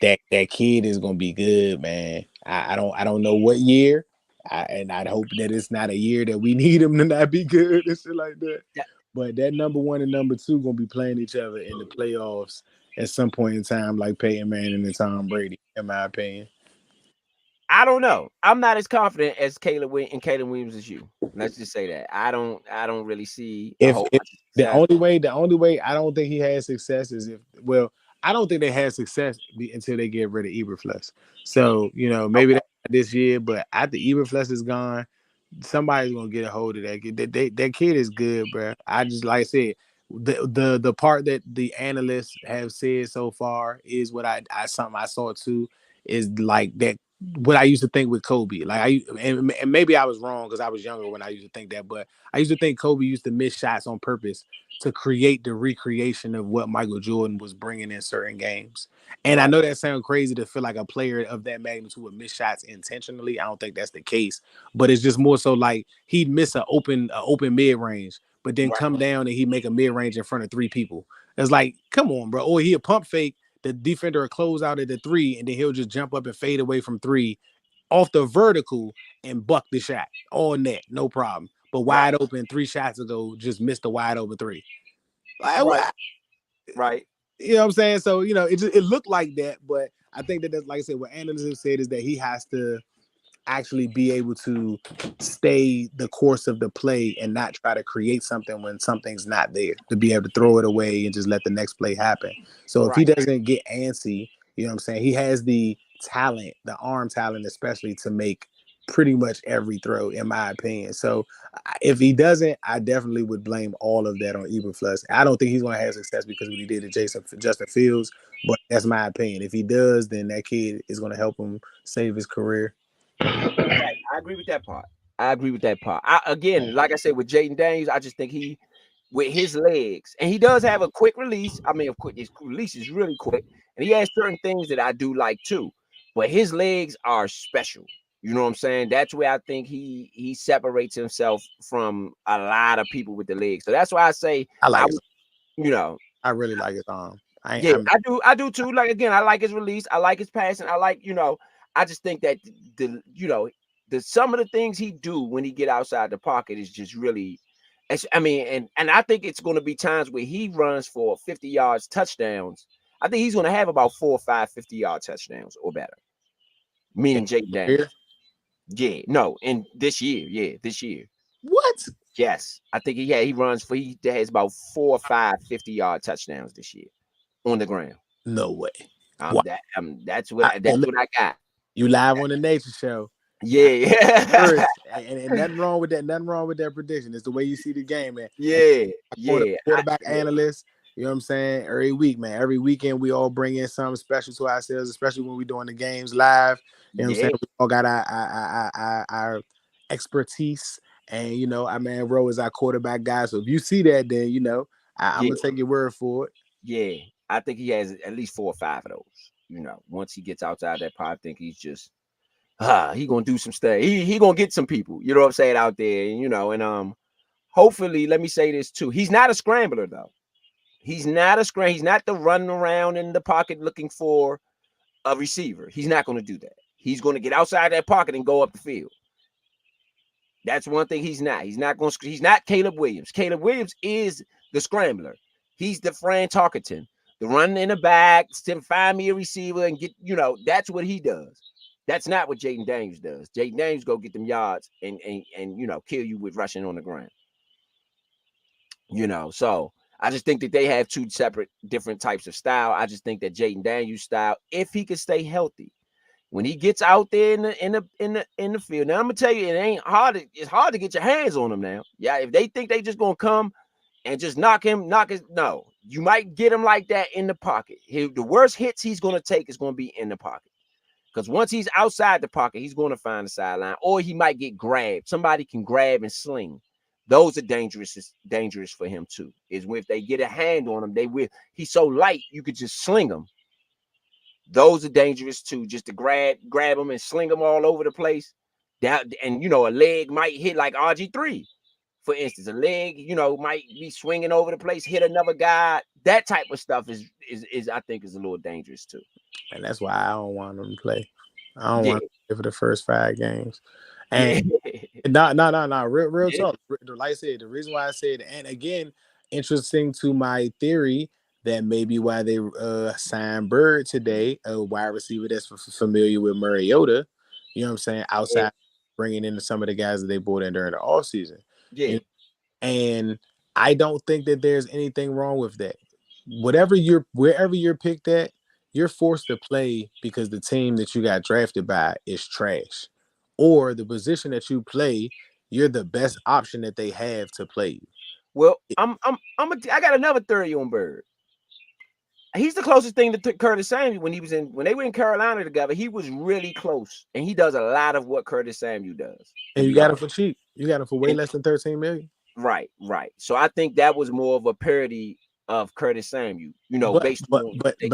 Speaker 5: That kid is gonna be good, man. I don't know what year, and I'd hope that it's not a year that we need him to not be good and shit like that. Yeah. But that number 1 and number 2 gonna be playing each other in the playoffs at some point in time, like Peyton Manning and Tom Brady, in my opinion.
Speaker 1: I don't know. I'm not as confident as Caleb Williams as you. Let's just say that. I don't really see
Speaker 5: the only way I don't think he has success is I don't think they had success until they get rid of Eberflus. So, maybe that's this year, but after Eberflus is gone, somebody's gonna get a hold of that kid. That kid is good, bro. I just, like I said, the part that the analysts have said so far is what something I saw too, is like that. What I used to think with Kobe, and maybe I was wrong because I was younger when I used to think that, but I used to think Kobe used to miss shots on purpose to create the recreation of what Michael Jordan was bringing in certain games. And I know that sounds crazy to feel like a player of that magnitude would miss shots intentionally. I don't think that's the case, but it's just more so like he'd miss an open mid range, but then
Speaker 1: Right.
Speaker 5: come down and he make a mid-range in front of 3 people. It's like, come on, bro. Or he a pump fake, the defender will close out at the 3, and then he'll just jump up and fade away from 3 off the vertical and buck the shot. All net, no problem. But wide open 3 shots ago, just missed a wide open 3. Like,
Speaker 1: Right.
Speaker 5: you know what I'm saying? So, you know, it looked like that, but I think that's, like I said, what Anderson said is that he has to actually be able to stay the course of the play and not try to create something when something's not there, to be able to throw it away and just let the next play happen. So if he doesn't get antsy, you know what I'm saying, he has the talent, the arm talent especially, to make pretty much every throw, in my opinion. So if he doesn't, I definitely would blame all of that on Eberflus. I don't think he's going to have success because of what he did to Justin Fields, but that's my opinion. If he does, then that kid is going to help him save his career.
Speaker 1: I agree with that part. Again, like I said, with Jayden Daniels, I just think he, with his legs, and he does have a quick release. I mean, of course, his release is really quick, and he has certain things that I do like too. But his legs are special. You know what I'm saying? That's where I think he separates himself from a lot of people with the legs. So that's why I say
Speaker 5: I really like his arm.
Speaker 1: I do too. Like, again, I like his release. I like his passing. I like, I just think that some of the things he do when he get outside the pocket is just really, and I think it's going to be times where he runs for 50 yards touchdowns. I think he's going to have about 4 or 5 50-yard touchdowns or better. Meaning Jayden Daniels. Yeah, no, in this year. Yeah, this year.
Speaker 5: What?
Speaker 1: Yes, I think he has about 4 or 5 50-yard touchdowns this year on the ground.
Speaker 5: No way.
Speaker 1: That's what I got.
Speaker 5: You live on the Nature Show.
Speaker 1: Yeah.
Speaker 5: and nothing wrong with that. Nothing wrong with that prediction. It's the way you see the game, man.
Speaker 1: Yeah.
Speaker 5: Quarterback analyst. You know what I'm saying? Every week, man. Every weekend, we all bring in something special to ourselves, especially when we're doing the games live. You know what I'm saying? We all got our expertise. And, Rowe is our quarterback guy. So if you see that, then, I'm going to take your word for it.
Speaker 1: Yeah. I think he has at least 4 or 5 of those. Once he gets outside that pod, I think he's just, he going to do some stuff. He going to get some people, you know what I'm saying, out there. And hopefully, let me say this too. He's not a scrambler, though. He's not a scrambler. He's not the running around in the pocket looking for a receiver. He's not going to do that. He's going to get outside that pocket and go up the field. That's one thing he's not. He's not Caleb Williams. Caleb Williams is the scrambler. He's the Fran Tarkenton, the running in the back, to find me a receiver and get, that's what he does. That's not what Jayden Daniels does. Jayden Daniels go get them yards and kill you with rushing on the ground. So I just think that they have 2 separate different types of style. I just think that Jayden Daniels' style, if he can stay healthy, when he gets out there in the field. Now I'm gonna tell you, it ain't hard. It's hard to get your hands on him now. Yeah, if they think they just gonna come and just knock him, no, you might get him like that in the pocket. The worst hits he's gonna take is gonna be in the pocket. Because once he's outside the pocket, he's going to find the sideline, or he might get grabbed. Somebody can grab and sling. Those are dangerous for him too. Is when if they get a hand on him, they will. He's so light, you could just sling him. Those are dangerous too. Just to grab him and sling him all over the place. And a leg might hit like RG3, for instance. A leg, might be swinging over the place, hit another guy. That type of stuff is I think is a little dangerous too.
Speaker 5: And that's why I don't want them to play. I don't want to play for the first 5 games. And no. Real talk. Like I said, the reason why I said, and again, interesting to my theory that maybe why they signed Bird today, a wide receiver that's familiar with Mariota. You know what I'm saying? Outside bringing in some of the guys that they brought in during the offseason.
Speaker 1: Yeah.
Speaker 5: And I don't think that there's anything wrong with that. Wherever you're picked at, you're forced to play because the team that you got drafted by is trash, or the position that you play, you're the best option that they have to play you.
Speaker 1: Well, I got another theory on Bird. He's the closest thing to Curtis Samuel when they were in Carolina together. He was really close, and he does a lot of what Curtis Samuel does.
Speaker 5: And you got him for cheap. You got him for way less than $13 million.
Speaker 1: Right. So I think that was more of a parody of Curtis Samuel,
Speaker 5: but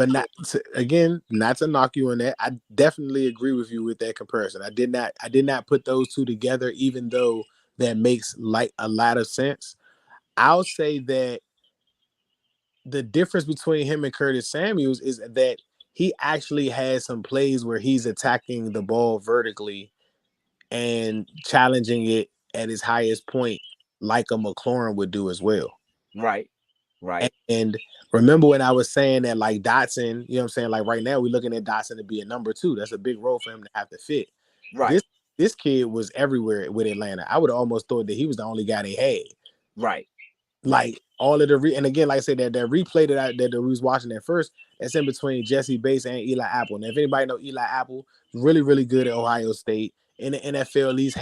Speaker 5: not to knock you on that. I definitely agree with you with that comparison. I did not put those two together, even though that makes like a lot of sense. I'll say that the difference between him and Curtis Samuels is that he actually has some plays where he's attacking the ball vertically and challenging it at his highest point, like a McLaurin would do as well.
Speaker 1: Right. Right.
Speaker 5: And remember when I was saying that, like, Dotson, you know what I'm saying? Like, right now, we're looking at Dotson to be a number 2. That's a big role for him to have to fit.
Speaker 1: Right.
Speaker 5: This kid was everywhere with Atlanta. I would have almost thought that he was the only guy they had.
Speaker 1: Right.
Speaker 5: Like, all of the and again, like I said, that replay that we was watching at first, that's in between Jesse Bates and Eli Apple. Now, if anybody know Eli Apple, really, really good at Ohio State. In the NFL, he's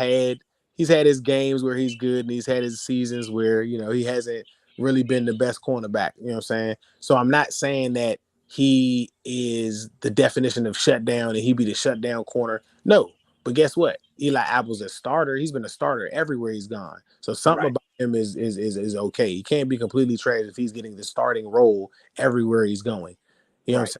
Speaker 5: had his games where he's good, and he's had his seasons where, you know, he hasn't really been the best cornerback. You know what I'm saying? So I'm not saying that he is the definition of shutdown and he be the shutdown corner. No. But guess what? Eli Apple's a starter. He's been a starter everywhere he's gone. So something about him is okay. He can't be completely trash if he's getting the starting role everywhere he's going. You know what I'm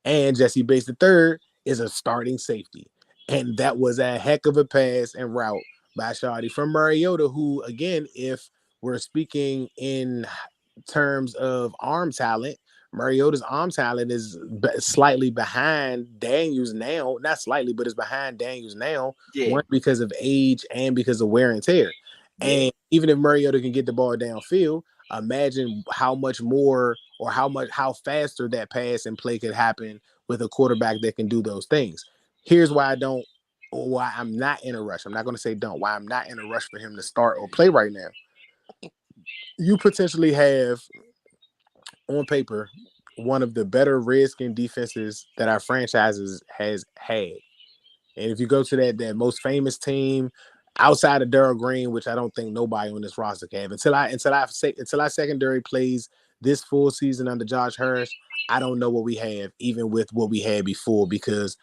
Speaker 5: saying? And Jesse Bates III is a starting safety. And that was a heck of a pass and route by Shawty from Mariota, who, again, if we're speaking in terms of arm talent, Mariota's arm talent is slightly behind Daniels now. Not slightly, but it's behind Daniels now.
Speaker 1: Yeah.
Speaker 5: One, because of age and because of wear and tear.
Speaker 1: Yeah.
Speaker 5: And even if Mariota can get the ball downfield, imagine how much more or how faster that pass and play could happen with a quarterback that can do those things. Here's why I'm not in a rush. I'm not going to say don't. Why I'm not in a rush for him to start or play right now. You potentially have, on paper, one of the better Redskin defenses that our franchises has had. And if you go to that most famous team outside of Darryl Green, which I don't think nobody on this roster can have, until our secondary plays this full season under Josh Harris, I don't know what we have, even with what we had before, because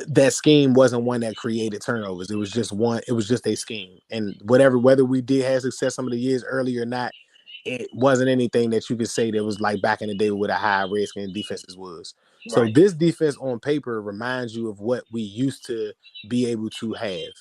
Speaker 5: that scheme wasn't one that created turnovers. It was just a scheme. And whether we did have success some of the years earlier or not, it wasn't anything that you could say that was like back in the day with a high Redskin defenses was. So this defense on paper reminds you of what we used to be able to have.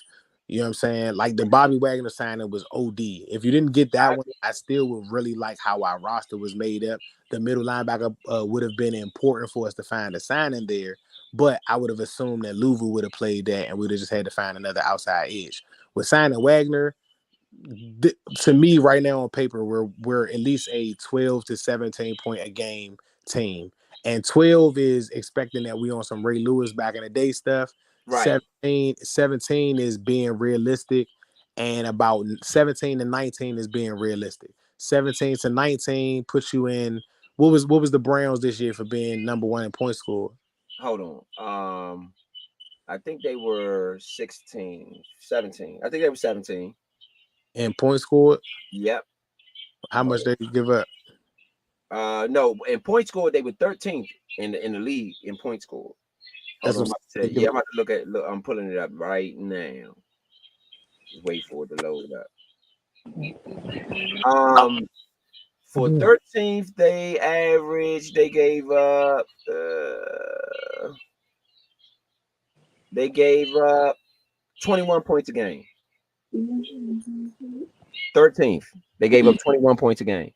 Speaker 5: You know what I'm saying? Like the Bobby Wagner signing was OD. If you didn't get that one, I still would really like how our roster was made up. The middle linebacker would have been important for us to find a signing there, but I would have assumed that Louvu would have played that and we'd have just had to find another outside edge. With signing Wagner, to me right now on paper, we're at least a 12 to 17 point a game team. And 12 is expecting that we on some Ray Lewis back in the day stuff.
Speaker 1: Right.
Speaker 5: 17 is being realistic, and about 17 to 19 is being realistic. 17 to 19 puts you in what was the Browns this year for being number 1 in point score?
Speaker 1: Hold on. I think they were 17. I think they were 17.
Speaker 5: And point scored?
Speaker 1: Yep.
Speaker 5: How much they give up?
Speaker 1: No, in point score they were 13th in the league in point score.
Speaker 5: That's what
Speaker 1: I'm about to look. I'm pulling it up right now. Just wait for it to load up. For 13th, they gave up 21 points a game. 13th, they gave up 21 points a game.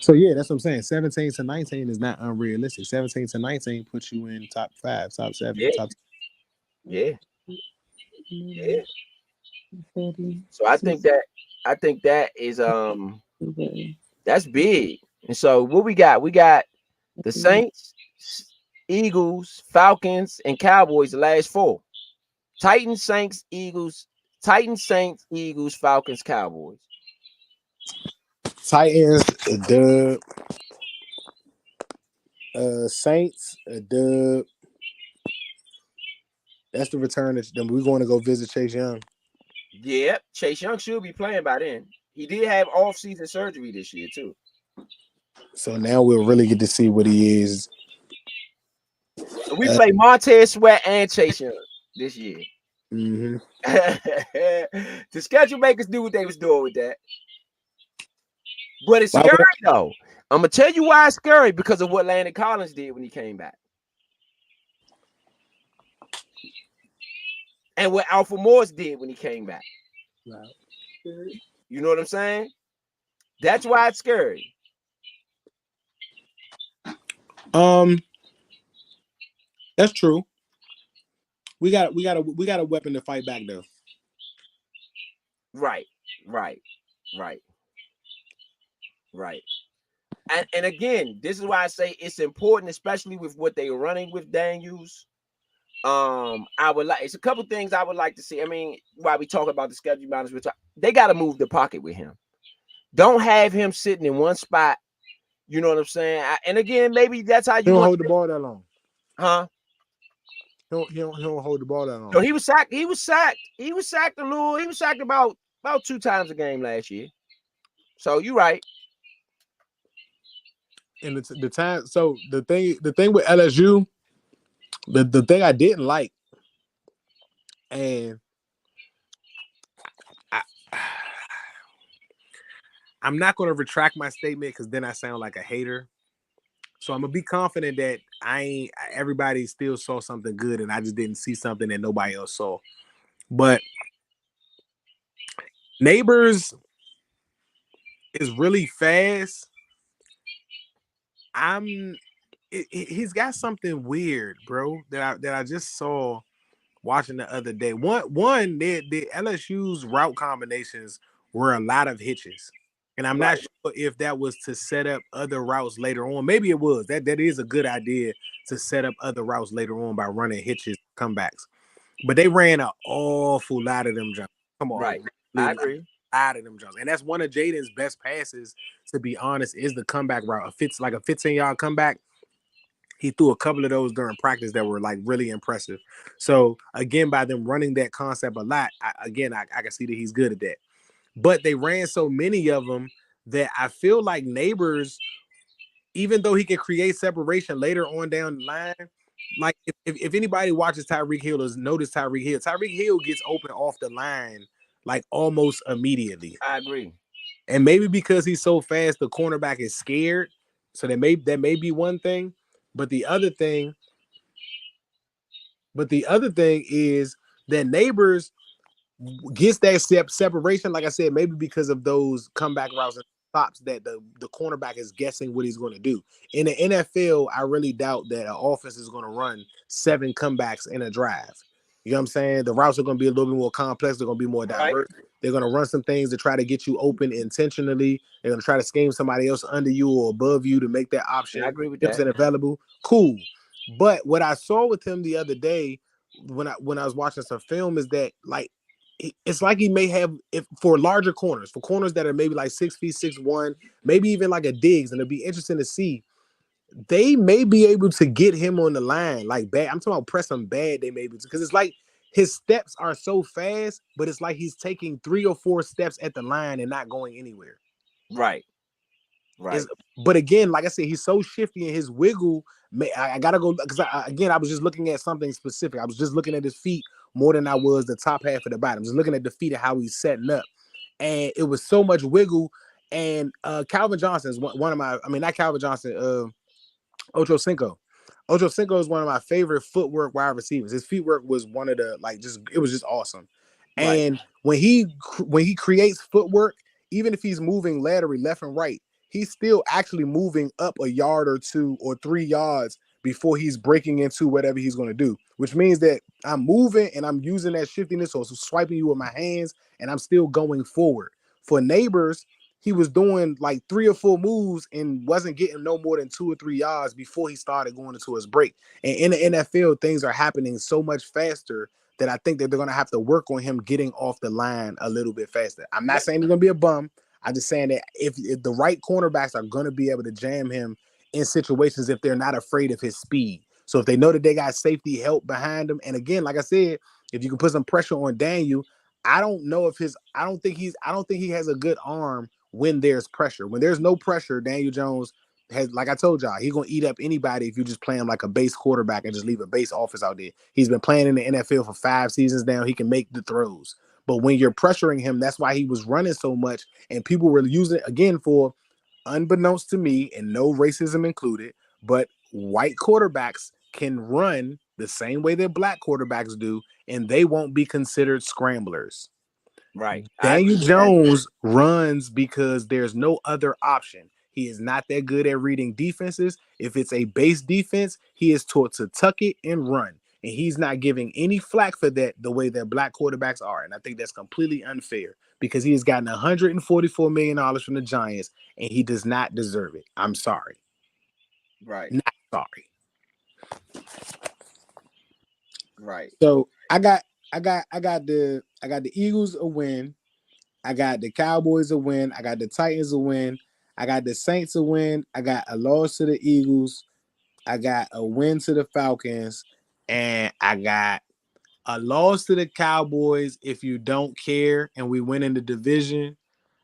Speaker 5: So yeah, that's what I'm saying. 17 to 19 is not unrealistic. 17 to 19 puts you in top 5, top 7, top.
Speaker 1: Yeah. So I think that is that's big. And so what we got? We got the Saints, Eagles, Falcons, and Cowboys. The last 4: Titans, Saints, Falcons, Cowboys.
Speaker 5: Titans, a dub. Saints, a dub. That's the return. Then we're going to go visit Chase Young.
Speaker 1: Yep, Chase Young should be playing by then. He did have off-season surgery this year too. So
Speaker 5: now we'll really get to see what he is.
Speaker 1: So we play Montez Sweat and Chase Young this year.
Speaker 5: Mm-hmm.
Speaker 1: The schedule makers do what they was doing with that. But it's scary though. I'm gonna tell you why it's scary, because of what Landon Collins did when he came back. And what Alfred Morris did when he came back. Right. You know what I'm saying? That's why it's scary.
Speaker 5: That's true. We got a weapon to fight back though.
Speaker 1: Right. And again, this is why I say it's important, especially with what they're running with Daniels. I would like it's a couple things I would like to see. I mean, while we talk about the schedule balance, they got to move the pocket with him. Don't have him sitting in one spot. You know what I'm saying? And again, maybe that's how you
Speaker 5: don't hold the ball that long,
Speaker 1: huh?
Speaker 5: He don't hold the ball that long.
Speaker 1: No, he was sacked. He was sacked a little. He was sacked about 2 times a game last year. So you're right.
Speaker 5: And the time. So the thing with LSU, the thing I didn't like, and I'm not going to retract my statement because then I sound like a hater. So I'm gonna be confident that everybody still saw something good, and I just didn't see something that nobody else saw. But Neighbors is really fast. He's got something weird, bro, that I just saw watching the other day. One, the LSU's route combinations were a lot of hitches. And I'm not sure if that was to set up other routes later on. Maybe it was. That is a good idea to set up other routes later on by running hitches, comebacks. But they ran an awful lot of them jumps. Come on.
Speaker 1: Right. I agree.
Speaker 5: Out of them jumps. And that's one of Jaden's best passes, to be honest, is the comeback route. Like a 15-yard comeback. He threw a couple of those during practice that were like really impressive. So again, by them running that concept a lot, I can see that he's good at that. But they ran so many of them that I feel like Neighbors, even though he can create separation later on down the line, like if anybody watches Tyreek Hill or notice Tyreek Hill gets open off the line like almost immediately.
Speaker 1: I agree.
Speaker 5: And maybe because he's so fast, the cornerback is scared. So that may be one thing. But the other thing is that Neighbors gets that separation, like I said, maybe because of those comeback routes and stops that the cornerback is guessing what he's going to do. In the NFL, I really doubt that an offense is going to run 7 comebacks in a drive. You know what I'm saying? The routes are going to be a little bit more complex. They're going to be more diverse. Right. They're going to run some things to try to get you open intentionally. They're going to try to scheme somebody else under you or above you to make that option.
Speaker 1: I agree with that.
Speaker 5: Available. Cool. But what I saw with him the other day when I was watching some film is that like it's like he may have, if for larger corners, for corners that are maybe like 6 feet, 6'1", maybe even like a Diggs, and it'll be interesting to see. They may be able to get him on the line like bad. I'm talking about press him bad. They may be, because it's like his steps are so fast, but it's like he's taking 3 or 4 steps at the line and not going anywhere.
Speaker 1: Right.
Speaker 5: But again, like I said, he's so shifty in his wiggle. I gotta go because I was just looking at something specific. I was just looking at his feet more than I was the top half of the bottom. Just looking at the feet and how he's setting up, and it was so much wiggle. And Calvin Johnson is one of my. I mean, not Calvin Johnson. Ocho Cinco. Ocho Cinco is one of my favorite footwork wide receivers. His footwork was one of the it was just awesome. Right. And when he creates footwork, even if he's moving laterally left and right, he's still actually moving up a yard or 2 or 3 yards before he's breaking into whatever he's going to do, which means that I'm moving and I'm using that shiftiness or swiping you with my hands and I'm still going forward. For Neighbors, he was doing like 3 or 4 moves and wasn't getting no more than 2 or 3 yards before he started going into his break. And in the NFL, things are happening so much faster that I think that they're going to have to work on him getting off the line a little bit faster. I'm not saying he's going to be a bum. I'm just saying that if the right cornerbacks are going to be able to jam him in situations if they're not afraid of his speed. So if they know that they got safety help behind them, and again, like I said, if you can put some pressure on Daniel, I don't think he has a good arm when there's pressure. When there's no pressure, Daniel Jones has, like I told y'all, he's gonna eat up anybody if you just play him like a base quarterback and just leave a base offense out there. He's been playing in the NFL for 5 seasons now. He can make the throws. But when you're pressuring him, that's why he was running so much. And people were using it, again, for, unbeknownst to me, and no racism included, but white quarterbacks can run the same way that black quarterbacks do, and they won't be considered scramblers.
Speaker 1: Right. I agree
Speaker 5: Daniel
Speaker 1: with that.
Speaker 5: Jones runs because there's no other option. He is not that good at reading defenses. If it's a base defense, he is taught to tuck it and run. And he's not giving any flack for that the way that black quarterbacks are. And I think that's completely unfair because he has gotten $144 million from the Giants and he does not deserve it. I'm sorry.
Speaker 1: Right.
Speaker 5: Not sorry.
Speaker 1: Right.
Speaker 5: So I got the Eagles a win. I got the Cowboys a win. I got the Titans a win. I got the Saints a win. I got a loss to the Eagles. I got a win to the Falcons. And I got a loss to the Cowboys if you don't care and we win in the division.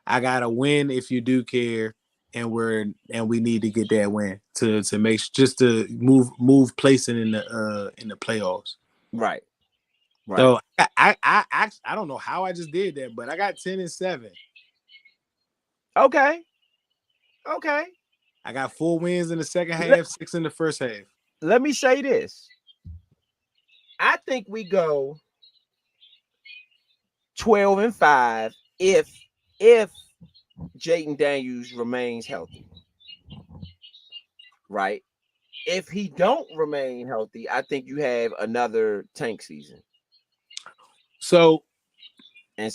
Speaker 5: I got a win if you do care and we need to get that win to make just to move placing in the playoffs.
Speaker 1: Right. Right.
Speaker 5: So I actually I don't know how I just did that, but I got 10-7.
Speaker 1: Okay.
Speaker 5: I got 4 wins in the second half, 6 in the first half.
Speaker 1: Let me say this. I think we go 12-5 if Jayden Daniels remains healthy. Right? If he don't remain healthy, I think you have another tank season.
Speaker 5: So,
Speaker 1: and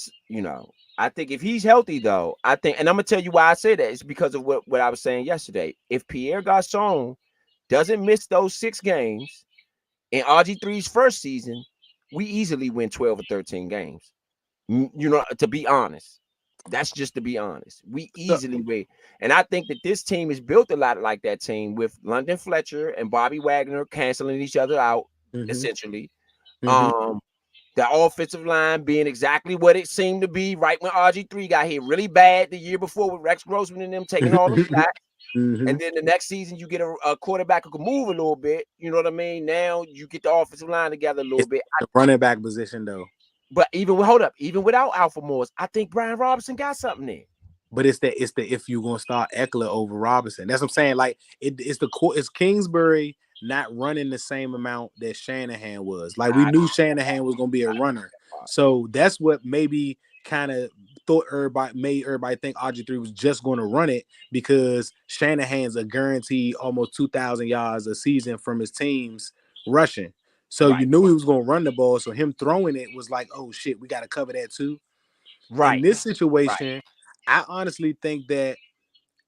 Speaker 1: I think if he's healthy, though, I think, and I'm gonna tell you why I say that. It's because of what I was saying yesterday. If Pierre Garçon doesn't miss those 6 games in RG3's first season, we easily win 12 or 13 games. To be honest, that's just to be honest. We easily win. And I think that this team is built a lot like that team with London Fletcher and Bobby Wagner canceling each other out, essentially. The offensive line being exactly what it seemed to be right when RG3 got hit really bad the year before with Rex Grossman and them taking all the flat. And then the next season you get a quarterback who can move a little bit. You know what I mean? Now you get the offensive line together a little bit.
Speaker 5: The running back position, though.
Speaker 1: But even without Alfred Morris, I think Brian Robinson got something there.
Speaker 5: But it's the if you're gonna start Eckler over Robinson. That's what I'm saying. Like it's Kingsbury not running the same amount that Shanahan was. Like we knew Shanahan was gonna be a runner. So that's what maybe kind of made everybody think RG3 was just going to run it because Shanahan's a guaranteed almost 2,000 yards a season from his teams rushing. So you knew he was going to run the ball. So him throwing it was like, oh shit, we got to cover that too. Right. In this situation, I honestly think that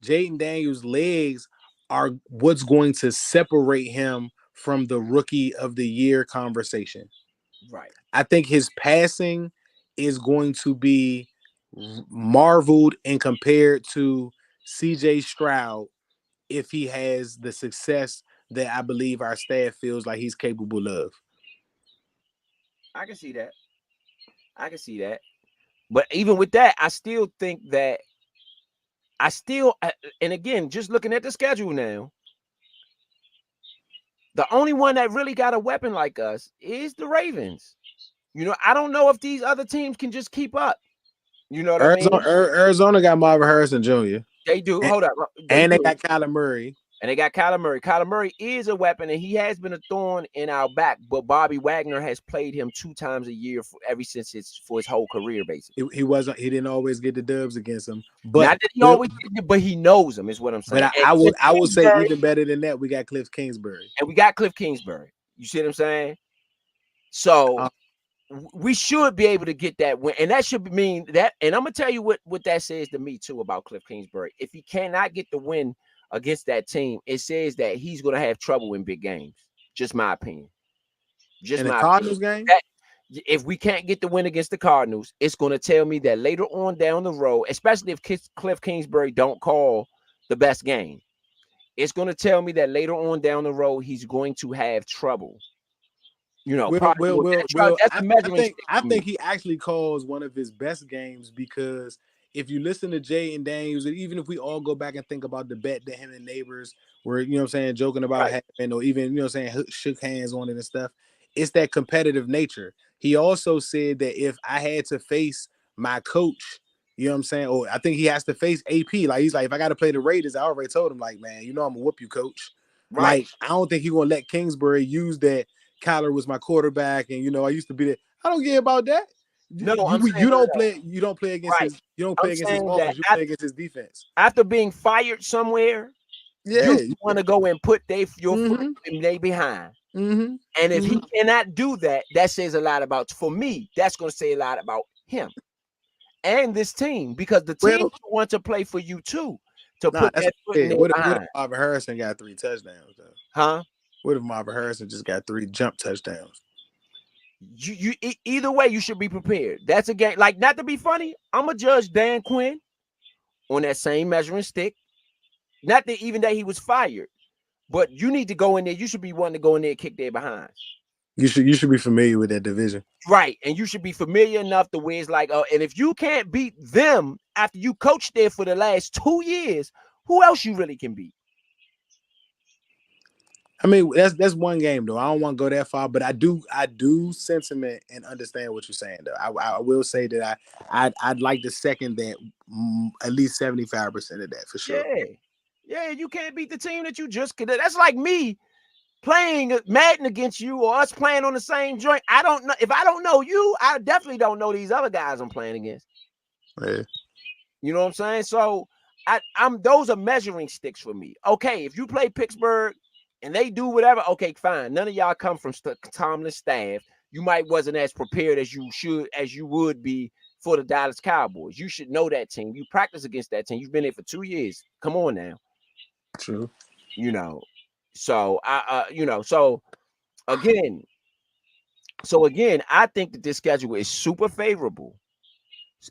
Speaker 5: Jayden Daniels' legs are what's going to separate him from the rookie of the year conversation.
Speaker 1: Right.
Speaker 5: I think his passing is going to be marveled and compared to CJ Stroud if he has the success that I believe our staff feels like he's capable of.
Speaker 1: I can see that. But even with that, I still think that and again, just looking at the schedule now, the only one that really got a weapon like us is the Ravens. I don't know if these other teams can just keep up. You know what I mean?
Speaker 5: Arizona got Marvin Harrison Jr.
Speaker 1: They do. Hold up.
Speaker 5: They got Kyler Murray.
Speaker 1: And they got Kyler Murray. Kyler Murray is a weapon, and he has been a thorn in our back. But Bobby Wagner has played him 2 times a year ever since for his whole career, basically.
Speaker 5: He didn't always get the dubs against him, but
Speaker 1: not that he always did, but he knows them, is what I'm saying.
Speaker 5: But I would say even better than that, we got Cliff Kingsbury.
Speaker 1: And we got Cliff Kingsbury. You see what I'm saying? So we should be able to get that win, and that should mean that. And I'm gonna tell you what that says to me too about Cliff Kingsbury. If he cannot get the win against that team, it says that he's going to have trouble in big games. Just my opinion.
Speaker 5: Just in the Cardinals game?
Speaker 1: If we can't get the win against the Cardinals, it's going to tell me that later on down the road, especially if Cliff Kingsbury don't call the best game, it's going to tell me that later on down the road, he's going to have trouble.
Speaker 5: I think he actually calls one of his best games because if you listen to Jayden Daniels, even if we all go back and think about the bet that him and Neighbors were, joking about having, or even, shook hands on it and stuff, it's that competitive nature. He also said that if I had to face my coach, or I think he has to face AP. Like, he's like, if I got to play the Raiders, I already told him, like, man, I'm going to whoop you, coach. Right. Like, I don't think he's going to let Kingsbury use that Kyler was my quarterback and, I used to be there. I don't care about that.
Speaker 1: No,
Speaker 5: You,
Speaker 1: I'm
Speaker 5: you
Speaker 1: saying
Speaker 5: don't play. You don't play against
Speaker 1: right.
Speaker 5: his. You don't
Speaker 1: I'm
Speaker 5: play against his
Speaker 1: saying that
Speaker 5: offense. You play against his defense.
Speaker 1: after being fired somewhere,
Speaker 5: Yeah.
Speaker 1: you want to go and put your foot
Speaker 5: Mm-hmm.
Speaker 1: in they behind.
Speaker 5: Mm-hmm.
Speaker 1: And if he cannot do that, that says a lot about, for me, that's going to say a lot about him and this team, because the team wants to play for you too, to put
Speaker 5: that's
Speaker 1: that foot in their
Speaker 5: what if
Speaker 1: behind.
Speaker 5: Marvin Harrison got 3 touchdowns though?
Speaker 1: Huh?
Speaker 5: What if Marvin Harrison just got 3 jump touchdowns?
Speaker 1: Either way, you should be prepared. That's a game. Like, not to be funny, I'm gonna judge Dan Quinn on that same measuring stick. Not that even that he was fired, but you need to go in there. You should be wanting to go in there and kick their behind.
Speaker 5: You should be familiar with that division,
Speaker 1: right? And you should be familiar enough to where it's like, oh, and if you can't beat them after you coached there for the last 2 years, who else you really can beat?
Speaker 5: I mean, that's one game though. I don't want to go that far, but I do sentiment and understand what you're saying though. I will say that I'd like to second that at least 75% of that for sure.
Speaker 1: Yeah, you can't beat the team that you just could. That's like me playing Madden against you or us playing on the same joint. I don't know. If I don't know you, I definitely don't know these other guys I'm playing against.
Speaker 5: Yeah.
Speaker 1: You know what I'm saying? So I'm those are measuring sticks for me. Okay, if you play Pittsburgh and they do whatever, okay, fine. None of y'all come from Tomlin's staff. You might wasn't as prepared as you would be for the Dallas Cowboys. You should know that team. You practice against that team. You've been there for 2 years. Come on now.
Speaker 5: True.
Speaker 1: You know. So so again, I think that this schedule is super favorable,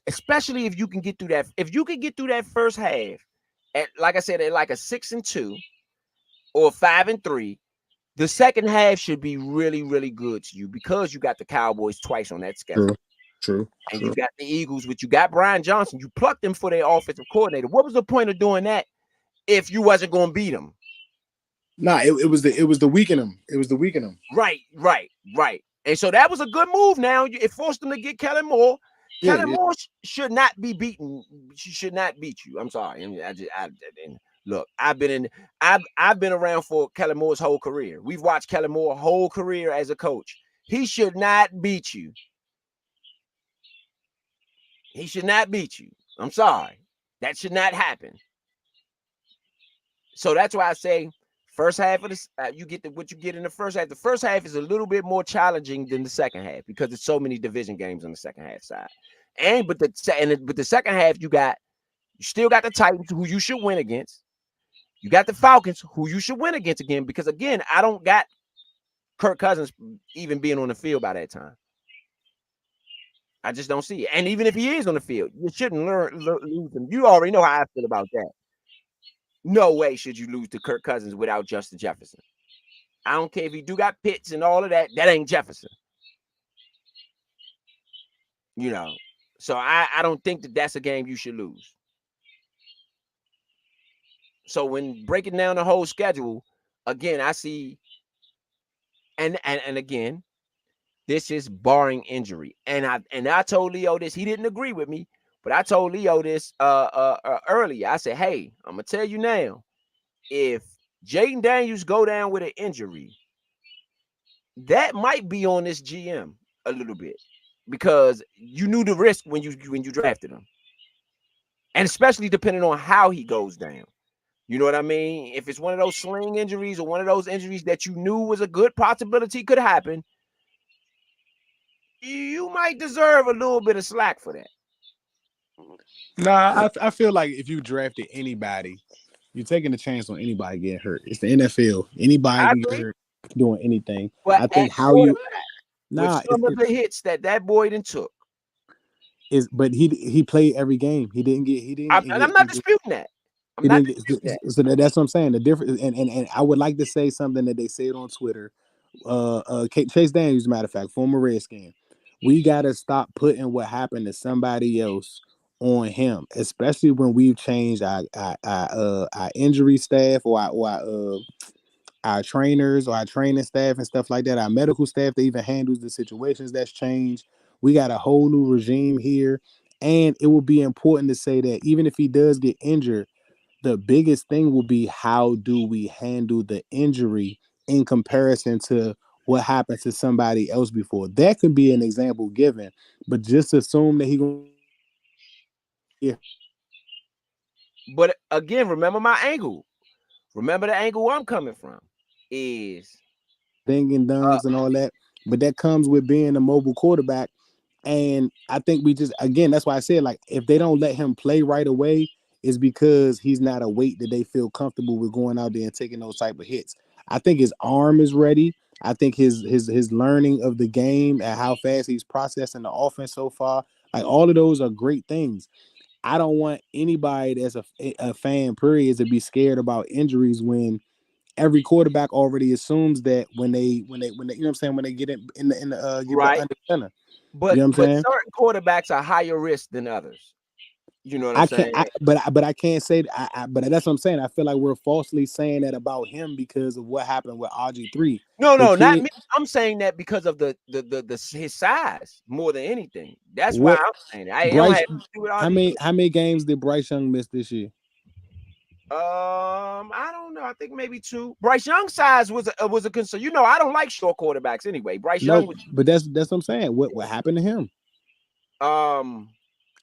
Speaker 1: especially if you can get through that. If you can get through that first half at, like I said, at like a 6-2 or 5-3, the second half should be really, really good to you because you got the Cowboys twice on that schedule.
Speaker 5: True.
Speaker 1: And you got the Eagles, which you got Brian Johnson. You plucked them for their offensive coordinator. What was the point of doing that if you wasn't going to beat them?
Speaker 5: Nah, it was the weaken them. It was the weaken them.
Speaker 1: Right. And so that was a good move. Now it forced them to get Kellen Moore. Kellen Moore should not be beaten. She should not beat you. I'm sorry. I mean, look, I've been around for Kellen Moore's whole career. We've watched Kellen Moore's whole career as a coach. He should not beat you. He should not beat you. I'm sorry. That should not happen. So that's why I say first half of this, you get what you get in the first half. The first half is a little bit more challenging than the second half because there's so many division games on the second half side. But the second half, you still got the Titans, who you should win against. You got the Falcons, who you should win against again, because again, I don't got Kirk Cousins even being on the field by that time. I just don't see it. And even if he is on the field, you shouldn't lose him. You already know how I feel about that. No way should you lose to Kirk Cousins without Justin Jefferson. I don't care if he do got Pitts and all of that. That ain't Jefferson. You know. So I don't think that that's a game you should lose. So when breaking down the whole schedule, again, I see, and again, this is barring injury. And I told Leo this. He didn't agree with me, but I told Leo this earlier. I said, hey, I'm gonna tell you now, if Jaden Daniels go down with an injury, that might be on this GM a little bit, because you knew the risk when you drafted him, and especially depending on how he goes down. You know what I mean? If it's one of those sling injuries or one of those injuries that you knew was a good possibility could happen, you might deserve a little bit of slack for that.
Speaker 5: Nah, I feel like if you drafted anybody, you're taking a chance on anybody getting hurt. It's the NFL. Anybody can get hurt doing anything.
Speaker 1: But
Speaker 5: I think how you
Speaker 1: with some of the hits that boy done took
Speaker 5: but he played every game. He didn't.
Speaker 1: I'm not disputing that.
Speaker 5: So that's what I'm saying. The difference, and I would like to say something that they said on Twitter. Chase Daniels, as a matter of fact, former Redskin. We gotta stop putting what happened to somebody else on him, especially when we've changed our injury staff or our trainers or our training staff and stuff like that. Our medical staff that even handles the situations that's changed. We got a whole new regime here, and it will be important to say that even if he does get injured, the biggest thing will be how do we handle the injury in comparison to what happened to somebody else before. That could be an example given, but just assume that he gonna.
Speaker 1: But again, remember my angle. Remember the angle I'm coming from is
Speaker 5: ding and dunks and all that. But that comes with being a mobile quarterback. And I think we just, again, that's why I said, like, if they don't let him play right away, it's because he's not a weight that they feel comfortable with going out there and taking those type of hits. I think his arm is ready. I think his learning of the game and how fast he's processing the offense so far, like all of those are great things. I don't want anybody that's a fan, period, to be scared about injuries when every quarterback already assumes that when they you know what I'm saying, when they get in the get
Speaker 1: right.
Speaker 5: under center.
Speaker 1: But
Speaker 5: You know what I'm saying?
Speaker 1: certain quarterbacks are higher risk than others. You know what I'm
Speaker 5: I
Speaker 1: saying?
Speaker 5: can't, but I can't say that. But that's what I'm saying. I feel like we're falsely saying that about him because of what happened with RG3.
Speaker 1: No,
Speaker 5: The
Speaker 1: not
Speaker 5: kid,
Speaker 1: me. I'm saying that because of the his size more than anything. That's why
Speaker 5: what
Speaker 1: I'm saying it. It don't
Speaker 5: Bryce?
Speaker 1: have to do with
Speaker 5: How many games did Bryce Young miss this year?
Speaker 1: I don't know. I think maybe 2. Bryce Young's size was a concern. You know, I don't like short quarterbacks anyway. Bryce Young was
Speaker 5: but that's what I'm saying. What happened to him?
Speaker 1: um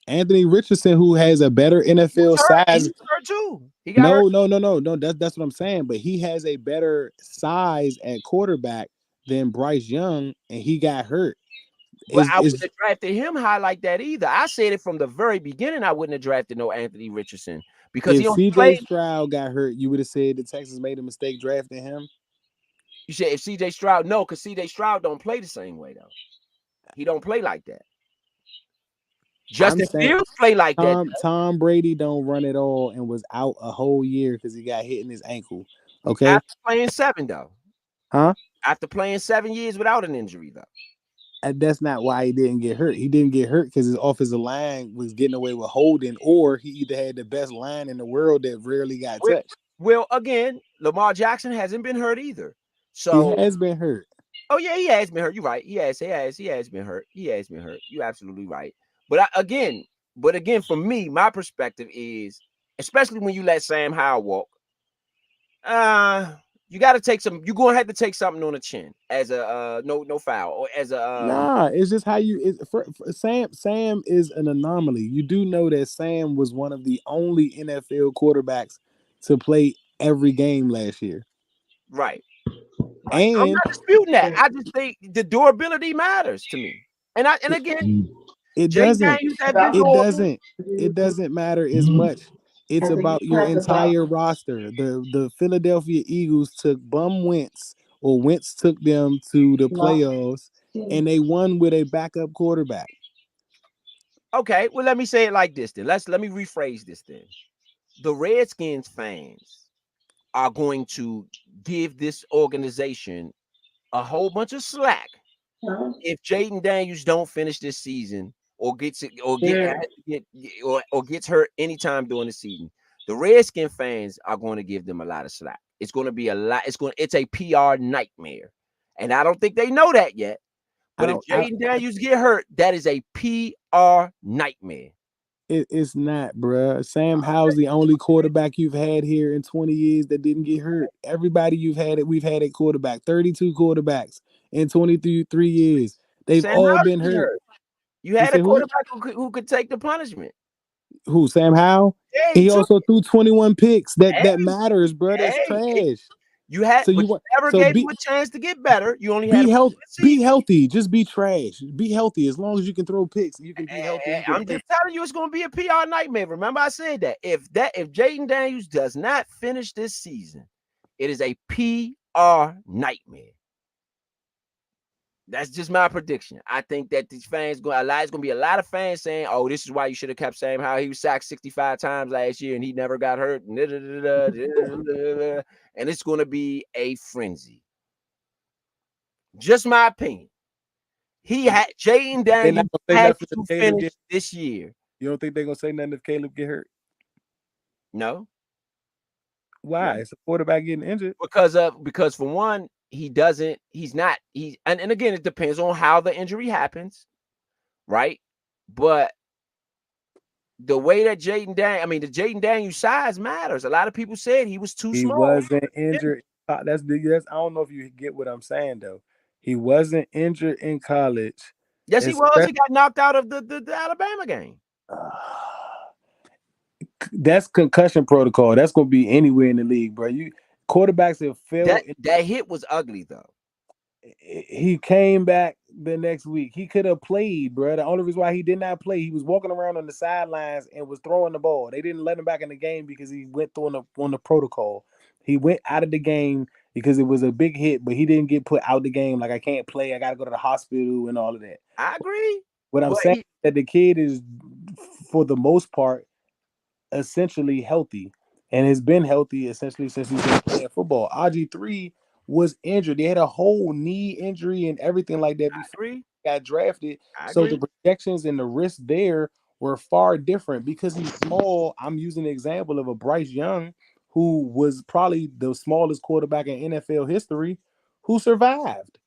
Speaker 5: Anthony Richardson, who has a better NFL size.
Speaker 1: He was hurt too. He got hurt.
Speaker 5: No. That's what I'm saying. But he has a better size at quarterback than Bryce Young, and he got hurt.
Speaker 1: But I wouldn't have drafted him high like that either. I said it from the very beginning. I wouldn't have drafted no Anthony Richardson because
Speaker 5: if
Speaker 1: he only
Speaker 5: CJ
Speaker 1: played.
Speaker 5: Stroud got hurt, you would have said the Texans made a mistake drafting him.
Speaker 1: You said if CJ Stroud, no, because CJ Stroud don't play the same way though. He don't play like that. Justin Fields play like that.
Speaker 5: Tom Brady don't run at all and was out a whole year because he got hit in his ankle. Okay,
Speaker 1: after playing 7 though.
Speaker 5: Huh?
Speaker 1: After playing 7 years without an injury though.
Speaker 5: And that's not why he didn't get hurt. He didn't get hurt because his offensive line was getting away with holding, or he either had the best line in the world that rarely got touched.
Speaker 1: Well, again, Lamar Jackson hasn't been hurt either. So
Speaker 5: he has been hurt.
Speaker 1: Oh yeah, he has been hurt. You're right. He has been hurt. He has been hurt. You're absolutely right. But again, from me, my perspective is, especially when you let Sam Howell walk, you got to take some. You're gonna have to take something on the chin as a no foul or as a
Speaker 5: nah. It's just how you. Sam is an anomaly. You do know that Sam was one of the only NFL quarterbacks to play every game last year.
Speaker 1: Right.
Speaker 5: And
Speaker 1: I'm not disputing that. I just think the durability matters to me. And again,
Speaker 5: it doesn't matter as much. It's about your entire roster. The Philadelphia Eagles took bum Wentz, or Wentz took them to the playoffs, and they won with a backup quarterback.
Speaker 1: Okay, well, let me say it like this then. Let me rephrase this then. The Redskins fans are going to give this organization a whole bunch of slack if Jayden Daniels don't finish this season or gets hurt anytime during the season. The Redskin fans are going to give them a lot of slack. It's going to be a lot. It's a PR nightmare, and I don't think they know that yet. But if Jayden Daniels get hurt, that is a PR nightmare.
Speaker 5: It's not, bruh. Sam Howell's the only quarterback you've had here in 20 years that didn't get hurt. Everybody we've had at quarterback. 32 quarterbacks in 23 years. They've all been hurt.
Speaker 1: You had a quarterback who could take the punishment.
Speaker 5: Who, Sam Howell?
Speaker 1: Yeah,
Speaker 5: he also threw 21 picks. That matters, bro. That's trash.
Speaker 1: You had you never gave him a chance to get better. You only had
Speaker 5: be healthy. Just be trash. Be healthy. As long as you can throw picks, you can be healthy.
Speaker 1: I'm just telling you, it's going to be a PR nightmare. Remember, I said that if Jayden Daniels does not finish this season, it is a PR nightmare. That's just my prediction. I think that these fans it's going to be a lot of fans saying, "Oh, this is why you should have kept Sam Howell. He was sacked 65 times last year and he never got hurt." And it's going to be a frenzy. Just my opinion. Jayden Daniels had to finish this year.
Speaker 5: You don't think they're going to say nothing if Caleb get hurt?
Speaker 1: No.
Speaker 5: Why? It's a quarterback getting injured.
Speaker 1: Because for one, and again, it depends on how the injury happens, right? But the way that the Jayden Daniels size matters. A lot of people said he was too small.
Speaker 5: He wasn't injured. I don't know if you get what I'm saying though. He wasn't injured in college.
Speaker 1: Yes, he was.
Speaker 5: Especially-
Speaker 1: He got knocked out of the Alabama game.
Speaker 5: That's concussion protocol. That's gonna be anywhere in the league, bro. You quarterbacks have failed.
Speaker 1: That hit was ugly though.
Speaker 5: He came back the next week. He could have played, bro. The only reason why he did not play, he was walking around on the sidelines and was throwing the ball. They didn't let him back in the game because he went through on the protocol. He went out of the game because it was a big hit, but he didn't get put out the game. Like, I can't play. I got to go to the hospital and all of that.
Speaker 1: I agree.
Speaker 5: What I'm saying is that the kid is, for the most part, essentially healthy and has been healthy essentially since he's been playing football. RG3 was injured. They had a whole knee injury and everything like that before he got drafted. So the projections and the risk there were far different because he's small. I'm using the example of a Bryce Young, who was probably the smallest quarterback in NFL history, who survived.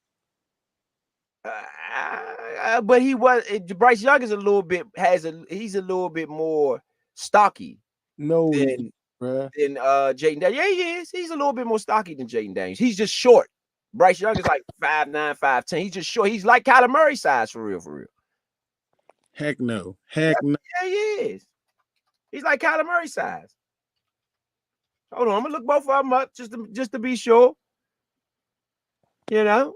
Speaker 1: But Bryce Young is he's a little bit more stocky.
Speaker 5: No,
Speaker 1: than Jayden Daniels. Yeah, he is. He's a little bit more stocky than Jayden Daniels. He's just short. Bryce Young is like 5'9", 5'10". He's just short. He's like Kyler Murray size for real.
Speaker 5: Heck no. Heck no.
Speaker 1: Yeah, he is. He's like Kyler Murray size. Hold on, I'm gonna look both of them up just to be sure. You know.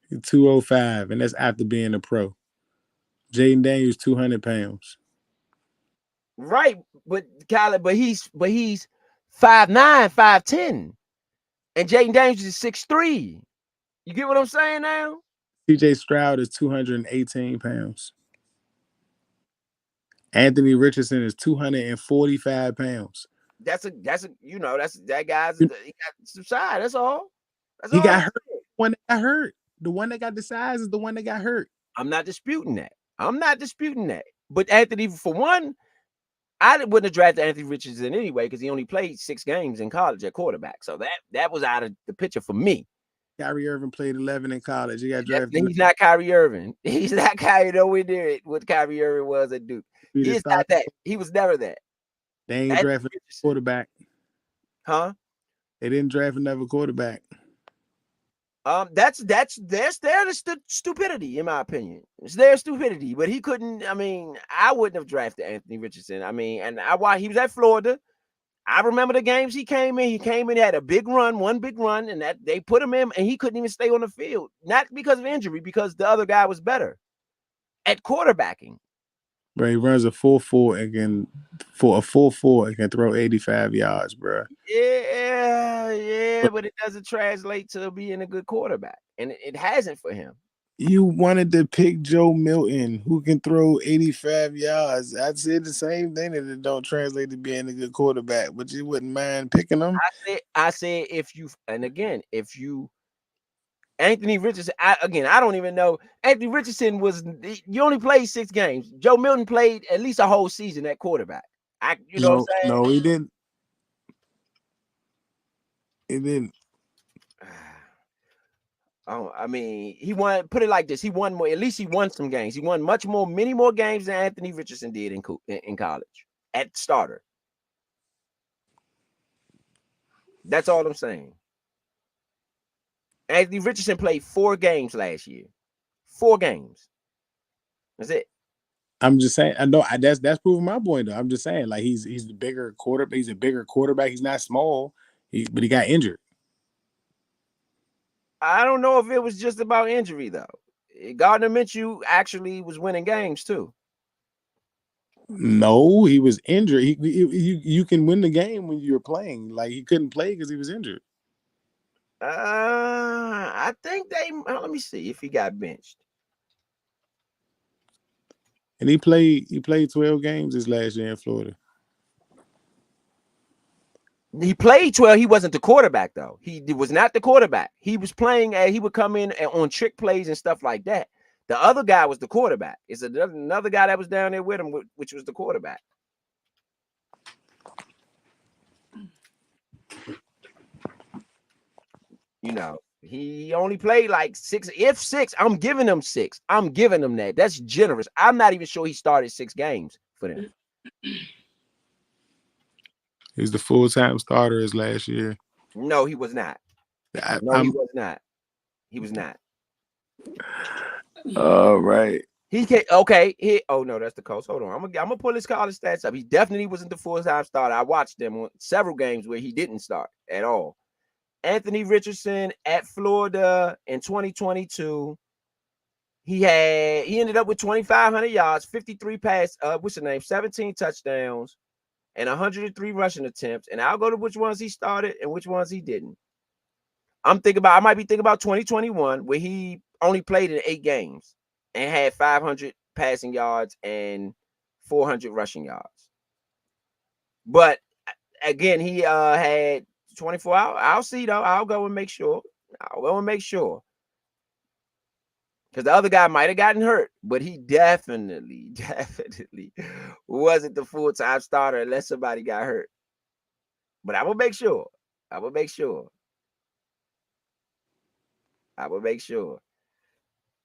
Speaker 5: 205, and that's after being a pro. Jayden Daniels 200 pounds.
Speaker 1: Right, but he's 5'9", 5'10", and Jayden Daniels is 6'3". You get what I'm saying now?
Speaker 5: CJ Stroud is 218 pounds. Anthony Richardson is 245 pounds.
Speaker 1: That guy's he got some size. That's all.
Speaker 5: He got hurt. One that got hurt. The one that got the size is the one that got hurt.
Speaker 1: I'm not disputing that. But Anthony, for one, I wouldn't have drafted Anthony Richardson anyway because he only played 6 games in college at quarterback. So that was out of the picture for me.
Speaker 5: Kyrie Irving played 11 in college. He got drafted.
Speaker 1: He's not Kyrie Irving. He's not Kyrie nowhere near what Kyrie Irving was at Duke. He's not that. He was never that.
Speaker 5: They ain't drafted a quarterback.
Speaker 1: Huh?
Speaker 5: They didn't draft another quarterback.
Speaker 1: That's their stupidity, in my opinion. It's their stupidity, but he couldn't. I mean, I wouldn't have drafted Anthony Richardson. I mean, and while he was at Florida, I remember the games he came in. He came in, had one big run, and that they put him in, and he couldn't even stay on the field. Not because of injury, because the other guy was better at quarterbacking.
Speaker 5: Bro, he runs a 4.4 and can throw 85 yards, bro.
Speaker 1: Yeah, but it doesn't translate to being a good quarterback, and it hasn't for him.
Speaker 5: You wanted to pick Joe Milton, who can throw 85 yards. I'd say the same thing, that it don't translate to being a good quarterback, but you wouldn't mind picking him.
Speaker 1: I said if you Anthony Richardson, I don't even know. Anthony Richardson you only played 6 games. Joe Milton played at least a whole season at quarterback. You know what I'm saying?
Speaker 5: No, he didn't. He didn't.
Speaker 1: Oh, I mean, he won. Put it like this: he won more. At least he won some games. He won many more games than Anthony Richardson did in college at starter. That's all I'm saying. Anthony Richardson played 4 games last year. 4 games. That's it.
Speaker 5: I'm just saying. I know that's proving my point, though. I'm just saying, like, he's the bigger quarterback. He's a bigger quarterback. He's not small, but he got injured.
Speaker 1: I don't know if it was just about injury, though. Gardner Minshew actually was winning games too.
Speaker 5: No, he was injured. You can win the game when you're playing. Like, he couldn't play because he was injured.
Speaker 1: I think let me see if he got benched.
Speaker 5: And he played 12 games this last year in Florida.
Speaker 1: He played 12. He wasn't the quarterback, though. He was not the quarterback. He was playing. He would come in on trick plays and stuff like that. The other guy was the quarterback. It's another guy that was down there with him, which was the quarterback. You know, he only played like 6. If 6, I'm giving him 6. I'm giving him that. That's generous. I'm not even sure he started 6 games for them.
Speaker 5: He was the full-time starter his last year.
Speaker 1: No, he was not. No, he was not. He was not.
Speaker 3: All right.
Speaker 1: He can't. Okay. Oh no, that's the Colts. Hold on. I'm gonna pull his college stats up. He definitely wasn't the full-time starter. I watched them on several games where he didn't start at all. Anthony Richardson at Florida in 2022. He ended up with 2,500 yards, 53 pass. What's the name? 17 touchdowns, and 103 rushing attempts. And I'll go to which ones he started and which ones he didn't. I might be thinking about 2021, where he only played in 8 games and had 500 passing yards and 400 rushing yards. But again, he had 24 hours. I'll see though. I'll go and make sure. Because the other guy might have gotten hurt, but he definitely wasn't the full-time starter unless somebody got hurt. But I will make sure.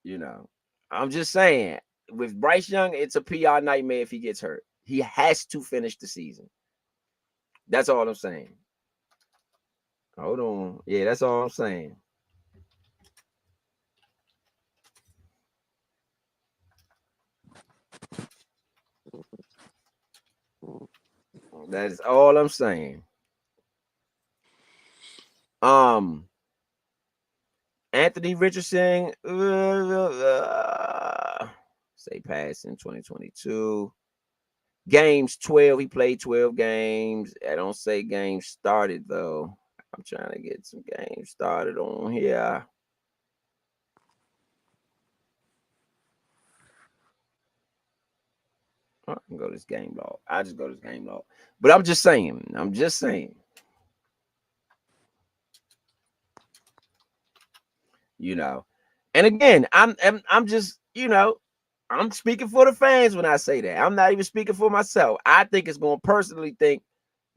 Speaker 1: You know, I'm just saying, with Bryce Young, it's a PR nightmare if he gets hurt. He has to finish the season. That's all I'm saying. Hold on. Yeah, that's all I'm saying. That is all I'm saying. Anthony Richardson, say pass in 2022. Games 12. He played 12 games. I don't say games started though. I'm trying to get some games started on here. I can go to this game log. I just go to this game log. But I'm just saying. You know, and again, I'm just, I'm speaking for the fans when I say that. I'm not even speaking for myself. I think it's going to personally think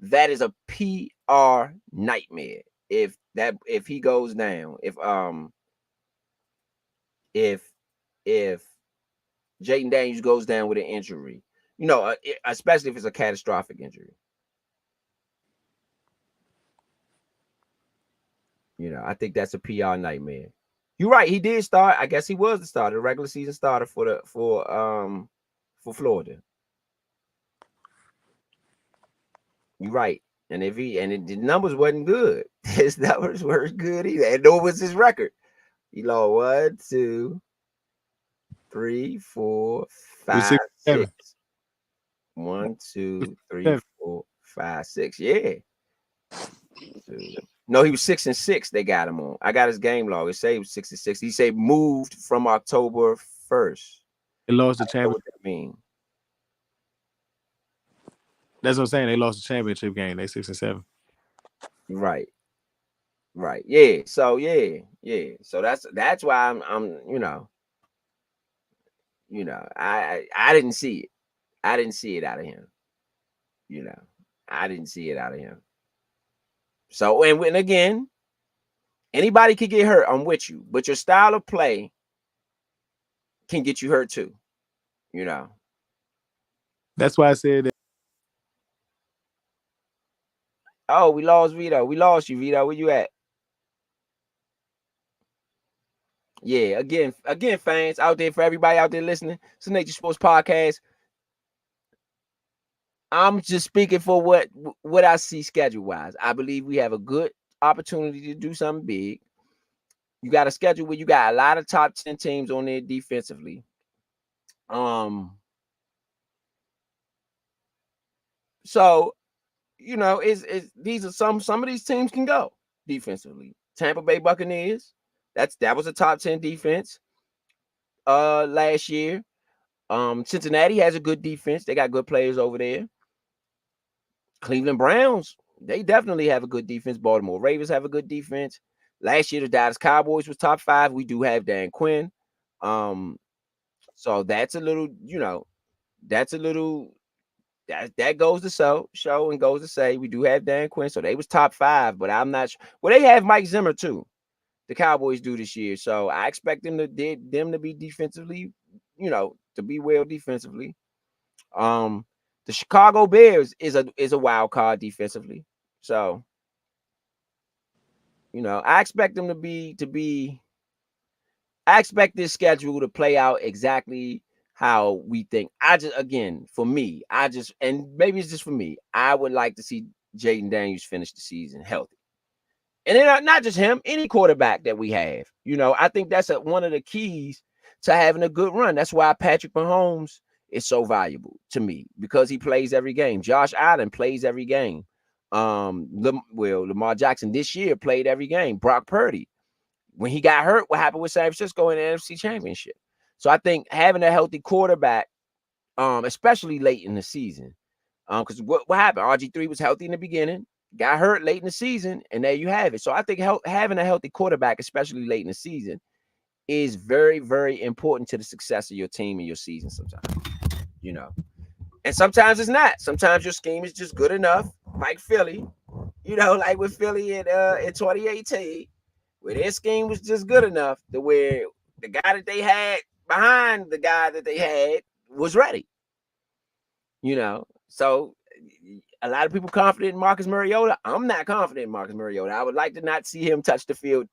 Speaker 1: that is a PR nightmare if he goes down. If Jayden Daniels goes down with an injury, especially if it's a catastrophic injury. I think that's a PR nightmare. You're right. He did start. I guess he was the starter, regular season starter for Florida. You're right. And the numbers wasn't good. His numbers weren't good either. And nor was his record. He lost 1, 2, 3, 4, 5, 6. 1, 2, 3, 4, 5, 6. Yeah. No, he was 6-6. They got him on. I got his game log. It say he was 6-6. He say moved from October 1st.
Speaker 5: They lost the championship.
Speaker 1: What that mean?
Speaker 5: That's what I'm saying. They lost the championship game. They 6-7.
Speaker 1: Right. Yeah. So So that's why I'm I didn't see it. I didn't see it out of him. I didn't see it out of him. So and again, anybody could get hurt. I'm with you, but your style of play can get you hurt too.
Speaker 5: That's why I said that.
Speaker 1: Oh, we lost Vito. We lost you, Vito. Where you at? Yeah, again, fans out there, for everybody out there listening, it's the Nature Sports Podcast. I'm just speaking for what I see schedule-wise. I believe we have a good opportunity to do something big. You got a schedule where you got a lot of top 10 teams on there defensively. So, these are some of these teams can go defensively. Tampa Bay Buccaneers, that was a top 10 defense last year. Cincinnati has a good defense. They got good players over there. Cleveland Browns, they definitely have a good defense. Baltimore Ravens have a good defense. Last year, the Dallas Cowboys was top 5. We do have Dan Quinn. So that's a little, that goes to show and goes to say we do have Dan Quinn. So they was top 5, but I'm not sure. Well, they have Mike Zimmer too. The Cowboys do this year. So I expect them to be defensively, to be well defensively. The Chicago Bears is a wild card defensively. So, You know, I expect them I expect this schedule to play out exactly how we think. For me, and maybe it's just for me, I would like to see Jaden Daniels finish the season healthy. And then not just him, any quarterback that we have. You know, I think that's one of the keys to having a good run. That's why Patrick Mahomes is so valuable to me, because he plays every game. Josh Allen plays every game. Lamar Jackson this year played every game. Brock Purdy, when he got hurt, what happened with San Francisco in the NFC Championship? So I think having a healthy quarterback, especially late in the season, because what happened? RG3 was healthy in the beginning, got hurt late in the season, and there you have it. So I think having a healthy quarterback, especially late in the season, is very, very important to the success of your team and your season sometimes, you know. And sometimes it's not. Sometimes your scheme is just good enough, like Philly, you know, like with Philly in 2018, where their scheme was just good enough to where the guy that they had behind the guy that they had was ready. You know, so a lot of people confident in Marcus Mariota. I'm not confident in Marcus Mariota. I would like to not see him touch the field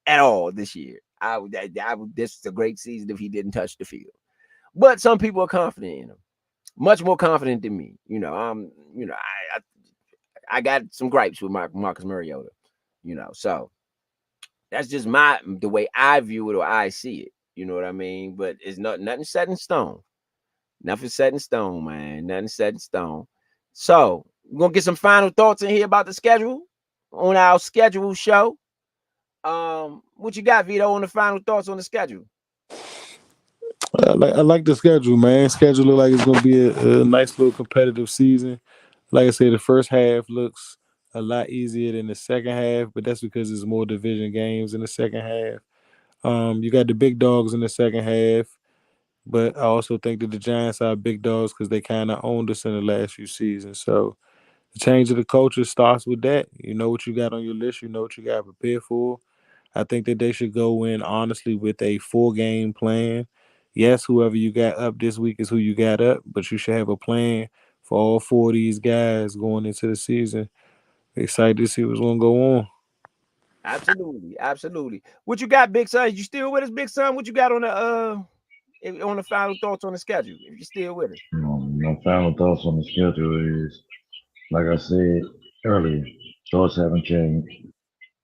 Speaker 1: at all this year. This is a great season if he didn't touch the field. But some people are confident in him, much more confident than me. You know, I got some gripes with Marcus Mariota. You know, so that's just the way I view it or I see it. You know what I mean? But it's nothing set in stone. Nothing set in stone, man. Nothing set in stone. So we're gonna get some final thoughts in here about the schedule on our schedule show. What you got, Vito, on the final thoughts on the schedule?
Speaker 5: I like the schedule, man. Schedule look like it's gonna be a nice little competitive season. Like I said, the first half looks a lot easier than the second half, but that's because there's more division games in the second half. You got the big dogs in the second half, but I also think that the Giants are big dogs because they kind of owned us in the last few seasons. So the change of the culture starts with that. You know what you got on your list. You know what you got to prepare for. I think that they should go in honestly with a 4-game plan. Yes, whoever you got up this week is who you got up, but you should have a plan for all 4 of these guys going into the season. Excited to see what's going to go on.
Speaker 1: Absolutely, absolutely. What you got, Big Son? You still with us, Big Son? What you got on the final thoughts on the schedule? If you're still with us.
Speaker 4: My final thoughts on the schedule is, like I said earlier, thoughts haven't changed.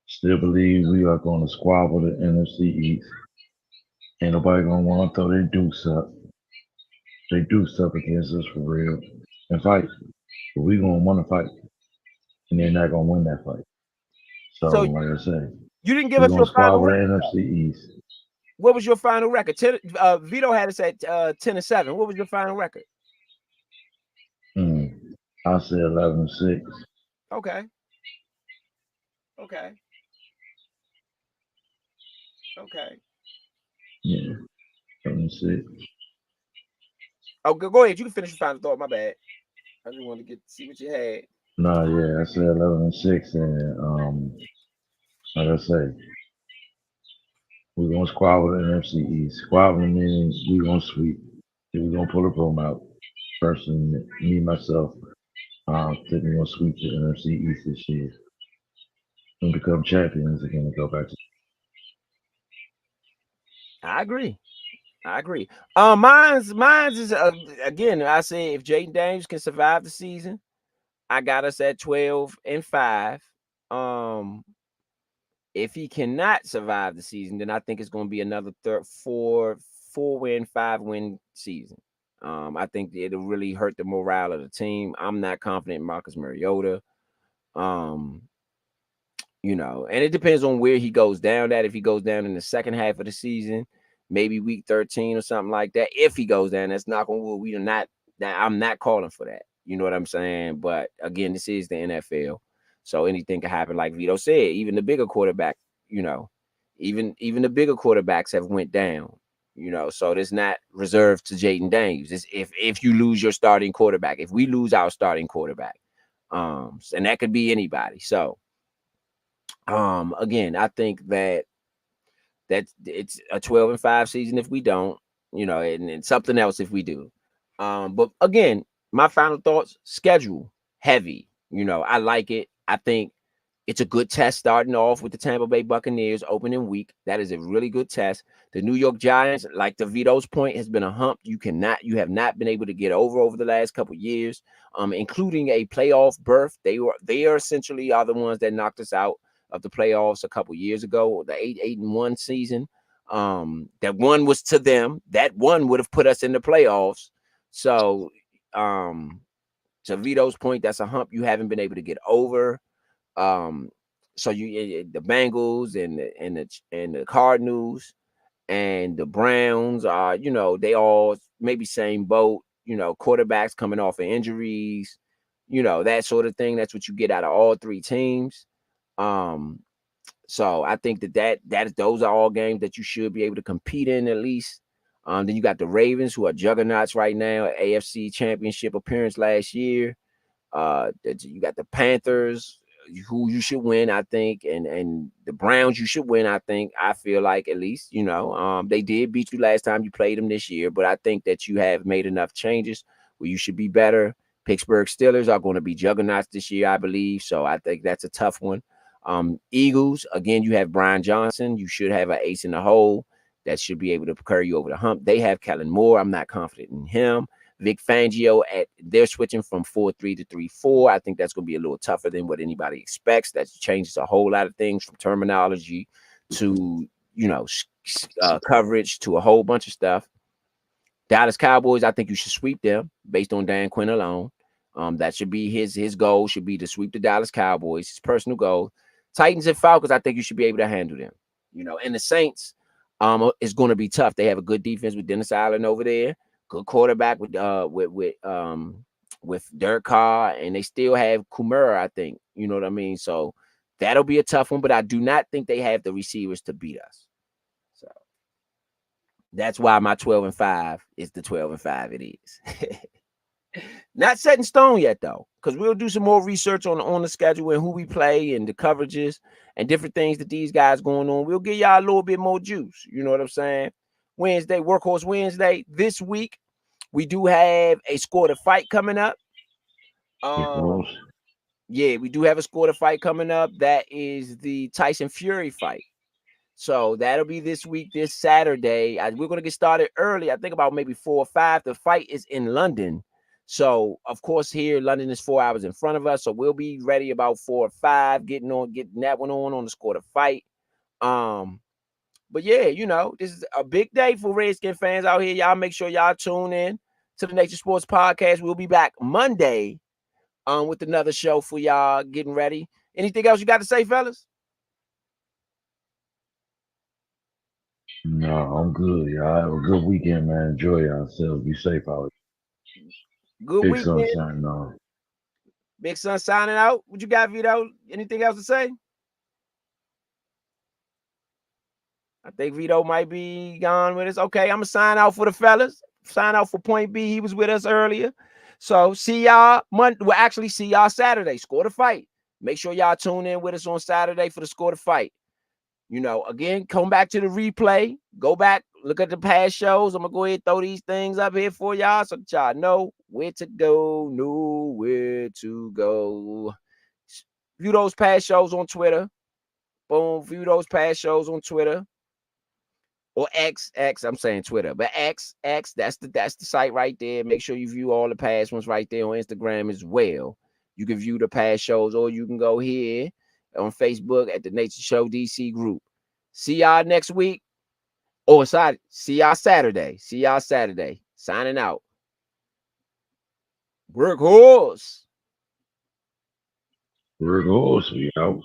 Speaker 4: Still believe we are going to squabble the NFC East. Ain't nobody gonna want to throw their dukes up. They dukes up against us for real and fight. But we gonna want to fight, and they're not gonna win that fight. So,
Speaker 1: So
Speaker 4: like I said,
Speaker 1: you didn't give
Speaker 4: we're
Speaker 1: us
Speaker 4: gonna
Speaker 1: your final
Speaker 4: squabble the
Speaker 1: record.
Speaker 4: NFC East.
Speaker 1: What was your final record? Vito had us at 10-7. What was your final record?
Speaker 4: I say 11-6.
Speaker 1: Okay. Okay. Okay.
Speaker 4: Yeah, 11-6.
Speaker 1: Oh, go ahead. You can finish your final thought. My bad. I just wanted to see what you had.
Speaker 4: No, yeah, I said 11-6, and like I say, we're gonna squabble the NFC East. Squabbling means we gonna sweep. Then we're gonna pull a broom out. Personally, me myself, think we're gonna sweep the NFC East this year and become champions again and go back to.
Speaker 1: I agree. Mine's is again. I say if Jaden Daniels can survive the season, I got us at 12-5. If he cannot survive the season, then I think it's going to be another 4-win, 5-win season. I think it'll really hurt the morale of the team. I'm not confident in Marcus Mariota. You know, and it depends on where he goes down at. If he goes down in the second half of the season, maybe week 13 or something like that. If he goes down, that's knock on wood. We are not that. I'm not calling for that. You know what I'm saying? But again, this is the NFL, so anything can happen. Like Vito said, even the bigger quarterback, you know, even the bigger quarterbacks have went down. You know, so it's not reserved to Jaden Daniels. It's if you lose your starting quarterback, if we lose our starting quarterback, and that could be anybody. So. Again, I think that it's a 12-5 season if we don't, you know, and something else if we do. But again, my final thoughts: schedule heavy. You know, I like it. I think It's a good test starting off with the Tampa Bay Buccaneers opening week. That is a really good test. The New York Giants, like the Vito's point, has been a hump you have not been able to get over the last couple of years, including a playoff berth. They are essentially are the ones that knocked us out of the playoffs a couple years ago, the 8-1 season. That one was to them. That one would have put us in the playoffs. So, to Vito's point, that's a hump you haven't been able to get over. So the Bengals and the Cardinals and the Browns are, they all maybe same boat, quarterbacks coming off of injuries, that sort of thing. That's what you get out of all three teams. So I think those are all games that you should be able to compete in at least. Then you got the Ravens, who are juggernauts right now, AFC Championship appearance last year. You got the Panthers, who you should win, I think, and the Browns you should win, I think. I feel like, at least, they did beat you last time you played them this year, but I think that you have made enough changes where you should be better. Pittsburgh Steelers are going to be juggernauts this year, I believe, so I think that's a tough one. Eagles, again, you have Brian Johnson. You should have an ace in the hole that should be able to carry you over the hump. They have Kellen Moore. I'm not confident in him. Vic Fangio, they're switching from 4-3 to 3-4. I think that's going to be a little tougher than what anybody expects. That changes a whole lot of things, from terminology to, coverage to a whole bunch of stuff. Dallas Cowboys, I think you should sweep them based on Dan Quinn alone. That should be his goal, should be to sweep the Dallas Cowboys, his personal goal. Titans and Falcons, I think you should be able to handle them. And the Saints, is going to be tough. They have a good defense with Dennis Allen over there. Good quarterback with Derek Carr, and they still have Kumura, I think. You know what I mean? So that'll be a tough one, but I do not think they have the receivers to beat us. So that's why my 12-5 is the 12-5 it is. Not set in stone yet, though, because we'll do some more research on the schedule and who we play and the coverages and different things that these guys going on. We'll give y'all a little bit more juice. You know what I'm saying? Wednesday, Workhorse Wednesday. This week, we do have a Score to Fight coming up. Yeah, we do have a Score to Fight coming up. That is the Tyson Fury fight. So that'll be this week, this Saturday. We're going to get started early. I think about maybe 4 or 5. The fight is in London. So, of course, here, London is 4 hours in front of us. So we'll be ready about 4 or 5, getting that one on the Score to Fight. But yeah, this is a big day for Redskin fans out here. Y'all make sure y'all tune in to the Nature Sports Podcast. We'll be back Monday with another show for y'all, getting ready. Anything else you got to say, fellas?
Speaker 4: No, I'm good. Y'all have a good weekend, man. Enjoy yourselves. Be safe out here.
Speaker 1: Good
Speaker 4: Big
Speaker 1: weekend.
Speaker 4: Sun signing off.
Speaker 1: Big Sun signing out. What you got, Vito? Anything else to say? I think Vito might be gone with us. Okay, I'm going to sign out for the fellas. Sign out for Point B. He was with us earlier. So see y'all Monday. Well, actually, see y'all Saturday. Score to Fight. Make sure y'all tune in with us on Saturday for the Score to Fight. Again, come back to the replay. Go back, look at the past shows. I'm going to go ahead and throw these things up here for y'all so that y'all know where to go, know where to go. View those past shows on Twitter. Boom, view those past shows on Twitter. Or X, I'm saying Twitter, but X, that's the site right there. Make sure you view all the past ones right there on Instagram as well. You can view the past shows, or you can go here on Facebook at the Nature Show DC group. See y'all next week. See y'all Saturday. Signing out. Workhorse.
Speaker 4: Workhorse, we out.